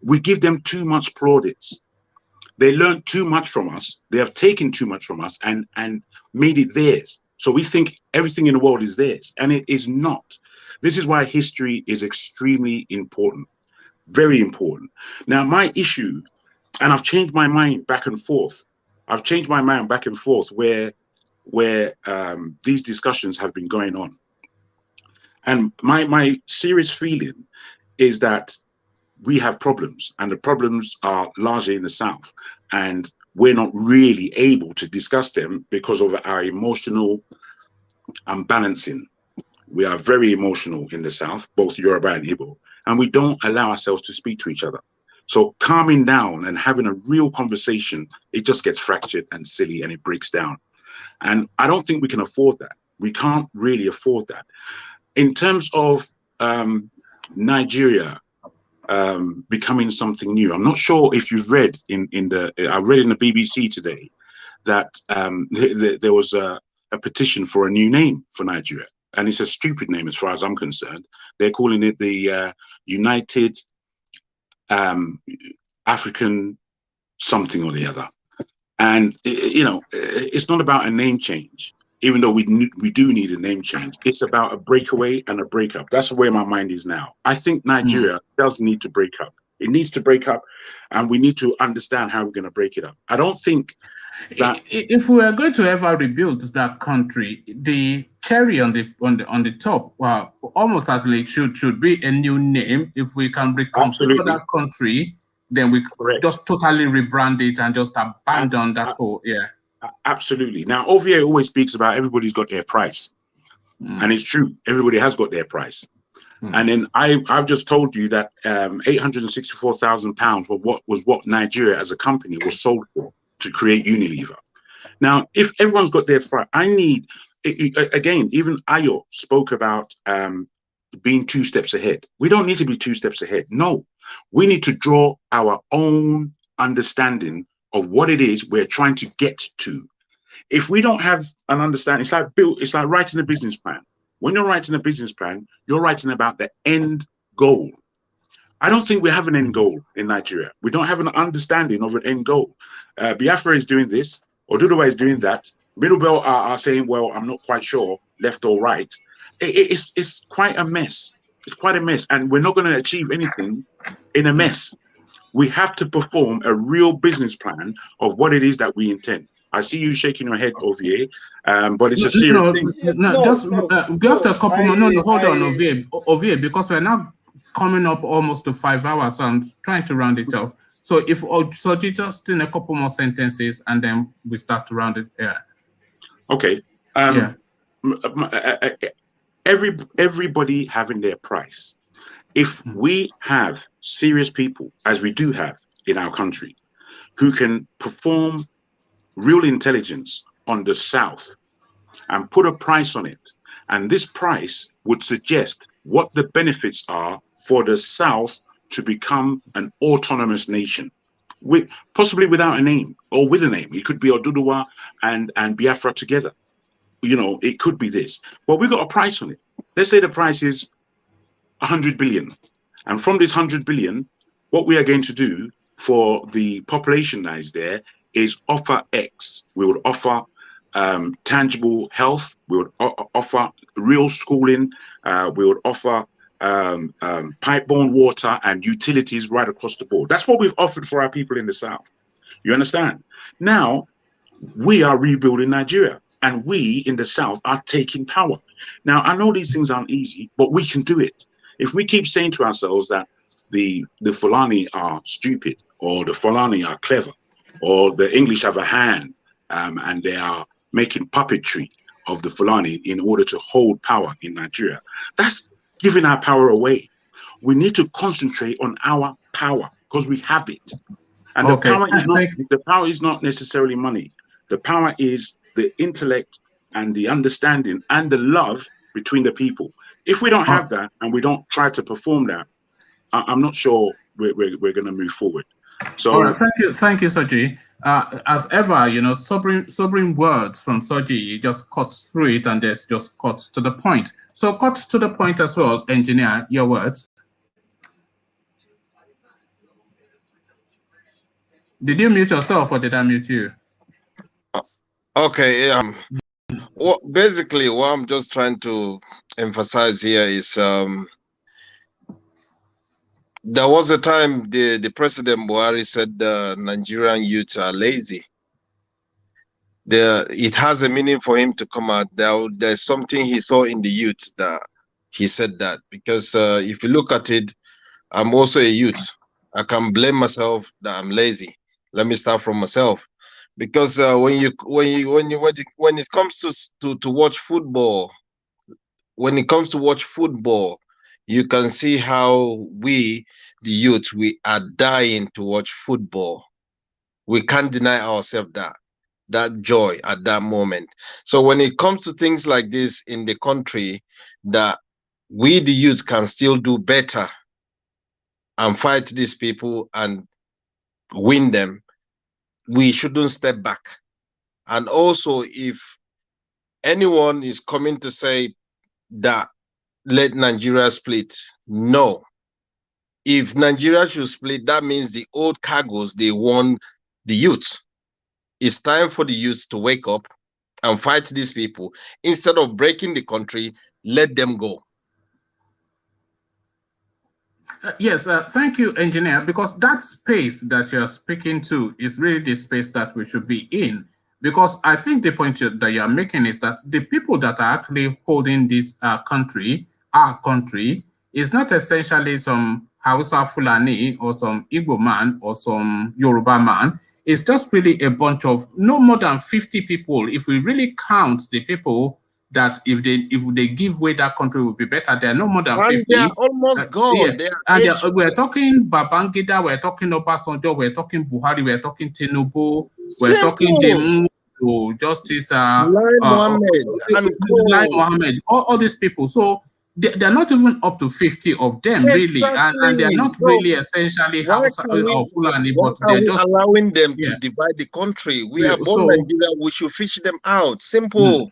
P: We give them too much plaudits. They learned too much from us. They have taken too much from us and made it theirs. So we think everything in the world is theirs, and it is not. This is why history is extremely important, very important. Now, my issue, and I've changed my mind back and forth I've changed my mind back and forth where these discussions have been going on. And my serious feeling is that we have problems, and the problems are largely in the South, and we're not really able to discuss them because of our emotional unbalancing. We are very emotional in the South, both Yoruba and Igbo, and we don't allow ourselves to speak to each other. So calming down and having a real conversation, it just gets fractured and silly, and it breaks down. And I don't think we can afford that. We can't really afford that. In terms of Nigeria becoming something new, I'm not sure if you've read I read in the BBC today that there was a petition for a new name for Nigeria. And it's a stupid name as far as I'm concerned. They're calling it the United African something or the other. And, you know, it's not about a name change, even though we do need a name change. It's about a breakaway and a breakup. That's where my mind is now. I think Nigeria does need to break up. It needs to break up, and we need to understand how we're going to break it up. I don't think that
A: if we are going to ever rebuild that country, the cherry on the top, well, almost actually should be a new name. If we can reconfigure that country, then we just totally rebrand it and just abandon that whole,
P: Absolutely. Now, OVA always speaks about everybody's got their price. And it's true. Everybody has got their price. And then I've just told you that £864,000 was what Nigeria as a company was sold for to create Unilever. Now, if everyone's got their price, I need, again, even Ayo spoke about being 2 steps ahead. We don't need to be 2 steps ahead. No, we need to draw our own understanding of what it is we're trying to get to. If we don't have an understanding, it's like writing a business plan. When you're writing a business plan, you're writing about the end goal. I don't think we have an end goal in Nigeria. We don't have an understanding of an end goal. Biafra is doing this, Oduduwa is doing that. Middle Belt are saying, well, I'm not quite sure, left or right. It's quite a mess. It's quite a mess. And we're not going to achieve anything in a mess. We have to perform a real business plan of what it is that we intend. I see you shaking your head, OVA, but it's a serious thing.
A: Just a couple more. No, hold on, OVA, because we're now coming up almost to 5 hours, so I'm trying to round it off. So if just in a couple more sentences, and then we start to round it.
P: Okay. Everybody having their price. If we have serious people, as we do have in our country, who can perform real intelligence on the South and put a price on it, and this price would suggest what the benefits are for the South to become an autonomous nation, possibly without a name or with a name. It could be Oduduwa and Biafra together. You know, it could be this. But we got a price on it. Let's say the price is 100 billion. And from this 100 billion, what we are going to do for the population that is there is offer X. We would offer tangible health. We would offer real schooling. We would offer pipe-borne water and utilities right across the board. That's what we've offered for our people in the South. You understand? Now, we are rebuilding Nigeria, and we in the South are taking power. Now, I know these things aren't easy, but we can do it. If we keep saying to ourselves that the Fulani are stupid, or the Fulani are clever, or the English have a hand, and they are making puppetry of the Fulani in order to hold power in Nigeria, that's giving our power away. We need to concentrate on our power because we have it. And the power is not necessarily money. The power is the intellect and the understanding and the love between the people. If we don't have that and we don't try to perform that, I'm not sure we're going to move forward. So,
A: all right, thank you, Soji. As ever, you know, sobering words from Soji, it just cuts through it, and there's just cuts to the point. So, cut to the point as well, engineer. Your words. Did you mute yourself, or did I mute you?
H: Okay. Well, basically, what I'm just trying to emphasize here is there was a time the President Buhari said the Nigerian youths are lazy.
E: it has a meaning for him to come out. There's something he saw in the youth that he said that, because if you look at it, I'm also a youth. I can blame myself that I'm lazy. Let me start from myself, because when it comes to watch football, you can see how we, the youth, we are dying to watch football. We can't deny ourselves that joy at that moment. So when it comes to things like this in the country, that we, the youth, can still do better and fight these people and win them, we shouldn't step back. And also, if anyone is coming to say that let Nigeria split, no. If Nigeria should split, that means the old cargoes, they won the youth. It's time for the youth to wake up and fight these people. Instead of breaking the country, let them go.
A: Yes, thank you, engineer, because that space that you're speaking to is really the space that we should be in. Because I think the point that you're making is that the people that are actually holding this country, our country, is not essentially some Hausa Fulani or some Igbo man or some Yoruba man. It's just really a bunch of no more than 50 people. If we really count the people that if they give way, that country will be better. There are no more than 50.
E: And they are almost gone.
A: Yeah.
E: They are
A: And we're talking Babangida, we're talking Obasanjo, we're talking Buhari, we're talking Tinubu, we're talking Jemu, Justice
E: Mohammed,
A: all these people. So they're not even up to 50 of them, really, and they're not really essentially Hausa or Fulani, but they're just
E: allowing them to divide the country. We are born Nigeria. We should fish them out. Simple.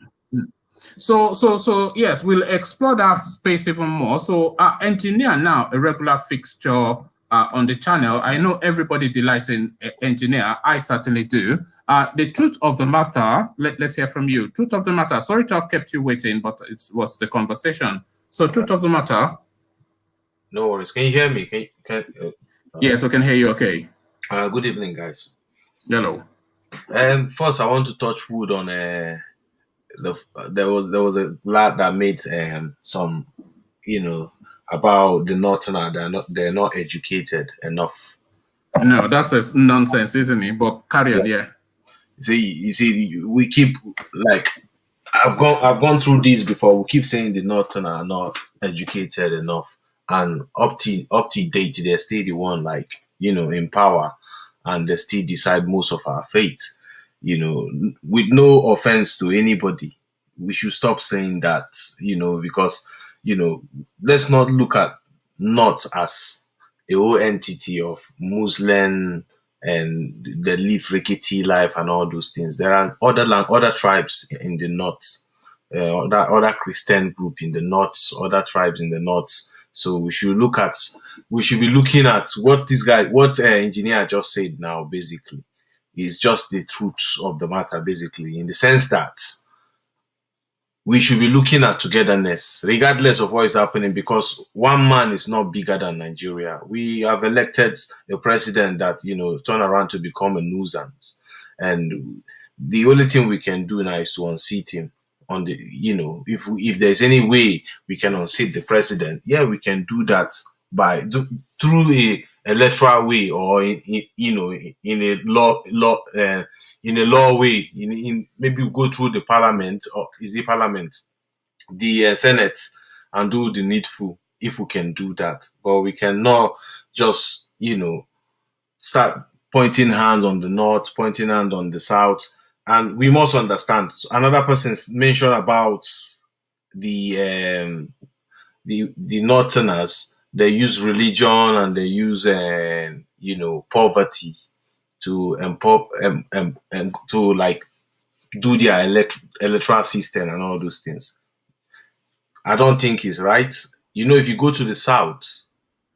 A: So yes, we'll explore that space even more. So engineer, now a regular fixture on the channel. I know everybody delights in engineer. I certainly do. The truth of the matter, let's hear from you. Truth of the matter. Sorry to have kept you waiting, but it was the conversation. So truth of the matter.
Q: No worries. Can you hear me?
A: Yes, we can hear you. Okay.
Q: Good evening, guys.
A: Hello.
Q: First, I want to touch wood on there was a lad that made some, about the Northerner. They're not educated enough.
A: No, that's a nonsense, isn't it? But carry on, yeah.
Q: You see, we keep I've gone through this before. We keep saying the Northerner are not educated enough, and up to date, they're still the one in power, and they still decide most of our fate. With no offense to anybody, we should stop saying that, because, let's not look at North as a whole entity of Muslim and they live rickety life and all those things. There are other tribes in the North, other Christian group in the North, other tribes in the North. So we should be looking at what engineer just said now, basically. Is just the truth of the matter, basically, in the sense that we should be looking at togetherness, regardless of what is happening, because one man is not bigger than Nigeria. We have elected a president that, turn around to become a nuisance. And the only thing we can do now is to unseat him. If there's any way we can unseat the president, we can do that through a electoral way, or in a law way. Maybe we go through the parliament, or is it parliament, the Senate, and do the needful, if we can do that. But we cannot just start pointing hands on the North, pointing hand on the South. And we must understand, another person mentioned about the Northerners. They use religion and they use poverty to do their electoral system and all those things. I don't think it's right. If you go to the South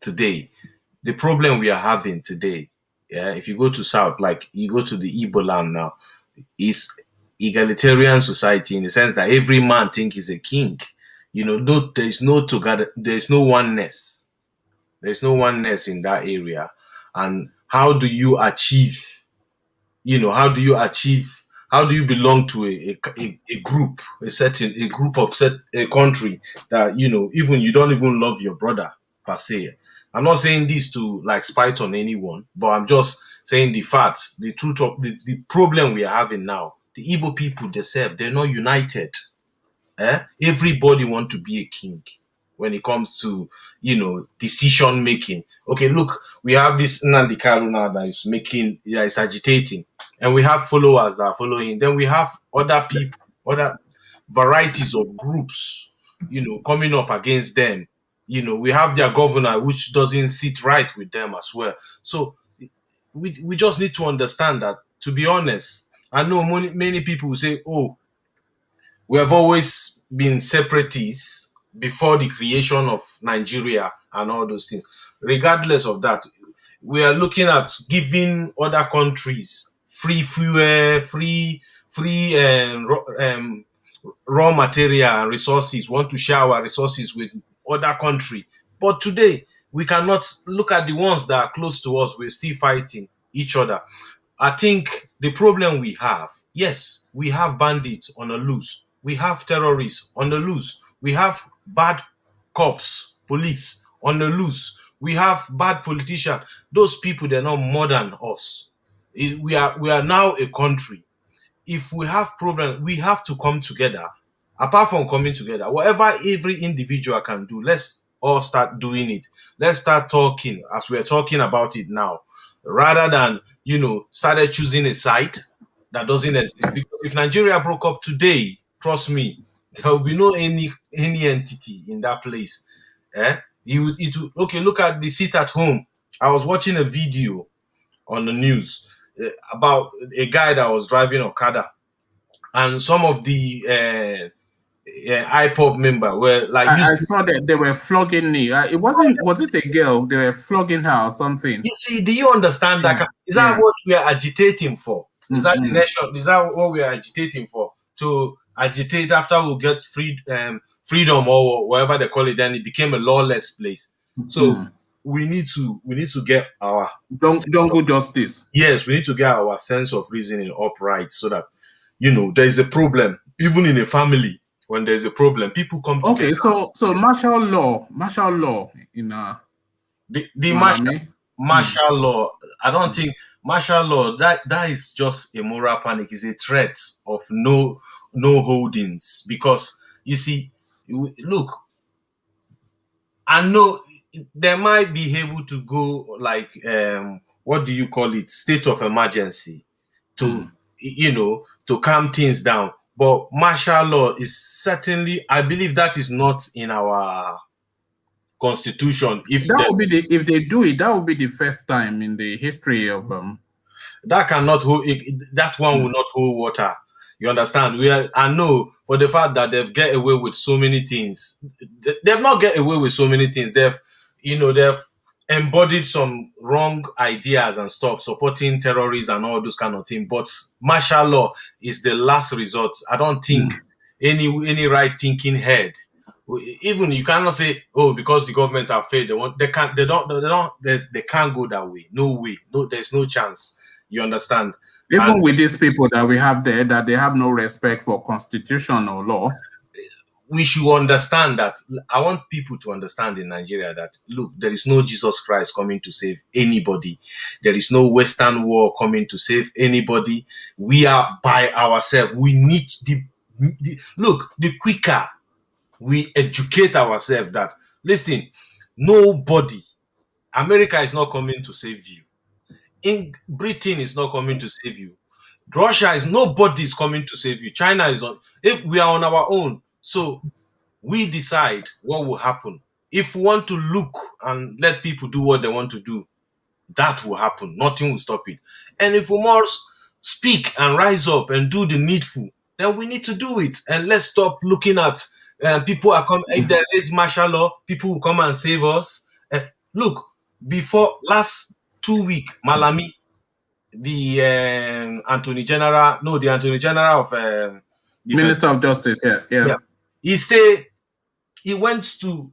Q: today, the problem we are having today, if you go to South, like you go to the Igbo land now, is egalitarian society, in the sense that every man thinks he's a king. There's no oneness. There's no oneness in that area. And how do you achieve How do you belong to a group, a group of a country that, you know, even you don't even love your brother per se? I'm not saying this to like spite on anyone, but I'm just saying the facts, the truth of the problem we are having now. The Igbo people themselves, they're not united. Everybody want to be a king when it comes to, you know, decision making. Okay, look, we have this Nnamdi Kanu now that is agitating, and we have followers that are following. Then we have other people, other varieties of groups, you know, coming up against them. You know, we have their governor, which doesn't sit right with them as well. So we just need to understand that, to be honest, I know many people will say, oh, we have always been separatists before the creation of Nigeria and all those things. Regardless of that, we are looking at giving other countries free fuel, free raw material and resources. Want to share our resources with other country, but today we cannot look at the ones that are close to us. We're still fighting each other. I think the problem we have, yes, we have bandits on the loose. We have terrorists on the loose. We have bad cops, police on the loose. We have bad politicians. Those people, they're not more than us. We are now a country. If we have problems, we have to come together. Apart from coming together, whatever every individual can do, let's all start doing it. Let's start talking as we're talking about it now, rather than, you know, started choosing a side that doesn't exist. Because if Nigeria broke up today, trust me, there will be no any entity in that place. Okay, look at the seat at home. I was watching a video on the news about a guy that was driving Okada, and some of the IPOB member were like,
A: I saw that they were flogging me. Was it a girl? They were flogging her or something.
Q: You see, do you understand that? Is that what we are agitating for? Is that the nation? Is that what we are agitating for? To agitate after we get freedom or whatever they call it, then it became a lawless place. So we need to get our
A: jungle justice.
Q: Yes, we need to get our sense of reasoning upright, so that, you know, there is a problem even in a family. When there's a problem, people come together.
A: Okay, so martial law in
Q: the martial law. I don't think martial law, that is just a moral panic. It's a threat of no holdings, because you see, look, I know they might be able to go like what do you call it, state of emergency to you know, to calm things down. But martial law is certainly, I believe that is not in our constitution. If
A: they do it, that would be the first time in the history of
Q: that cannot hold that one will not hold water. You understand? I know for the fact that they've get away with so many things. They've not get away with so many things. They've embodied some wrong ideas and stuff, supporting terrorists and all those kind of things. But martial law is the last resort. I don't think any right thinking head, even you cannot say, oh, because the government have failed, they can't go that way. No way. No, there's no chance. You understand?
A: Even with these people that we have there, that they have no respect for constitution or law.
Q: We should understand that. I want people to understand in Nigeria that, look, there is no Jesus Christ coming to save anybody. There is no Western war coming to save anybody. We are by ourselves. We need the quicker we educate ourselves that, listen, nobody, America is not coming to save you. In Britain is not coming to save you. Russia nobody is coming to save you. China is on. If we are on our own, so we decide what will happen. If we want to look and let people do what they want to do, that will happen. Nothing will stop it. And if we must speak and rise up and do the needful, then we need to do it. And let's stop looking at people are coming. If there is martial law, people will come and save us. Look, before last 2 weeks, Malami, the Attorney General of
A: Minister of Justice, yeah.
Q: He went to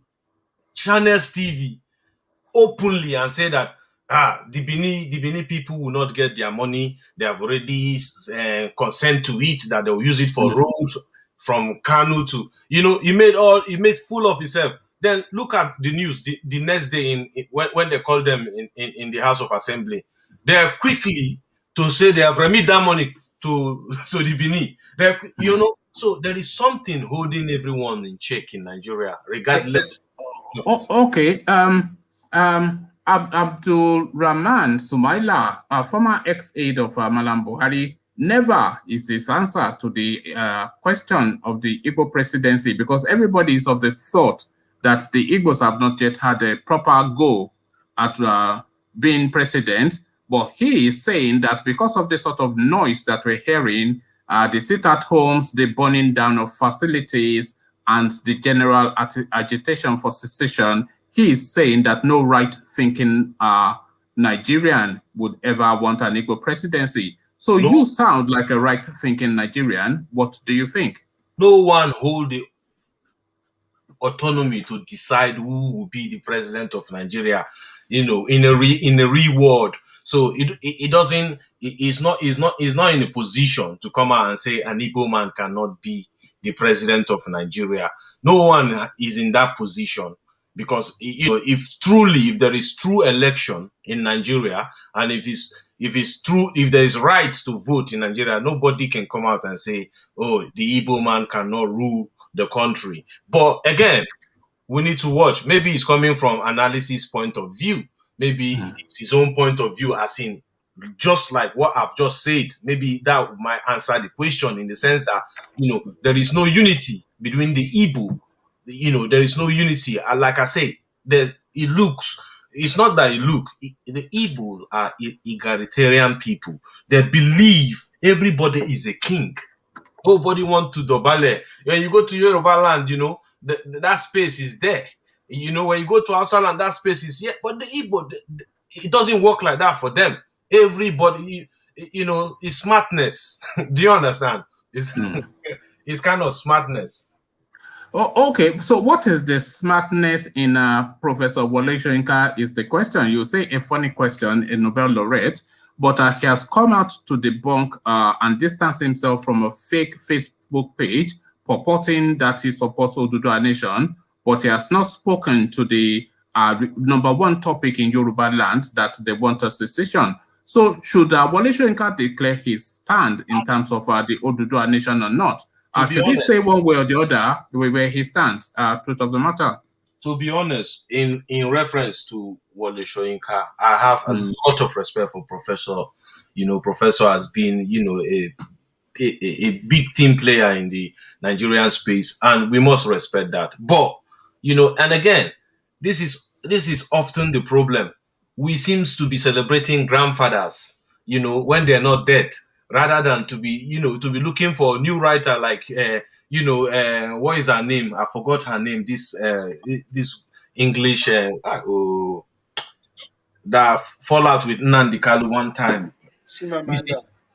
Q: Channels TV openly and said that the Benin people will not get their money. They have already consent to it, that they'll use it for roads from Kanu to, he made fool of himself. Then look at the news the next day when they called them in the House of Assembly. They are quickly to say they have remitted that money to the Benin. So there is something holding everyone in check in Nigeria, regardless.
A: Okay. Abdul Rahman Sumaila, a former ex-aide of Malam Buhari, never is his answer to the question of the Igbo presidency, because everybody is of the thought that the Igbos have not yet had a proper go at being president. But he is saying that because of the sort of noise that we're hearing, the sit-at-homes, the burning down of facilities, and the general agitation for secession, he is saying that no right-thinking Nigerian would ever want an Igbo presidency. So you sound like a right-thinking Nigerian. What do you think?
Q: No one hold the autonomy to decide who will be the president of Nigeria, in a real world. So he's not in a position to come out and say an Igbo man cannot be the president of Nigeria. No one is in that position, because if there is true election in Nigeria, and if there is right to vote in Nigeria, nobody can come out and say, oh, the Igbo man cannot rule the country. But again, we need to watch. Maybe it's coming from analysis point of view. Maybe it's his own point of view, as in, just like what I've just said. Maybe that might answer the question, in the sense that, there is no unity between the Igbo. There is no unity. And like I say, it's not that it look. The Igbo are egalitarian people. They believe everybody is a king. Nobody want to dobale. When you go to Yoruba land, that space is there. When you go to Hausa land, that space is here. But the Igbo, it doesn't work like that for them. Everybody, is smartness. Do you understand? It's kind of smartness.
A: Oh, okay. So what is the smartness in Professor Wole Soyinka is the question. You say a funny question, a Nobel laureate, but he has come out to debunk and distance himself from a fake Facebook page purporting that he supports Oduduwa Nation, but he has not spoken to the number one topic in Yoruba land, that they want a secession. So should Wole Soyinka declare his stand in terms of the Oduduwa Nation or not? Should he say one way or the other where he stands? Truth of the matter.
Q: To be honest, in reference to Wole Soyinka, I have a lot of respect for Professor. Professor has been, a big team player in the Nigerian space, and we must respect that. But, and again, this is often the problem. We seems to be celebrating grandfathers, when they're not dead, rather than to be looking for a new writer like, what is her name? I forgot her name. This English, that fall out with Nnamdi Kanu one time.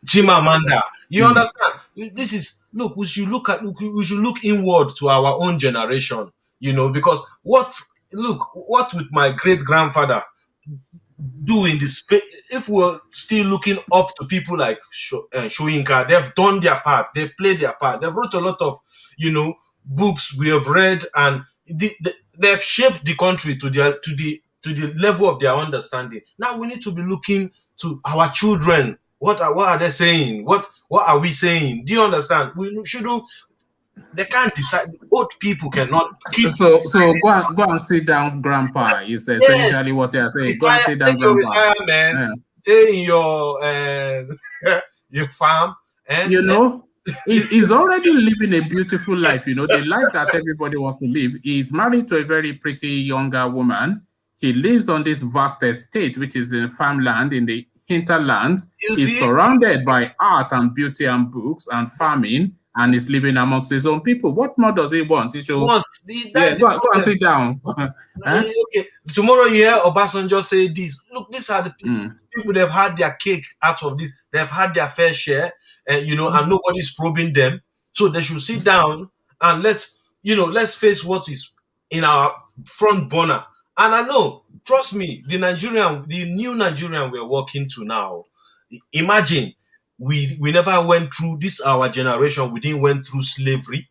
Q: Chimamanda. You understand? We should look inward to our own generation, because what would my great grandfather do in this space? If we're still looking up to people like Soyinka, they've done their part, they've played their part, they've wrote a lot of books we have read, and they've shaped the country to the level of their understanding. Now we need to be looking to our children. What are they saying? What are we saying? Do you understand? We shouldn't. They can't decide. Old people cannot keep.
A: So go and sit down, Grandpa. Is essentially what they are saying. Go and sit down, Grandpa.
Q: Retirement. Stay in your farm, and
A: he's already living a beautiful life. The life that everybody wants to live. He's married to a very pretty younger woman. He lives on this vast estate, which is in farmland in the hinterlands. He's surrounded by art and beauty and books and farming, and is living amongst his own people. What more does he want? He should go and sit down.
Q: Okay. Tomorrow you hear Obasanjo say this. Look, these are the people that have had their cake out of this. They've had their fair share, and nobody's probing them. So they should sit down and let's face what is in our front burner. And I know trust me, the new Nigerian we're walking to now, imagine we never went through this, our generation, we didn't went through slavery.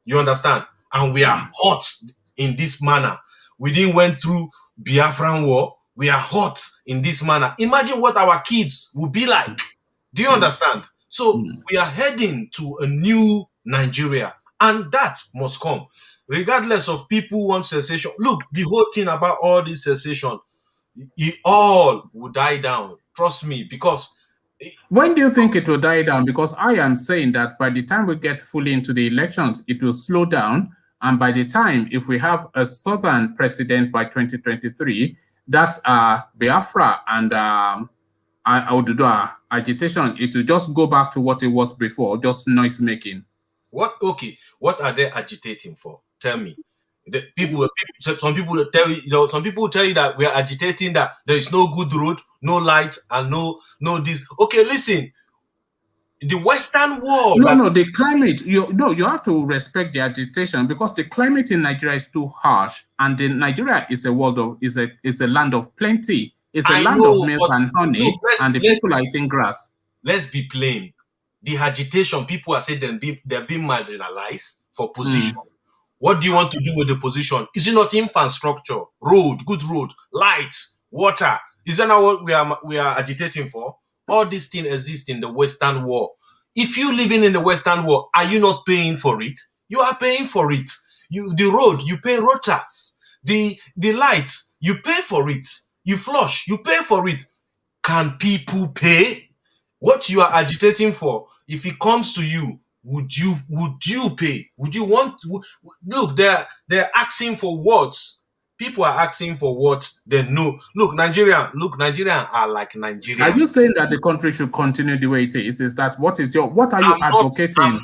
Q: You understand? And we are hot in this manner. We didn't went through Biafran war. We are hot in this manner. Imagine what our kids will be like. Do you understand? So we are heading to a new Nigeria, and that must come. Regardless of people who want cessation. Look, the whole thing about all this cessation, it all will die down. Trust me, because
A: when do you think it will die down? Because I am saying that by the time we get fully into the elections, it will slow down. And by the time, if we have a southern president by 2023, that's Biafra and agitation, it will just go back to what it was before, just noise making.
Q: What are they agitating for? Tell me. Some people will tell you, some people will tell you that we are agitating that there is no good road, no light, and no this. Okay, listen. The Western world.
A: No, the climate. You have to respect the agitation, because the climate in Nigeria is too harsh, and Nigeria is a land of plenty. It's a land of milk and honey, and the people are eating grass.
Q: Let's be plain. The agitation, people are saying they've been marginalized for position. What do you want to do with the position? Is it not infrastructure, good road, lights, water? Is that not what we are agitating for? All these things exist in the Western world. If you living in the Western world, are you not paying for it? You are paying for it. The road, you pay road tax. The lights, you pay for it. You flush, you pay for it. Can people pay? What you are agitating for, if it comes to you, would you pay? Would you want? Look, they're asking for what? People are asking for what they know. Look, Nigerian are like Nigerian.
A: Are you saying that the country should continue the way it is? Is that what are you advocating?
J: I'm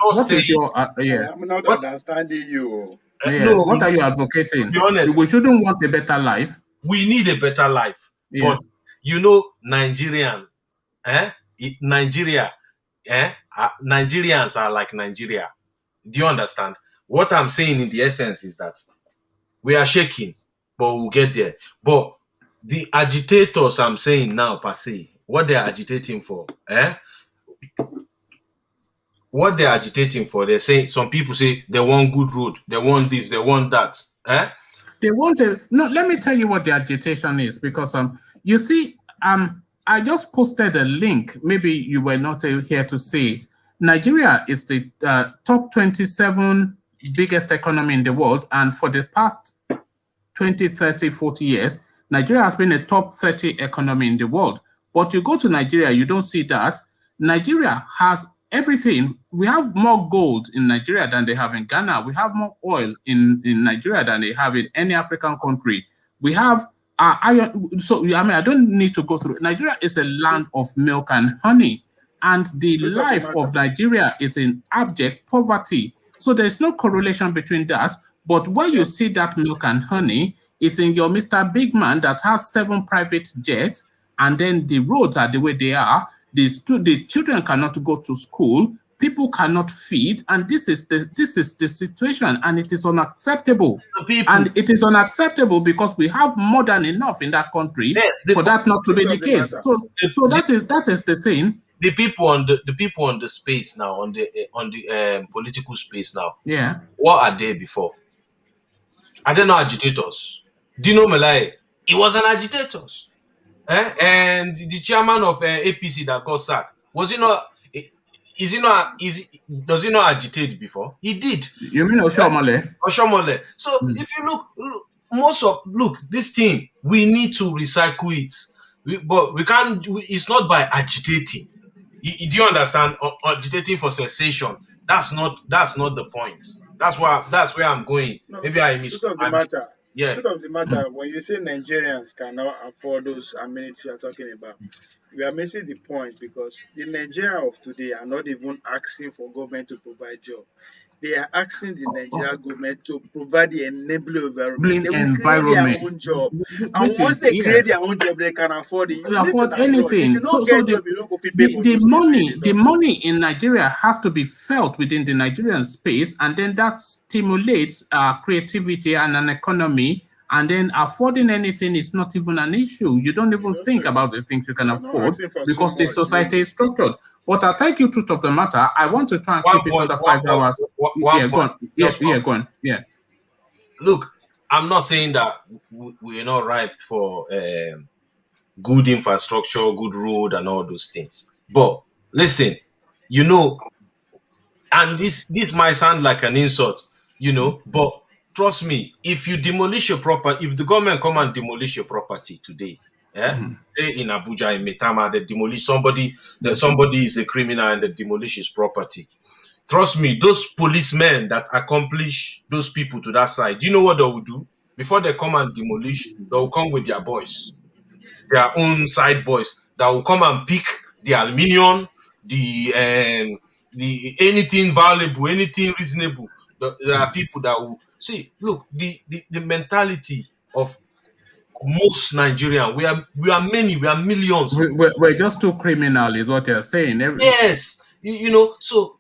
J: not understanding you.
A: Yes, no, what are you advocating?
Q: To be honest,
A: we shouldn't want a better life.
Q: We need a better life.
A: Yes.
Q: But Nigerians are like Nigeria. Do you understand? What I'm saying in the essence is that we are shaking, but we'll get there. But the agitators, I'm saying now, per se, what they're agitating for, what they're agitating for, they're saying, some people say they want good road, they want this, they want that.
A: They want let me tell you what the agitation is, because you see, I just posted a link. Maybe you were not here to see it. Nigeria is the top 27 biggest economy in the world, and for the past 20, 30, 40 years, Nigeria has been a top 30 economy in the world. But you go to Nigeria, you don't see that. Nigeria has everything. We have more gold in Nigeria than they have in Ghana. We have more oil in Nigeria than they have in any African country. We have iron. So, I don't need to go through it. Nigeria is a land of milk and honey. And the life of Nigeria is in abject poverty. So there's no correlation between that. But where you see that milk and honey, it's in your Mr. Big Man that has 7 private jets, and then the roads are the way they are. The children cannot go to school. People cannot feed, and this is the situation, and it is unacceptable. And it is unacceptable because we have more than enough in that country for that not to be the case. So that is the thing.
Q: The people on the space now, on the political space now.
A: Yeah.
Q: What are they before? Are they not agitators? Do you know Malami? He was an agitator. And the chairman of APC that got sacked, was he not? Does he not agitate before? He did.
A: You mean Oshomole?
Q: Oshomole. So if you look, this thing, we need to recycle it. But we can't. It's not by agitating. Do you understand? Agitating for cessation. That's not the point. That's where I'm going.
J: No,
Q: maybe I missed.
J: Truth of the matter.
Q: Yeah.
J: Truth of the matter. When you say Nigerians cannot afford those amenities you are talking about, we are missing the point, because the Nigerians of today are not even asking for government to provide job. They are asking the Nigerian government to provide the enabling environment. They will create their own job. And once they create their own job, they can afford it.
A: They afford anything. The money in Nigeria has to be felt within the Nigerian space, and then that stimulates creativity and an economy and then affording anything is not even an issue. You don't even think about the things you can afford because the society is structured. But I'll take you truth of the matter. I want to try and keep it under 5 hours. Yeah, go on. Yeah, go on. Yeah.
Q: Look, I'm not saying that we're not ripe for good infrastructure, good road, and all those things. But listen, you know, and this might sound like an insult, you know, but trust me, if you demolish your property, if the government come and demolish your property today, say in Abuja, in Metama, they demolish somebody, that somebody is a criminal and they demolish his property. Trust me, those policemen that accomplish those people to that side, do you know what they will do? Before they come and demolish, they will come with their boys, their own side boys that will come and pick the aluminium, the anything valuable, anything reasonable. There are people that will see. Look, the mentality of most Nigerian. We are many. We are millions.
A: We're just too criminal, is what you're saying.
Q: Yes, you know. So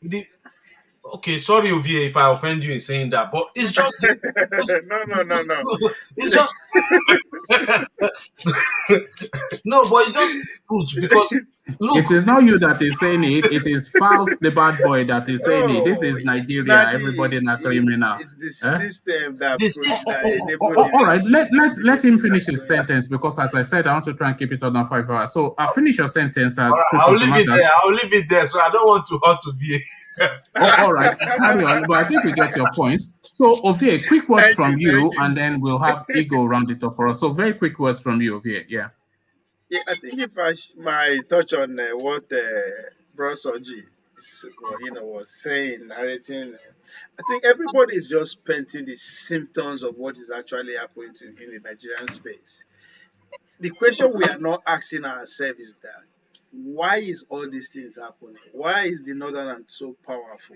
Q: okay, sorry, Ovie, if I offend you in saying that, but it's just
J: no.
Q: It's just no, but it's just truth because look,
A: it is not you that is saying it. It is Faust, the bad boy, that is saying it. This is Nigeria. Everybody is a criminal.
J: It's the system that
A: All right, let him finish his sentence because, as I said, I want to try and keep it under 5 hours. So I'll finish your sentence.
Q: I'll leave it there. I'll leave it there. So I don't want to hurt Ovie.
A: All right, carry on. But I think we get your point. So, Ovie, quick words from you, and then we'll have Igbo round it off for us. So, very quick words from you, Ovie. Yeah.
J: Yeah, I think if I might touch on what Bro Soji was saying, narrating, I think everybody is just painting the symptoms of what is actually happening in the Nigerian space. The question we are not asking ourselves is that why is all these things happening? Why is the Northern so powerful?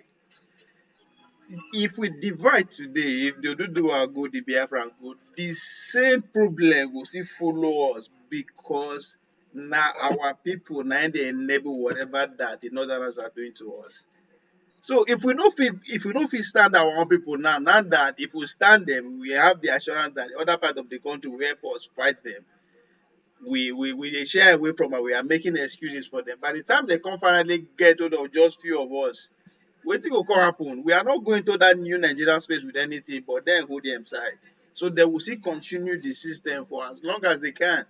J: If we divide today, if the Oduduwa go, the Biafran go, the same problem will still follow us because now our people now they enable whatever that the Northerners are doing to us. So if we don't feel stand our own people now that if we stand them, we have the assurance that the other part of the country will help us fight them. We share away from it. We are making excuses for them. By the time they come finally get hold of just few of us, wetin go come happen? We are not going to that new Nigerian space with anything, but then hold them side. So they will still continue the system for as long as they can.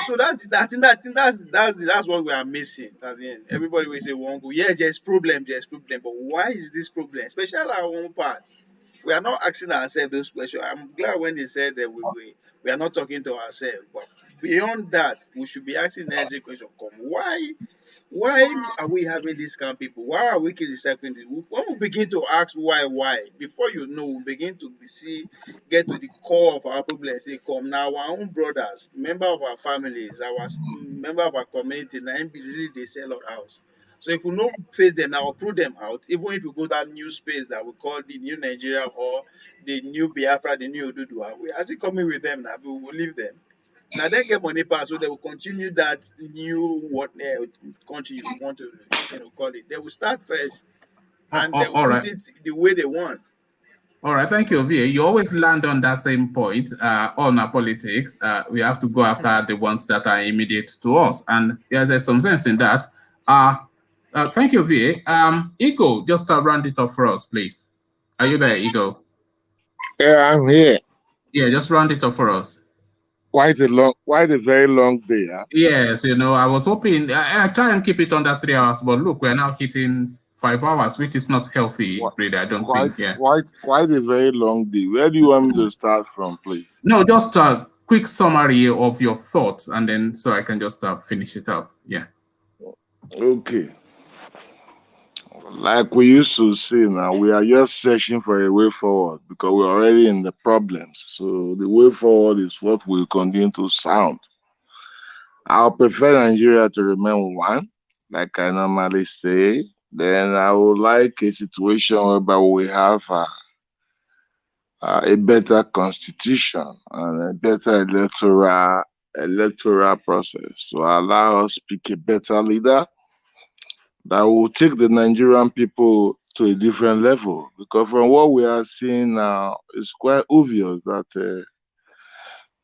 J: So that's what we are missing. As in, everybody will say one go. Yes, there's problem, but why is this problem? Especially our own part. We are not asking ourselves those questions. I'm glad when they said that we are not talking to ourselves. But beyond that, we should be asking the next question: why are we having these kind of people? Why are we recycling this? When we begin to ask why, before you know, we begin to get to the core of our problem. Say, come now, our own brothers, member of our families, our member of our community, now really they sell our house. So if we don't face them now, prove them out, even if we go that new space that we call the new Nigeria or the new Biafra, the new Oduduwa, we are still coming with them now, we will leave them. Now they get money pass, so they will continue that new country you want to call it. They will start fresh and they will put it the way they want.
A: All right, thank you, Ovie. You always land on that same point. On our politics, we have to go after the ones that are immediate to us, and yeah, there's some sense in that. Thank you, Ovie. Igbo, just round it off for us, please. Are you there, Igbo?
G: Yeah, I'm here.
A: Yeah, just round it off for us.
G: Why the very long day? Huh?
A: Yes, I was hoping I try and keep it under 3 hours, but look, we're now hitting 5 hours, which is not healthy, really. I don't think. Yeah.
G: Why the very long day? Where do you want me to start from, please?
A: No, just a quick summary of your thoughts, and then so I can just finish it up. Yeah.
G: Okay. Like we used to say now, we are just searching for a way forward because we're already in the problems. So the way forward is what will continue to sound. I'll prefer Nigeria to remain one, like I normally say. Then I would like a situation whereby we have a better constitution and a better electoral process to allow us to pick a better leader that will take the Nigerian people to a different level. Because from what we are seeing now, it's quite obvious that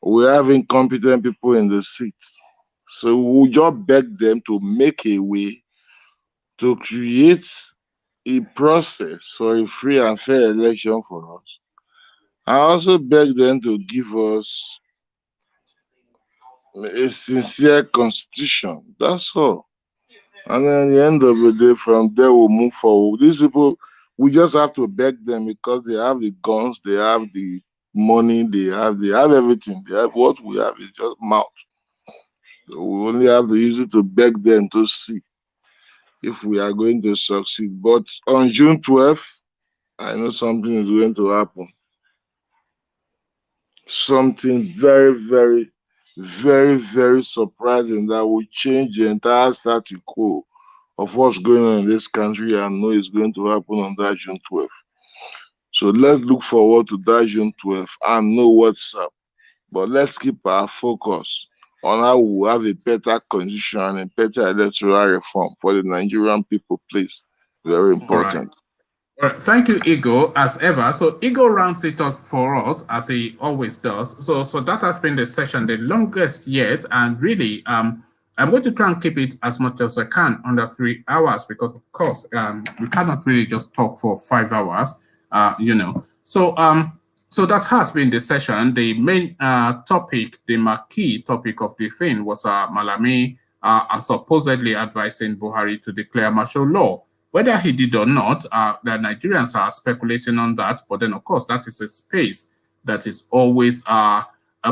G: We have incompetent people in the seats. So we just beg them to make a way to create a process for a free and fair election for us. I also beg them to give us a sincere constitution. That's all. And then at the end of the day, from there we'll move forward. These people, we just have to beg them because they have the guns, they have the money, they have everything. They have what we have is just mouth. So we only have to use it to beg them to see if we are going to succeed. But on June 12th, I know something is going to happen. Something very, very, very, very surprising that will change the entire status quo of what's going on in this country. I know it's going to happen on that June 12th. So let's look forward to that June 12th and know what's up. But let's keep our focus on how we have a better constitution and a better electoral reform for the Nigerian people, please. Very important.
A: All right. Thank you, Igbo, as ever. So Igbo rounds it up for us, as he always does. So that has been the session, the longest yet, and really, I'm going to try and keep it as much as I can under 3 hours, because of course, we cannot really just talk for 5 hours, you know. So that has been the session. The main topic, the marquee topic of the thing was Malami supposedly advising Buhari to declare martial law. Whether he did or not, the Nigerians are speculating on that. But then, of course, that is a space that is always a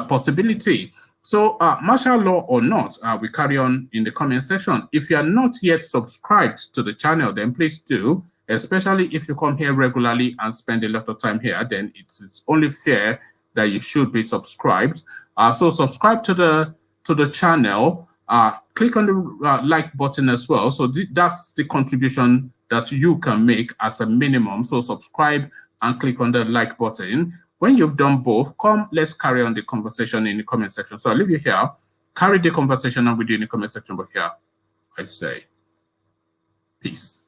A: possibility. So martial law or not, we carry on in the comment section. If you are not yet subscribed to the channel, then please do. Especially if you come here regularly and spend a lot of time here, then it's only fair that you should be subscribed. So subscribe to the channel. Click on the like button as well. So that's the contribution that you can make as a minimum. So subscribe and click on the like button. When you've done both, let's carry on the conversation in the comment section. So I'll leave you here. Carry the conversation on with you in the comment section, but here I say peace.